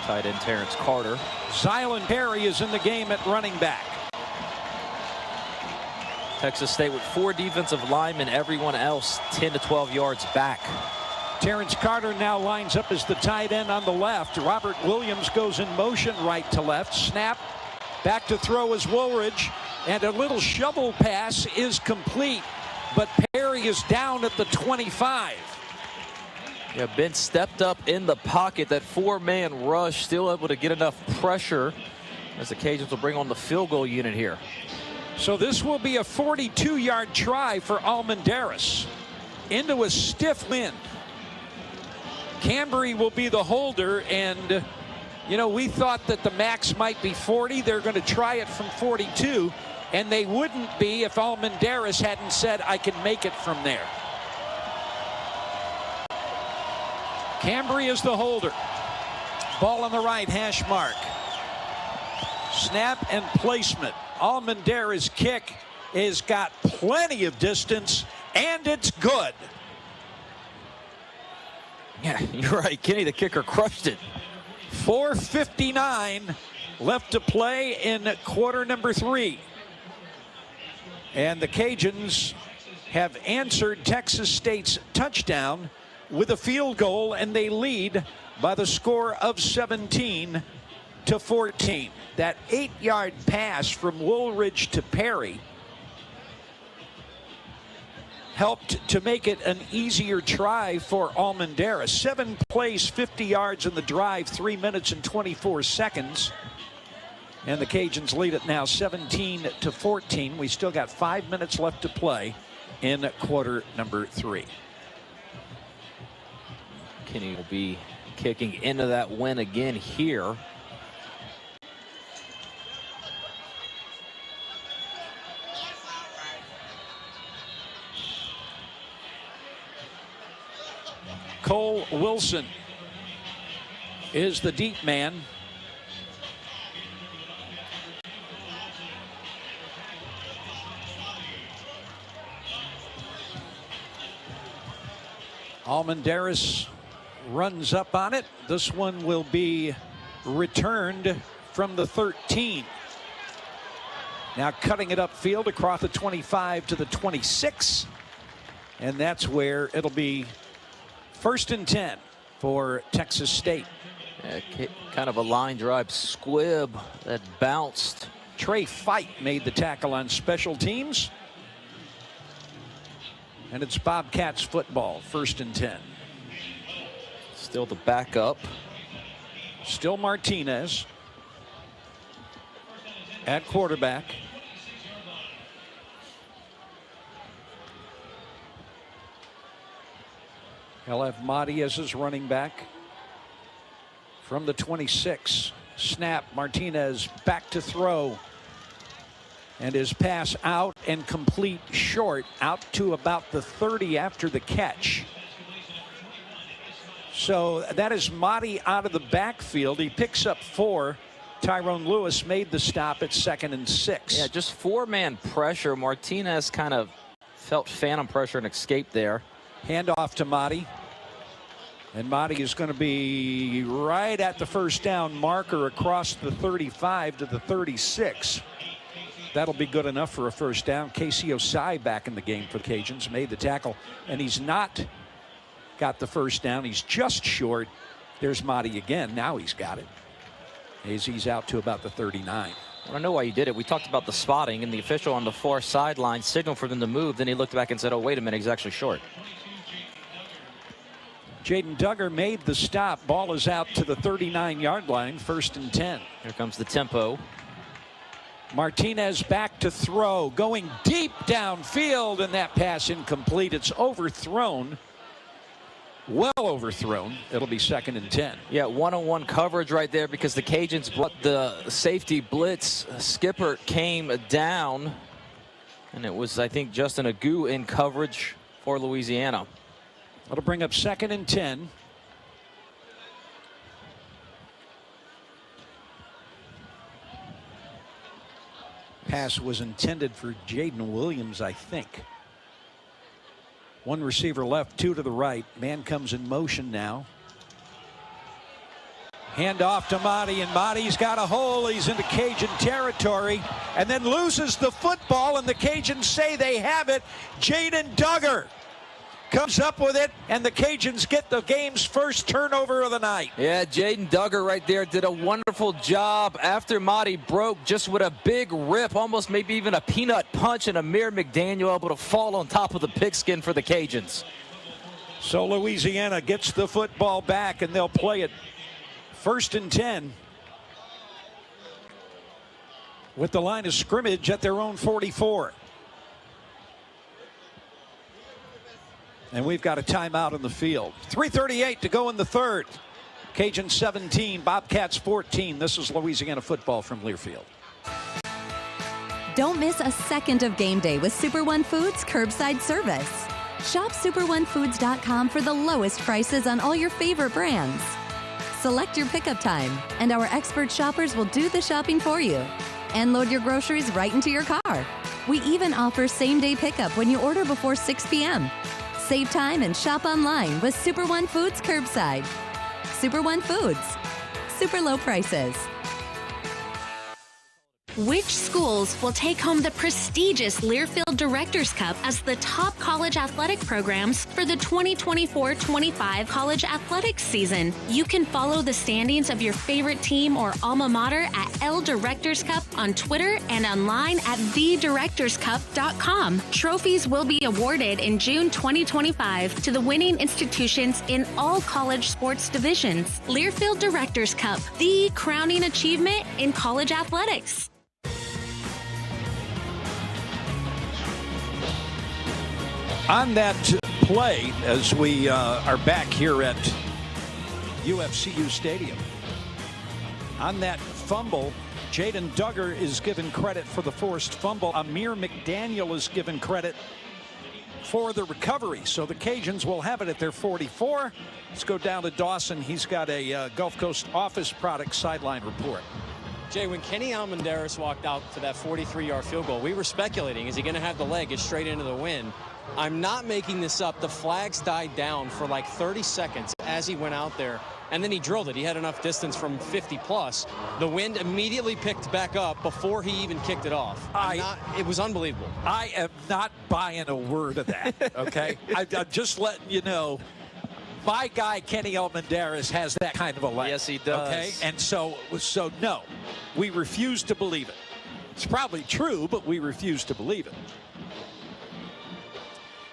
Tight end Terrence Carter. Zylan Perry is in the game at running back. Texas State with 4 defensive linemen, everyone else 10 to 12 yards back. Terrence Carter now lines up as the tight end on the left. Robert Williams goes in motion right to left. Snap, back to throw is Woolridge, and a little shovel pass is complete, but Perry is down at the 25. Yeah, Ben stepped up in the pocket. That 4-man rush, still able to get enough pressure as the Cajuns will bring on the field goal unit here. So this will be a 42-yard try for Almendaris into a stiff wind. Cambry will be the holder, and we thought that the max might be 40. They're going to try it from 42, and they wouldn't be if Almendaris hadn't said, I can make it from there. Cambry is the holder. Ball on the right, hash mark. Snap and placement. Almendaris' kick has got plenty of distance, and it's good. Yeah, you're right. Kenny, the kicker, crushed it. 4:59 left to play in quarter number 3. And the Cajuns have answered Texas State's touchdown with a field goal, and they lead by the score of 17 to 14. That 8-yard pass from Woolridge to Perry helped to make it an easier try for Almendaris. 7 plays, 50 yards in the drive, 3 minutes and 24 seconds. And the Cajuns lead it now 17 to 14. We still got 5 minutes left to play in quarter number 3. Kenny will be kicking into that win again here. Cole Wilson is the deep man. Almendaris runs up on it. This one will be returned from the 13. Now cutting it upfield across the 25 to the 26. And that's where it'll be 1st and 10 for Texas State. Yeah, kind of a line drive squib that bounced. Trey Fight made the tackle on special teams. And it's Bobcats football, 1st and 10. Still the backup. Still Martinez at quarterback. He'll have Mahdi as his running back from the 26. Snap, Martinez back to throw. And his pass out and complete short, out to about the 30 after the catch. So that is Mahdi out of the backfield. He picks up 4. Tyrone Lewis made the stop at 2nd and 6. Yeah, just 4-man pressure. Martinez kind of felt phantom pressure and escaped there. Handoff to Mahdi. And Mahdi is going to be right at the 1st down marker across the 35 to the 36. That'll be good enough for a 1st down. Casey Osai back in the game for the Cajuns. Made the tackle, and he's not got the 1st down. He's just short. There's Mahdi again. Now he's got it. As he's out to about the 39. Well, I know why you did it. We talked about the spotting, and the official on the far sideline signaled for them to move. Then he looked back and said, oh, wait a minute, he's actually short. Jaden Duggar made the stop. Ball is out to the 39-yard line, 1st and 10. Here comes the tempo. Martinez back to throw, going deep downfield, and that pass incomplete. It's overthrown. Well overthrown. It'll be 2nd and 10. Yeah, one-on-one coverage right there because the Cajuns brought the safety blitz. Skipper came down, and it was, I think, Justin Agu in coverage for Louisiana. That'll bring up 2nd and 10. Pass was intended for Jaden Williams, I think. One receiver left, 2 to the right. Man comes in motion now. Hand off to Mahdi, and Mahdi's got a hole. He's into Cajun territory and then loses the football, and the Cajuns say they have it. Jaden Duggar comes up with it, and the Cajuns get the game's first turnover of the night. Yeah, Jaden Duggar right there did a wonderful job after Mahdi broke, just with a big rip, almost maybe even a peanut punch, and Amir McDaniel able to fall on top of the pigskin for the Cajuns. So Louisiana gets the football back, and they'll play it 1st and 10 with the line of scrimmage at their own 44. And we've got a timeout on the field. 3:38 to go in the third. Cajun 17, Bobcats 14. This is Louisiana football from Learfield. Don't miss a second of game day with Super One Foods curbside service. Shop superonefoods.com for the lowest prices on all your favorite brands. Select your pickup time, and our expert shoppers will do the shopping for you and load your groceries right into your car. We even offer same-day pickup when you order before 6 p.m. Save time and shop online with Super One Foods curbside. Super One Foods. Super low prices. Which schools will take home the prestigious Learfield Directors Cup as the top college athletic programs for the 2024-25 college athletics season? You can follow the standings of your favorite team or alma mater at L Directors Cup on Twitter and online at thedirectorscup.com. Trophies will be awarded in June 2025 to the winning institutions in all college sports divisions. Learfield Directors Cup, the crowning achievement in college athletics. On that play, as we are back here at UFCU Stadium, on that fumble, Jaden Duggar is given credit for the forced fumble. Amir McDaniel is given credit for the recovery. So the Cajuns will have it at their 44. Let's go down to Dawson. He's got a Gulf Coast Office Products sideline report. Jay, when Kenny Almendaris walked out to that 43-yard field goal, we were speculating, is he going to have the leg get straight into the wind? I'm not making this up. The flags died down for like 30 seconds as he went out there, and then he drilled it. He had enough distance from 50-plus. The wind immediately picked back up before he even kicked it off. It was unbelievable. I am not buying a word of that, okay? I'm just letting you know. My guy, Kenny Almendaris, has that kind of a leg. Yes, he does. Okay, and so no, we refuse to believe it. It's probably true, but we refuse to believe it.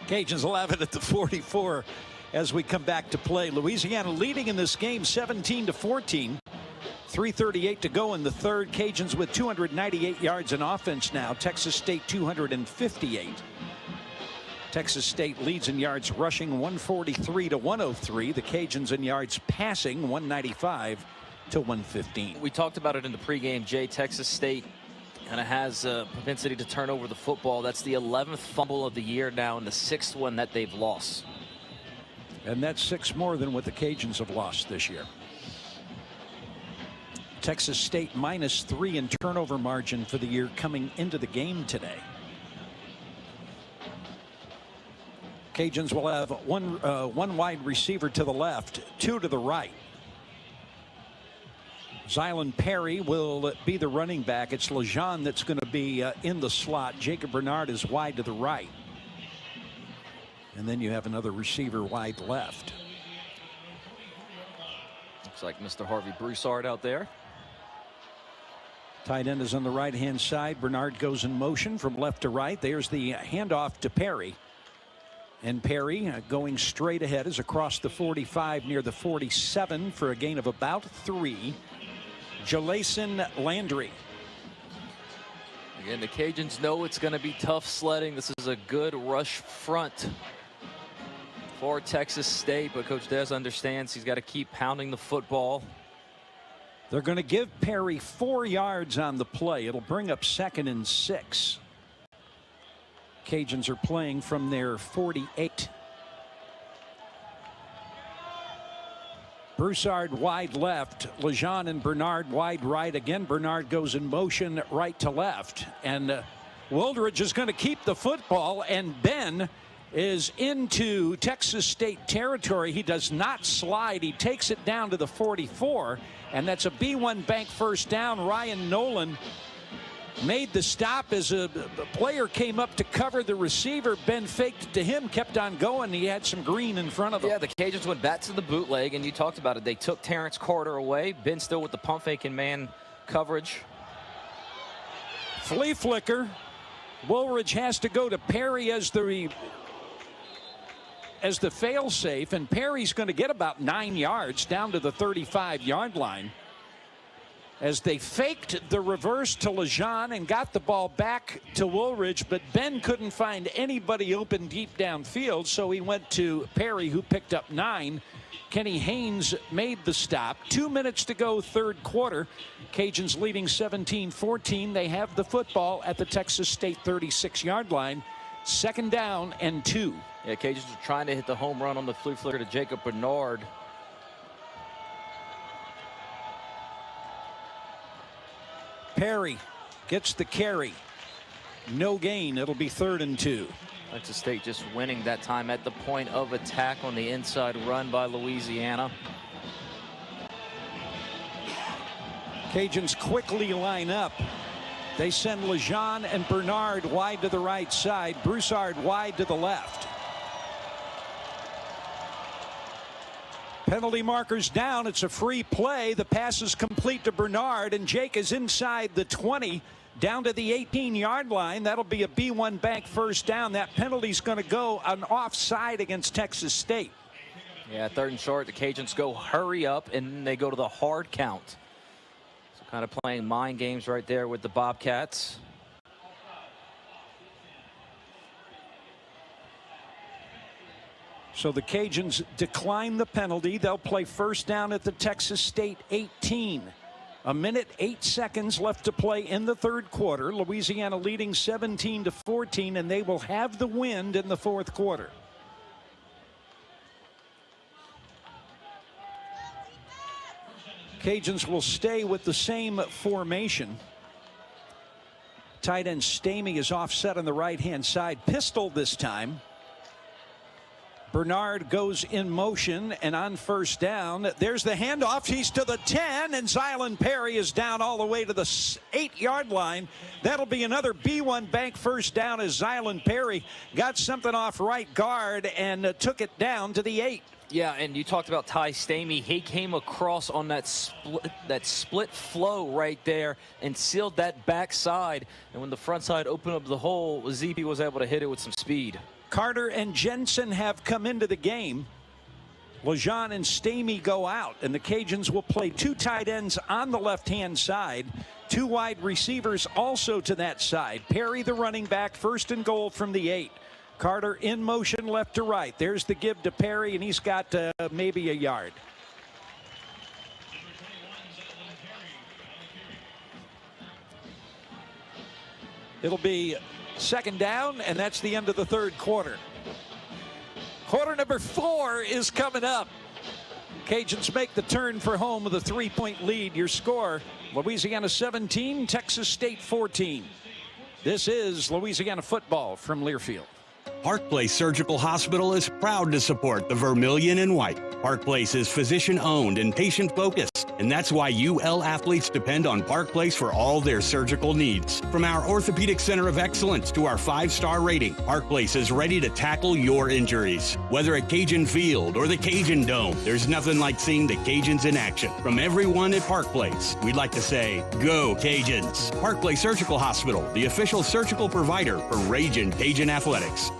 Cajuns will have it at the 44 as we come back to play. Louisiana leading in this game 17-14. 3:38 to go in the third. Cajuns with 298 yards in offense now. Texas State 258. Texas State leads in yards rushing 143-103. The Cajuns in yards passing 195-115. We talked about it in the pregame, Jay. Texas State kind of has a propensity to turn over the football. That's the 11th fumble of the year now and the 6th one that they've lost. And that's 6 more than what the Cajuns have lost this year. Texas State -3 in turnover margin for the year coming into the game today. Cajuns will have one wide receiver to the left, 2 to the right. Zylan Perry will be the running back. It's Lejean that's going to be in the slot. Jacob Bernard is wide to the right. And then you have another receiver wide left. Looks like Mr. Harvey Broussard out there. Tight end is on the right-hand side. Bernard goes in motion from left to right. There's the handoff to Perry. And Perry going straight ahead is across the 45 near the 47 for a gain of about 3. Jalason Landry. And the Cajuns know it's going to be tough sledding. This is a good rush front for Texas State, but Coach Des understands he's got to keep pounding the football. They're going to give Perry 4 yards on the play. It'll bring up 2nd and 6. Cajuns are playing from their 48. Broussard wide left, Lejean and Bernard wide right. Again, Bernard goes in motion right to left. And Wildridge is going to keep the football, and Ben is into Texas State territory. He does not slide. He takes it down to the 44, and that's a B1 Bank first down. Ryan Nolan made the stop as a player came up to cover the receiver. Ben faked it to him, kept on going. He had some green in front of him. Yeah, the Cajuns went back to the bootleg, and you talked about it. They took Terrence Carter away. Ben still with the pump fake and man coverage. Flea flicker. Woolridge has to go to Perry as the fail-safe, and Perry's going to get about 9 yards down to the 35-yard line. As they faked the reverse to Lejean and got the ball back to Woolridge, but Ben couldn't find anybody open deep downfield, so he went to Perry, who picked up 9. Kenny Haynes made the stop. 2 minutes to go, third quarter. Cajuns leading 17-14. They have the football at the Texas State 36-yard line. 2nd down and 2. Yeah, Cajuns are trying to hit the home run on the flea flicker to Jacob Bernard. Perry gets the carry. No gain. It'll be 3rd and 2. Texas State just winning that time at the point of attack on the inside run by Louisiana. Cajuns quickly line up. They send Lejean and Bernard wide to the right side. Broussard wide to the left. Penalty markers down. It's a free play. The pass is complete to Bernard, and Jake is inside the 20 down to the 18-yard line. That'll be a B1 Bank first down. That penalty's going to go an offside against Texas State. Yeah, 3rd and short. The Cajuns go hurry up, and they go to the hard count. So kind of playing mind games right there with the Bobcats. So the Cajuns decline the penalty. They'll play first down at the Texas State 18. 1 minute, 8 seconds left to play in the third quarter. Louisiana leading 17-14, and they will have the wind in the fourth quarter. Cajuns will stay with the same formation. Tight end Stamey is offset on the right-hand side. Pistol this time. Bernard goes in motion, and on first down, there's the handoff. He's to the 10, and Zylan Perry is down all the way to the 8-yard line. That'll be another B1 Bank first down as Zylan Perry got something off right guard and took it down to the 8. Yeah, and you talked about Ty Stamey. He came across on that split flow right there and sealed that backside. And when the front side opened up the hole, ZP was able to hit it with some speed. Carter and Jensen have come into the game. Lejean and Stamey go out, and the Cajuns will play 2 tight ends on the left-hand side. 2 wide receivers also to that side. Perry, the running back, 1st and goal from the 8. Carter in motion left to right. There's the give to Perry, and he's got maybe a yard. It'll be 2nd down, and that's the end of the third quarter. Quarter number 4 is coming up. Cajuns make the turn for home with a 3-point lead. Your score, Louisiana 17, Texas State 14. This is Louisiana football from Learfield. Park Place Surgical Hospital is proud to support the Vermilion and White. Park Place is physician-owned and patient-focused, and that's why UL athletes depend on Park Place for all their surgical needs. From our Orthopedic Center of Excellence to our 5-star rating, Park Place is ready to tackle your injuries. Whether at Cajun Field or the Cajun Dome, there's nothing like seeing the Cajuns in action. From everyone at Park Place, we'd like to say, go Cajuns! Park Place Surgical Hospital, the official surgical provider for Ragin Cajun Athletics.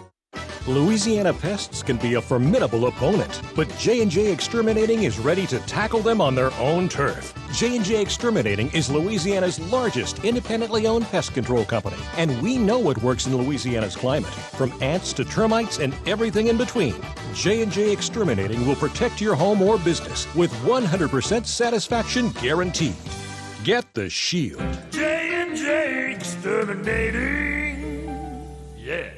Louisiana pests can be a formidable opponent, but J&J Exterminating is ready to tackle them on their own turf. J&J Exterminating is Louisiana's largest independently owned pest control company, and we know what works in Louisiana's climate, from ants to termites and everything in between. J&J Exterminating will protect your home or business with 100% satisfaction guaranteed. Get the shield. J&J Exterminating. Yeah.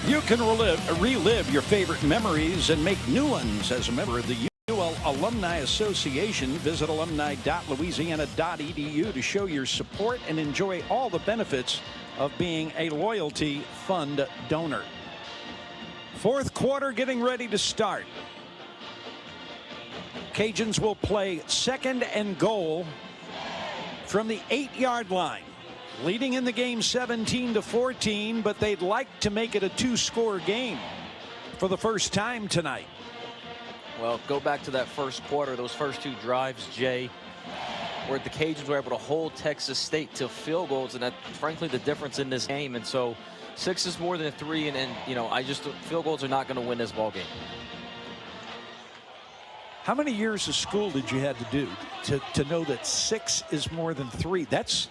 You can relive your favorite memories and make new ones as a member of the UL Alumni Association. Visit alumni.louisiana.edu to show your support and enjoy all the benefits of being a loyalty fund donor. Fourth quarter getting ready to start. Cajuns will play second and goal from the 8-yard line. Leading in the game 17-14, but they'd like to make it a 2-score game for the first time tonight. Well, go back to that first quarter, those first 2 drives, Jay, where the Cajuns were able to hold Texas State to field goals, and that, frankly, the difference in this game. And so 6 is more than 3, and you know, field goals are not going to win this ball game. How many years of school did you have to do to know that 6 is more than 3? That's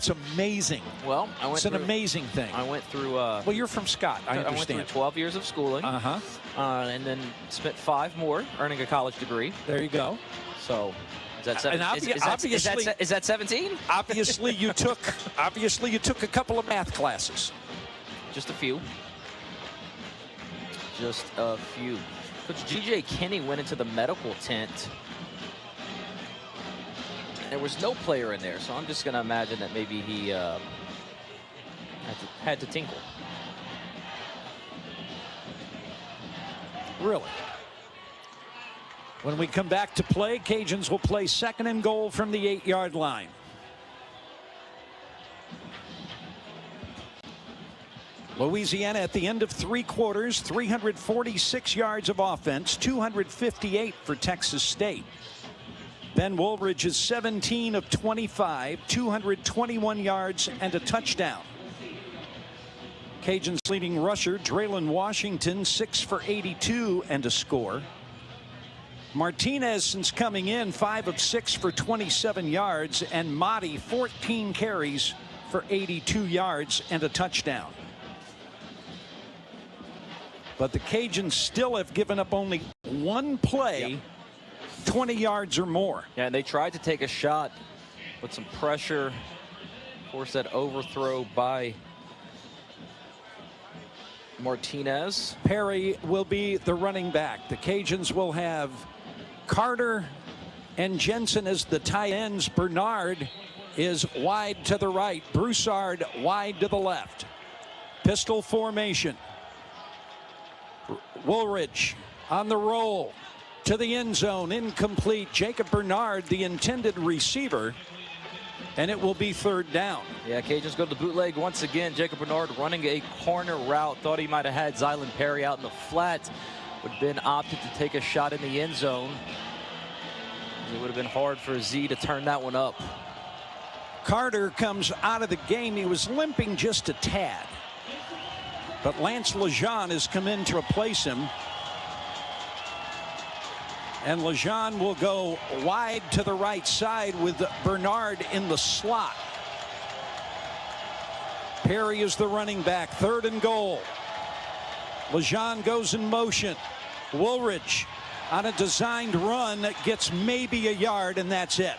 amazing. Well, it's an amazing thing. I went through. Well, you're from Scott. I understand. I went through 12 years of schooling. And then spent 5 more earning a college degree. There you go. So, is that 17? Obviously, you took a couple of math classes. Just a few. Just a few. Coach G.J. Kinney went into the medical tent. There was no player in there, so I'm just going to imagine that maybe he had to tinkle. Really? When we come back to play, Cajuns will play second and goal from the 8-yard line. Louisiana at the end of 3 quarters, 346 yards of offense, 258 for Texas State. Ben Woolridge is 17 of 25, 221 yards and a touchdown. Cajuns leading rusher Draylon Washington 6 for 82 and a score. Martinez, since coming in, 5 of 6 for 27 yards, and Motti 14 carries for 82 yards and a touchdown. But the Cajuns still have given up only 1 play, 20 yards or more. Yeah, and they tried to take a shot, put some pressure, force that overthrow by Martinez. Perry will be the running back. The Cajuns will have Carter and Jensen as the tight ends. Bernard is wide to the right. Broussard wide to the left. Pistol formation. Woolridge on the roll to the end zone, incomplete. Jacob Bernard, the intended receiver, and it will be 3rd down. Yeah, Cajuns go to the bootleg once again. Jacob Bernard running a corner route. Thought he might have had Zylan Perry out in the flat, but then opted to take a shot in the end zone. It would have been hard for Z to turn that one up. Carter comes out of the game. He was limping just a tad, but Lance Lejean has come in to replace him. And Lejean will go wide to the right side with Bernard in the slot. Perry is the running back. 3rd and goal. Lejean goes in motion. Woolridge on a designed run that gets maybe a yard, and that's it.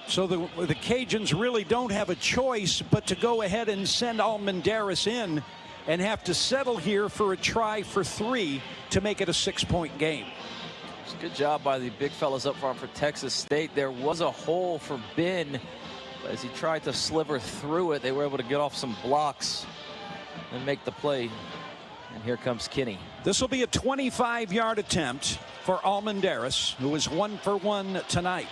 So the Cajuns really don't have a choice but to go ahead and send Almendaris in and have to settle here for a try for 3 to make it a 6-point game. It's a good job by the big fellas up front for Texas State. There was a hole for Ben, but as he tried to sliver through it, they were able to get off some blocks and make the play. And here comes Kinney. This will be a 25-yard attempt for Almendaris, who is 1 for 1 tonight.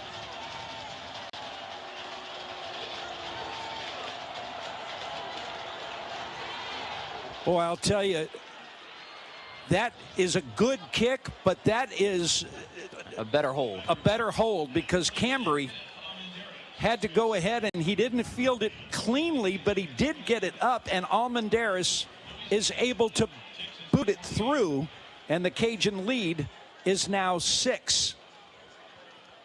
Boy, I'll tell you, that is a good kick, but that is a better hold. A better hold, because Cambry had to go ahead, and he didn't field it cleanly, but he did get it up, and Almendares is able to boot it through, and the Cajun lead is now 6.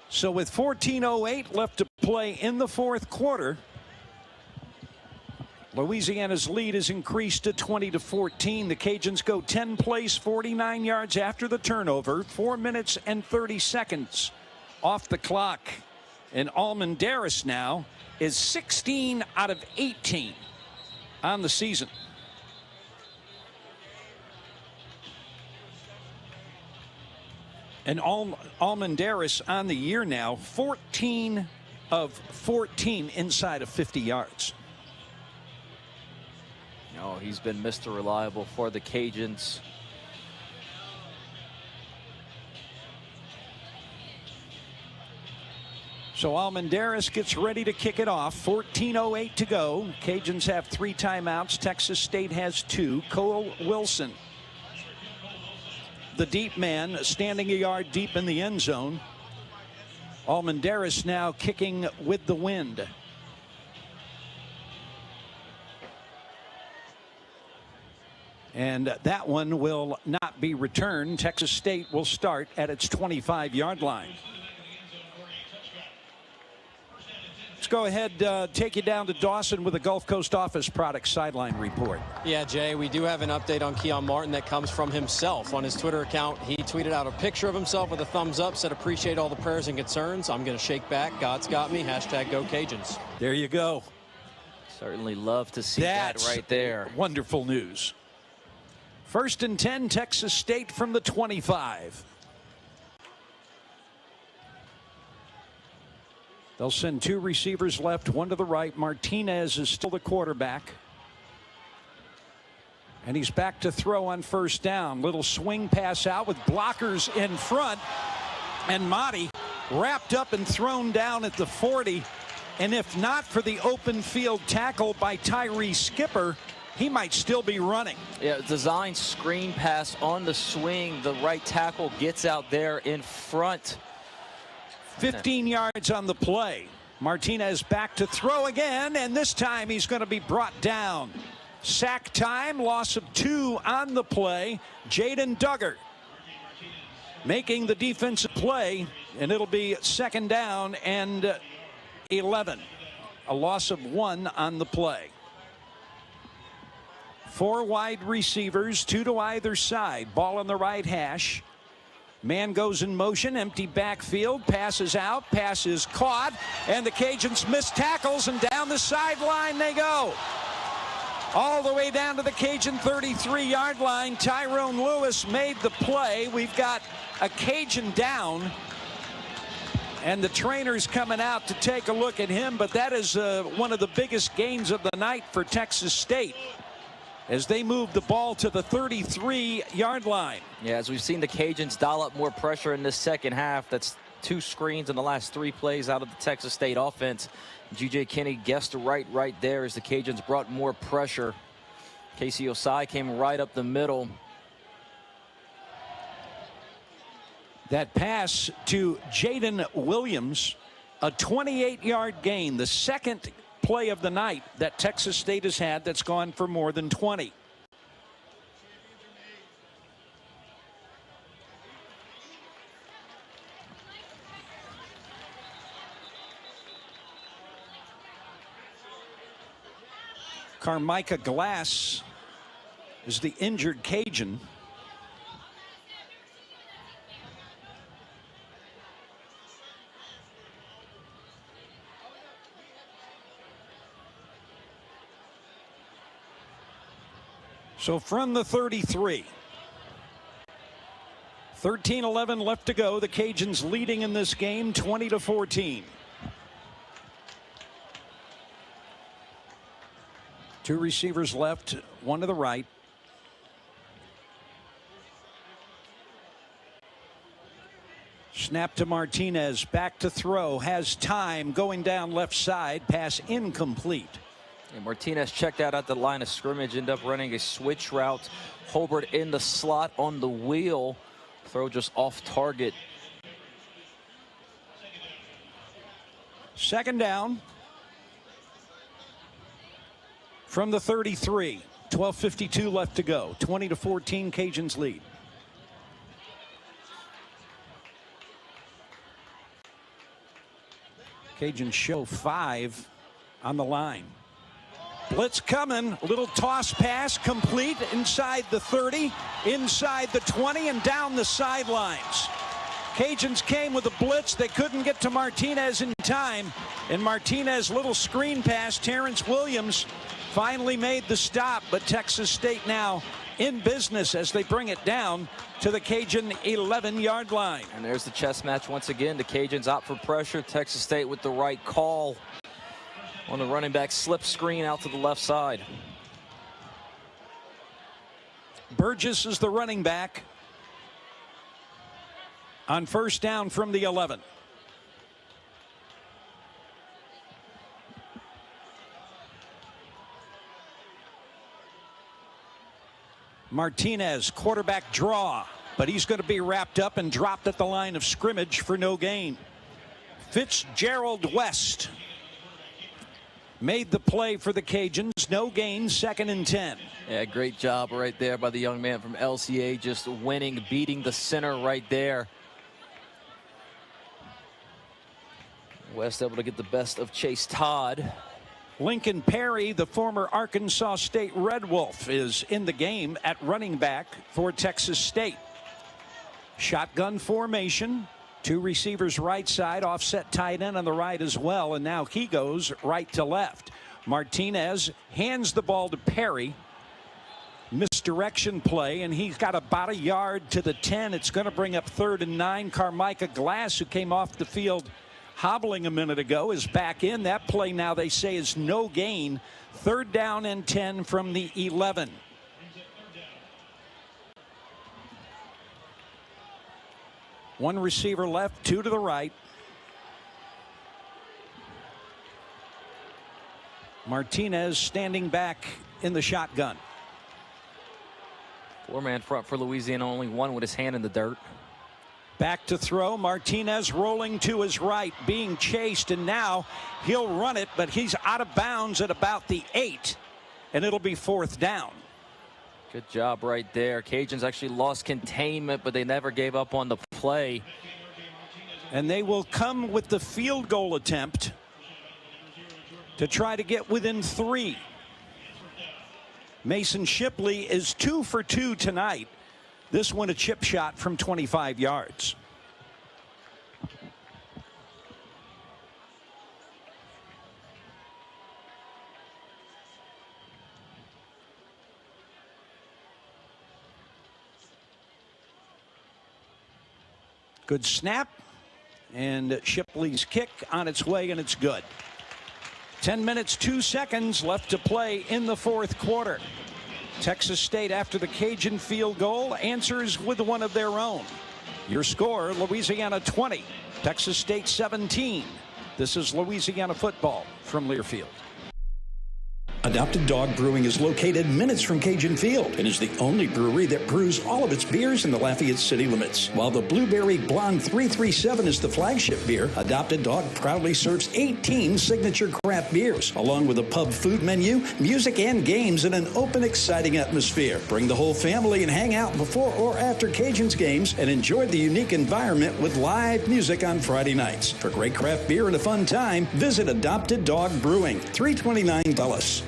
So with 14:08 left to play in the fourth quarter, Louisiana's lead is increased to 20-14. The Cajuns go 10 plays, 49 yards after the turnover, 4 minutes and 30 seconds off the clock. And Almendares now is 16 out of 18 on the season. And Almendares on the year now, 14 of 14 inside of 50 yards. Oh, he's been Mr. Reliable for the Cajuns. So Almendares gets ready to kick it off. 14:08 to go. Cajuns have 3 timeouts. Texas State has 2. Cole Wilson, the deep man, standing a yard deep in the end zone. Almendares now kicking with the wind. And that one will not be returned. Texas State will start at its 25-yard line. Let's go ahead, take you down to Dawson with the Gulf Coast Office Products sideline report. Yeah, Jay, we do have an update on Keon Martin that comes from himself. On his Twitter account, he tweeted out a picture of himself with a thumbs up, said, appreciate all the prayers and concerns. I'm going to shake back. God's got me. Hashtag Go Cajuns. There you go. Certainly love to see that right there. Wonderful news. 1st and 10, Texas State from the 25. They'll send 2 receivers left, 1 to the right. Martinez is still the quarterback. And he's back to throw on 1st down. Little swing pass out with blockers in front. And Motti wrapped up and thrown down at the 40. And if not for the open field tackle by Tyree Skipper, he might still be running. Yeah, design screen pass on the swing. The right tackle gets out there in front. 15 yards on the play. Martinez back to throw again, and this time he's going to be brought down. Sack time, loss of 2 on the play. Jaden Duggar making the defensive play, and it'll be 2nd down and 11. A loss of 1 on the play. 4 wide receivers, 2 to either side. Ball on the right hash. Man goes in motion, empty backfield, passes out, pass is caught, and the Cajuns miss tackles, and down the sideline they go. All the way down to the Cajun 33-yard line. Tyrone Lewis made the play. We've got a Cajun down, and the trainer's coming out to take a look at him, but that is one of the biggest gains of the night for Texas State, as they move the ball to the 33-yard line. Yeah, as we've seen the Cajuns dial up more pressure in this second half. That's 2 screens in the last 3 plays out of the Texas State offense. G.J. Kinney guessed right there as the Cajuns brought more pressure. Casey Osai came right up the middle. That pass to Jaden Williams, a 28-yard gain, the second play of the night that Texas State has had that's gone for more than 20. Carmicah Glass is the injured Cajun. So from the 33, 13-11 left to go. The Cajuns leading in this game 20-14. 2 receivers left, 1 to the right. Snap to Martinez, back to throw, has time, going down left side, pass incomplete. And Martinez checked out at the line of scrimmage, ended up running a switch route. Hobart in the slot on the wheel. Throw just off target. Second down from the 33. 12:52 left to go. 20-14, Cajuns lead. Cajuns show 5 on the line. Blitz coming. Little toss pass complete inside the 30, inside the 20, and down the sidelines. Cajuns came with a blitz. They couldn't get to Martinez in time. And Martinez, little screen pass. Terrence Williams finally made the stop. But Texas State now in business as they bring it down to the Cajun 11-yard line. And there's the chess match once again. The Cajuns opt for pressure. Texas State with the right call on the running back slip screen out to the left side. Burgess is the running back on first down from the 11. Martinez, quarterback draw, but he's going to be wrapped up and dropped at the line of scrimmage for no gain. Fitzgerald West made the play for the Cajuns. No gain, 2nd and 10. Yeah, great job right there by the young man from LCA, just winning, beating the center right there. West able to get the best of Chase Todd. Lincoln Perry, the former Arkansas State Red Wolf, is in the game at running back for Texas State. Shotgun formation. 2 receivers right side, offset tight end on the right as well, and now he goes right to left. Martinez hands the ball to Perry. Misdirection play, and he's got about a yard to the 10. It's going to bring up 3rd and 9. Carmicah Glass, who came off the field hobbling a minute ago, is back in. That play now they say is no gain. 3rd down and 10 from the 11. One receiver left, 2 to the right. Martinez standing back in the shotgun. 4-man front for Louisiana, only one with his hand in the dirt. Back to throw. Martinez rolling to his right, being chased, and now he'll run it, but he's out of bounds at about the 8, and it'll be 4th down. Good job right there. Cajuns actually lost containment, but they never gave up on the play. And they will come with the field goal attempt to try to get within 3. Mason Shipley is 2 for 2 tonight. This one a chip shot from 25 yards. Good snap, and Shipley's kick on its way, and it's good. 10 minutes, 2 seconds left to play in the 4th quarter. Texas State, after the Cajun field goal, answers with one of their own. Your score, Louisiana 20, Texas State 17. This is Louisiana football from Learfield. Adopted Dog Brewing is located minutes from Cajun Field and is the only brewery that brews all of its beers in the Lafayette city limits. While the Blueberry Blonde 337 is the flagship beer, Adopted Dog proudly serves 18 signature craft beers, along with a pub food menu, music, and games in an open, exciting atmosphere. Bring the whole family and hang out before or after Cajuns games and enjoy the unique environment with live music on Friday nights. For great craft beer and a fun time, visit Adopted Dog Brewing, 329 Dulles.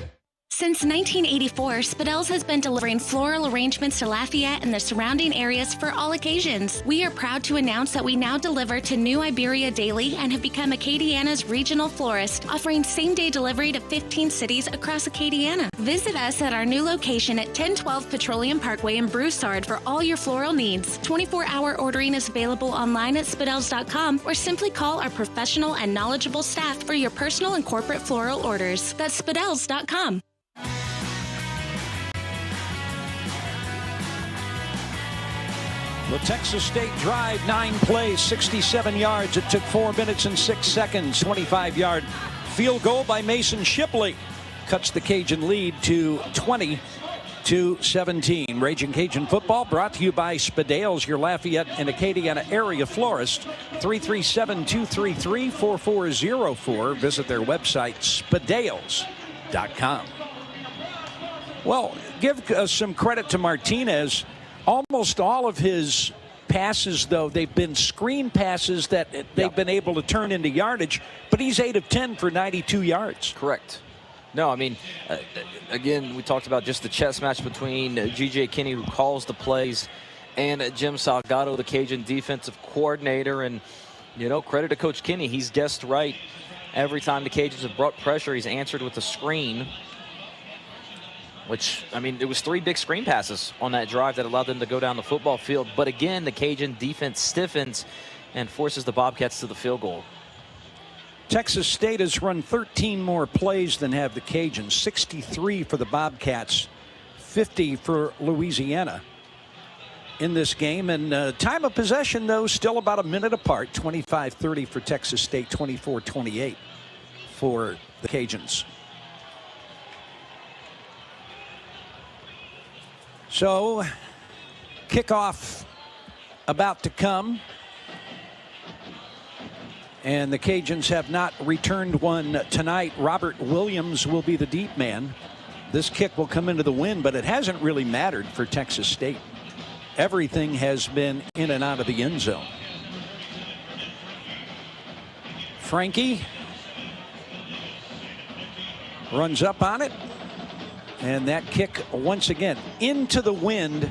Since 1984, Spadel's has been delivering floral arrangements to Lafayette and the surrounding areas for all occasions. We are proud to announce that we now deliver to New Iberia daily and have become Acadiana's regional florist, offering same-day delivery to 15 cities across Acadiana. Visit us at our new location at 1012 Petroleum Parkway in Broussard for all your floral needs. 24-hour ordering is available online at spadels.com or simply call our professional and knowledgeable staff for your personal and corporate floral orders. That's spadels.com. The Texas State drive, 9 plays, 67 yards. It took 4 minutes and 6 seconds. 25-yard field goal by Mason Shipley cuts the Cajun lead to 20 2:17. Raging Cajun football brought to you by Spadale's, your Lafayette and Acadiana area florist. 337-233-4404. Visit their website, spadales.com. Well, give some credit to Martinez. Almost all of his passes, though, they've been screen passes that they've been able to turn into yardage, but he's 8 of 10 for 92 yards. Correct. No, I mean, again, we talked about just the chess match between G.J. Kinney, who calls the plays, and Jim Salgado, the Cajun defensive coordinator. And, you know, credit to Coach Kinney. He's guessed right. Every time the Cajuns have brought pressure, he's answered with a screen, which, I mean, it was 3 big screen passes on that drive that allowed them to go down the football field. But again, the Cajun defense stiffens and forces the Bobcats to the field goal. Texas State has run 13 more plays than have the Cajuns. 63 for the Bobcats, 50 for Louisiana in this game. And time of possession, though, still about a minute apart. 25-30 for Texas State, 24-28 for the Cajuns. So, kickoff about to come. And the Cajuns have not returned one tonight. Robert Williams will be the deep man. This kick will come into the wind, but it hasn't really mattered for Texas State. Everything has been in and out of the end zone. Frankie runs up on it. And that kick, once again, into the wind,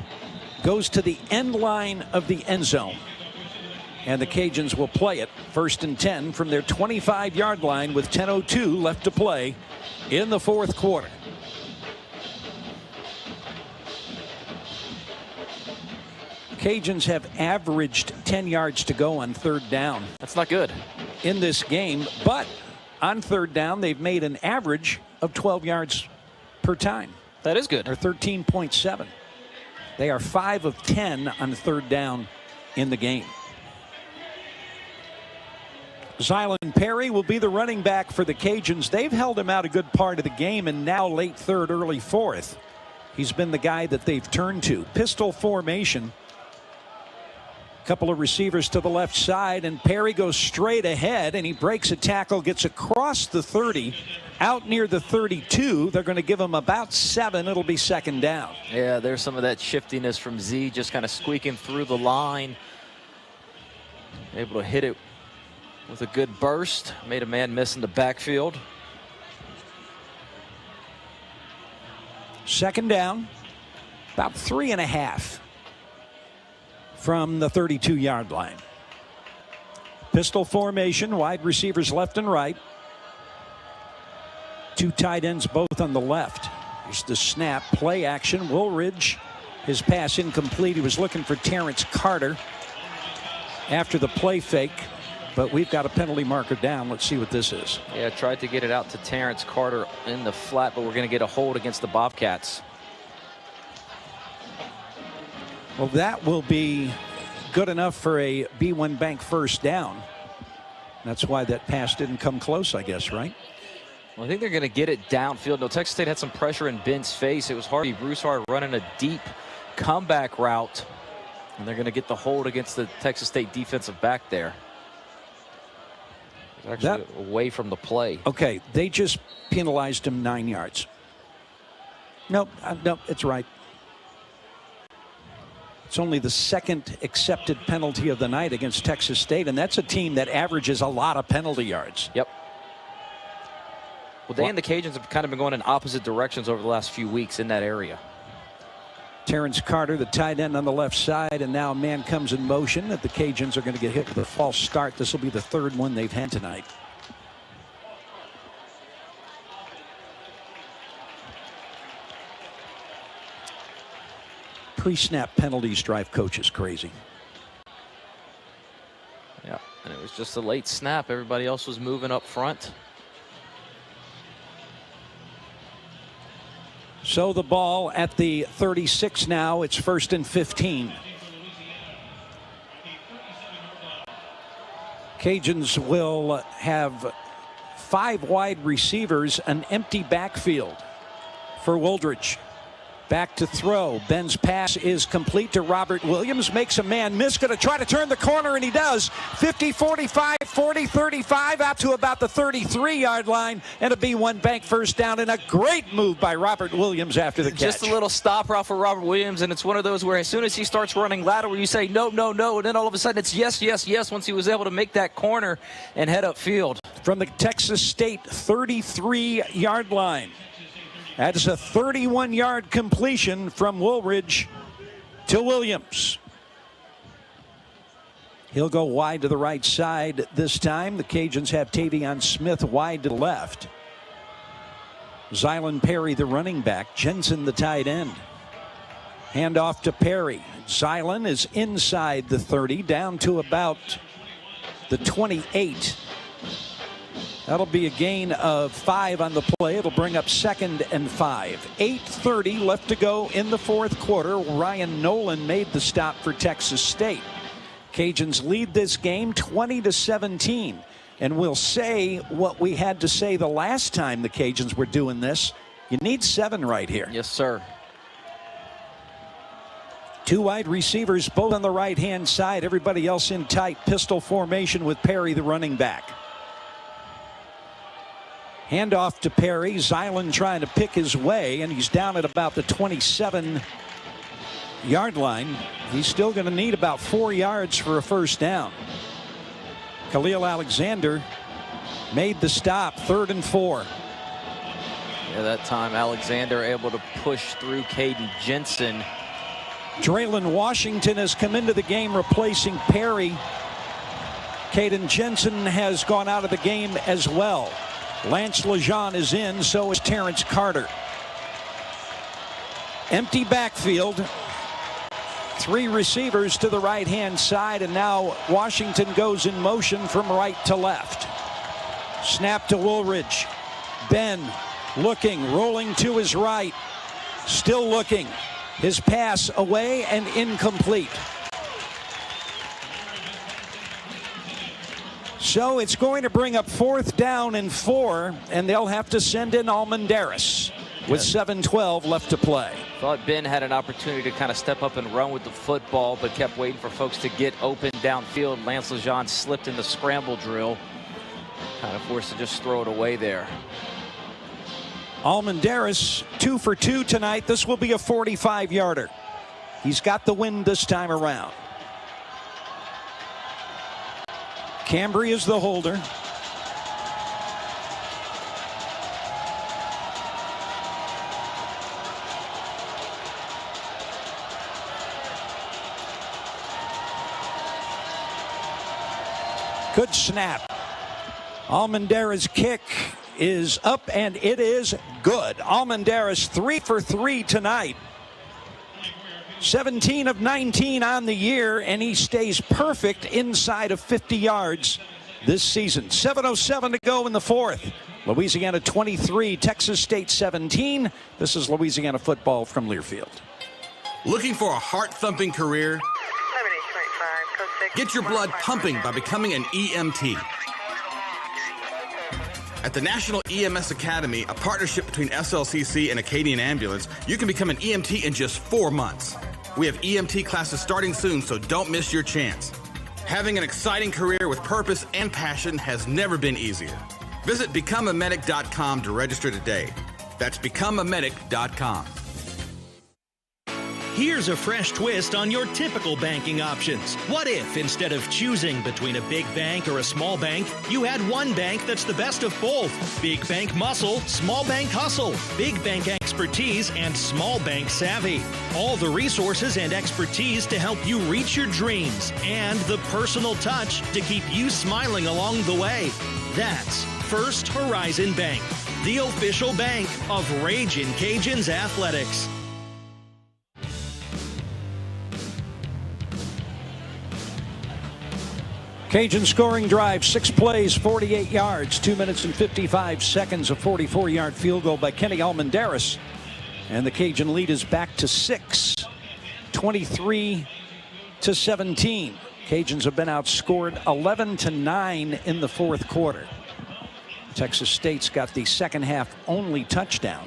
goes to the end line of the end zone. And the Cajuns will play it 1st and 10 from their 25-yard line with 10:02 left to play in the 4th quarter. Cajuns have averaged 10 yards to go on 3rd down. That's not good in this game, but on 3rd down, they've made an average of 12 yards per time. That is good. Or 13.7. They are 5 of 10 on 3rd down in the game. Zylan Perry will be the running back for the Cajuns. They've held him out a good part of the game, and now late 3rd, early 4th, he's been the guy that they've turned to. Pistol formation. Couple of receivers to the left side, and Perry goes straight ahead, and he breaks a tackle, gets across the 30, out near the 32. They're going to give him about 7. It'll be 2nd down. Yeah, there's some of that shiftiness from Z, just kind of squeaking through the line. Able to hit it with a good burst. Made a man miss in the backfield. 2nd down, about 3.5 from the 32-yard line. Pistol formation, wide receivers left and right. 2 tight ends both on the left. Here's the snap, play action. Woolridge, his pass incomplete. He was looking for Terrence Carter after the play fake, but we've got a penalty marker down. Let's see what this is. Yeah, tried to get it out to Terrence Carter in the flat, but we're going to get a hold against the Bobcats. Well, that will be good enough for a B1 Bank 1st down. That's why that pass didn't come close, I guess, right? Well, I think they're going to get it downfield. No, Texas State had some pressure in Ben's face. It was Hardy Broussard running a deep comeback route, and they're going to get the hold against the Texas State defensive back there. It's actually away from the play. Okay, they just penalized him 9 yards. Nope, it's right. It's only the 2nd accepted penalty of the night against Texas State, and that's a team that averages a lot of penalty yards. Yep. Well, they and the Cajuns have kind of been going in opposite directions over the last few weeks in that area. Terrence Carter, the tight end on the left side, and now a man comes in motion that the Cajuns are going to get hit with a false start. This will be the 3rd one they've had tonight. Pre-snap penalties drive coaches crazy. Yeah, and it was just a late snap. Everybody else was moving up front. So the ball at the 36 now. It's 1st and 15. Cajuns will have 5 wide receivers, an empty backfield for Woolridge. Back to throw. Ben's pass is complete to Robert Williams. Makes a man miss. Going to try to turn the corner, and he does. 50, 45, 40, 35, out to about the 33-yard line. And a B1 bank first down, and a great move by Robert Williams after the catch. Just a little stop route for Robert Williams, and it's one of those where as soon as he starts running lateral, you say no, no, no, and then all of a sudden it's yes, yes, yes once he was able to make that corner and head upfield. From the Texas State 33-yard line. That is a 31-yard completion from Woolridge to Williams. He'll go wide to the right side this time. The Cajuns have Tavion Smith wide to the left. Zylan Perry, the running back. Jensen, the tight end. Handoff to Perry. Zylan is inside the 30, down to about the 28. That'll be a gain of 5 on the play. It'll bring up 2nd and 5. 8:30 left to go in the fourth quarter. Ryan Nolan made the stop for Texas State. Cajuns lead this game 20-17. And we'll say what we had to say the last time the Cajuns were doing this. You need 7 right here. Yes, sir. 2 wide receivers, both on the right-hand side. Everybody else in tight pistol formation with Perry, the running back. Handoff to Perry. Zylan trying to pick his way, and he's down at about the 27-yard line. He's still going to need about 4 yards for a first down. Khalil Alexander made the stop, 3rd and 4. Yeah, that time Alexander able to push through Caden Jensen. Draylen Washington has come into the game replacing Perry. Caden Jensen has gone out of the game as well. Lance Lejean is in, so is Terrence Carter. Empty backfield. 3 receivers to the right-hand side, and now Washington goes in motion from right to left. Snap to Woolridge. Ben looking, rolling to his right. Still looking. His pass away and incomplete. So it's going to bring up 4th down and 4, and they'll have to send in Almendaris with 7:12 left to play. Thought Ben had an opportunity to kind of step up and run with the football, but kept waiting for folks to get open downfield. Lance Lejean slipped in the scramble drill. Kind of forced to just throw it away there. Almendaris 2 for 2 tonight. This will be a 45-yarder. He's got the win this time around. Cambry is the holder. Good snap. Almendaris' kick is up, and it is good. Almendaris 3 for 3 tonight. 17 of 19 on the year, and he stays perfect inside of 50 yards this season. 7:07 to go in the fourth. Louisiana 23, Texas State 17. This is Louisiana football from Learfield. Looking for a heart-thumping career? Get your blood pumping by becoming an EMT. At the National EMS Academy, a partnership between SLCC and Acadian Ambulance, you can become an EMT in just 4 months. We have EMT classes starting soon, so don't miss your chance. Having an exciting career with purpose and passion has never been easier. Visit becomeamedic.com to register today. That's becomeamedic.com. Here's a fresh twist on your typical banking options. What if, instead of choosing between a big bank or a small bank, you had one bank that's the best of both? Big bank muscle, small bank hustle. Big bank expertise and small bank savvy. All the resources and expertise to help you reach your dreams. And the personal touch to keep you smiling along the way. That's First Horizon Bank, the official bank of Ragin' Cajuns Athletics. Cajun scoring drive, 6 plays, 48 yards, 2 minutes and 55 seconds, a 44-yard field goal by Kenny Almendaris. And the Cajun lead is back to 6, 23-17. Cajuns have been outscored 11-9 in the fourth quarter. Texas State's got the second half only touchdown.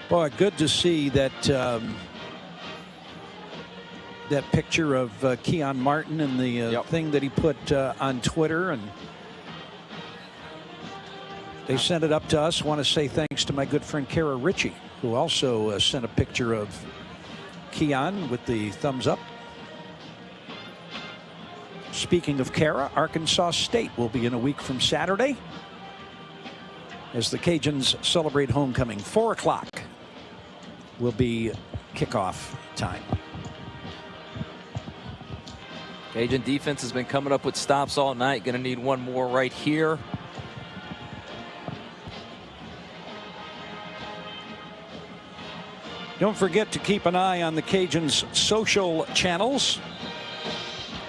Boy, good to see that that picture of Keon Martin and the thing that he put on Twitter, and they sent it up to us. Want to say thanks to my good friend Kara Ritchie, who also sent a picture of Keon with the thumbs up. Speaking of Kara, Arkansas State will be in a week from Saturday as the Cajuns celebrate homecoming. 4 o'clock will be kickoff time. Cajun defense has been coming up with stops all night. Going to need one more right here. Don't forget to keep an eye on the Cajuns' social channels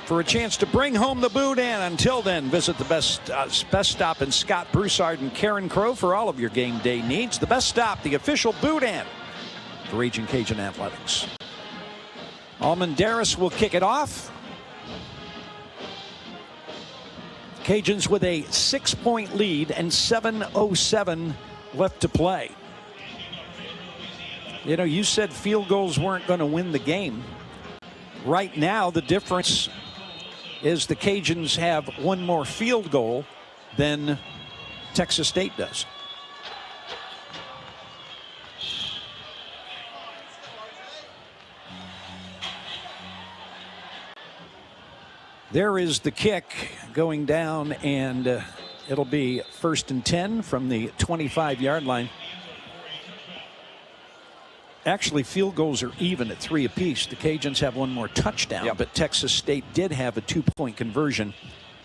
for a chance to bring home the boudin. Until then, visit the best stop in Scott Broussard and Karen Crow for all of your game day needs. The Best Stop, the official boudin for Ragin' Cajun Athletics. Almendaris will kick it off. Cajuns with a 6-point lead and 7:07 left to play. You know, you said field goals weren't going to win the game. Right now, the difference is the Cajuns have one more field goal than Texas State does. There is the kick going down, and it'll be 1st and 10 from the 25-yard line. Actually, field goals are even at 3 apiece. The Cajuns have one more touchdown, but Texas State did have a 2-point conversion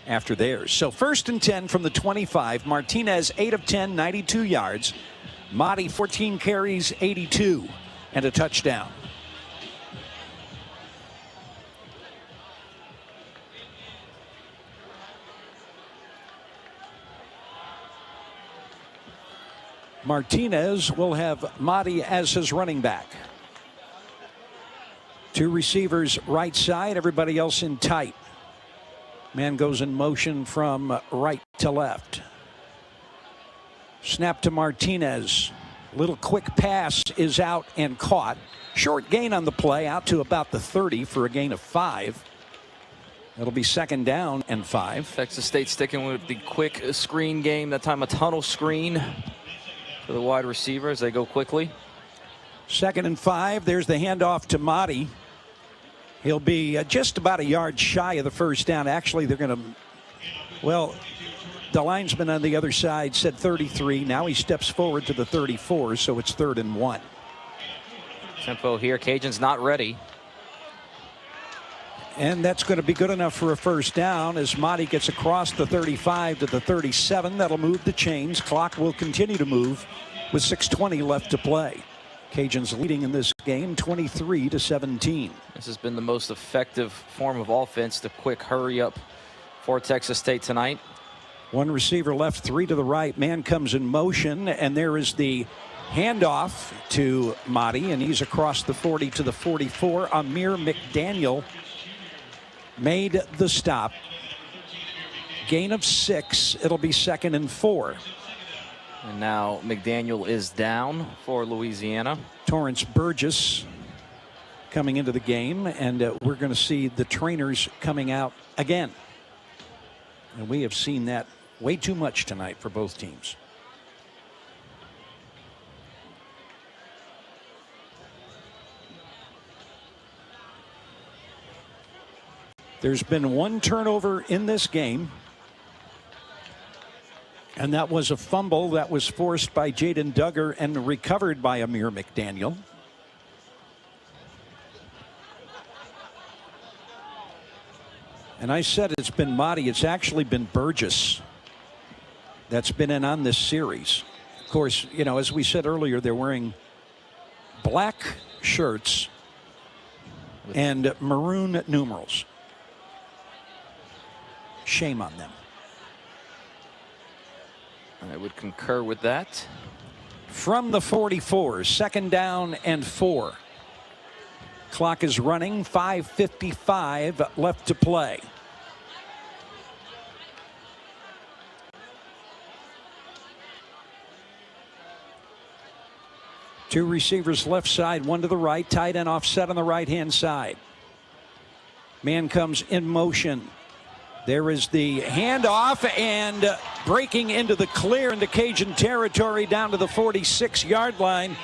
after theirs. So 1st and 10 from the 25. Martinez, 8 of 10, 92 yards. Motti, 14 carries, 82, and a touchdown. Martinez will have Motti as his running back. 2 receivers right side, everybody else in tight. Man goes in motion from right to left. Snap to Martinez. Little quick pass is out and caught. Short gain on the play, out to about the 30 for a gain of 5. It'll be 2nd down and 5. Texas State sticking with the quick screen game, that time a tunnel screen for the wide receiver as they go quickly. 2nd and 5. There's the handoff to Motti. He'll be just about a yard shy of the 1st down. Actually, they're going to, well, the linesman on the other side said 33. Now he steps forward to the 34, so it's 3rd and 1. Tempo here. Cajuns not ready. And that's going to be good enough for a 1st down as Motti gets across the 35 to the 37. That'll move the chains. Clock will continue to move with 6:20 left to play. Cajuns leading in this game 23-17. This has been the most effective form of offense, the quick hurry up for Texas State tonight. 1 receiver left, 3 to the right. Man comes in motion, and there is the handoff to Motti, and he's across the 40 to the 44. Amir McDaniel made the stop. Gain of 6. It'll be 2nd and 4. And now McDaniel is down for Louisiana. Torrance Burgess coming into the game, and we're going to see the trainers coming out again. And we have seen that way too much tonight for both teams. There's been 1 turnover in this game, and that was a fumble that was forced by Jaden Duggar and recovered by Amir McDaniel. And I said it's been Motti. It's actually been Burgess that's been in on this series. Of course, you know, as we said earlier, they're wearing black shirts and maroon numerals. Shame on them. I would concur with that. From the 44, 2nd down and 4. Clock is running, 5:55 left to play. Two receivers left side, one to the right. Tight end offset on the right-hand side. Man comes in motion. There is the handoff and breaking into the clear into Cajun territory down to the 46-yard line.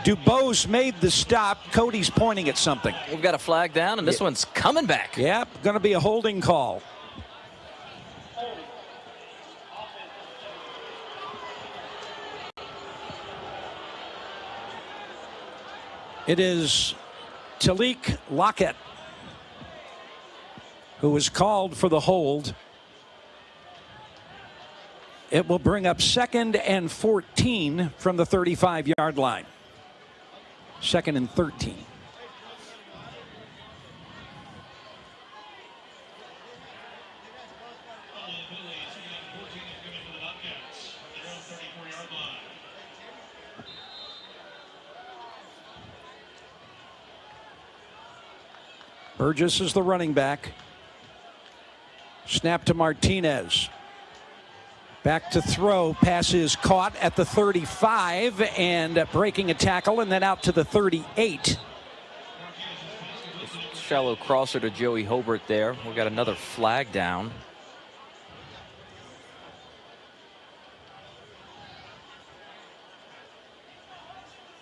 Dubose made the stop. Cody's pointing at something. We've got a flag down, and this one's coming back. Yep, going to be a holding call. It is Talik Lockett who was called for the hold. It will bring up 2nd and 14 from the 35-yard line. 2nd and 13. Burgess is the running back. Snap to Martinez. Back to throw. Pass is caught at the 35 and breaking a tackle, and then out to the 38. Shallow crosser to Joey Hobart there. We've got another flag down.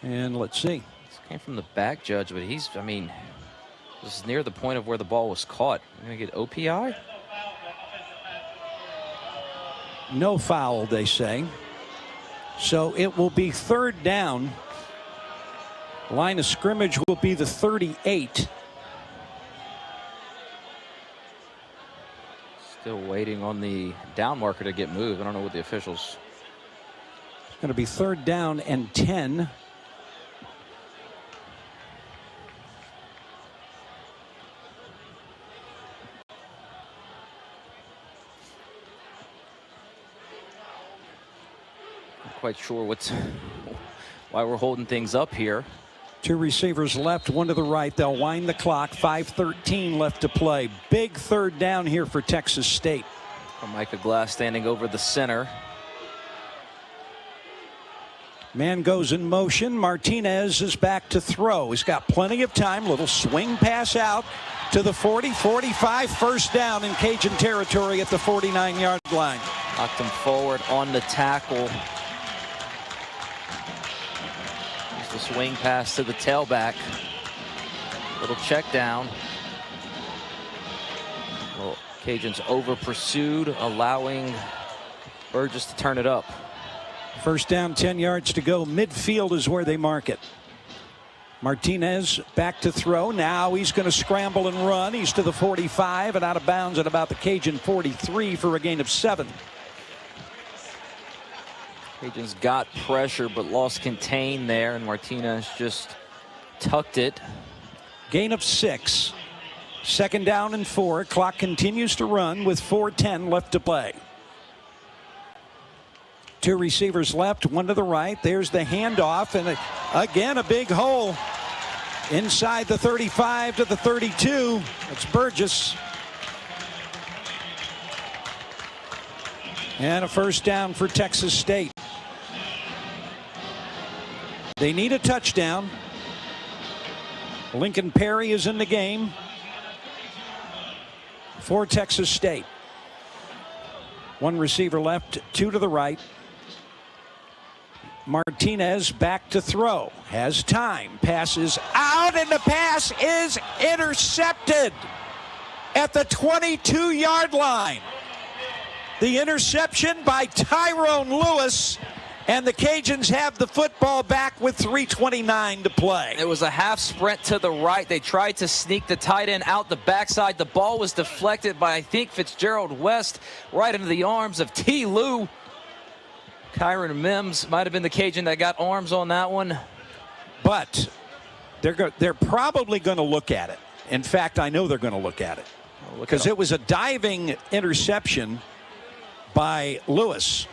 And let's see. This came from the back judge, but he's, I mean, this is near the point of where the ball was caught. You're going to get OPI? No foul, they say. So it will be 3rd down. Line of scrimmage will be the 38. Still waiting on the down marker to get moved. I don't know what the officials. It's going to be 3rd down and 10. Quite sure why we're holding things up here. Two receivers left, one to the right. They'll wind the clock. 5:13 left to play. Big 3rd down here for Texas State. Micah Glass standing over the center. Man goes in motion. Martinez is back to throw. He's got plenty of time. Little swing pass out to the 40, 45. 1st down in Cajun territory at the 49-yard line. Knocked him forward on the tackle. The swing pass to the tailback. Little check down. Well, Cajuns over pursued, allowing Burgess to turn it up. 1st down, 10 yards to go. Midfield is where they mark it. Martinez back to throw. Now he's going to scramble and run. He's to the 45 and out of bounds at about the Cajun 43 for a gain of 7. Cajuns got pressure but lost contain there, and Martinez just tucked it. Gain of 6. 2nd down and 4. Clock continues to run with 4:10 left to play. Two receivers left, one to the right. There's the handoff, and again a big hole inside the 35 to the 32. It's Burgess. And a 1st down for Texas State. They need a touchdown. Lincoln Perry is in the game for Texas State. One receiver left, two to the right. Martinez back to throw. Has time. Passes out, and the pass is intercepted at the 22-yard line. The interception by Tyrone Lewis, and the Cajuns have the football back with 3:29 to play. It was a half sprint to the right. They tried to sneak the tight end out the backside. The ball was deflected by, I think, Fitzgerald West right into the arms of T. Lou. Kyron Mims might have been the Cajun that got arms on that one. But they're probably going to look at it. In fact, I know they're going to look at it. Because it was a diving interception by Lewis.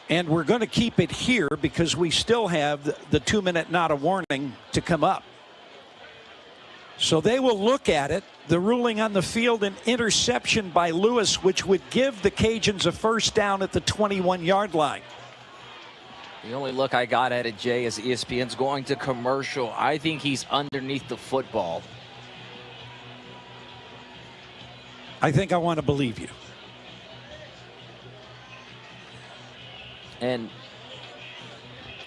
And we're going to keep it here because we still have the 2-minute not a warning to come up. So they will look at it. The ruling on the field, an interception by Lewis, which would give the Cajuns a first down at the 21-yard line. The only look I got at it, Jay, is ESPN's going to commercial. I think he's underneath the football. I think I want to believe you. And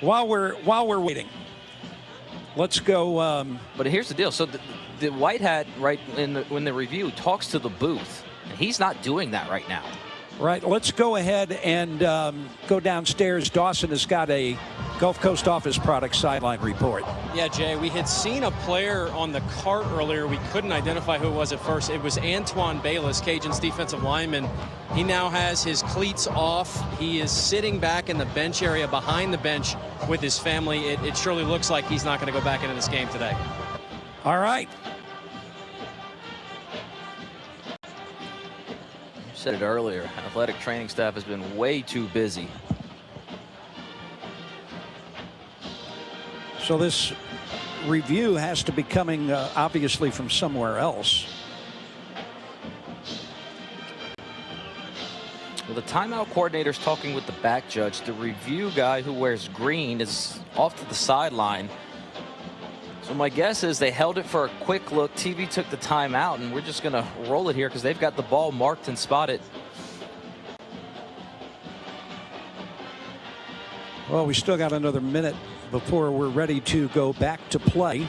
while we're waiting, let's go. But here's the deal. So the white hat, right, when the review talks to the booth, and he's not doing that right now. Right, let's go ahead and go downstairs. Dawson has got a Gulf Coast Office Products sideline report. Yeah, Jay, we had seen a player on the cart earlier. We couldn't identify who it was at first. It was Antoine Bayless, Cajuns defensive lineman. He now has his cleats off. He is sitting back in the bench area behind the bench with his family. It surely looks like he's not going to go back into this game today. All right. Said it earlier, athletic training staff has been way too busy. So this review has to be coming obviously from somewhere else. Well, the timeout coordinator's talking with the back judge. The review guy who wears green is off to the sideline. So my guess is they held it for a quick look. TV took the timeout, and we're just going to roll it here because they've got the ball marked and spotted. Well, we still got another minute before we're ready to go back to play.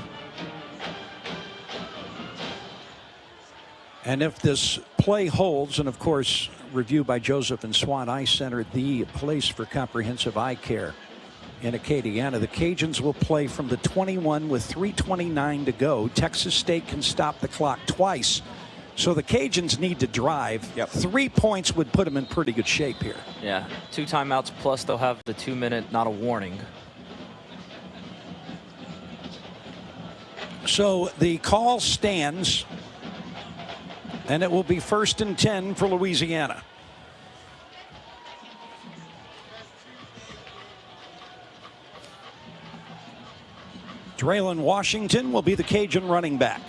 And if this play holds, and of course, review by Joseph and Swan Eye Center, the place for comprehensive eye care in Acadiana. The Cajuns will play from the 21 with 3:29 to go. Texas State can stop the clock twice. So the Cajuns need to drive. Yep. 3 points would put them in pretty good shape here. Yeah, 2 timeouts plus they'll have the 2-minute, not a warning. So the call stands, and it will be 1st and 10 for Louisiana. Draylon Washington will be the Cajun running back.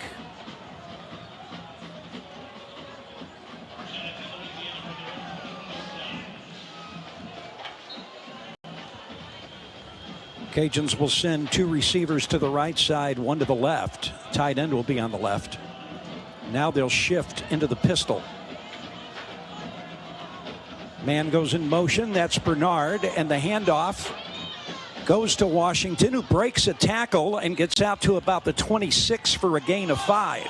Cajuns will send 2 receivers to the right side, 1 to the left. Tight end will be on the left. Now they'll shift into the pistol. Man goes in motion. That's Bernard, and the handoff goes to Washington, who breaks a tackle and gets out to about the 26 for a gain of 5.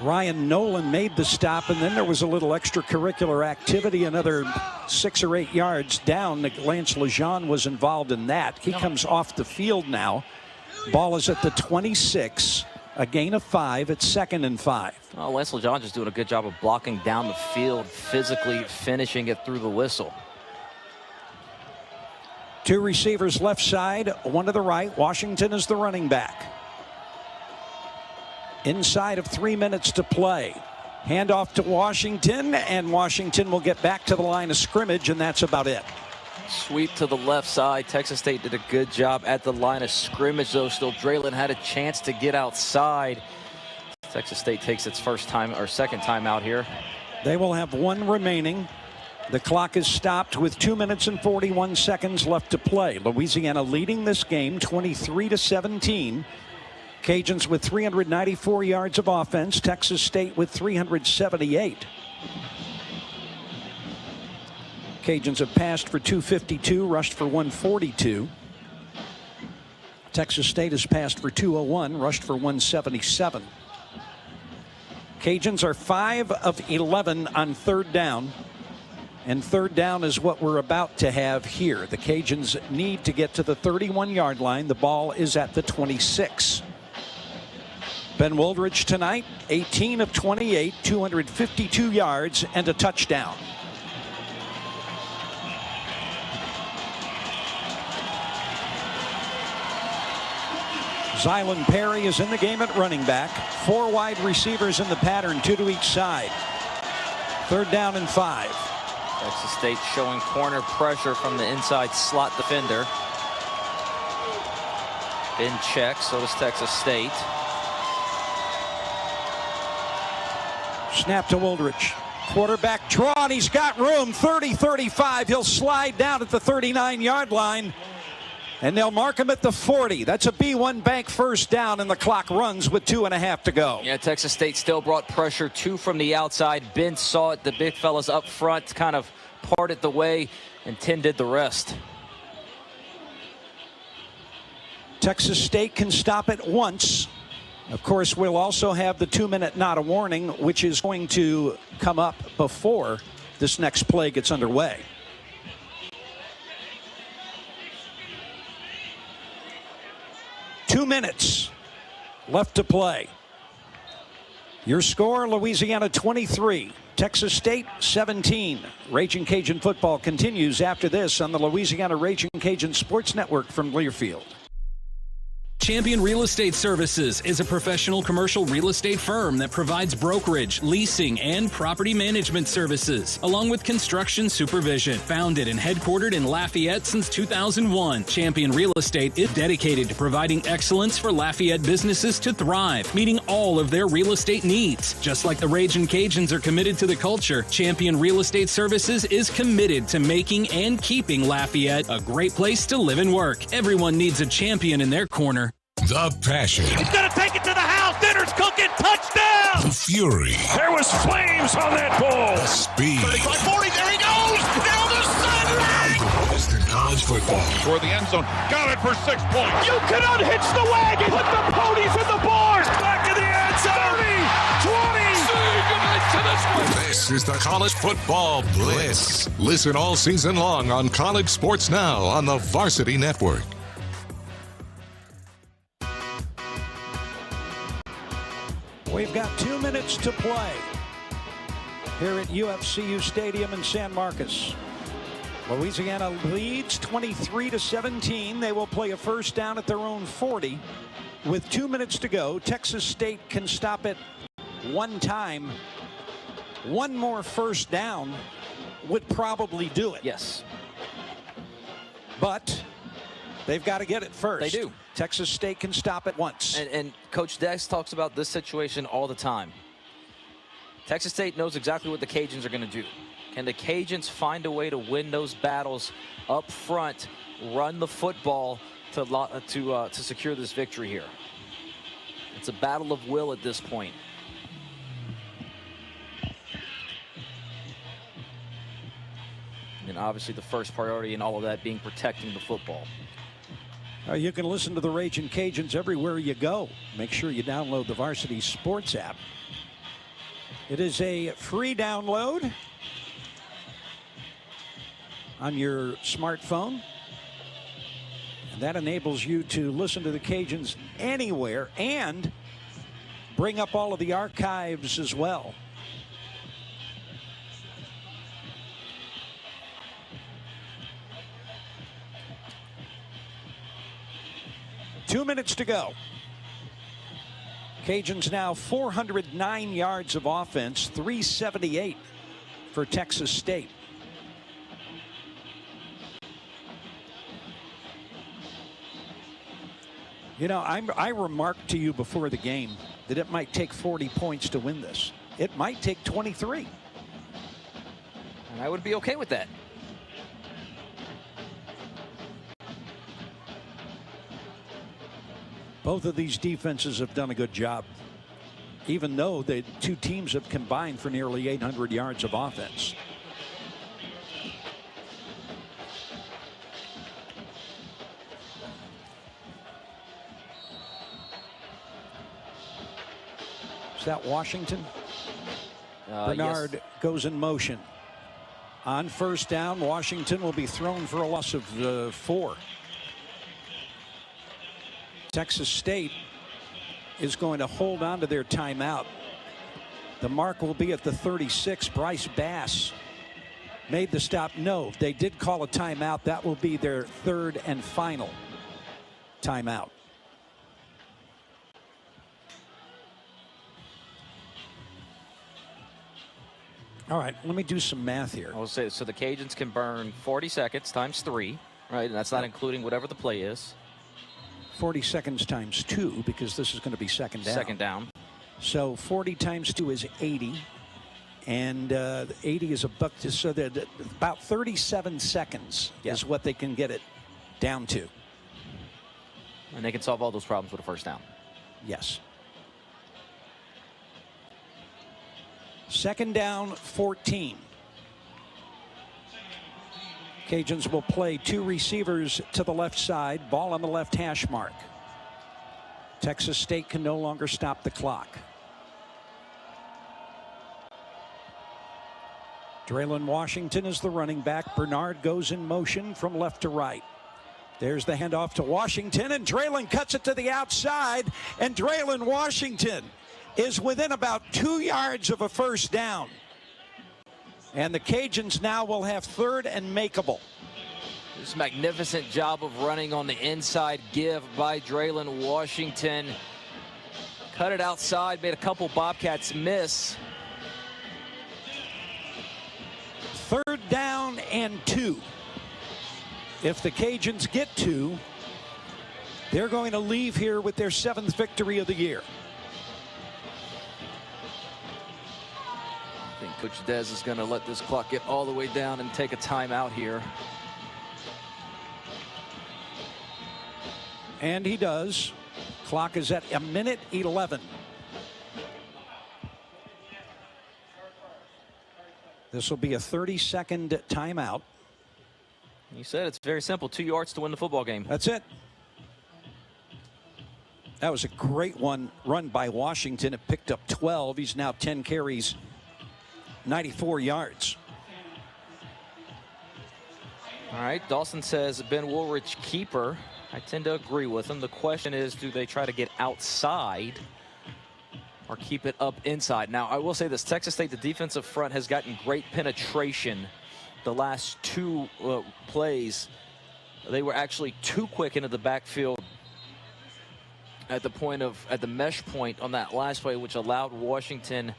Ryan Nolan made the stop, and then there was a little extracurricular activity, another 6 or 8 yards down. Lance Lejeune was involved in that. He comes off the field now. Ball is at the 26, a gain of 5 at 2nd and 5. Oh, Lance Lejeune just doing a good job of blocking down the field, physically finishing it through the whistle. 2 receivers left side, 1 to the right. Washington is the running back. Inside of 3 minutes to play. Handoff to Washington, and Washington will get back to the line of scrimmage, and that's about it. Sweep to the left side. Texas State did a good job at the line of scrimmage, though. Still, Draylon had a chance to get outside. Texas State takes its second time out here. They will have 1 remaining. The clock is stopped with 2 minutes and 41 seconds left to play. Louisiana leading this game 23-17. Cajuns with 394 yards of offense. Texas State with 378. Cajuns have passed for 252, rushed for 142. Texas State has passed for 201, rushed for 177. Cajuns are 5 of 11 on 3rd down. And 3rd down is what we're about to have here. The Cajuns need to get to the 31-yard line. The ball is at the 26. Ben Woldridge tonight, 18 of 28, 252 yards and a touchdown. Zylan Perry is in the game at running back. 4 wide receivers in the pattern, 2 to each side. 3rd down and 5. Texas State showing corner pressure from the inside slot defender. in check, so does Texas State. Snap to Wooldridge. Quarterback drawn. He's got room. 30-35. He'll slide down at the 39-yard line. And they'll mark him at the 40. That's a B1 Bank first down, and the clock runs with 2.5 to go. Yeah, Texas State still brought pressure, 2 from the outside. Ben saw it. The big fellas up front kind of parted the way, and 10 did the rest. Texas State can stop it once. Of course, we'll also have the 2-minute not a warning, which is going to come up before this next play gets underway. Two minutes left to play. Your score, Louisiana 23, Texas State 17. Ragin' Cajun football continues after this on the Louisiana Ragin' Cajun Sports Network from Learfield. Champion Real Estate Services is a professional commercial real estate firm that provides brokerage, leasing, and property management services, along with construction supervision. Founded and headquartered in Lafayette since 2001, Champion Real Estate is dedicated to providing excellence for Lafayette businesses to thrive, meeting all of their real estate needs. Just like the Ragin' Cajuns are committed to the culture, Champion Real Estate Services is committed to making and keeping Lafayette a great place to live and work. Everyone needs a champion in their corner. The passion. He's going to take it to the house. Dinner's cooking. Touchdown. The fury. There was flames on that ball. The speed. 35-40. There he goes. Down the sideline. Western college football. For the end zone. Got it for 6 points. You can unhitch the wagon. Put the ponies in the bars. Back in the end zone. 30, 20. Say goodnight to this one. This is the College Football Blitz. Listen all season long on College Sports Now on the Varsity Network. We've got 2 minutes to play here at UFCU Stadium in San Marcos. Louisiana leads 23-17. They will play a first down at their own 40. With 2 minutes to go, Texas State can stop it one time. One more first down would probably do it. Yes. But they've got to get it first. They do. Texas State can stop it once. And Coach Dex talks about this situation all the time. Texas State knows exactly what the Cajuns are going to do. Can the Cajuns find a way to win those battles up front, run the football to secure this victory here? It's a battle of will at this point. And obviously the first priority in all of that being protecting the football. You can listen to the Ragin' Cajuns everywhere you go. Make sure you download the Varsity Sports app. It is a free download on your smartphone. And that enables you to listen to the Cajuns anywhere and bring up all of the archives as well. Two minutes to go. Cajuns now 409 yards of offense, 378 for Texas State. You know, I remarked to you before the game that it might take 40 points to win this. It might take 23. And I would be okay with that. Both of these defenses have done a good job, even though the two teams have combined for nearly 800 yards of offense. Is that Washington? Bernard yes. goes in motion. On first down, Washington will be thrown for a loss of 4. Texas State is going to hold on to their timeout. The mark will be at the 36. Bryce Bass made the stop. No, they did call a timeout. That will be their third and final timeout. All right, let me do some math here. I will say, so the Cajuns can burn 40 seconds times 3, right? And that's not including whatever the play is. 40 seconds times 2, because this is going to be second down. Second down. So 40 times 2 is 80. And 80 is so that about 37 seconds is what they can get it down to. And they can solve all those problems with a first down. Yes. Second down, 14. Cajuns will play 2 receivers to the left side, ball on the left hash mark. Texas State can no longer stop the clock. Draylon Washington is the running back. Bernard goes in motion from left to right. There's the handoff to Washington, and Draylon cuts it to the outside, and Draylon Washington is within about 2 yards of a first down. And the Cajuns now will have third and makeable. This magnificent job of running on the inside give by Draylon Washington. Cut it outside, made a couple Bobcats miss. Third down and 2. If the Cajuns get 2, they're going to leave here with their 7th victory of the year. I think Coach Dez is going to let this clock get all the way down and take a timeout here. And he does. Clock is at 1:11. This will be a 30-second timeout. You said it's very simple. 2 yards to win the football game. That's it. That was a great run by Washington. It picked up 12. He's now 10 carries, 94 yards. All right, Dawson says Ben Woolridge keeper. I tend to agree with him. The question is, do they try to get outside or keep it up inside? Now, I will say this. Texas State, the defensive front, has gotten great penetration the last 2 plays. They were actually too quick into the backfield at the mesh point on that last play, which allowed Washington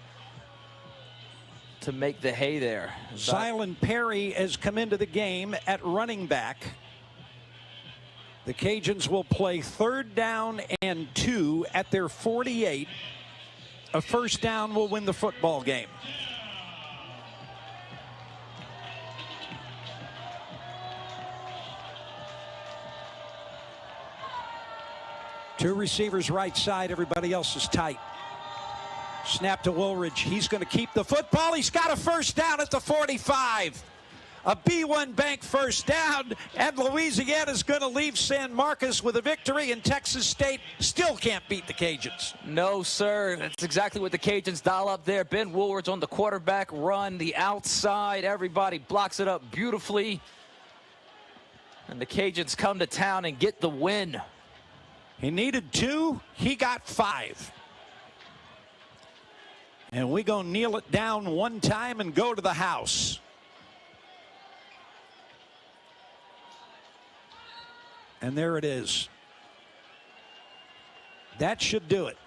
to make the hay there. Silent Perry has come into the game at running back. The Cajuns will play third down and 2 at their 48. A first down will win the football game. Two receivers right side, everybody else is tight. Snap to Woolridge. He's going to keep the football. He's got a first down at the 45. A B1 Bank first down, and Louisiana's going to leave San Marcos with a victory, and Texas State still can't beat the Cajuns. No, sir. That's exactly what the Cajuns dial up there. Ben Woolridge on the quarterback run, the outside. Everybody blocks it up beautifully. And the Cajuns come to town and get the win. He needed 2. He got 5. And we're going to kneel it down one time and go to the house. And there it is. That should do it.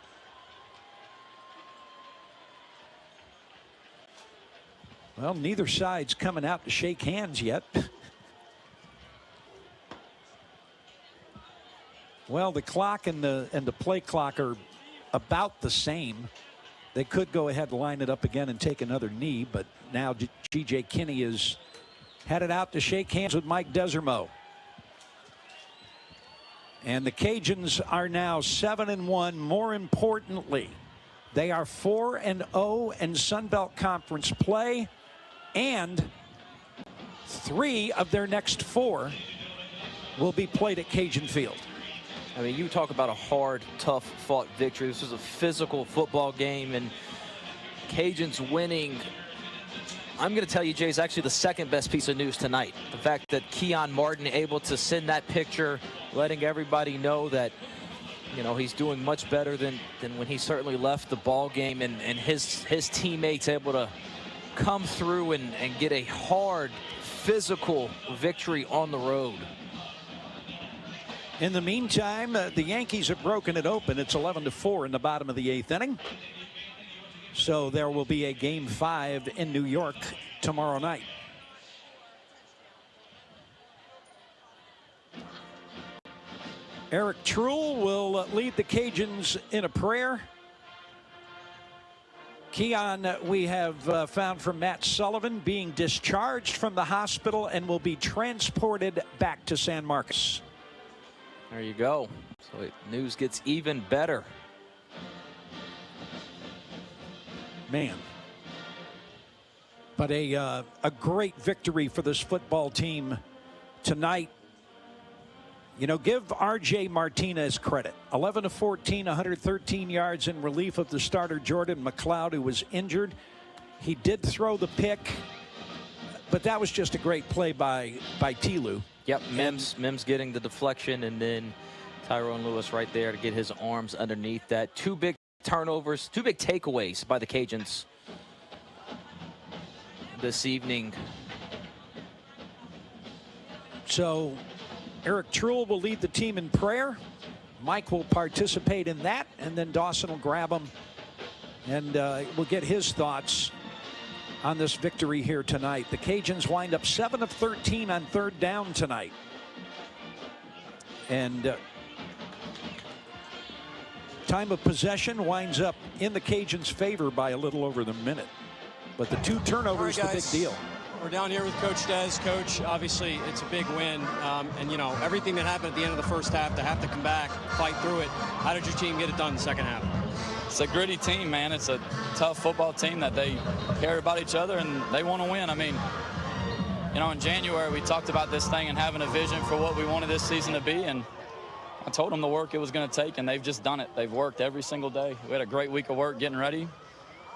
Well, neither side's coming out to shake hands yet. Well, the clock and the play clock are about the same. They could go ahead and line it up again and take another knee, but now G.J. Kinney is headed out to shake hands with Mike Desormeaux. And the Cajuns are now 7-1. More importantly, they are 4-0 in Sun Belt Conference play, and 3 of their next 4 will be played at Cajun Field. I mean, you talk about a hard, tough fought victory. This was a physical football game, and Cajuns winning, I'm going to tell you, Jay, is actually the second best piece of news tonight. The fact that Keon Martin able to send that picture, letting everybody know that, you know, he's doing much better than when he certainly left the ball game, and his teammates able to come through and get a hard, physical victory on the road. In the meantime, the Yankees have broken it open. It's 11-4 in the bottom of the 8th inning. So there will be a Game 5 in New York tomorrow night. Eric Truel will lead the Cajuns in a prayer. Keon, we have found from Matt Sullivan, being discharged from the hospital and will be transported back to San Marcos. There you go. So news gets even better. Man. But a great victory for this football team tonight. You know, give R.J. Martinez credit. 11 of 14, 113 yards in relief of the starter, Jordan McLeod, who was injured. He did throw the pick, but that was just a great play by T-Lou. Yep, Mims getting the deflection, and then Tyrone Lewis right there to get his arms underneath that. 2 big turnovers, 2 big takeaways by the Cajuns this evening. So Eric Truel will lead the team in prayer. Mike will participate in that, and then Dawson will grab him, and we'll get his thoughts on this victory here tonight. The Cajuns wind up 7 of 13 on 3rd down tonight. And time of possession winds up in the Cajuns' favor by a little over the minute. But the 2 turnovers, right, the big deal. We're down here with Coach Des. Coach, obviously, it's a big win. And, you know, everything that happened at the end of the first half, to have to come back, fight through it. How did your team get it done in the second half? It's a gritty team, man. It's a tough football team that they care about each other and they want to win. I mean, you know, in January, we talked about this thing and having a vision for what we wanted this season to be. And I told them the work it was going to take, and they've just done it. They've worked every single day. We had a great week of work getting ready.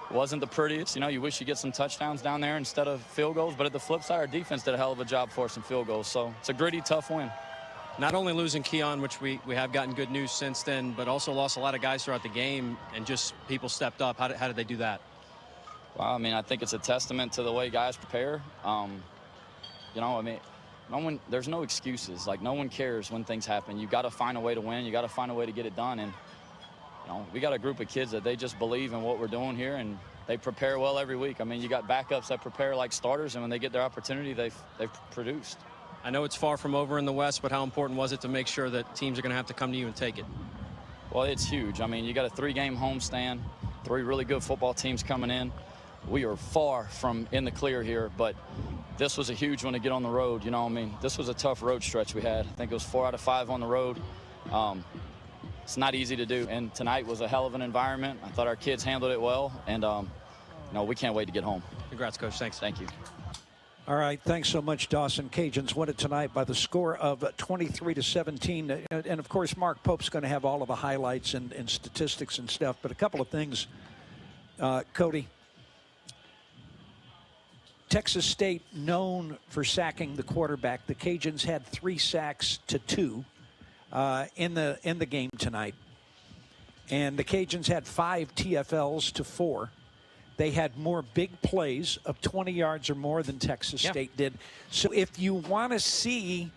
Wasn't the prettiest. You know, you wish you get some touchdowns down there instead of field goals. But at the flip side, our defense did a hell of a job forcing field goals. So it's a gritty, tough win. Not only losing Keon, which we have gotten good news since then, but also lost a lot of guys throughout the game, and just people stepped up. How did they do that? Well, I mean, I think it's a testament to the way guys prepare. You know, I mean, there's no excuses. Like, no one cares when things happen. You got to find a way to win. You got to find a way to get it done. And you know, we got a group of kids that they just believe in what we're doing here, and they prepare well every week. I mean, you got backups that prepare like starters, and when they get their opportunity, they've produced. I know it's far from over in the West, but how important was it to make sure that teams are going to have to come to you and take it? Well, it's huge. I mean, you got a 3-game homestand, 3 really good football teams coming in. We are far from in the clear here, but this was a huge one to get on the road. You know, I mean, this was a tough road stretch we had. I think it was 4 out of 5 on the road. It's not easy to do, and tonight was a hell of an environment. I thought our kids handled it well, and you know, we can't wait to get home. Congrats, Coach. Thanks. Thank you. All right, thanks so much, Dawson. Cajuns win it tonight by the score of 23-17. And of course, Mark Pope's going to have all of the highlights and statistics and stuff. But a couple of things, Cody. Texas State known for sacking the quarterback. The Cajuns had 3 sacks to 2 in the game tonight, and the Cajuns had 5 TFLs to 4. They had more big plays of 20 yards or more than Texas State did. So if you want to see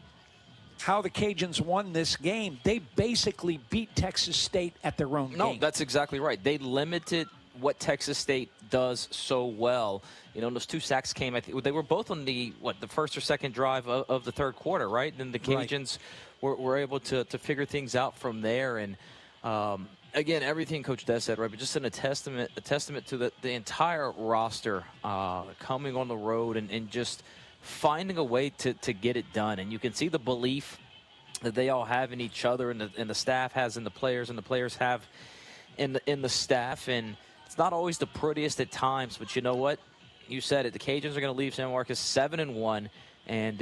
how the Cajuns won this game, they basically beat Texas State at their own game. No, that's exactly right. They limited what Texas State does so well. You know, those 2 sacks came, I think they were both on the first or second drive of the third quarter, right? And the Cajuns were able to figure things out from there. And again, everything Coach Des said, right, but just a testament to the entire roster coming on the road and just finding a way to get it done. And you can see the belief that they all have in each other, and the staff has in the players, and the players have in the staff. And it's not always the prettiest at times, but you know what? You said it. The Cajuns are going to leave San Marcos 7-1, and